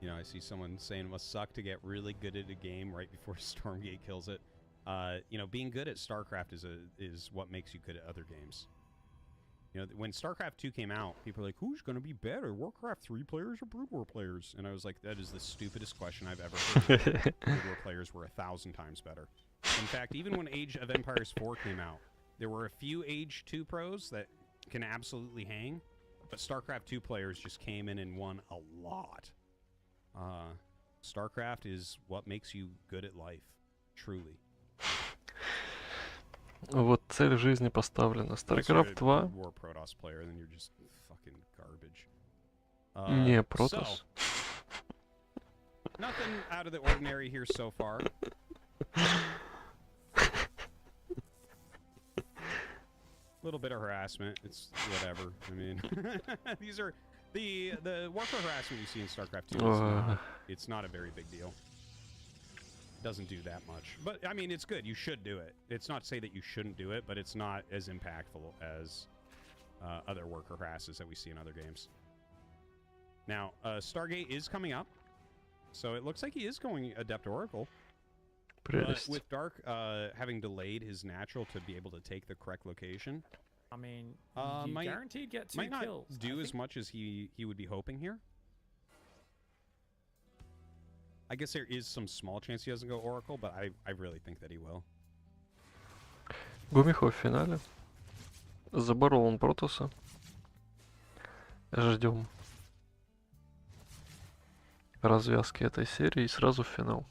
You know, I see someone saying it must suck to get really good at a game right before Stormgate kills it. You know, being good at StarCraft is what makes you good at other games. You know, when StarCraft 2 came out, people were like, who's going to be better, Warcraft 3 players or Brood War players? And I was like, that is the stupidest question I've ever heard. Brood War players were 1,000 times better. In fact, even when Age of Empires 4 came out, there were a few Age 2 pros that can absolutely hang, but StarCraft 2 players just came in and won a lot. StarCraft is what makes you good at life. Truly. Вот цель жизни поставлена. StarCraft 2. War Protoss player, then you're just fucking garbage. Не, Protoss. So, nothing out of the ordinary here so far. Little bit of harassment. It's whatever. I mean, these are the warfare harassment you see in StarCraft 2. It's not a very big deal. Doesn't do that much, but I mean, it's good. You should do it. It's not to say that you shouldn't do it, but it's not as impactful as other worker harasses that we see in other games. Now, Stargate is coming up, so it looks like he is going Adept Oracle. But with Dark having delayed his natural to be able to take the correct location, I mean, you guaranteed get 2 might not kills. do as much as he would be hoping here. I guess there is some small chance he doesn't go Oracle, but I really think that he will. Гумихо в финале. Заборол он Протоса. Ждем развязки этой серии и сразу в финал.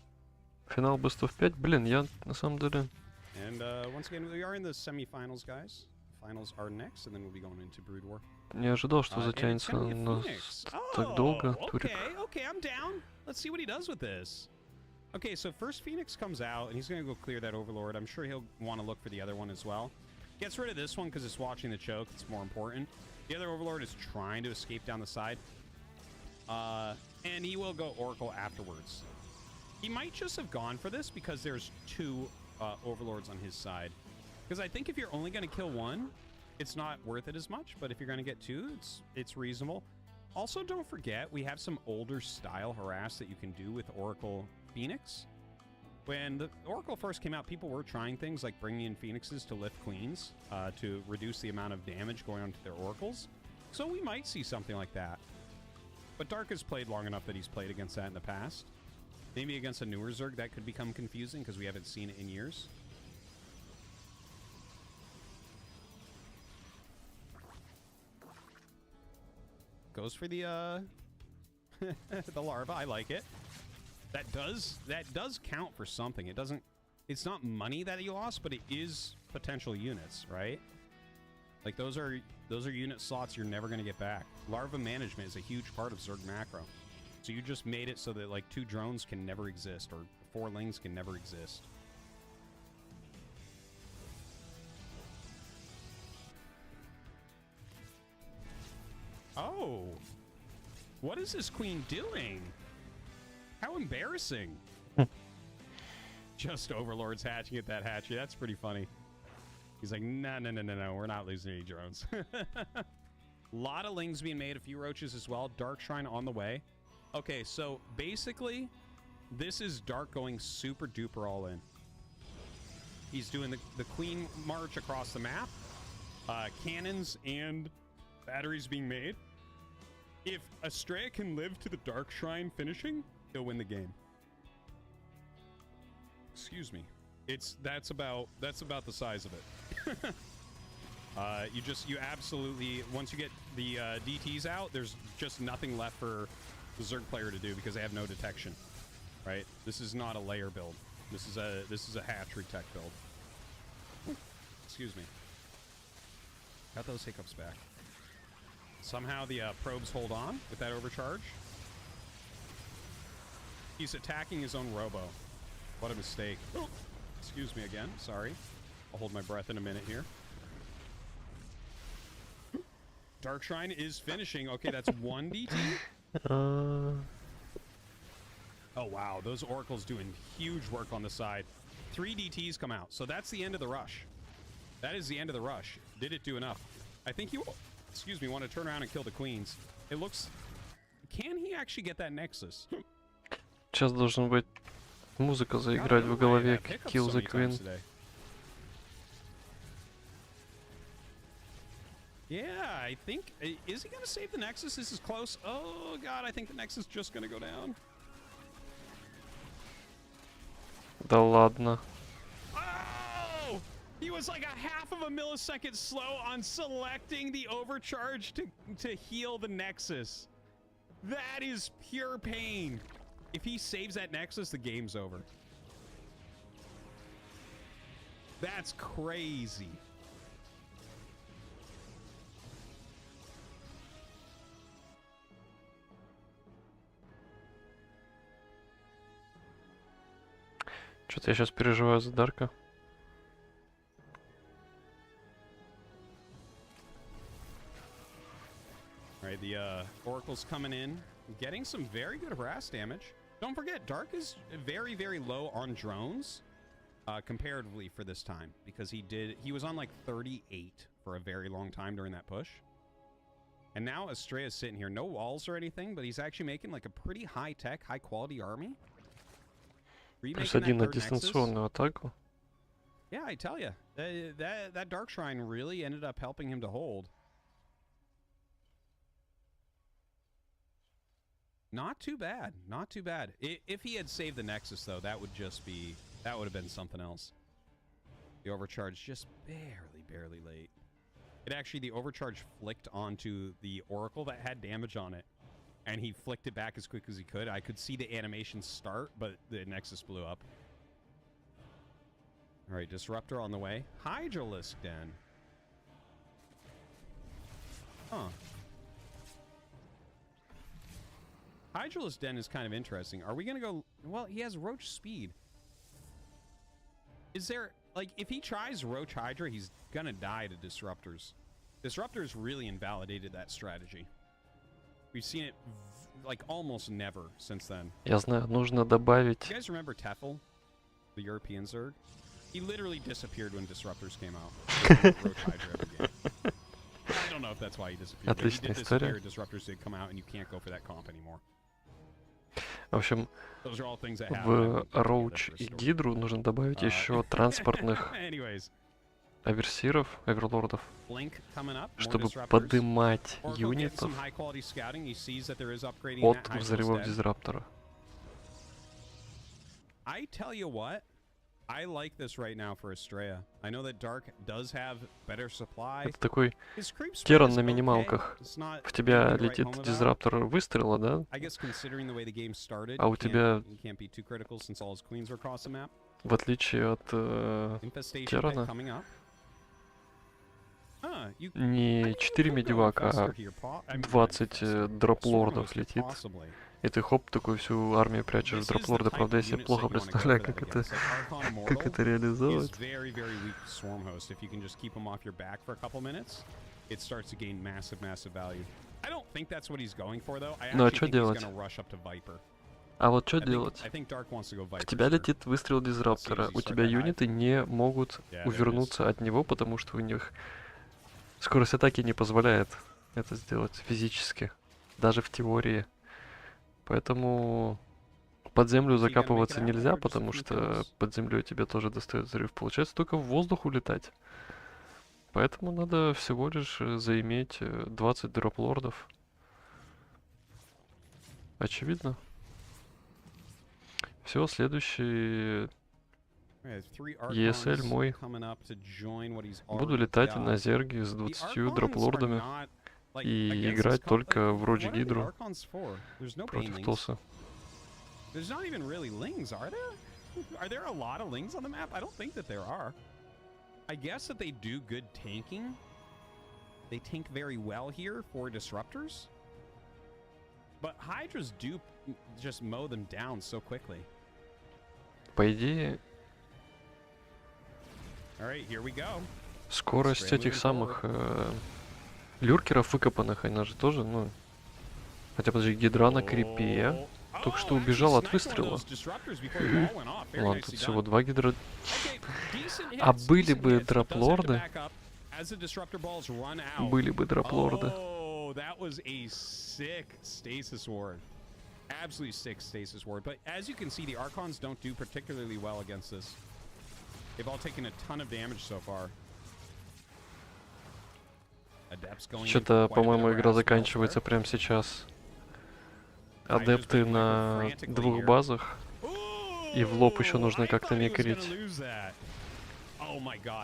Финал Best of 5. Блин, я на самом деле... And once again, we are in the semifinals, guys. Finals are next, and then we'll be going into Brood War. Не ожидал, что затянется на так долго. Турик. Okay, I'm down. Let's see what he does with this. Okay, so first Phoenix comes out, and he's going to go clear that Overlord. I'm sure he'll want to look for the other one as well. Gets rid of this one because it's watching the choke. It's more important. The other Overlord is trying to escape down the side. And he will go Oracle afterwards. He might just have gone for this because there's 2 Overlords on his side. Because I think if you're only going to kill 1, it's not worth it as much. But if you're going to get 2, it's reasonable. Also, don't forget, we have some older style harass that you can do with Oracle Phoenix. When the Oracle first came out, people were trying things like bringing in Phoenixes to lift Queens to reduce the amount of damage going on to their Oracles. So we might see something like that. But Dark has played long enough that he's played against that in the past. Maybe against a newer Zerg that could become confusing because we haven't seen it in years. Goes for the the larva. I like it. That does count for something. It doesn't. It's not money that he lost, but it is potential units, right? Like those are unit slots you're never going to get back. Larva management is a huge part of Zerg macro. So you just made it so that like 2 drones can never exist or 4 lings can never exist. Oh, what is this queen doing? How embarrassing. Just Overlords hatching at that hatchery. That's pretty funny. He's like, no, we're not losing any drones. Lot of lings being made, a few roaches as well. Dark Shrine on the way. Okay, so basically, this is Dark going super duper all in. He's doing the queen march across the map. Cannons and batteries being made. If Estrella can live to the Dark Shrine finishing, he'll win the game. Excuse me. That's about the size of it. You absolutely, once you get the DTs out, there's just nothing left for the Zerg player to do because they have no detection. right? This is not a layer build. This is a hatchery tech build. Excuse me. Got those hiccups back. Somehow the probes hold on with that overcharge. He's attacking his own robo. What a mistake. Oh, excuse me again. Sorry. I'll hold my breath in a minute here. Dark Shrine is finishing. Okay, that's 1 DT. Oh, wow. Those Oracles doing huge work on the side. 3 DTs come out. So that's the end of the rush. That is the end of the rush. Did it do enough? I think he will, excuse me, want to turn around and kill the queens. It looks... Can he actually get that Nexus? Сейчас должен быть музыка заиграть в голове, Kill the Queen. Yeah, I think... Is he going to save the Nexus? This is close. Oh, God, I think the Nexus is just going to go down. Да ладно. Oh! He was like a half of a millisecond slow on selecting the overcharge to heal the Nexus. That is pure pain. If he saves that Nexus, the game's over. That's crazy. Что-то я сейчас переживаю за Дарка. Alright, the Oracle's coming in, getting some very good harass damage. Don't forget, Dark is very, very low on drones, comparatively for this time, because he was on like 38 for a very long time during that push. And now Estrella's sitting here, no walls or anything, but he's actually making like a pretty high-tech, high-quality army. Плюс 1 на дистанционную атаку. Yeah, I tell you, that Dark Shrine really ended up helping him to hold. Not too bad, not too bad. If he had saved the Nexus, though, that would have been something else. The overcharge just barely late. The overcharge flicked onto the Oracle that had damage on it. And he flicked it back as quick as he could. I could see the animation start, but the Nexus blew up. All right, Disruptor on the way. Hydralisk Den. Huh. Hydralisk Den is kind of interesting. Are we going to go... Well, he has Roach Speed. Is there... Like, if he tries Roach Hydra, he's going to die to Disruptors. Disruptors really invalidated that strategy. We've seen it like almost never since then. Я знаю, нужно добавить... You guys remember Tefl, the European Zerg? He literally disappeared when Disruptors came out. Roach Hydra every game. I don't know if that's why he disappeared. But he did disappear, Disruptors did come out, and you can't go for that comp anymore. В общем, Those are all things that в Роуч и Гидру нужно добавить еще транспортных аверсиров, оверлордов, чтобы подымать юнитов от взрывов дизраптора. I tell you what, I like this right now for Estrella. I know that Dark does have better supply. Это такой теран на минималках. В тебя летит дизраптор выстрела, да? А у тебя, в отличие от терана, не 4 медивака, а 20 дроплордов летит. И ты хоп, такую всю армию прячешь в дроплорда. Правда, я себе плохо представляю, как это реализовать. Ну а что делать? А вот что делать? В тебя летит выстрел дизраптора. У тебя юниты не могут увернуться от него, потому что у них скорость атаки не позволяет это сделать физически. Даже в теории. Поэтому под землю закапываться нельзя, потому что под землей тебе тоже достает взрыв. Получается только в воздух улетать. Поэтому надо всего лишь заиметь 20 дроплордов. Очевидно. Все, следующий ESL мой. Буду летать на зерге с 20 дроплордами. И играть только в Роч Гидру против Тоса. There's not even really lings, are there? Are there a lot of lings on the map? I don't think that there are. I guess that they do good tanking. They tank very well here for disruptors. But Hydras do just mow them down so quickly. По идее, All right, here we go. скорость этих самых люркеров выкопанных, она же тоже, ну... Хотя, подожди, гидра на крипе. Только что убежал от выстрела. Ладно, тут всего 2 гидра. А были бы дроплорды. Были бы дроплорды. Oh, that was a sick stasis ward. Absolutely sick stasis ward. But as you can see, the Archons don't do particularly well against this. They've all taken a ton of damage so far. Что-то, по-моему, игра заканчивается прямо сейчас. Адепты на 2 базах. И в лоб еще нужно как-то микрить.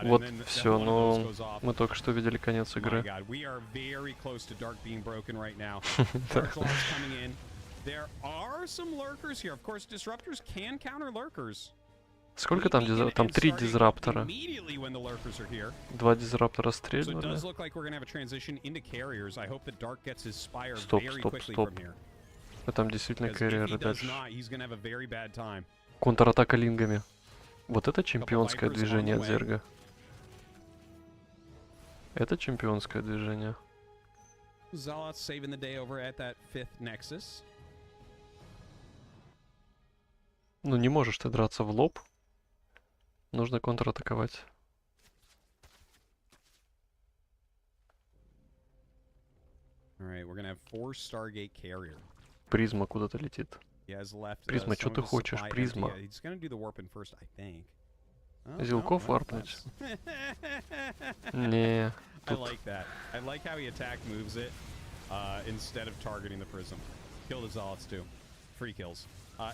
Вот все, но мы только что видели конец игры. Сколько там дизраптора? Там 3 дизраптора. 2 дизраптора стрельнули. Стоп, стоп, стоп. А там действительно карьеры дальше. Контратака лингами. Вот это чемпионское движение от Зерга. Это чемпионское движение. Ну не можешь ты драться в лоб. Нужно контратаковать. Призма куда-то летит. Призма, что ты хочешь? Призма. Зилков варпнуть? Не. Тут...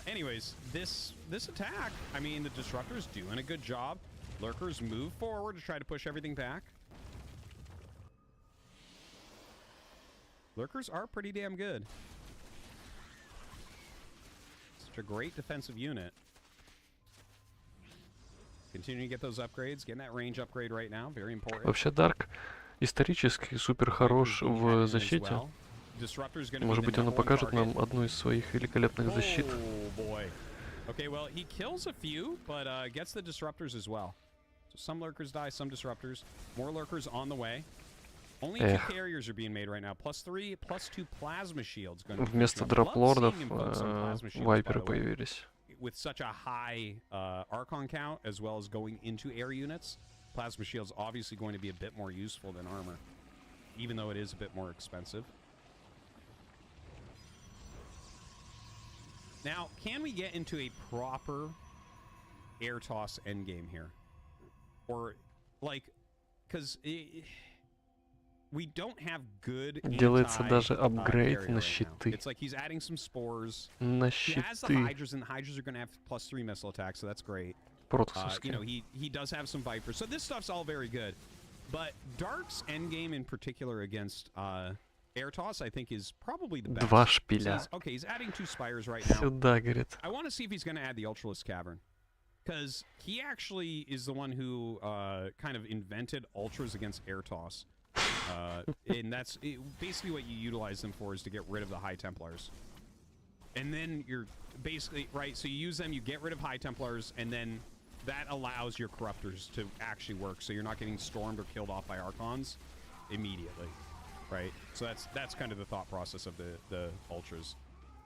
Anyways, this attack, I mean, the disruptor's doing a good job. Lurkers move forward to try to push everything back. Lurkers are pretty damn good. Such a great defensive unit. Continuing to get those upgrades, getting that range upgrade right now, very important. Вообще Дарк исторически супер хорош в защите. Может быть, он покажет нам одну из своих великолепных защит. Okay, well, he kills a few, but gets the disruptors as well. So some lurkers die, some disruptors. More lurkers on the way. Only 2 carriers are being made right now. +3, +2 plasma shields. Вместо дроплордов вайперы появились. With such a high Archon count, as well as going into air units, plasma shields obviously going to be a bit more useful than armor, even though it is a bit more expensive. Now, can we get into a proper air toss endgame here? Or, like, because we don't have good Делается даже апгрейд на щиты. It's like he's adding some spores. На He has the щиты. Hydras, and the Hydras are going to have +3 missile attack, so that's great. You know, he does have some Vipers, so this stuff's all very good. But Dark's endgame in particular against Air Toss, I think, is probably the best. 2 шпиля. Okay, he's adding 2 spires right now. Сюда, говорит. I want to see if he's going to add the Ultralisk Cavern. Because he actually is the one who kind of invented Ultras against Air Toss. And that's basically what you utilize them for, is to get rid of the High Templars. And then you're basically, right, so you use them, you get rid of High Templars, and then that allows your Corruptors to actually work. So you're not getting stormed or killed off by Archons immediately. Right, so that's kind of the thought process of the Ultras.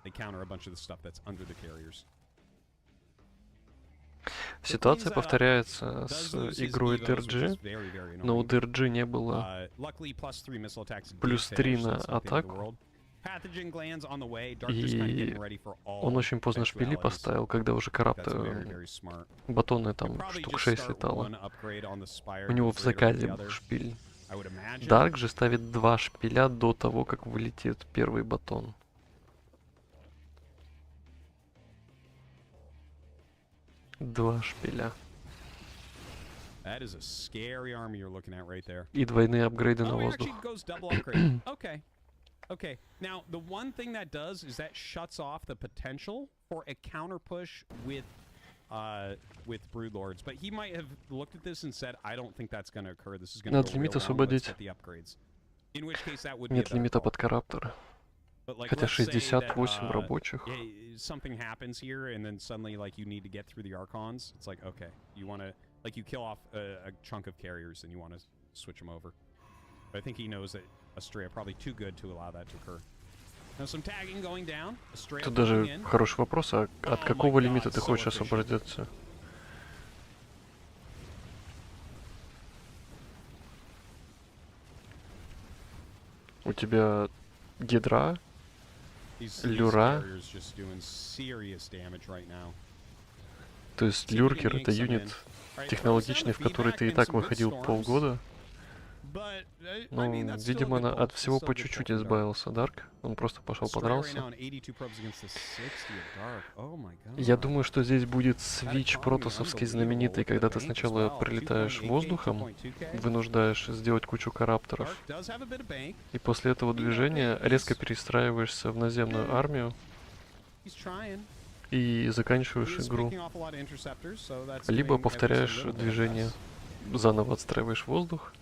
They counter a bunch of the stuff that's under the carriers. Ситуация повторяется с игрой DRG, но у DRG не было +3 на атаку, и он очень поздно шпили поставил, когда уже батоны там штук 6 летало. У него в заказе был шпиль. Дарк же ставит 2 шпиля до того, как вылетит первый батон. Два шпиля. И двойные апгрейды на воздух. Okay, now the one thing that does is that shuts off the potential for a counter push with Broodlords. But he might have looked at this and said, I don't think that's going to occur. This is going to Надо go real лимит long. Let's освободить. get the upgrades. In which case that would be a Нет better лимита call. под караптора. But like, Хотя let's say that, 68 рабочих. something happens here, and then suddenly, like, you need to get through the Archons. It's like, okay, you want to, like, you kill off a chunk of carriers, and you want to switch them over. But I think he knows that Astrea probably too good to allow that to occur. Now some tagging going down. Astrea Тут pushing даже in. хороший вопрос, а от Oh какого my лимита God, ты so хочешь efficient. освободиться? У тебя гидра, These Люра. carriers just doing serious damage right now. то есть See if we can люркер yank это some юнит in. Right, технологичный, в throws out the который feedback ты и and так some good выходил storms. полгода. But, I Ну, mean, that's still a видимо, good pull. от It's всего still a по good pull чуть-чуть from Dark. избавился Дарк. Он просто пошел Astrea right подрался. now on 82 probes against the 60 of Dark. Oh my God. Я думаю, что здесь будет свич economy протосовский unbelievable. знаменитый, Look at когда the ты bank as сначала well. прилетаешь 2.8K, воздухом, 2.2K. вынуждаешь сделать кучу карапторов, Dark does have a bit of bank. и после этого движения резко перестраиваешься в наземную армию He's trying. и He заканчиваешь is игру. picking off a lot of interceptors, so that's Либо doing at least a повторяешь little bit of движение, this. заново отстраиваешь воздух,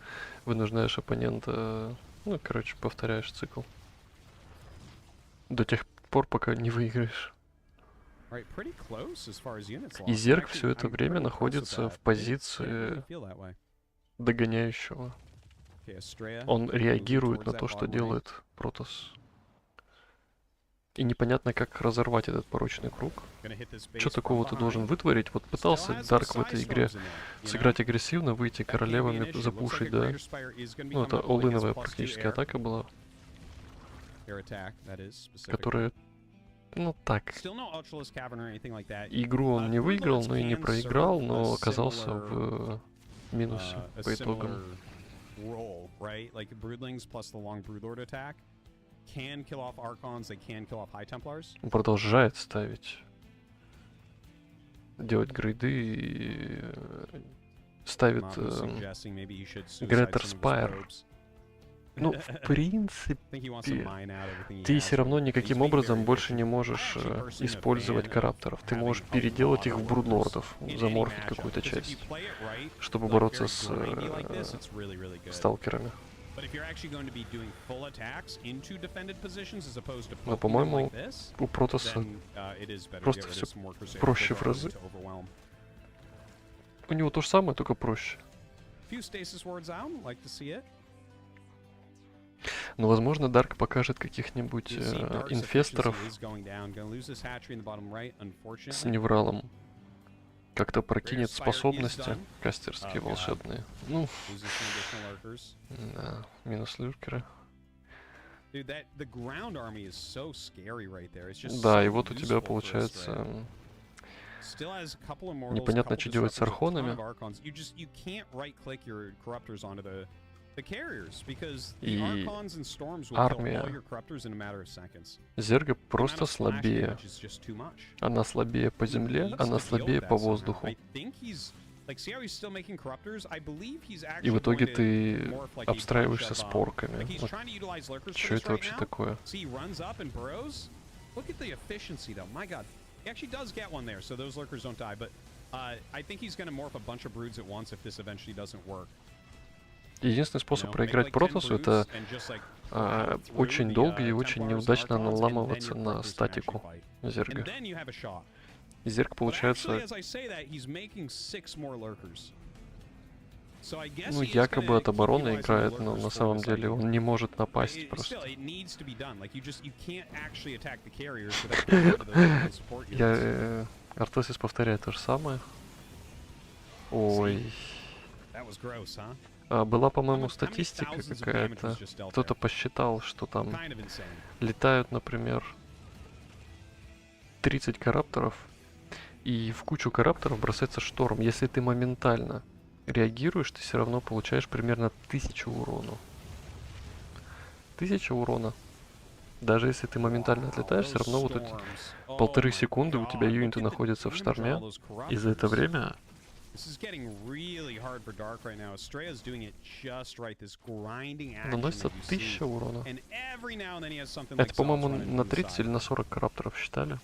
вынуждаешь оппонента, ну, короче, повторяешь цикл. До тех пор, пока не выиграешь. Right, pretty close as far as units И lost. Зерк Actually, все это I'm время pretty impressed with находится that. в Didn't позиции really feel that way. догоняющего. Okay, Astrea Он moving реагирует towards на that то, что bottom right. делает Протос. И непонятно, как разорвать этот порочный круг. Gonna hit this base Что такого from ты должен behind. вытворить? Вот Still пытался has some Дарк в side этой игре storms in there, you know? сыграть агрессивно, выйти That can be an королевами, issue. Looks like запушить, a да? Greater Spire is gonna be Ну, coming это up with his оллиновая +2 практически air. атака была, Air attack, that is, specifically. которая, ну так, Still no Ultralisk Cavern or anything like that. игру он не выиграл, но и не проиграл, но оказался similar, в минусе a по итогам. similar role, right? Like Broodlings plus the long Broodlord attack can kill off Archons, they can kill off High Templars. Он продолжает ставить, делать грейды и ставит, Mabu suggesting maybe he should suicide Greater some of his Spire. probes. ну, в принципе, I think he wants to mine out everything he ты has все равно here. He's никаким being образом very больше efficient. не можешь I'm actually personally a использовать fan карапторов. of Ты можешь having a переделать lot их of в брудлордов, workers in any заморфить matchup, какую-то 'cause if часть, you play it right, чтобы like бороться very с grindy like this, it's really, really good. сталкерами. But if you're actually going to be doing full attacks into defended positions as opposed to Но, poking them по-моему, like this, у Протоса then it is better to просто get rid всё of some workers there проще before в going разы. to overwhelm. У него то же самое, только проще. Few stasis wards out, like to see it. Но, возможно, Дарк покажет каких-нибудь You see Dark's инфесторов efficiency is going down. Gonna lose this hatchery in the bottom right, с unfortunately. Невралом. Как-то прокинет Greater Spire is способности done. кастерские, Oh, God. волшебные. Ну, Losing some additional lurkers. да, минус люркеры. Dude, the ground army is so scary right there. It's just Да, so и вот у тебя useful for получается... Astrea. Still has a couple immortals, непонятно, couple что делать с disruptors, a ton архонами. of archons. You can't right-click your corruptors onto the carriers because И the archons and storms will kill армия all your corruptors in a matter of seconds. Зерга The amount просто of splash слабее. damage is just too much. Она слабее по He земле, needs она to deal слабее with по that somehow. воздуху. I think he's like, see how he's still making corruptors? I believe he's И actually в итоге going to ты morph like a bunch обстраиваешься of, спорками. like he's Вот trying to utilize lurkers for что this это right вообще now. такое? See, he runs up and burrows. Look at the efficiency, though. My God, he actually does get one there, so those lurkers don't die. But I think he's going to morph a bunch of broods at once if this eventually doesn't work. Единственный You способ know, make проиграть like 10 Протосу это broods and just, like, pound through очень the, долго и очень Templars, неудачно Archons, and then наламываться your на corruptors can actually статику fight. Зерга. And then you have a shot. И Зерг, But actually, получается, as I say that, he's making 6 more lurkers. So I guess ну, he is gonna якобы от keep обороны utilizing the играет, но lurkers на for самом this деле idea. он не может But напасть просто. still, it needs to be done. Like you can't actually attack the carriers without getting rid of those support units. Артосис повторяет то же самое. Ой. That was gross, huh? Была, по-моему, How many статистика thousands of damage какая-то. was just dealt Кто-то there? посчитал, что там Kind of insane. летают, например, 30 карапторов, и в кучу карапторов бросается шторм. Если ты моментально реагируешь, ты все равно получаешь примерно 1000 урона. 1000 урона. Даже если ты моментально отлетаешь, все равно вот эти Storms. Oh 1,5 my секунды у тебя God, юниты look at the находятся в damage on шторме, all those и за это corruptors. время This is getting really hard for Dark right now. Estrella's doing it just right. This grinding action Наносится that you see. 1000 урона. And every now and then he has something like Это, по-моему, Sauce running на from the 30 или side. на 40 крапторов считали.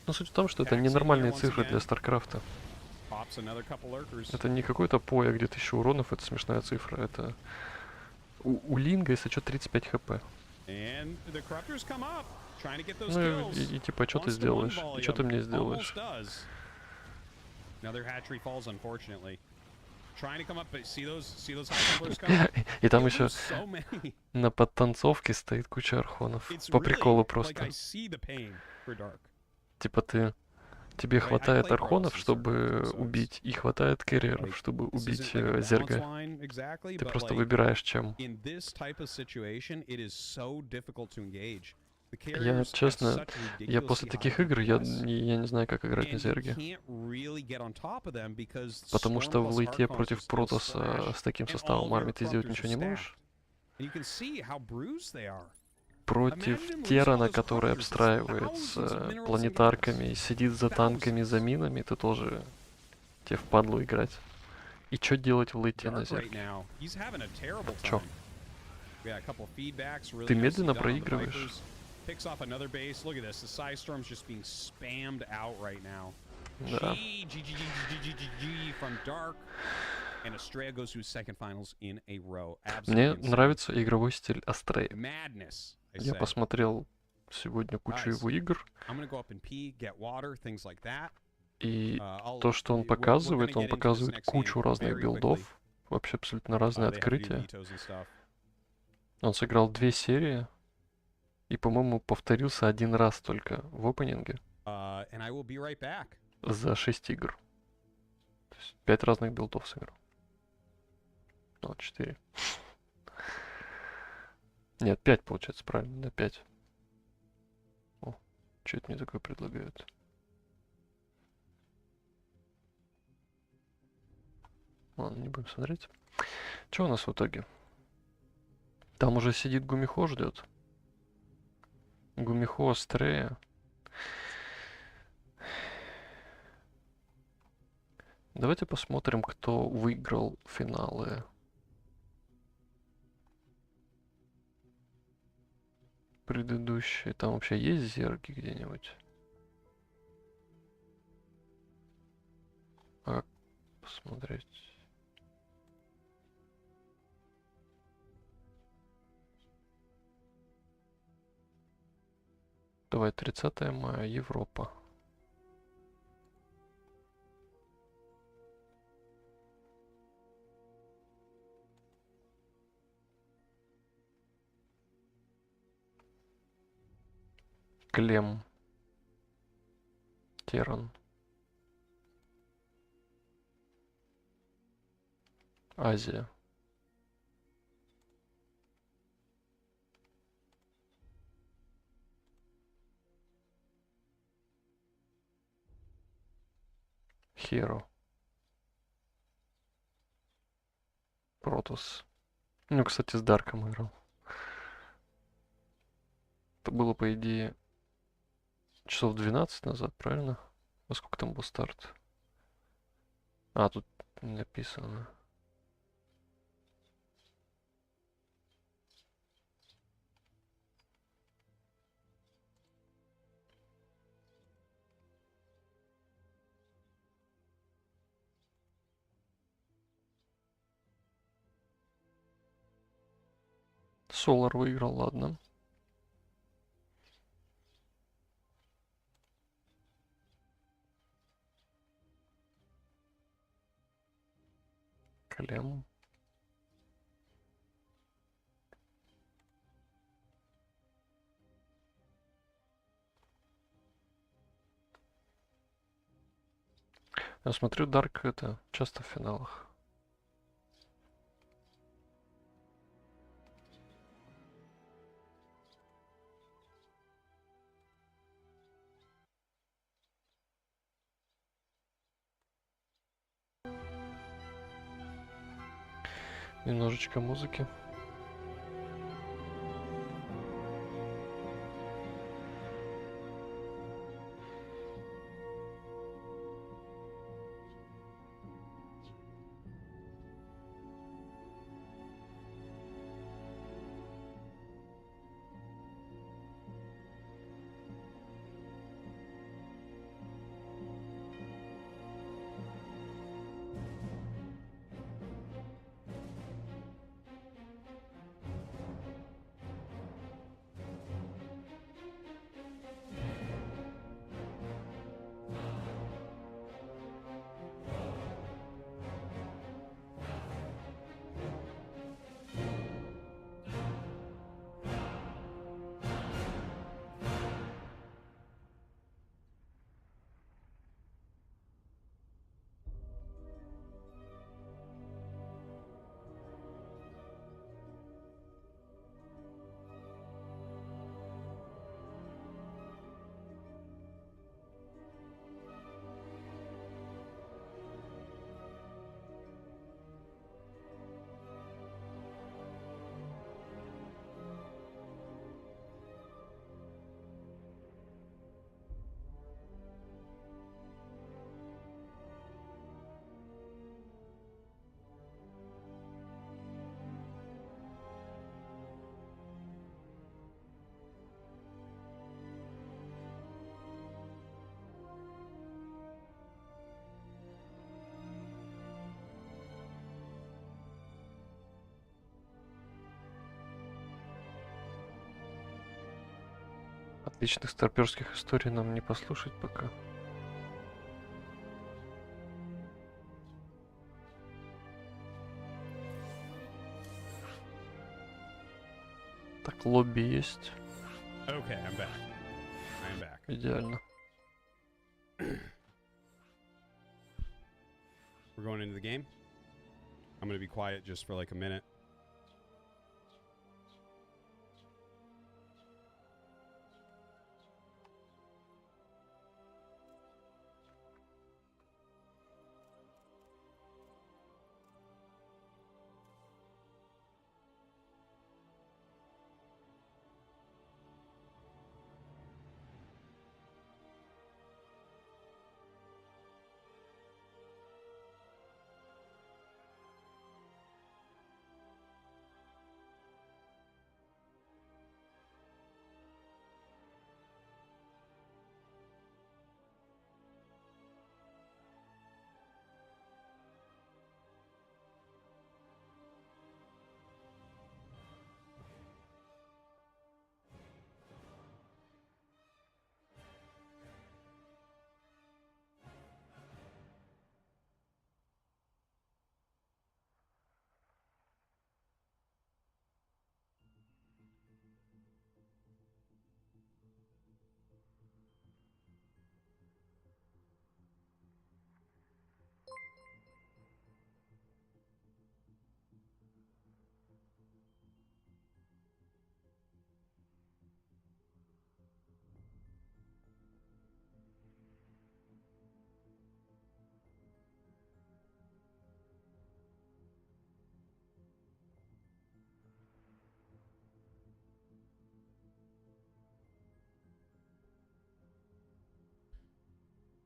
Но суть в том, что это Tax in ненормальные here once цифры again. для Старкрафта. Pops another couple lurkers. Это не какой-то поя, где 1000 уронов, это смешная цифра. Это... У Линга, если что, 35 хп. And the corruptors come up, trying to get those Ну kills. и типа, что ты Wants to сделаешь? one-volley И что ты him. мне сделаешь? Almost does. Another hatchery falls, unfortunately. Trying to come up, but see those high templars come? И там They еще lose so many. на подтанцовке стоит куча архонов. It's По really, приколу like, просто. I see the pain for Dark. Типа тебе I хватает played архонов, Royals in чтобы certain episodes. убить, и хватает керриеров, Like, чтобы This убить isn't like a balance зерга. line exactly, Ты but просто like, выбираешь чем. in this type of situation, it is so difficult to engage. The Я, carriers have честно, such я после ridiculously таких high игр, я DPS. не знаю, как играть на And you зерге. can't really get on top of them because Потому Storm что в plus лейте Archons против are still Протоса trash, с таким and all составом of армии your ты сделать corruptors ничего are не stacked. можешь. And you can see how bruised they are. Против Imagine losing all Терана, those который corruptors, it's обстраивается thousands of minerals and планетарками и gas. сидит за танками, за минами, ты тоже тебе впадлу играть. И что делать в лейте на Dark right зерге? now, he's having a terrible Чё? time. We got a couple feedbacks, really Ты nicely медленно done on the проигрываешь. Vipers. Picks off another base. Look at this. The Psy Storm's just being spammed out right now. Да. G from Dark. And Estrella goes to his second finals in a row. Мне Absolutely insane. нравится игровой стиль Астреи. Madness, I Я say. посмотрел сегодня кучу Guys, его игр, I'm gonna go up and pee, get water, things like that. и I'll- то, что он we're gonna показывает, get он into this показывает next кучу game разных very билдов, quickly. вообще абсолютно разные They have to do открытия. vetoes and stuff. Он сыграл 2 серии, и, по-моему, повторился 1 раз только в опенинге And I will be right back. за 6 игр. То есть 5 разных билдов сыграл. Ну, 4. Нет, 5 получается, правильно, да, 5. О, что это мне такое предлагают? Ладно, не будем смотреть. Что у нас в итоге? Там уже сидит Гумихо, ждет. Гумихо, Астрея. Давайте посмотрим, кто выиграл финалы. Предыдущие. Там вообще есть зерги где-нибудь? А как посмотреть? Давай, 30 мая, Европа. Клем. Теран. Азия. Херо. Протос. Ну, кстати, с Дарком играл. Это было, по идее, часов 12 назад, правильно? Во сколько там был старт? А, тут не написано. Солар выиграл, ладно. Клем. Я смотрю, Дарк это часто в финалах. Немножечко музыки. Личных старперских историй нам не послушать пока. Так, лобби есть. Okay, I'm back. I'm back. Идеально. We're going into the game. I'm gonna be quiet just for like a minute.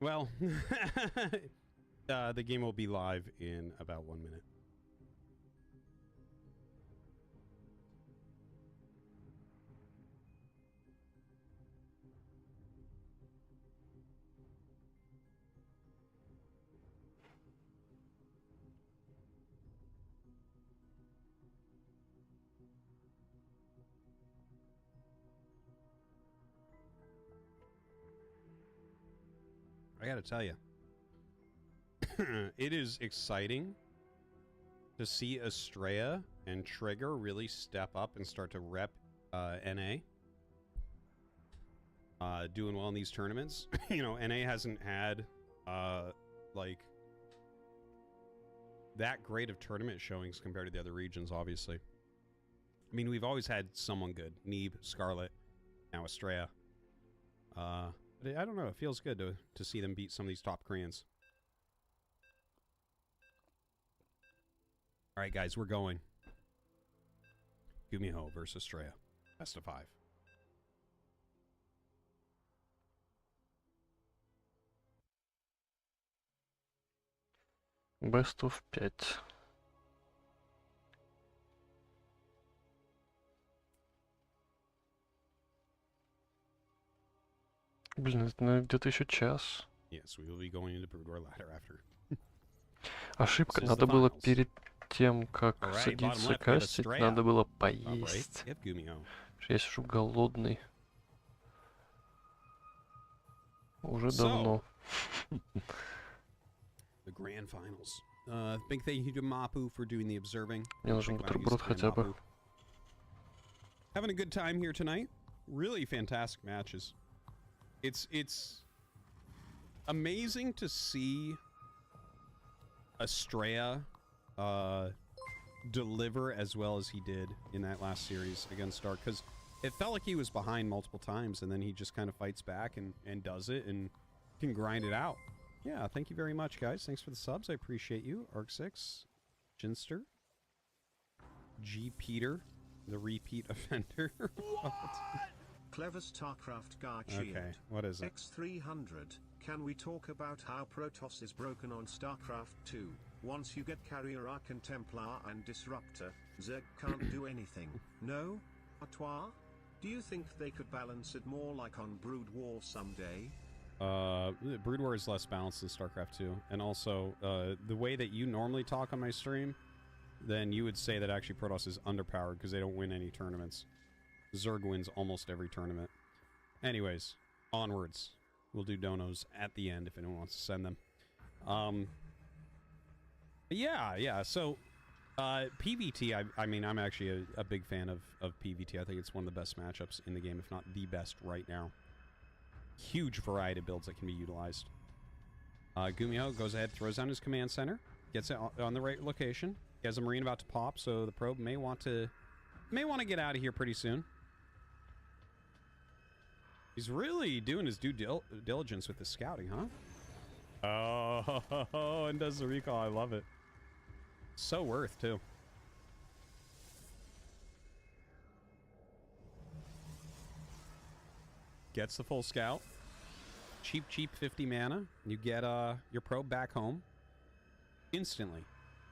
Well, the game will be live in about 1 minute. I gotta tell you, it is exciting to see Estrella and Trigger really step up and start to rep NA. Doing well in these tournaments. You know, NA hasn't had like that great of tournament showings compared to the other regions, obviously. I mean, we've always had someone good. Neeb, Scarlet, now Estrella. But I don't know, it feels good to see them beat some of these top Koreans. Alright guys, we're going. Gumiho versus Estrella. Best of 5. Best of 5. Блин, это наверное, где-то еще час. Yes, we will be going into Brood War ladder after. Ошибка, This is надо the было finals. перед тем, как Alright, bottom садиться left, we have кастить, Estrella. надо было Top right, поесть. we have Gumiho. Я сижу голодный. Уже So, давно. The grand finals. Big thank you to Mapu for doing the observing. Мне нужен Big values бутерброд to хотя бы. Mapu. Having a good time here tonight. Really fantastic matches. It's amazing to see Estrella deliver as well as he did in that last series against Dark, because it felt like he was behind multiple times and then he just kind of fights back and does it and can grind it out. Yeah, thank you very much, guys. Thanks for the subs. I appreciate you. Arc6, Jinster, G. Peter, the repeat offender. Clever StarCraft guy cheered. Okay, what is it? X300, can we talk about how Protoss is broken on StarCraft 2? Once you get Carrier Arc and Templar and Disruptor, Zerg can't do anything. No? Artois? Do you think they could balance it more like on Brood War someday? Brood War is less balanced than StarCraft 2, and also the way that you normally talk on my stream, then you would say that actually Protoss is underpowered because they don't win any tournaments. Zerg wins almost every tournament. Anyways, onwards. We'll do donos at the end if anyone wants to send them. Yeah. So, PVT, I mean, I'm actually a big fan of PVT. I think it's one of the best matchups in the game, if not the best right now. Huge variety of builds that can be utilized. Gumiho goes ahead, throws down his command center, gets it on the right location. He has a Marine about to pop, so the probe may want to get out of here pretty soon. He's really doing his due diligence with the scouting, huh? Oh, and does the recall. I love it. So worth, too. Gets the full scout. Cheap 50 mana. You get your probe back home instantly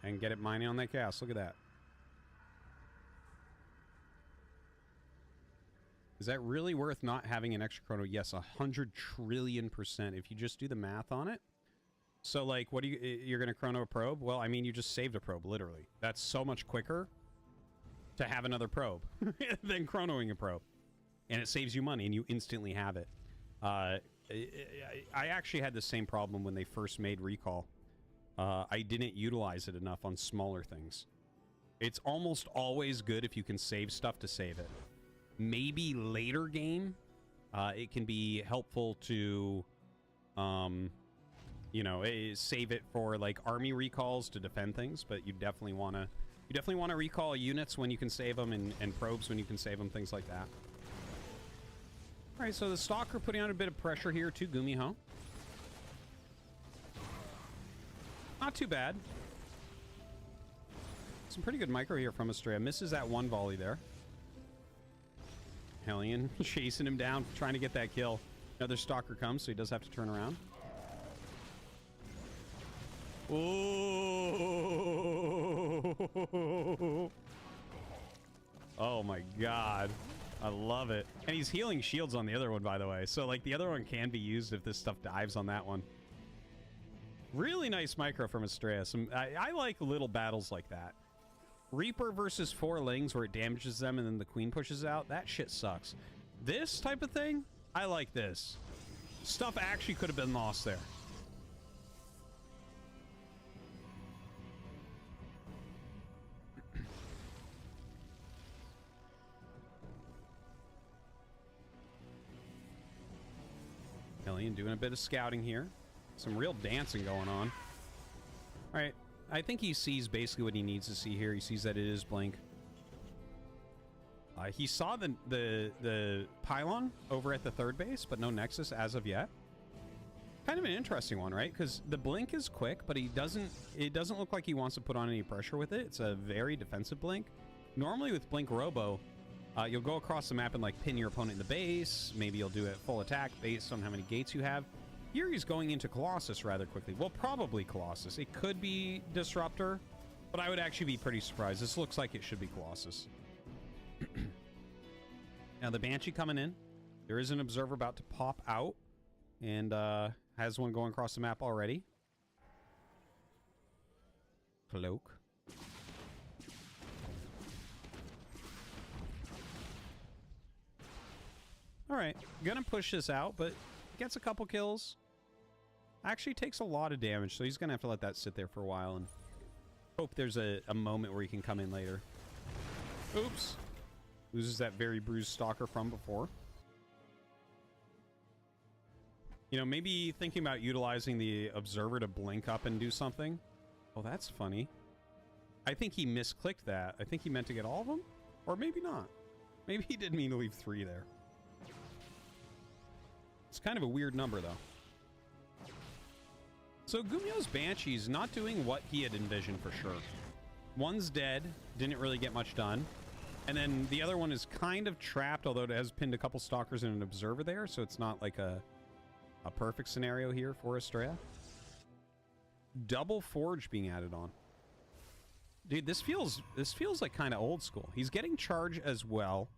and get it mining on that gas. Look at that. Is that really worth not having an extra chrono? Yes, 100 trillion%. If you just do the math on it. So, like, what do you're going to chrono a probe? Well, I mean, you just saved a probe, literally. That's so much quicker to have another probe than chronoing a probe. And it saves you money, and you instantly have it. I actually had the same problem when they first made Recall. I didn't utilize it enough on smaller things. It's almost always good if you can save stuff to save it. Maybe later game, it can be helpful to, you know, save it for like army recalls to defend things. But you definitely want to recall units when you can save them, and probes when you can save them, things like that. All right, so the Stalker putting on a bit of pressure here to Gumiho. Not too bad. Some pretty good micro here from Estrella. Misses that one volley there. Hellion chasing him down, trying to get that kill. Another Stalker comes, so he does have to turn around. Oh! Oh my god. I love it. And he's healing shields on the other one, by the way. So, like, the other one can be used if this stuff dives on that one. Really nice micro from Estrella. I like little battles like that. Reaper versus 4 Lings where it damages them and then the queen pushes out. That shit sucks. This type of thing, I like this. Stuff actually could have been lost there. Hellion doing a bit of scouting here. Some real dancing going on. All right. I think he sees basically what he needs to see here. He sees that it is Blink. He saw the pylon over at the third base, but no Nexus as of yet. Kind of an interesting one, right? Because the Blink is quick, but it doesn't look like he wants to put on any pressure with it. It's a very defensive Blink. Normally with Blink Robo, you'll go across the map and like pin your opponent in the base. Maybe you'll do it full attack based on how many gates you have. Here he's going into Colossus rather quickly. Well, probably Colossus. It could be Disruptor, but I would actually be pretty surprised. This looks like it should be Colossus. Now the Banshee coming in. There is an Observer about to pop out, and has one going across the map already. Cloak. All right, gonna push this out, but gets a couple kills. Actually takes a lot of damage, so he's gonna have to let that sit there for a while and hope there's a moment where he can come in later. Oops. Loses that very bruised Stalker from before. You know, maybe thinking about utilizing the Observer to blink up and do something. Oh, that's funny. I think he misclicked that. I think he meant to get all of them, or maybe not. Maybe he didn't mean to leave 3 there. It's kind of a weird number, though. So Gumiho's Banshee's not doing what he had envisioned for sure. One's dead, didn't really get much done. And then the other one is kind of trapped, although it has pinned a couple Stalkers and an Observer there, so it's not like a perfect scenario here for Estrella. Double Forge being added on. Dude, this feels like kind of old school. He's getting Charge as well.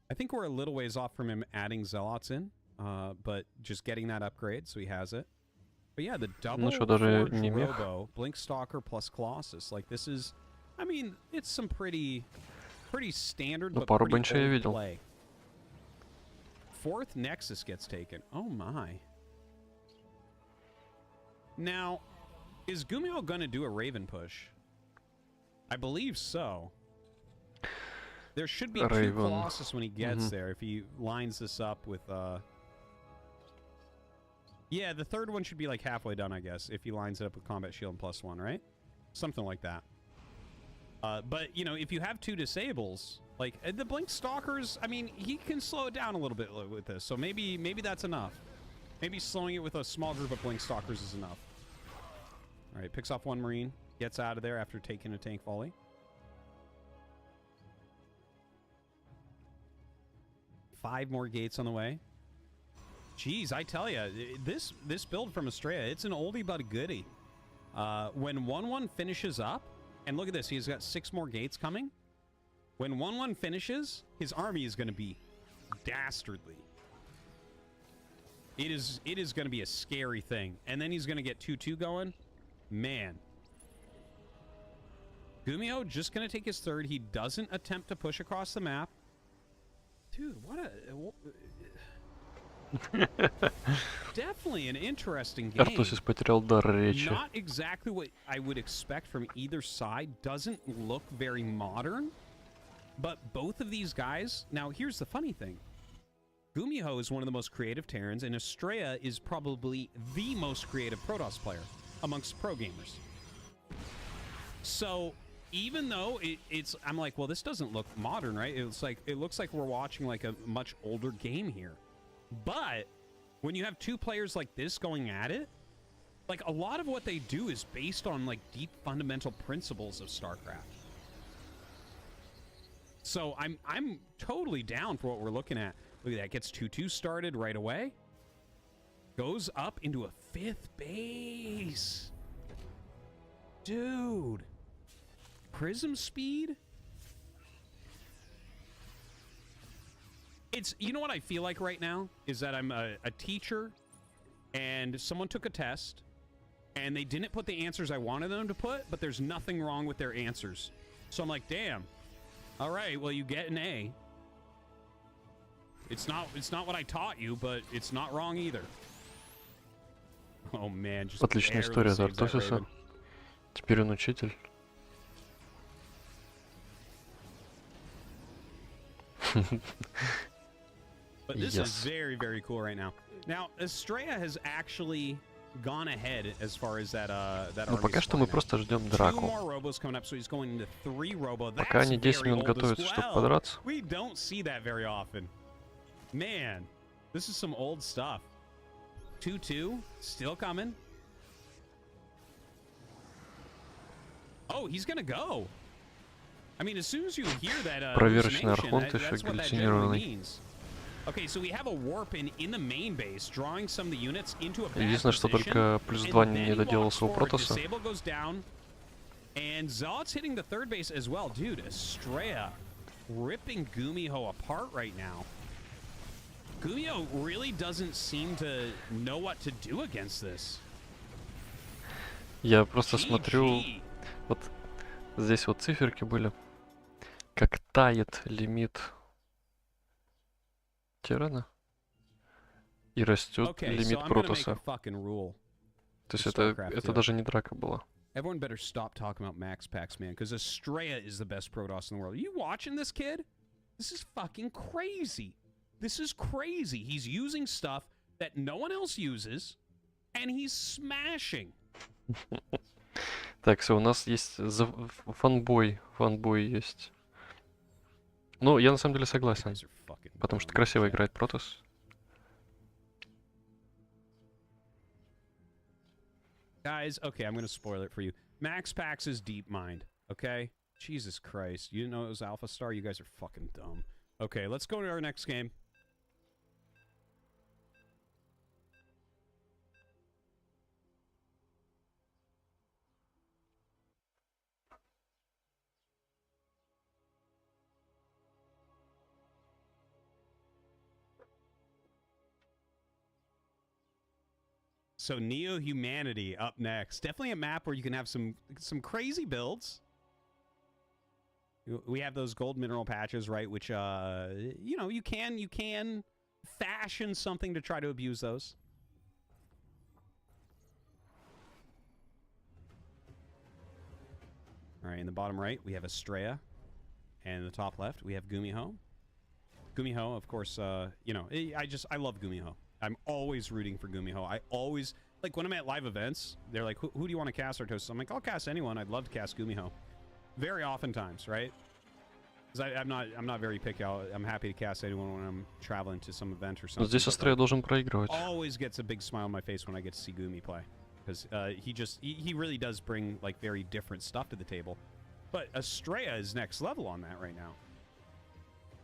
I think we're a little ways off from him adding Zealots in, but just getting that upgrade, so he has it. But yeah, the double Forge Robo, Blink Stalker plus Colossus. Like, this is, I mean, it's some pretty standard, but pretty old play. 4th Nexus gets taken. Oh my. Now, is Gumio gonna do a Raven push? I believe so. There should be 2 Raven. Colossus when he gets there, if he lines this up with, Yeah, the 3rd one should be, like, halfway done, I guess, if he lines it up with Combat Shield and +1, right? Something like that. But, you know, if you have 2 disables, like, the Blink Stalkers, I mean, he can slow it down a little bit with this, so maybe that's enough. Maybe slowing it with a small group of Blink Stalkers is enough. All right, picks off 1 Marine, gets out of there after taking a tank volley. Five more gates on the way. Jeez, I tell you, this build from Estrella, it's an oldie but a goodie. When 1-1 finishes up, and look at this, he's got 6 more gates coming. When 1-1 finishes, his army is going to be dastardly. It is going to be a scary thing. And then he's going to get 2-2 going. Man. Gumio just going to take his 3rd. He doesn't attempt to push across the map. Dude, what a... Definitely an interesting game. Артусис потерял дар речи. Not exactly what I would expect from either side. Doesn't look very modern. But both of these guys... Now, here's the funny thing. Gumiho is one of the most creative Terrans, and Estrella is probably the most creative Protoss player amongst pro gamers. So, even though it's... I'm like, well, this doesn't look modern, right? It looks like we're watching like a much older game here. But when you have 2 players like this going at it, like a lot of what they do is based on like deep fundamental principles of StarCraft. So I'm totally down for what we're looking at. Look at that, gets 2-2 started right away. Goes up into a 5th base. Dude. Prism speed? It's, you know what I feel like right now? Is that I'm a teacher, and someone took a test, and they didn't put the answers I wanted them to put, but there's nothing wrong with their answers. So I'm like, damn. All right, well, you get an A. It's not what I taught you, but it's not wrong either. Oh, man. Just Отличная история от Артусиса. Теперь он учитель. But this is very, very cool right now. Now, Estrella has actually gone ahead as far as that Ну, пока что мы просто ждем драку. Пока они 10 минут готовятся, чтобы подраться. We don't see that very often. Man, this is some old stuff. 2-2, still coming. Oh, he's gonna go. I mean, as soon as you hear that Проверочный hallucination, архонт еще that's what that generally галлюцинированный. means. Okay, so we have a warp in the main base, drawing some of the units into a bad Единственное, что position, только +2 and then не he доделался у walks forward, Протоса. Disable goes down, and Zod's hitting the 3rd base as well. Dude, Estrella ripping Gumiho apart right now. Gumio really doesn't seem to know what to do against this. Я просто смотрю, вот здесь вот циферки были, как тает лимит Тирана и растет лимит Протоса. То есть это даже не драка была. Everyone better stop talking about max packs, man, because Estrella is the best Protoss in the world. Are you watching this, kid? This is fucking crazy. This is crazy. He's using stuff that no one else uses, and he's smashing. Так, все, у нас есть фанбой есть. Ну, я на самом деле согласен, потому что красиво играет Протос. Guys, okay, I'm going to spoil it for you. Max Pax is Deep Mind, okay? Jesus Christ. You didn't know it was Alpha Star? You guys are fucking dumb. Okay, let's go to our next game. So Neo-Humanity up next. Definitely a map where you can have some crazy builds. We have those gold mineral patches, right? Which you know, you can fashion something to try to abuse those. All right, in the bottom right, we have Estrella. And in the top left, we have Gumiho. Gumiho, of course, you know, I love Gumiho. I'm always rooting for Gumiho. I always, like, when I'm at live events, they're like, who do you want to cast, Artosis? I'm like, I'll cast anyone. I'd love to cast Gumiho. Very oftentimes, right? Because I'm not very picky. I'm happy to cast anyone when I'm traveling to some event or Но something. здесь but, Астрея like, должен проигрывать. always gets a big smile on my face when I get to see Gumi play. Because he really does bring, like, very different stuff to the table. But Estrella is next level on that right now.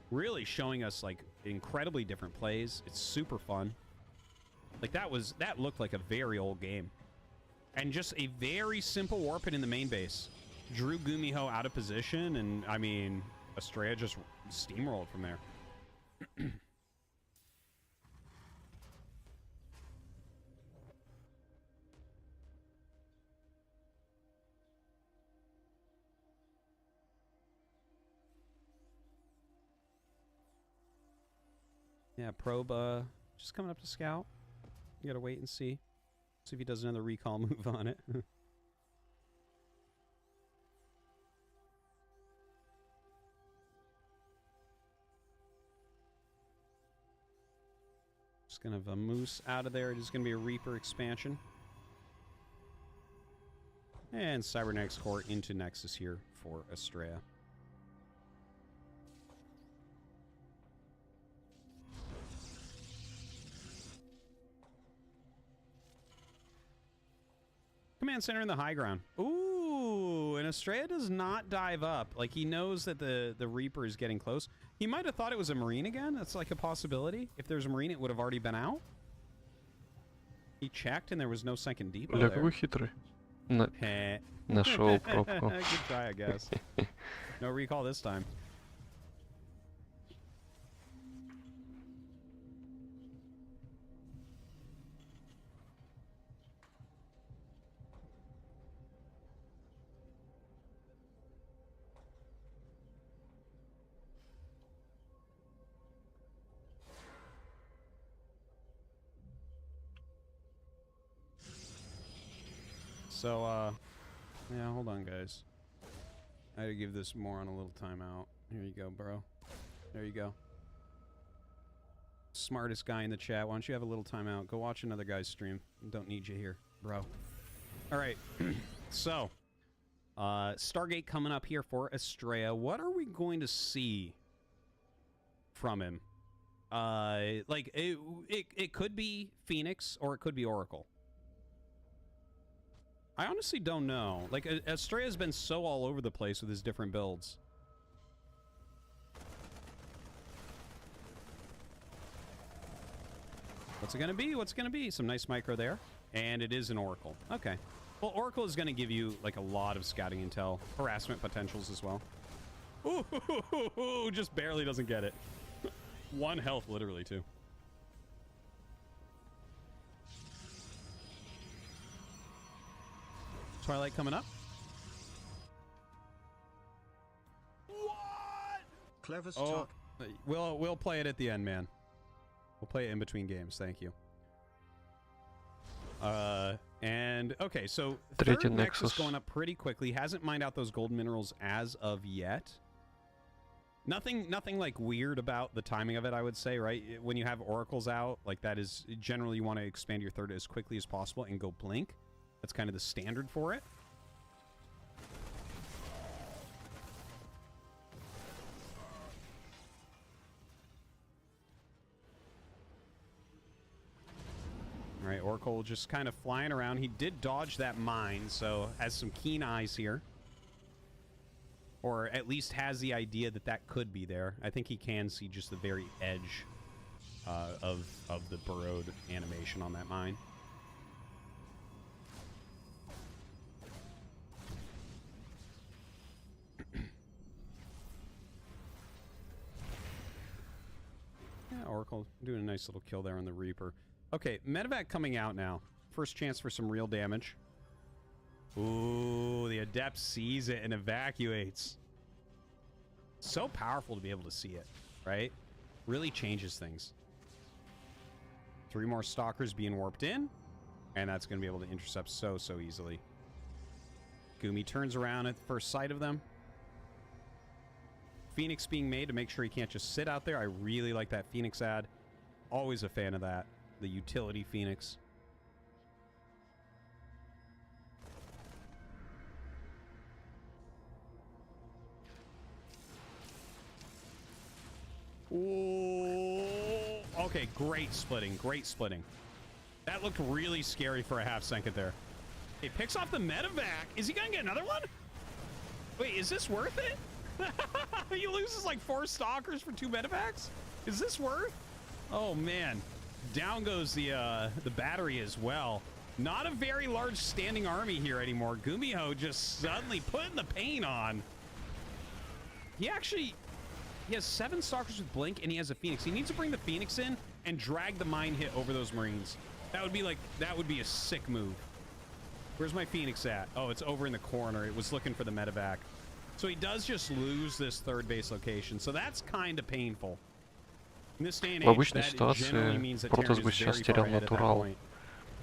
Really showing us, like, incredibly different plays. It's super fun. Like, that looked like a very old game. And just a very simple warp it in the main base. Drew Gumiho out of position, and, I mean, Estrella just steamrolled from there. Yeah, Probe, just coming up to scout. You gotta wait and see. See if he does another recall move on it. Just gonna have a Moose out of there. It is gonna be a Reaper expansion. And Cybernetics Core into Nexus here for Estrella. Command center in the high ground. Ooh, and Estrella does not dive up. Like, he knows that the Reaper is getting close. He might have thought it was a Marine again. That's like a possibility. If there's a Marine, it would have already been out. He checked, and there was no second depot Бля, there. какой хитрый. Heh. Нашел пробку. Good try, I guess. No recall this time. So, yeah, hold on, guys. I gotta give this moron a little timeout. Here you go, bro. There you go. Smartest guy in the chat. Why don't you have a little timeout? Go watch another guy's stream. Don't need you here, bro. All right. So, Stargate coming up here for Estrella. What are we going to see from him? Like, it could be Phoenix or it could be Oracle. I honestly don't know. Like, Estrella's been so all over the place with his different builds. What's it gonna be? What's it gonna be? Some nice micro there. And it is an Oracle. Okay. Well, Oracle is gonna give you, like, a lot of scouting intel. Harassment potentials as well. Ooh, just barely doesn't get it. 1 health, literally, too. Twilight coming up. What? Clever Oh, start. we'll play it at the end, man. We'll play it in between games. Thank you. And okay, so third Третий Nexus Nexus. going up pretty quickly. Hasn't mined out those gold minerals as of yet. Nothing like weird about the timing of it, I would say, right? When you have oracles out, like, that is generally you want to expand your third as quickly as possible and go blink. That's kind of the standard for it. All right, Oracle just kind of flying around. He did dodge that mine, so has some keen eyes here. Or at least has the idea that that could be there. I think he can see just the very edge of the burrowed animation on that mine. Yeah, Oracle doing a nice little kill there on the Reaper. Okay, Medevac coming out now. First chance for some real damage. Ooh, the Adept sees it and evacuates. So powerful to be able to see it, right? Really changes things. 3 more stalkers being warped in. And that's going to be able to intercept so easily. Gumi turns around at the first sight of them. Phoenix being made to make sure he can't just sit out there. I really like that Phoenix ad. Always a fan of that. The utility Phoenix. Ooh. Okay, great splitting. Great splitting. That looked really scary for a half second there. He picks off the medevac. Is he gonna get another one? Wait, is this worth it? He loses like 4 stalkers for 2 medevacs? Is this worth? Oh man. Down goes the battery as well. Not a very large standing army here anymore. Gumiho just suddenly putting the paint on. He has 7 stalkers with blink and he has a Phoenix. He needs to bring the Phoenix in and drag the mine hit over those Marines. That would be a sick move. Where's my Phoenix at? Oh, it's over in the corner. It was looking for the medevac. So he does just lose this 3rd base location. So that's kind of painful. In this day and В age, обычной that generally ситуации means that Протас Terran бы is сейчас very терял far ahead at that натурал. point.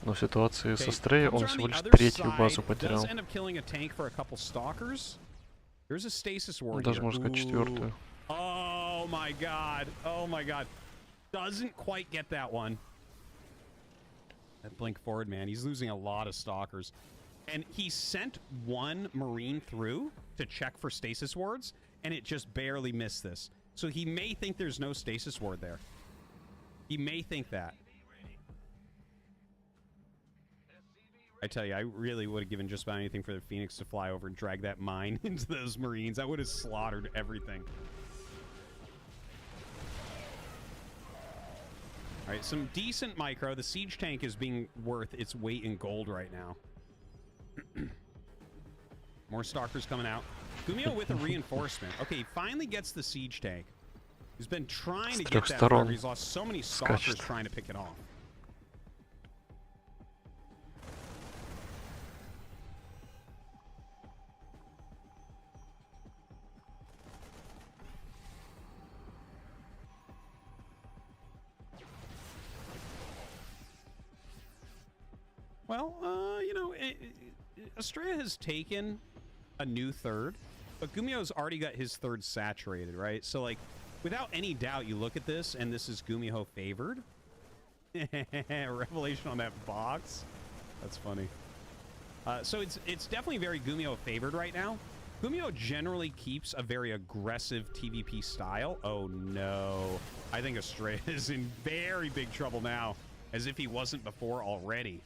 Но в ситуации со Okay, Стреей comes он around всего the лишь other 3-ю базу side, потерял. does end up killing a tank for a couple stalkers. There's a stasis ward Даже, here. можно сказать, Ooh. 4-ю. Oh my god. Oh my god. Doesn't quite get that one. That blink forward, man. He's losing a lot of stalkers. And he sent 1 Marine through to check for stasis wards, and it just barely missed this. So he may think there's no stasis ward there. He may think that. I tell you, I really would have given just about anything for the Phoenix to fly over and drag that mine into those Marines. That would have slaughtered everything. All right, some decent micro. The siege tank is being worth its weight in gold right now. More stalkers coming out. Gumio with a reinforcement. Okay, he finally gets the siege tank. He's been trying to get that forever. He's lost so many stalkers trying to pick it off. Well, you know, Estrella has taken a new 3rd, but Gumio's already got his 3rd saturated, right? So, like, without any doubt, you look at this, and this is Gumiho favored. Revelation on that box. That's funny. So it's definitely very Gumio favored right now. Gumio generally keeps a very aggressive TVP style. Oh, no. I think Estrella is in very big trouble now, as if he wasn't before already.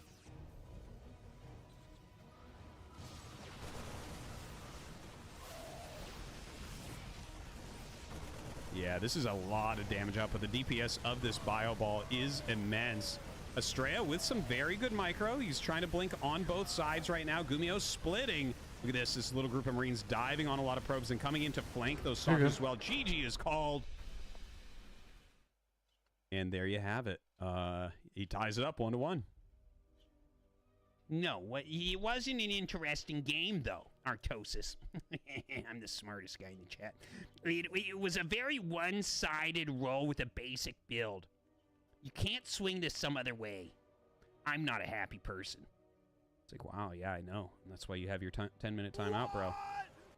Yeah, this is a lot of damage output. The DPS of this bio ball is immense. Estrella with some very good micro. He's trying to blink on both sides right now. Gumio splitting. Look at this little group of Marines diving on a lot of probes and coming in to flank those stalkers as well. GG is called. And there you have it. He ties it up 1-1. No, it wasn't an interesting game, though, Artosis. I'm the smartest guy in the chat. It was a very one-sided roll with a basic build. You can't swing this some other way. I'm not a happy person. It's like, wow, yeah, I know. And that's why you have your 10-minute timeout, bro.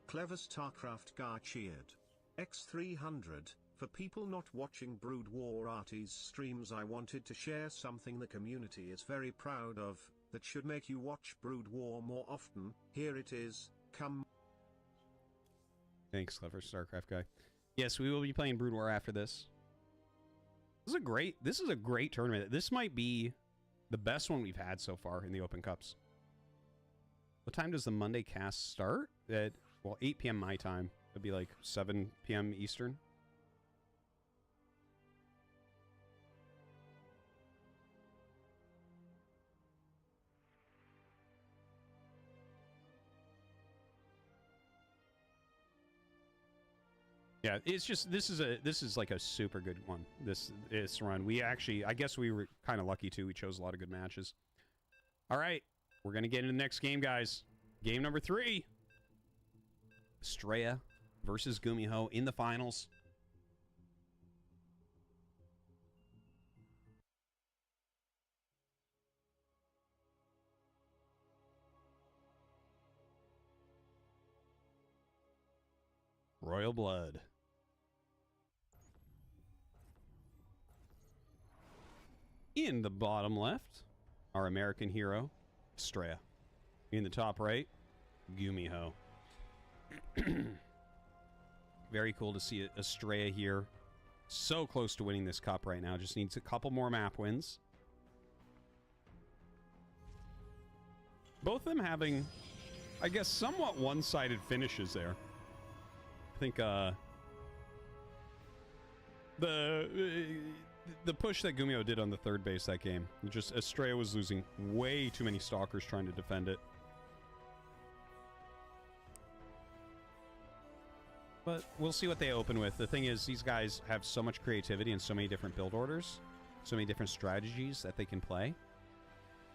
Clever StarCraft guy cheered. X300. For people not watching Brood War Artie's streams, I wanted to share something the community is very proud of, that should make you watch Brood War more often. Here it is. Come. Thanks, clever StarCraft guy. Yes, we will be playing Brood War after this. This is a great tournament. This might be the best one we've had so far in the Open Cups. What time does the Monday cast start? At, well, 8 p.m. my time. It'd be like 7 p.m. Eastern. Yeah, it's just this is like a super good one. This run. We actually, I guess we were kind of lucky too. We chose a lot of good matches. All right, we're gonna get into the next game, guys. Game number 3. Estrella versus Gumiho in the finals. Royal blood. In the bottom left, our American hero, Estrella. In the top right, Gumiho. Very cool to see Estrella here. So close to winning this cup right now. Just needs a couple more map wins. Both of them having, I guess, somewhat one-sided finishes there. I think the push that Gumiho did on the third base that game, just Estrella was losing way too many stalkers trying to defend it. But we'll see what they open with. The thing is, these guys have so much creativity and so many different build orders, so many different strategies that they can play,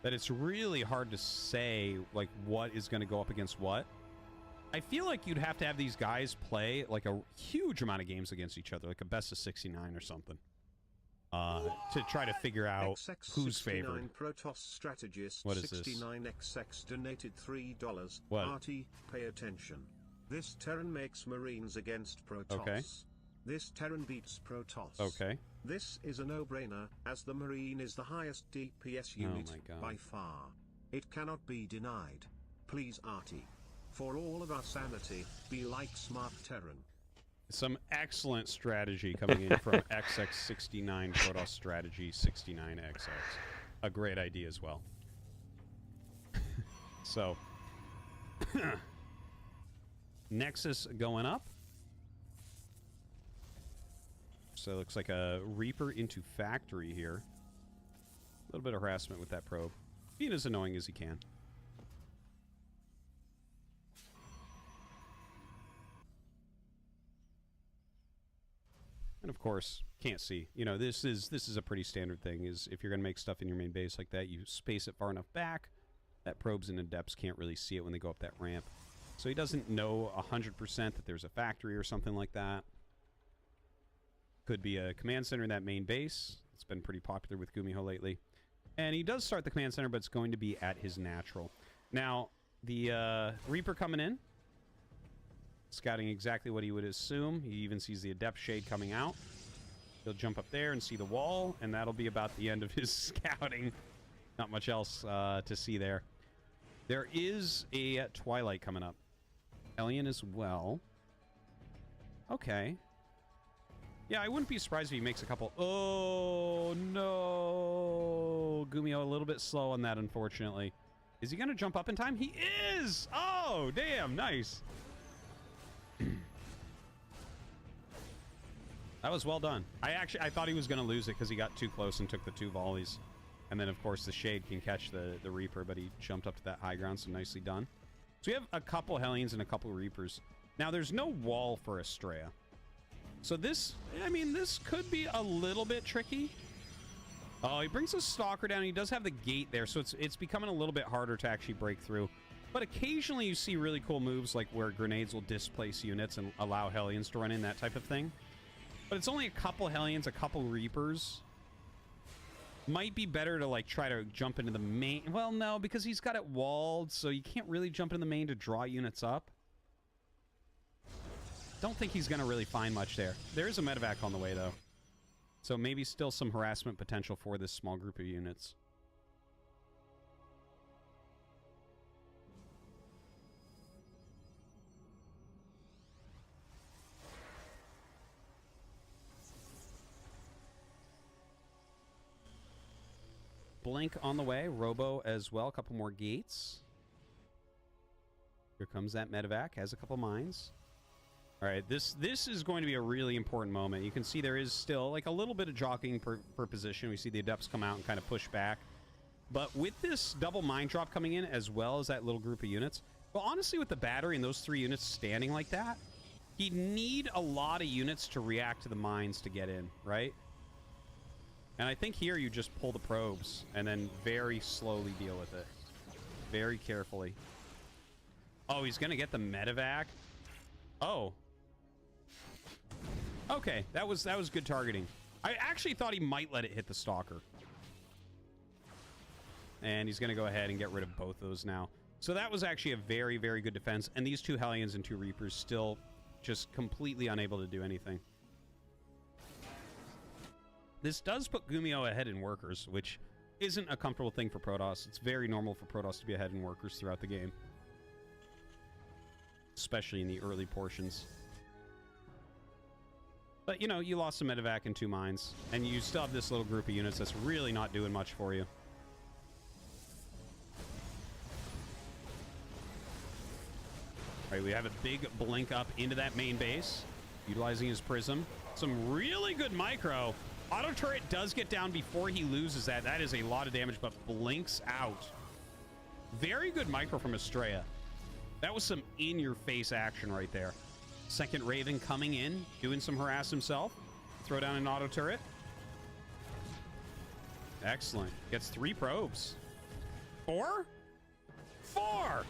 that it's really hard to say, like, what is going to go up against what. I feel like you'd have to have these guys play, like, a huge amount of games against each other, like a best of 69 or something, to try to figure out who's favored. Protoss strategist What is this? 69XX donated $3. What? Arty, pay attention. This Terran makes Marines against Protoss. Okay. This Terran beats Protoss. Okay. This is a no-brainer, as the Marine is the highest DPS unit my God. by far. It cannot be denied. Please, Arty. For all of our sanity, be like smart Terran. Some excellent strategy coming in from XX69 Protoss Strategy 69XX. A great idea as well. So, Nexus going up. So it looks like a Reaper into Factory here. A little bit of harassment with that probe. Being as annoying as he can. And of course, can't see. You know, this is a pretty standard thing, is if you're going to make stuff in your main base like that, you space it far enough back that probes and adepts can't really see it when they go up that ramp. So he doesn't know 100% that there's a factory or something like that. Could be a command center in that main base. It's been pretty popular with Gumiho lately. And he does start the command center, but it's going to be at his natural. Now, the Reaper coming in. Scouting exactly what he would assume. He even sees the Adept Shade coming out. He'll jump up there and see the wall, and that'll be about the end of his scouting. Not much else to see there. There is a Twilight coming up. Hellion as well. Okay. Yeah, I wouldn't be surprised if he makes a couple... Oh, no! Gumiho a little bit slow on that, unfortunately. Is he going to jump up in time? He is! Oh, damn, nice. That was well done. I thought he was going to lose it because he got too close and took the 2 volleys. And then, of course, the Shade can catch the Reaper, but he jumped up to that high ground, so nicely done. So we have a couple Hellions and a couple Reapers. Now, there's no wall for Estrella. So this, I mean, this could be a little bit tricky. Oh, he brings a Stalker down. He does have the gate there, so it's becoming a little bit harder to actually break through. But occasionally you see really cool moves, like where grenades will displace units and allow Hellions to run in, that type of thing. But it's only a couple Hellions, a couple Reapers. Might be better to, like, try to jump into the main... Well, no, because he's got it walled, so you can't really jump in the main to draw units up. Don't think he's going to really find much there. There is a medevac on the way, though. So maybe still some harassment potential for this small group of units. Blink on the way. Robo as well. A couple more gates. Here comes that medevac. Has a couple mines. All right, this is going to be a really important moment. You can see there is still like a little bit of jockeying per position. We see the Adepts come out and kind of push back. But with this double mine drop coming in, as well as that little group of units, well, honestly, with the battery and those 3 units standing like that, he'd need a lot of units to react to the mines to get in, right? And I think here you just pull the probes and then very slowly deal with it. Very carefully. Oh, he's going to get the medevac? Oh. Okay, that was good targeting. I actually thought he might let it hit the Stalker. And he's going to go ahead and get rid of both of those now. So that was actually a very, very good defense. And these 2 Hellions and 2 Reapers still just completely unable to do anything. This does put Gumiho ahead in workers, which isn't a comfortable thing for Protoss. It's very normal for Protoss to be ahead in workers throughout the game, especially in the early portions. But, you know, you lost some medevac and 2 mines, and you still have this little group of units that's really not doing much for you. All right, we have a big blink up into that main base, utilizing his prism. Some really good micro. Auto turret does get down before he loses that. That is a lot of damage, but blinks out. Very good micro from Estrella. That was some in-your-face action right there. Second Raven coming in, doing some harass himself. Throw down an auto turret. Excellent. Gets 3 probes. 4? 4!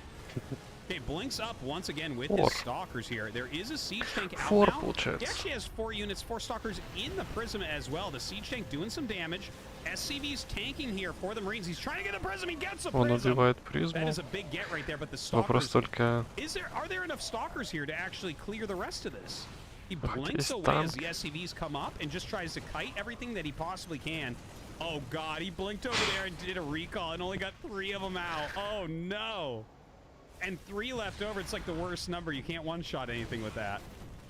Okay, blinks up once again with his stalkers here. There is a siege tank out now. He actually has 4 units, 4 stalkers in the prism as well. The siege tank doing some damage. SCV's tanking here for the Marines. He's trying to get a prism. He gets a Он prism. убивает призму. That is a big get right there, but the Вопрос stalkers... только... Are there enough stalkers here to actually clear the rest of this? He blinks есть away танк. as the SCVs come up and just tries to kite everything that he possibly can. Oh god, he blinked over there and did a recall and only got 3 of them out. Oh no. And 3 left over. It's like the worst number. You can't one-shot anything with that.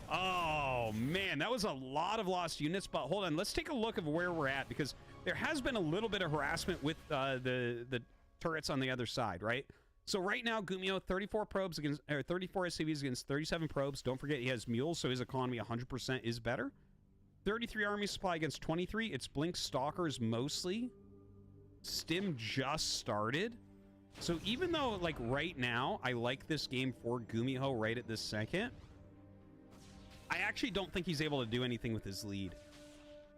Oh man, that was a lot of lost units. But hold on, let's take a look of where we're at, because there has been a little bit of harassment with the turrets on the other side, right? So right now, Gumiho 34 probes against, or 34 SCVs against 37 probes. Don't forget he has mules, so his economy 100% is better. 33 army supply against 23. It's blink stalkers mostly. Stim just started. So even though, like, right now, I like this game for Gumiho right at this second, I actually don't think he's able to do anything with his lead.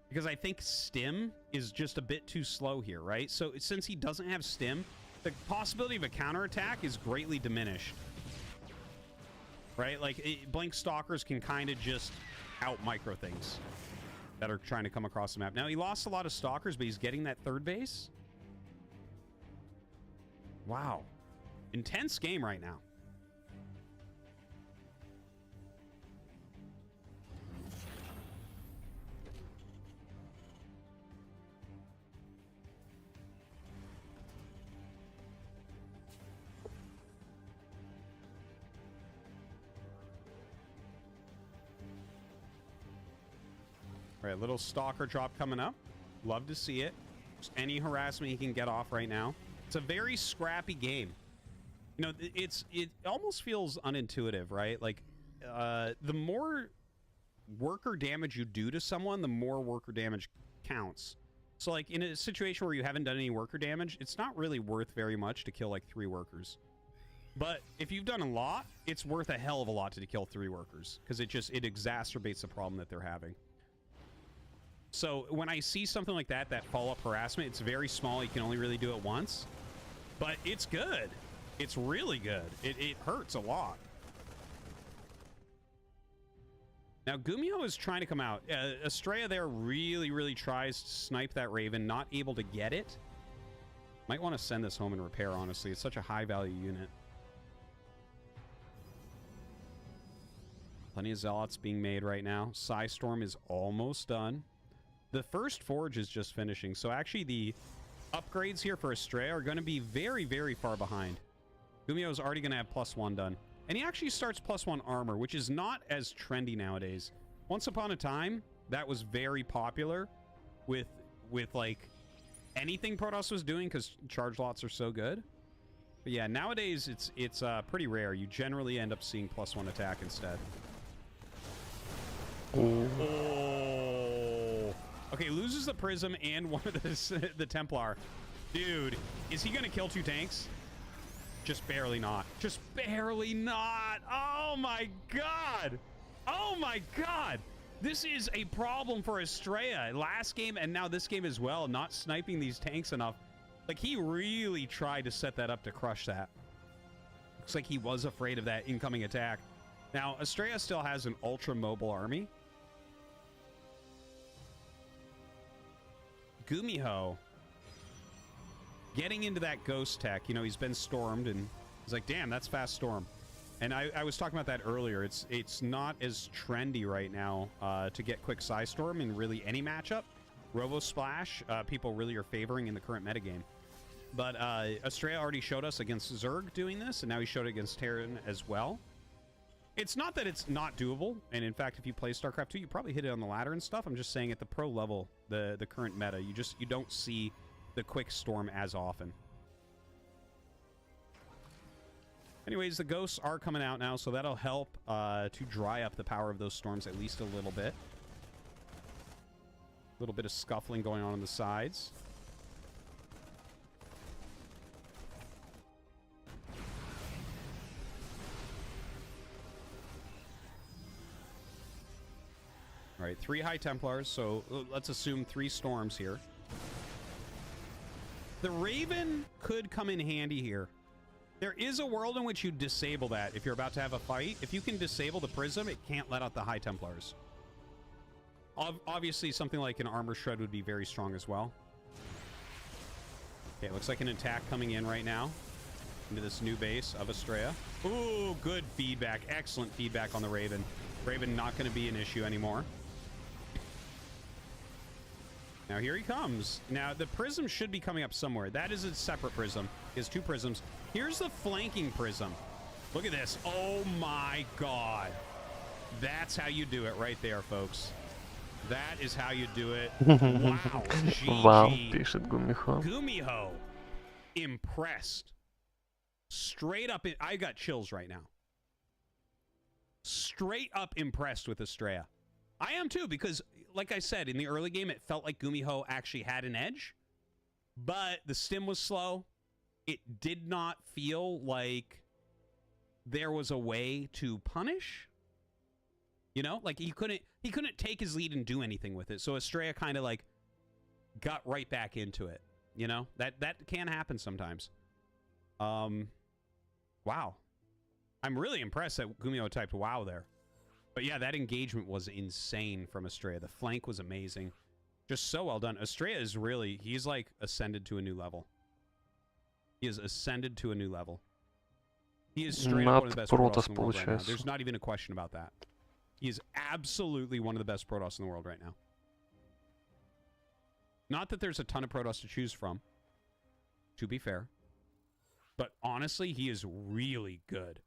Because I think Stim is just a bit too slow here, right? So since he doesn't have Stim, the possibility of a counterattack is greatly diminished. Right? Like, Blink Stalkers can kind of just out-micro things that are trying to come across the map. Now, he lost a lot of Stalkers, but he's getting that 3rd base. Wow. Intense game right now. All right, little stalker drop coming up. Love to see it. Just any harassment he can get off right now. It's a very scrappy game. You know, it almost feels unintuitive, right? Like, the more worker damage you do to someone, the more worker damage counts. So, like, in a situation where you haven't done any worker damage, it's not really worth very much to kill, like, 3 workers. But if you've done a lot, it's worth a hell of a lot to kill 3 workers, because it exacerbates the problem that they're having. So when I see something like that, that follow-up harassment, it's very small. You can only really do it once. But it's good. It's really good. It hurts a lot. Now, Gumiho is trying to come out. Estrella there really, really tries to snipe that Raven. Not able to get it. Might want to send this home and repair, honestly. It's such a high-value unit. Plenty of Zealots being made right now. Psystorm is almost done. The first Forge is just finishing. So actually the upgrades here for Estrella are going to be very, very far behind. Gumiho is already going to have +1 done. And he actually starts +1 armor, which is not as trendy nowadays. Once upon a time, that was very popular with like anything Protoss was doing, because charge lots are so good. But yeah, nowadays it's pretty rare. You generally end up seeing +1 attack instead. Oh. Okay, loses the Prism and one of the Templar. Dude, is he gonna kill 2 tanks? Just barely not. Just barely not. Oh my god. Oh my god. This is a problem for Estrella. Last game and now this game as well. Not sniping these tanks enough. Like, he really tried to set that up to crush that. Looks like he was afraid of that incoming attack. Now, Estrella still has an ultra-mobile army. Gumiho getting into that ghost tech. You know, he's been stormed, and he's like, damn, that's fast storm. And I was talking about that earlier. It's not as trendy right now to get quick Psystorm in really any matchup. Robo Splash, people really are favoring in the current metagame. But Estrella already showed us against Zerg doing this, and now he showed it against Terran as well. It's not that it's not doable, and in fact, if you play StarCraft 2, you probably hit it on the ladder and stuff. I'm just saying at the pro level, the current meta, you don't see the quick storm as often. Anyways, the ghosts are coming out now, so that'll help to dry up the power of those storms at least a little bit. A little bit of scuffling going on the sides. All right, 3 High Templars, so let's assume 3 storms here. The Raven could come in handy here. There is a world in which you disable that if you're about to have a fight. If you can disable the Prism, it can't let out the High Templars. Obviously, something like an Armor Shred would be very strong as well. Okay, looks like an attack coming in right now into this new base of Estrella. Ooh, good feedback. Excellent feedback on the Raven. Raven not going to be an issue anymore. Now here he comes. Now the prism should be coming up somewhere. That is a separate prism. He has 2 prisms. Here's the flanking prism. Look at this. Oh my god. That's how you do it right there, folks. That is how you do it. Wow. GG. Вау, пишет Гумихо. Gumiho. Impressed. Straight up. I got chills right now. Straight up impressed with Estrella. I am too, because like I said, in the early game, it felt like Gumiho actually had an edge, but the stim was slow. It did not feel like there was a way to punish. You know, like he couldn't take his lead and do anything with it. So Estrella kind of like got right back into it. You know, that can happen sometimes. Wow. I'm really impressed that Gumiho typed wow there. But yeah, that engagement was insane from Estrella. The flank was amazing. Just so well done. Estrella is really, he's like ascended to a new level. He has ascended to a new level. He is straight up one of the best Protoss in the world right now. There's not even a question about that. He is absolutely one of the best Protoss in the world right now. Not that there's a ton of Protoss to choose from, to be fair. But honestly, he is really good.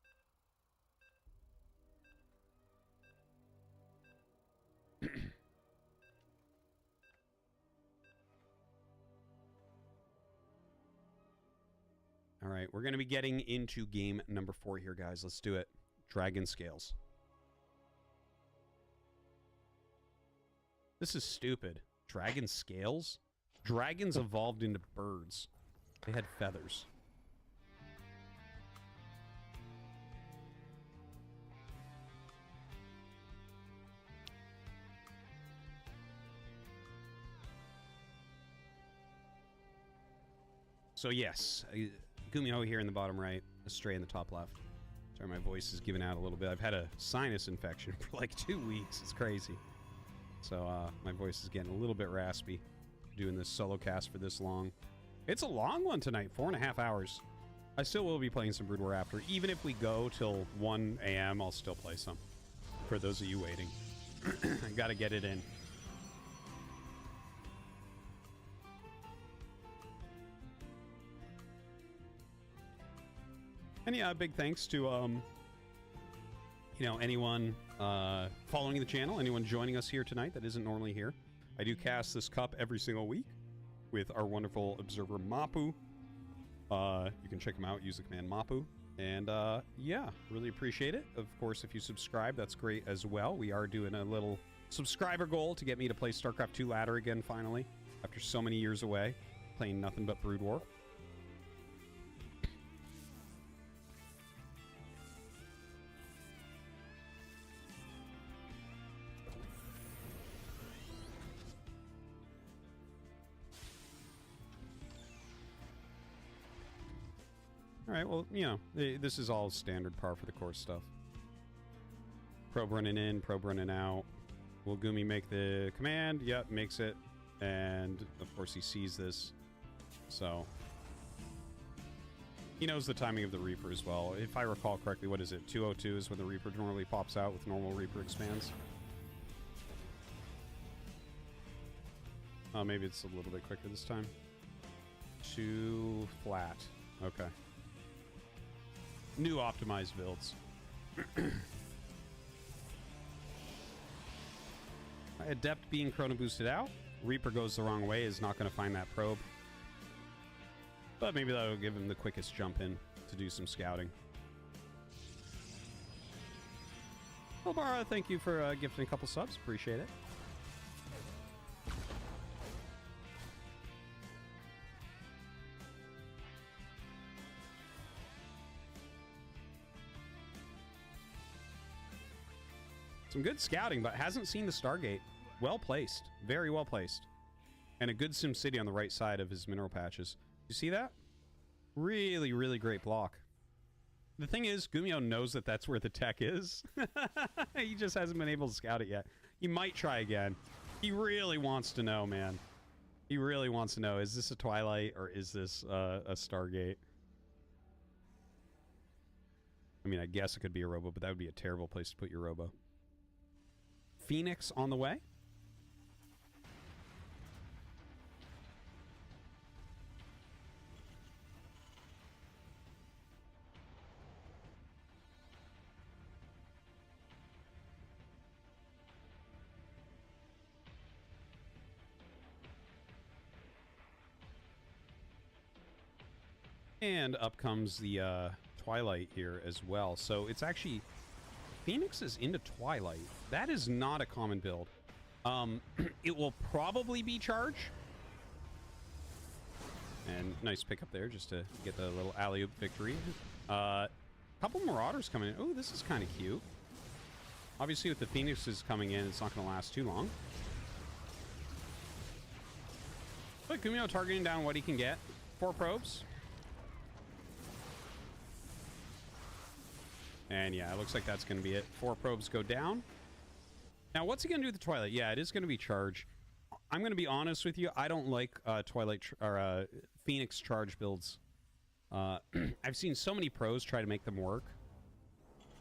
All right, we're going to be getting into game number 4 here, guys. Let's do it. Dragon Scales. This is stupid. Dragon Scales? Dragons evolved into birds. They had feathers. So yes, Gumiho here in the bottom right, Estrella in the top left. Sorry, my voice is giving out a little bit. I've had a sinus infection for like 2 weeks. It's crazy. So my voice is getting a little bit raspy doing this solo cast for this long. It's a long one tonight, 4.5 hours. I still will be playing some Brood War after. Even if we go till 1 a.m., I'll still play some. For those of you waiting. I gotta get it in. And yeah, big thanks to, you know, anyone following the channel, anyone joining us here tonight that isn't normally here. I do cast this cup every single week with our wonderful observer Mapu. You can check him out, use the command Mapu. And yeah, really appreciate it. Of course, if you subscribe, that's great as well. We are doing a little subscriber goal to get me to play StarCraft 2 ladder again, finally, after so many years away, playing nothing but Brood War. All right, well, you know, this is all standard par for the course stuff. Probe running in, probe running out. Will Gumi make the command? Yep, makes it. And, of course, he sees this. So, He knows the timing of the Reaper as well. If I recall correctly, what is it? 202 is when the Reaper normally pops out with normal Reaper expands. Oh, maybe it's a little bit quicker this time. 2 flat. Okay. New optimized builds. Adept being chrono boosted out. Reaper goes the wrong way, is not going to find that probe. But maybe that'll give him the quickest jump in to do some scouting. Dobara, thank you for gifting a couple subs. Appreciate it. Some good scouting, but hasn't seen the Stargate. Well placed. Very well placed. And a good SimCity on the right side of his mineral patches. You see that? Really, really great block. The thing is, Gumio knows that that's where the tech is. He just hasn't been able to scout it yet. He might try again. He really wants to know, man. He really wants to know, is this a Twilight or is this a Stargate? I mean, I guess it could be a Robo, but that would be a terrible place to put your Robo. Phoenix on the way. And up comes the Twilight here as well. So it's actually... Phoenix is into Twilight. That is not a common build. It will probably be Charge. And nice pickup there just to get the little alley-oop victory. Couple Marauders coming in. Oh, this is kind of cute. Obviously, with the Phoenixes coming in, it's not going to last too long. But Gumio targeting down what he can get. 4 probes. And yeah, it looks like that's going to be it. 4 probes go down. Now, what's he going to do with the Twilight? Yeah, it is going to be Charge. I'm going to be honest with you. I don't like Twilight or Phoenix Charge builds. I've seen so many pros try to make them work,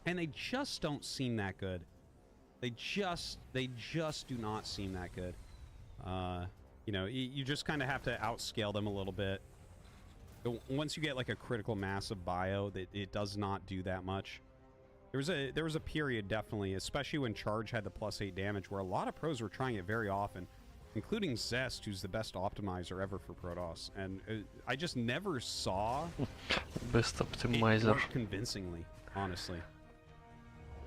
and they just don't seem that good. They just do not seem that good. You know, you just kind of have to outscale them a little bit. Once you get like a critical mass of bio, that it does not do that much. There was a period, definitely, especially when Charge had the +8 damage, where a lot of pros were trying it very often, including Zest, who's the best optimizer ever for Protoss. And I just never saw Best it optimizer. work convincingly, honestly.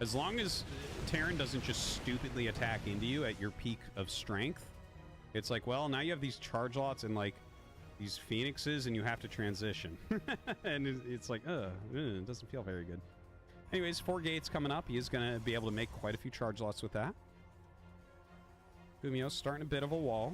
As long as Terran doesn't just stupidly attack into you at your peak of strength, it's like, well, now you have these charge lots and like these Phoenixes, and you have to transition. And it's like, it doesn't feel very good. Anyways, 4 gates coming up. He is going to be able to make quite a few charge lots with that. Gumio's starting a bit of a wall.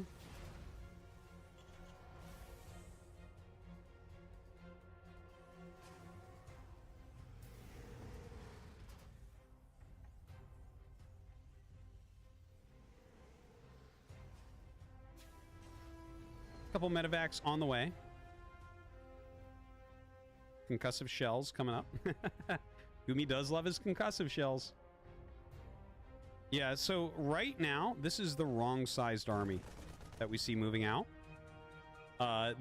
Couple medevacs on the way. Concussive shells coming up. Gumi does love his concussive shells. Yeah, so right now, this is the wrong-sized army that we see moving out.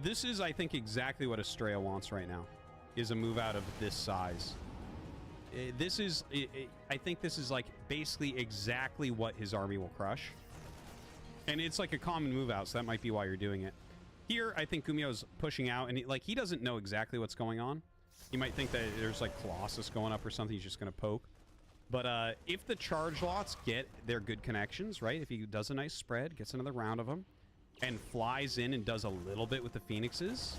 This is, I think, exactly what Estrella wants right now, is a move out of this size. I think this is, like, basically exactly what his army will crush. And it's, like, a common move out, so that might be why you're doing it. Here, I think Gumio's pushing out, and he doesn't know exactly what's going on. You might think that there's like Colossus going up or something. He's just going to poke. But if the charge lots get their good connections, right? If he does a nice spread, gets another round of them, and flies in and does a little bit with the Phoenixes.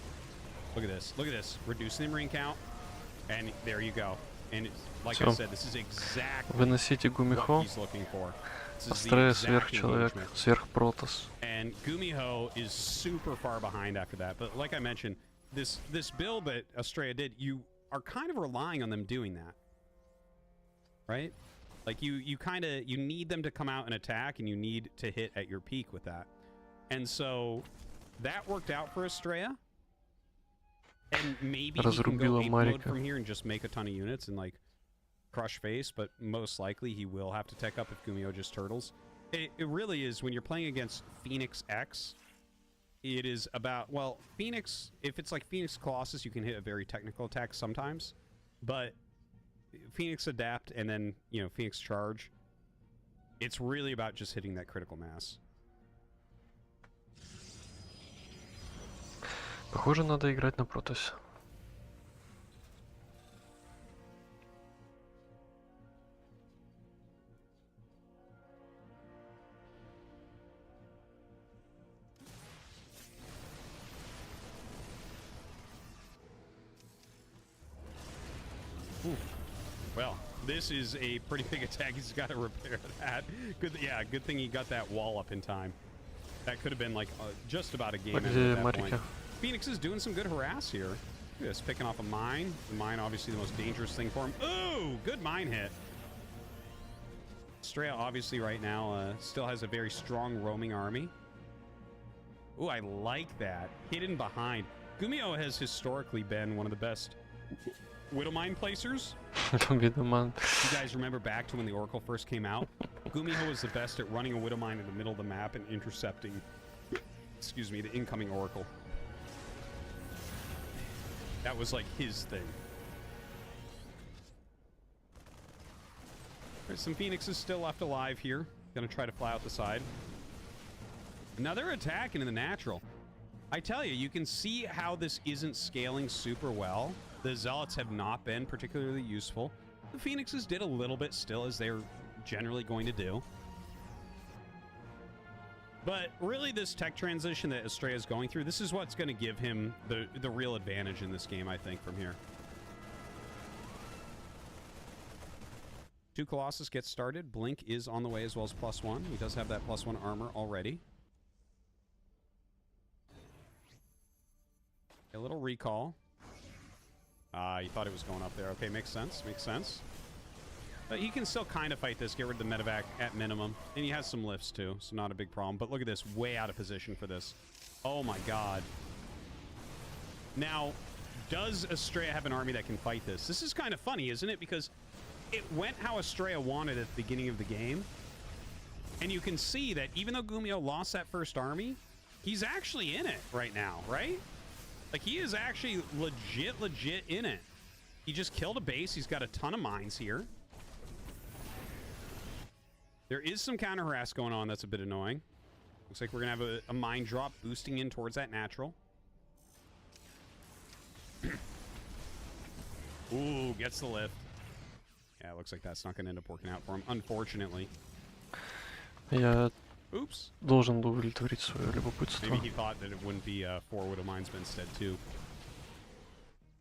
Look at this. Look at this. Reducing the marine count. And there you go. And like I said, this is exactly Выносите what Гумихо. he's looking for. Астрея сверхчеловек, сверхпротос. And Gumiho is super far behind after that. But like I mentioned, this build that Estrella did, you are kind of relying on them doing that, right? Like you need them to come out and attack, and you need to hit at your peak with that. And so that worked out for Estrella. And And maybe he can Разрубила go ape mode Марика. from here and just make a ton of units and like crush face, but most likely he will have to tech up if Gumio just turtles. It really is, when you're playing against Phoenix X, it is about, well, Phoenix, if it's like Phoenix Colossus, you can hit a very technical attack sometimes, but Phoenix Adapt and then, you know, Phoenix Charge, it's really about just hitting that critical mass. Похоже, надо играть на Протосе. Well, this is a pretty big attack. He's got to repair that. Good, yeah, good thing he got that wall up in time. That could have been like just about a game end Где at that Марика? point. Phoenix is doing some good harass here. Look at this, picking off a mine. The mine, obviously, the most dangerous thing for him. Ooh, good mine hit. Estrella, obviously, right now, still has a very strong roaming army. Ooh, I like that. Hidden behind. Gumio has historically been one of the best Widow Mine placers. Видоман. You guys remember back to when the Oracle first came out? Gumiho was the best at running a Widow Mine in the middle of the map and intercepting, excuse me, the incoming Oracle. That was like his thing. There's some Phoenixes still left alive here. Gonna try to fly out the side. Now they're attacking in the natural. I tell you, you can see how this isn't scaling super well. The Zealots have not been particularly useful. The Phoenixes did a little bit still, as they're generally going to do. But really, this tech transition that Estrella is going through, this is what's going to give him the real advantage in this game, I think, from here. 2 Colossus gets started. Blink is on the way as well as +1. He does have that +1 armor already. A little recall. You thought it was going up there. Okay, makes sense. Makes sense. But he can still kind of fight this, get rid of the medevac at minimum. And he has some lifts too, so not a big problem. But look at this, way out of position for this. Oh my god. Now, does Estrella have an army that can fight this? This is kind of funny, isn't it? Because it went how Estrella wanted at the beginning of the game. And you can see that even though Gumio lost that first army, he's actually in it right now, right? Like, he is actually legit in it. He just killed a base. He's got a ton of mines here. There is some counter harass going on that's a bit annoying. Looks like we're going to have a mine drop boosting in towards that natural. Ooh, gets the lift. Yeah, looks like that's not going to end up working out for him, unfortunately. Я Oops. должен был удовлетворить свое любопытство. Maybe he thought that it wouldn't be 4 Widow Mines, but instead 2.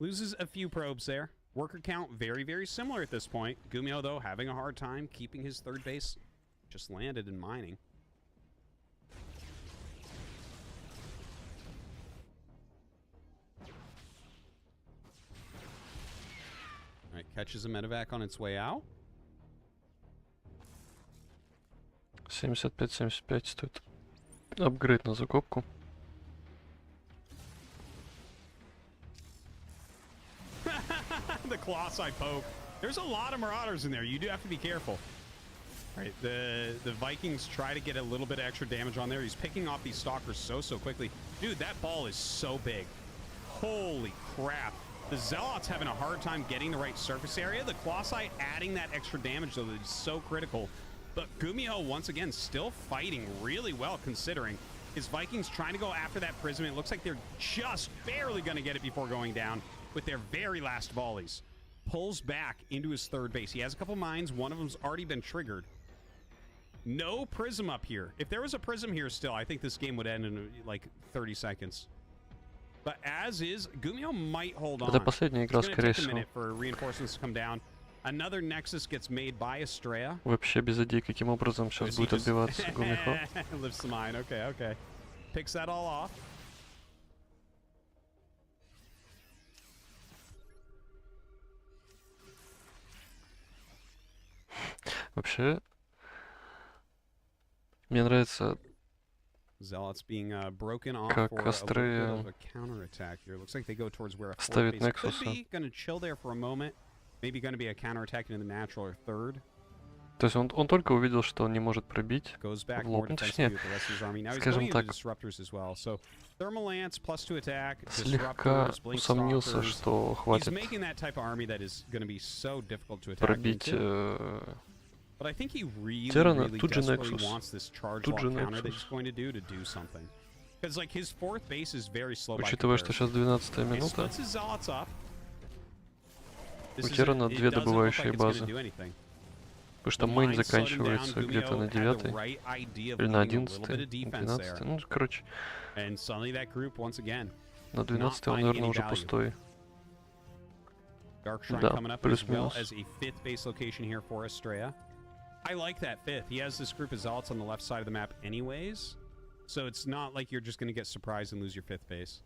Loses a few probes there. Worker count very, very similar at this point. Gumio, though, having a hard time keeping his third base. Just landed in mining. Alright, catches a medevac on its way out. 75-75 стоит апгрейд на закупку. The Colossi poke. There's a lot of Marauders in there. You do have to be careful. All right, the Vikings try to get a little bit of extra damage on there. He's picking off these Stalkers so quickly. Dude, that ball is so big. Holy crap. The Zealots having a hard time getting the right surface area. The Colossi adding that extra damage, though, that is so critical. But Gumio, once again, still fighting really well, considering his Vikings trying to go after that Prism. It looks like they're just barely going to get it before going down with their very last volleys. Pulls back into his third base. He has a couple mines. One of them's already been triggered. No Prism up here. If there was a Prism here still, I think this game would end in like 30 seconds. But as is, Gumio might hold on. Это последняя игра, It's going to скорее take a всего. minute for reinforcements to come down. Another Nexus gets made by Estrella. Вообще без идей, каким образом сейчас будет отбиваться Гумихо. Lifts the mine. Okay, okay. Picks that all off. Вообще, мне нравится Zealots being broken off Как for a little bit Астрея of a counterattack here. Looks like they go towards where a fourth ставит base could Nexus. be. Gonna chill there for a moment. Maybe gonna be a counterattack into the natural or third. То есть он только увидел, что он не может пробить Goes back в more лоб. Ну, defensively точнее, with the rest of his army. Now he's скажем going into так, disruptors as well. So thermal lance plus to attack, слегка disruptors, blink усомнился, stalkers. что He's хватит making that type of army that is going to be so difficult to attack пробить into. But I think he really, Террана. really Тут же desperately Nexus. wants this charge Тут lock же counter that Nexus. he's going to do something. Because like his fourth base is very slow by Учитывая, что comparison. сейчас 12-я He минута, splits his zealots up. у This is Террана it 2 doesn't look like добывающие it's gonna базы. do anything. Потому что The мейн mind slowed him down. заканчивается где-то на Gumio had 9 the right idea of или на leaving a little 11, bit of на defense 12. there. Ну, короче, And suddenly that group once again. на 12 он, finding наверное, any уже value. пустой. Dark Shrine Да, coming up as well плюс-минус. as a fifth base location here for Estrella. I like that fifth. He has this group of zealots on the left side of the map anyways. So it's not like you're just going to get surprised and lose your fifth base.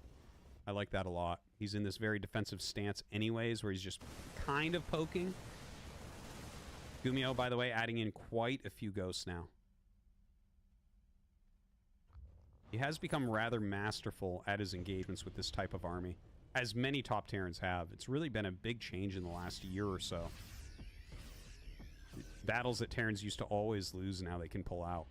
I like that a lot. He's in this very defensive stance anyways where he's just kind of poking. Gumio, by the way, adding in quite a few ghosts now. He has become rather masterful at his engagements with this type of army, as many top Terrans have. It's really been a big change in the last year or so. Battles that Terrans used to always lose, now they can pull out.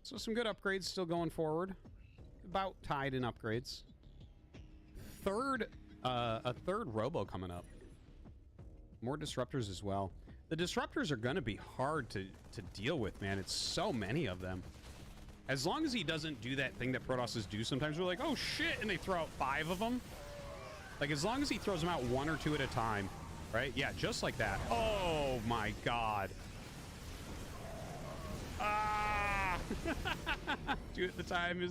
So some good upgrades still going forward. About tied in upgrades. A third robo coming up. More disruptors as well. The disruptors are going to be hard to deal with, man. It's so many of them. As long as he doesn't do that thing that Protosses do sometimes, we're like, oh shit, and they throw out 5 of them. Like, as long as he throws them out 1 or 2 at a time, right? Yeah, just like that. Oh my god. Ah! 2 at a time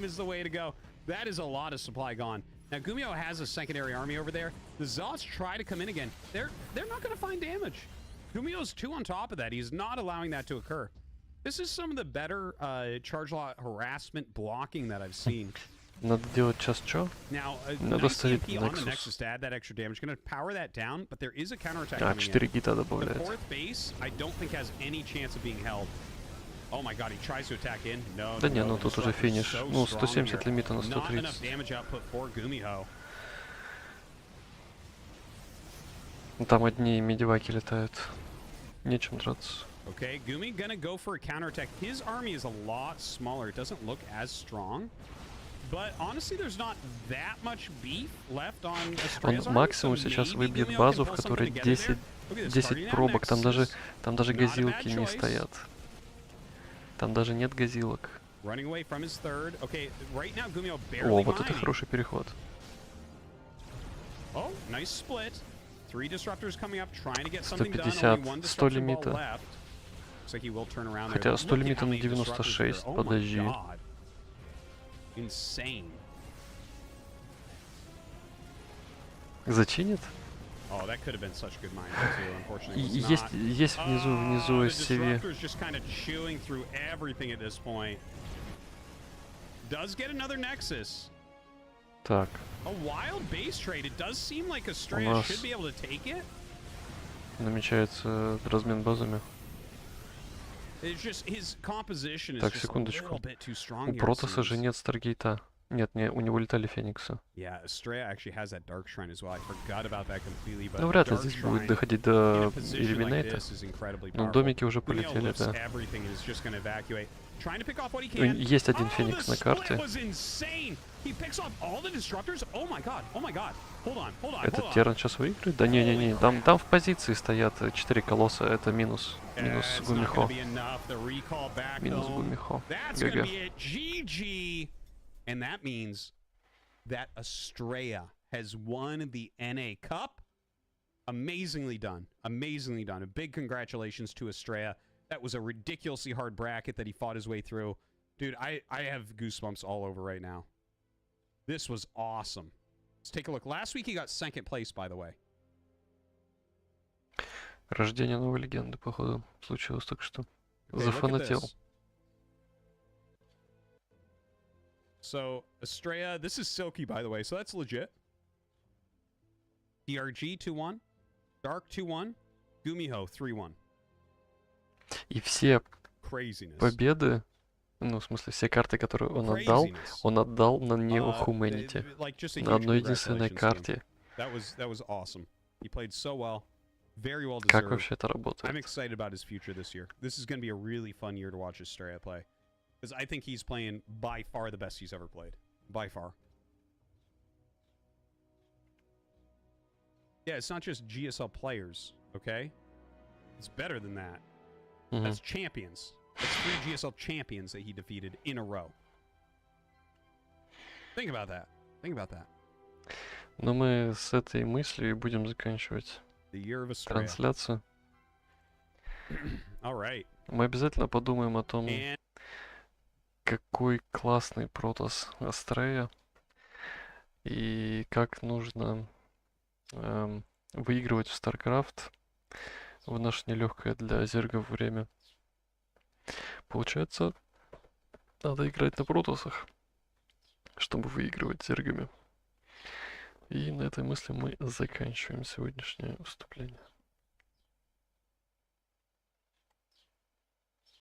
is the way to go. That is a lot of supply gone. Now Gumio has a secondary army over there. The Zealots try to come in again. They're not going to find damage. Gumio's 2 on top of that. He's not allowing that to occur. This is some of the better charge lot harassment blocking that I've seen. Надо делать сейчас что? Now, Надо nice ставить EMP on the Nexus. Nexus to add that extra damage. Going to power that down, but there is a counterattack А, coming 4 in. гита The добавляет. fourth base, I don't think has any chance of being held. Oh my god, he tries to attack in. No, Да не, no, ну the тут уже disruptor's финиш. so Ну, strong 170 here. лимита на Not enough 130. damage output for Gumiho. Ну, там одни медиваки летают. Нечем драться. Okay, Gumi gonna go for a counterattack. His army is a lot smaller. It doesn't look as strong. But honestly, there's not that much beef left on Он Estrella's army. максимум So сейчас maybe выбьет Gumio базу, can в pull которой something together 10, there. Look at this, 10 starting out пробок. Там даже Nexus. газилки bad не choice. стоят. Там даже нет газилок. Running away from his third. Okay, right now Gumio barely О, вот это mining. хороший переход. Oh, nice split. 3 disruptors coming up, trying to get something done. 150, Only 1 100 disruption ball лимита. left. Looks like he will turn around there. Хотя Look 100 at лимита how на many disruptors there. 96, Oh my подожди. god. Insane. Зачинит? Oh, that could have been such good mining too. Unfortunately, И- it was not. есть внизу The SCV. disruptor's just kind of chewing through everything at this point. Does get another Nexus. Так, A wild base trade. It does seem like Estrella нас- should be able to take it. намечается размен базами. It's just his composition is Так, just a секундочку. little bit too strong У here, it Протоса же seems. нет Старгейта. Нет, у него летали Фениксы. Yeah, Estrella actually has that Dark Shrine as well. I forgot about that completely. But Ну, вряд ли Dark здесь будет Shrine доходить in до a position like Иллюминейта. this is incredibly Но powerful. домики уже Gumio полетели, lifts да. everything and is just going to evacuate. Trying to pick off what he can. Есть один Oh, Феникс the на карте. split was insane. He picks off all the disruptors. Oh my god. Oh my god. Hold on. Hold on. Этот hold on. Терран сейчас выиграет? Да не-не-не, там в позиции стоят 4 колосса, это минус. Минус It's not Гумихо. gonna be enough. The recall back Минус home. Гумихо. That's gonna ГГ. be it. GG. And that means that Estrella has won the NA Cup. Amazingly done. Amazingly done. A big congratulations to Estrella. That was a ridiculously hard bracket that he fought his way through. Dude, I have goosebumps all over right now. This was awesome. Let's take a look. Last week he got second place, by the way. Рождение новой легенды, походу, случилось только что. Okay, look at Зафанател. this. So, Estrella, this is Silky, by the way, so that's legit. DRG 2-1. Dark 2-1. Gumiho 3-1. И все Craziness. победы, ну, в смысле, все карты, которые Craziness. он отдал на Neo Uh, Humanity. like just a На huge одной единственной congratulations to him. карте. That was awesome. He played so well. Very well Как deserved. вообще это I'm работает? excited about his future this year. This is going to be a really fun year to watch Estrella play. Because I think he's playing by far the best he's ever played. By far. Yeah, it's not just GSL players, okay? It's better than that. Мгм. That's champions. That's 3 GSL champions that he defeated in a row. Think about that. Think about that. Но мы с этой мыслью и будем заканчивать The year of Estrella. трансляцию. All right. Мы обязательно подумаем о том, And какой классный протос Астрея и как нужно выигрывать в StarCraft в наше нелегкое для зергов время. Получается, надо играть на протосах, чтобы выигрывать зергами. И на этой мысли мы заканчиваем сегодняшнее выступление.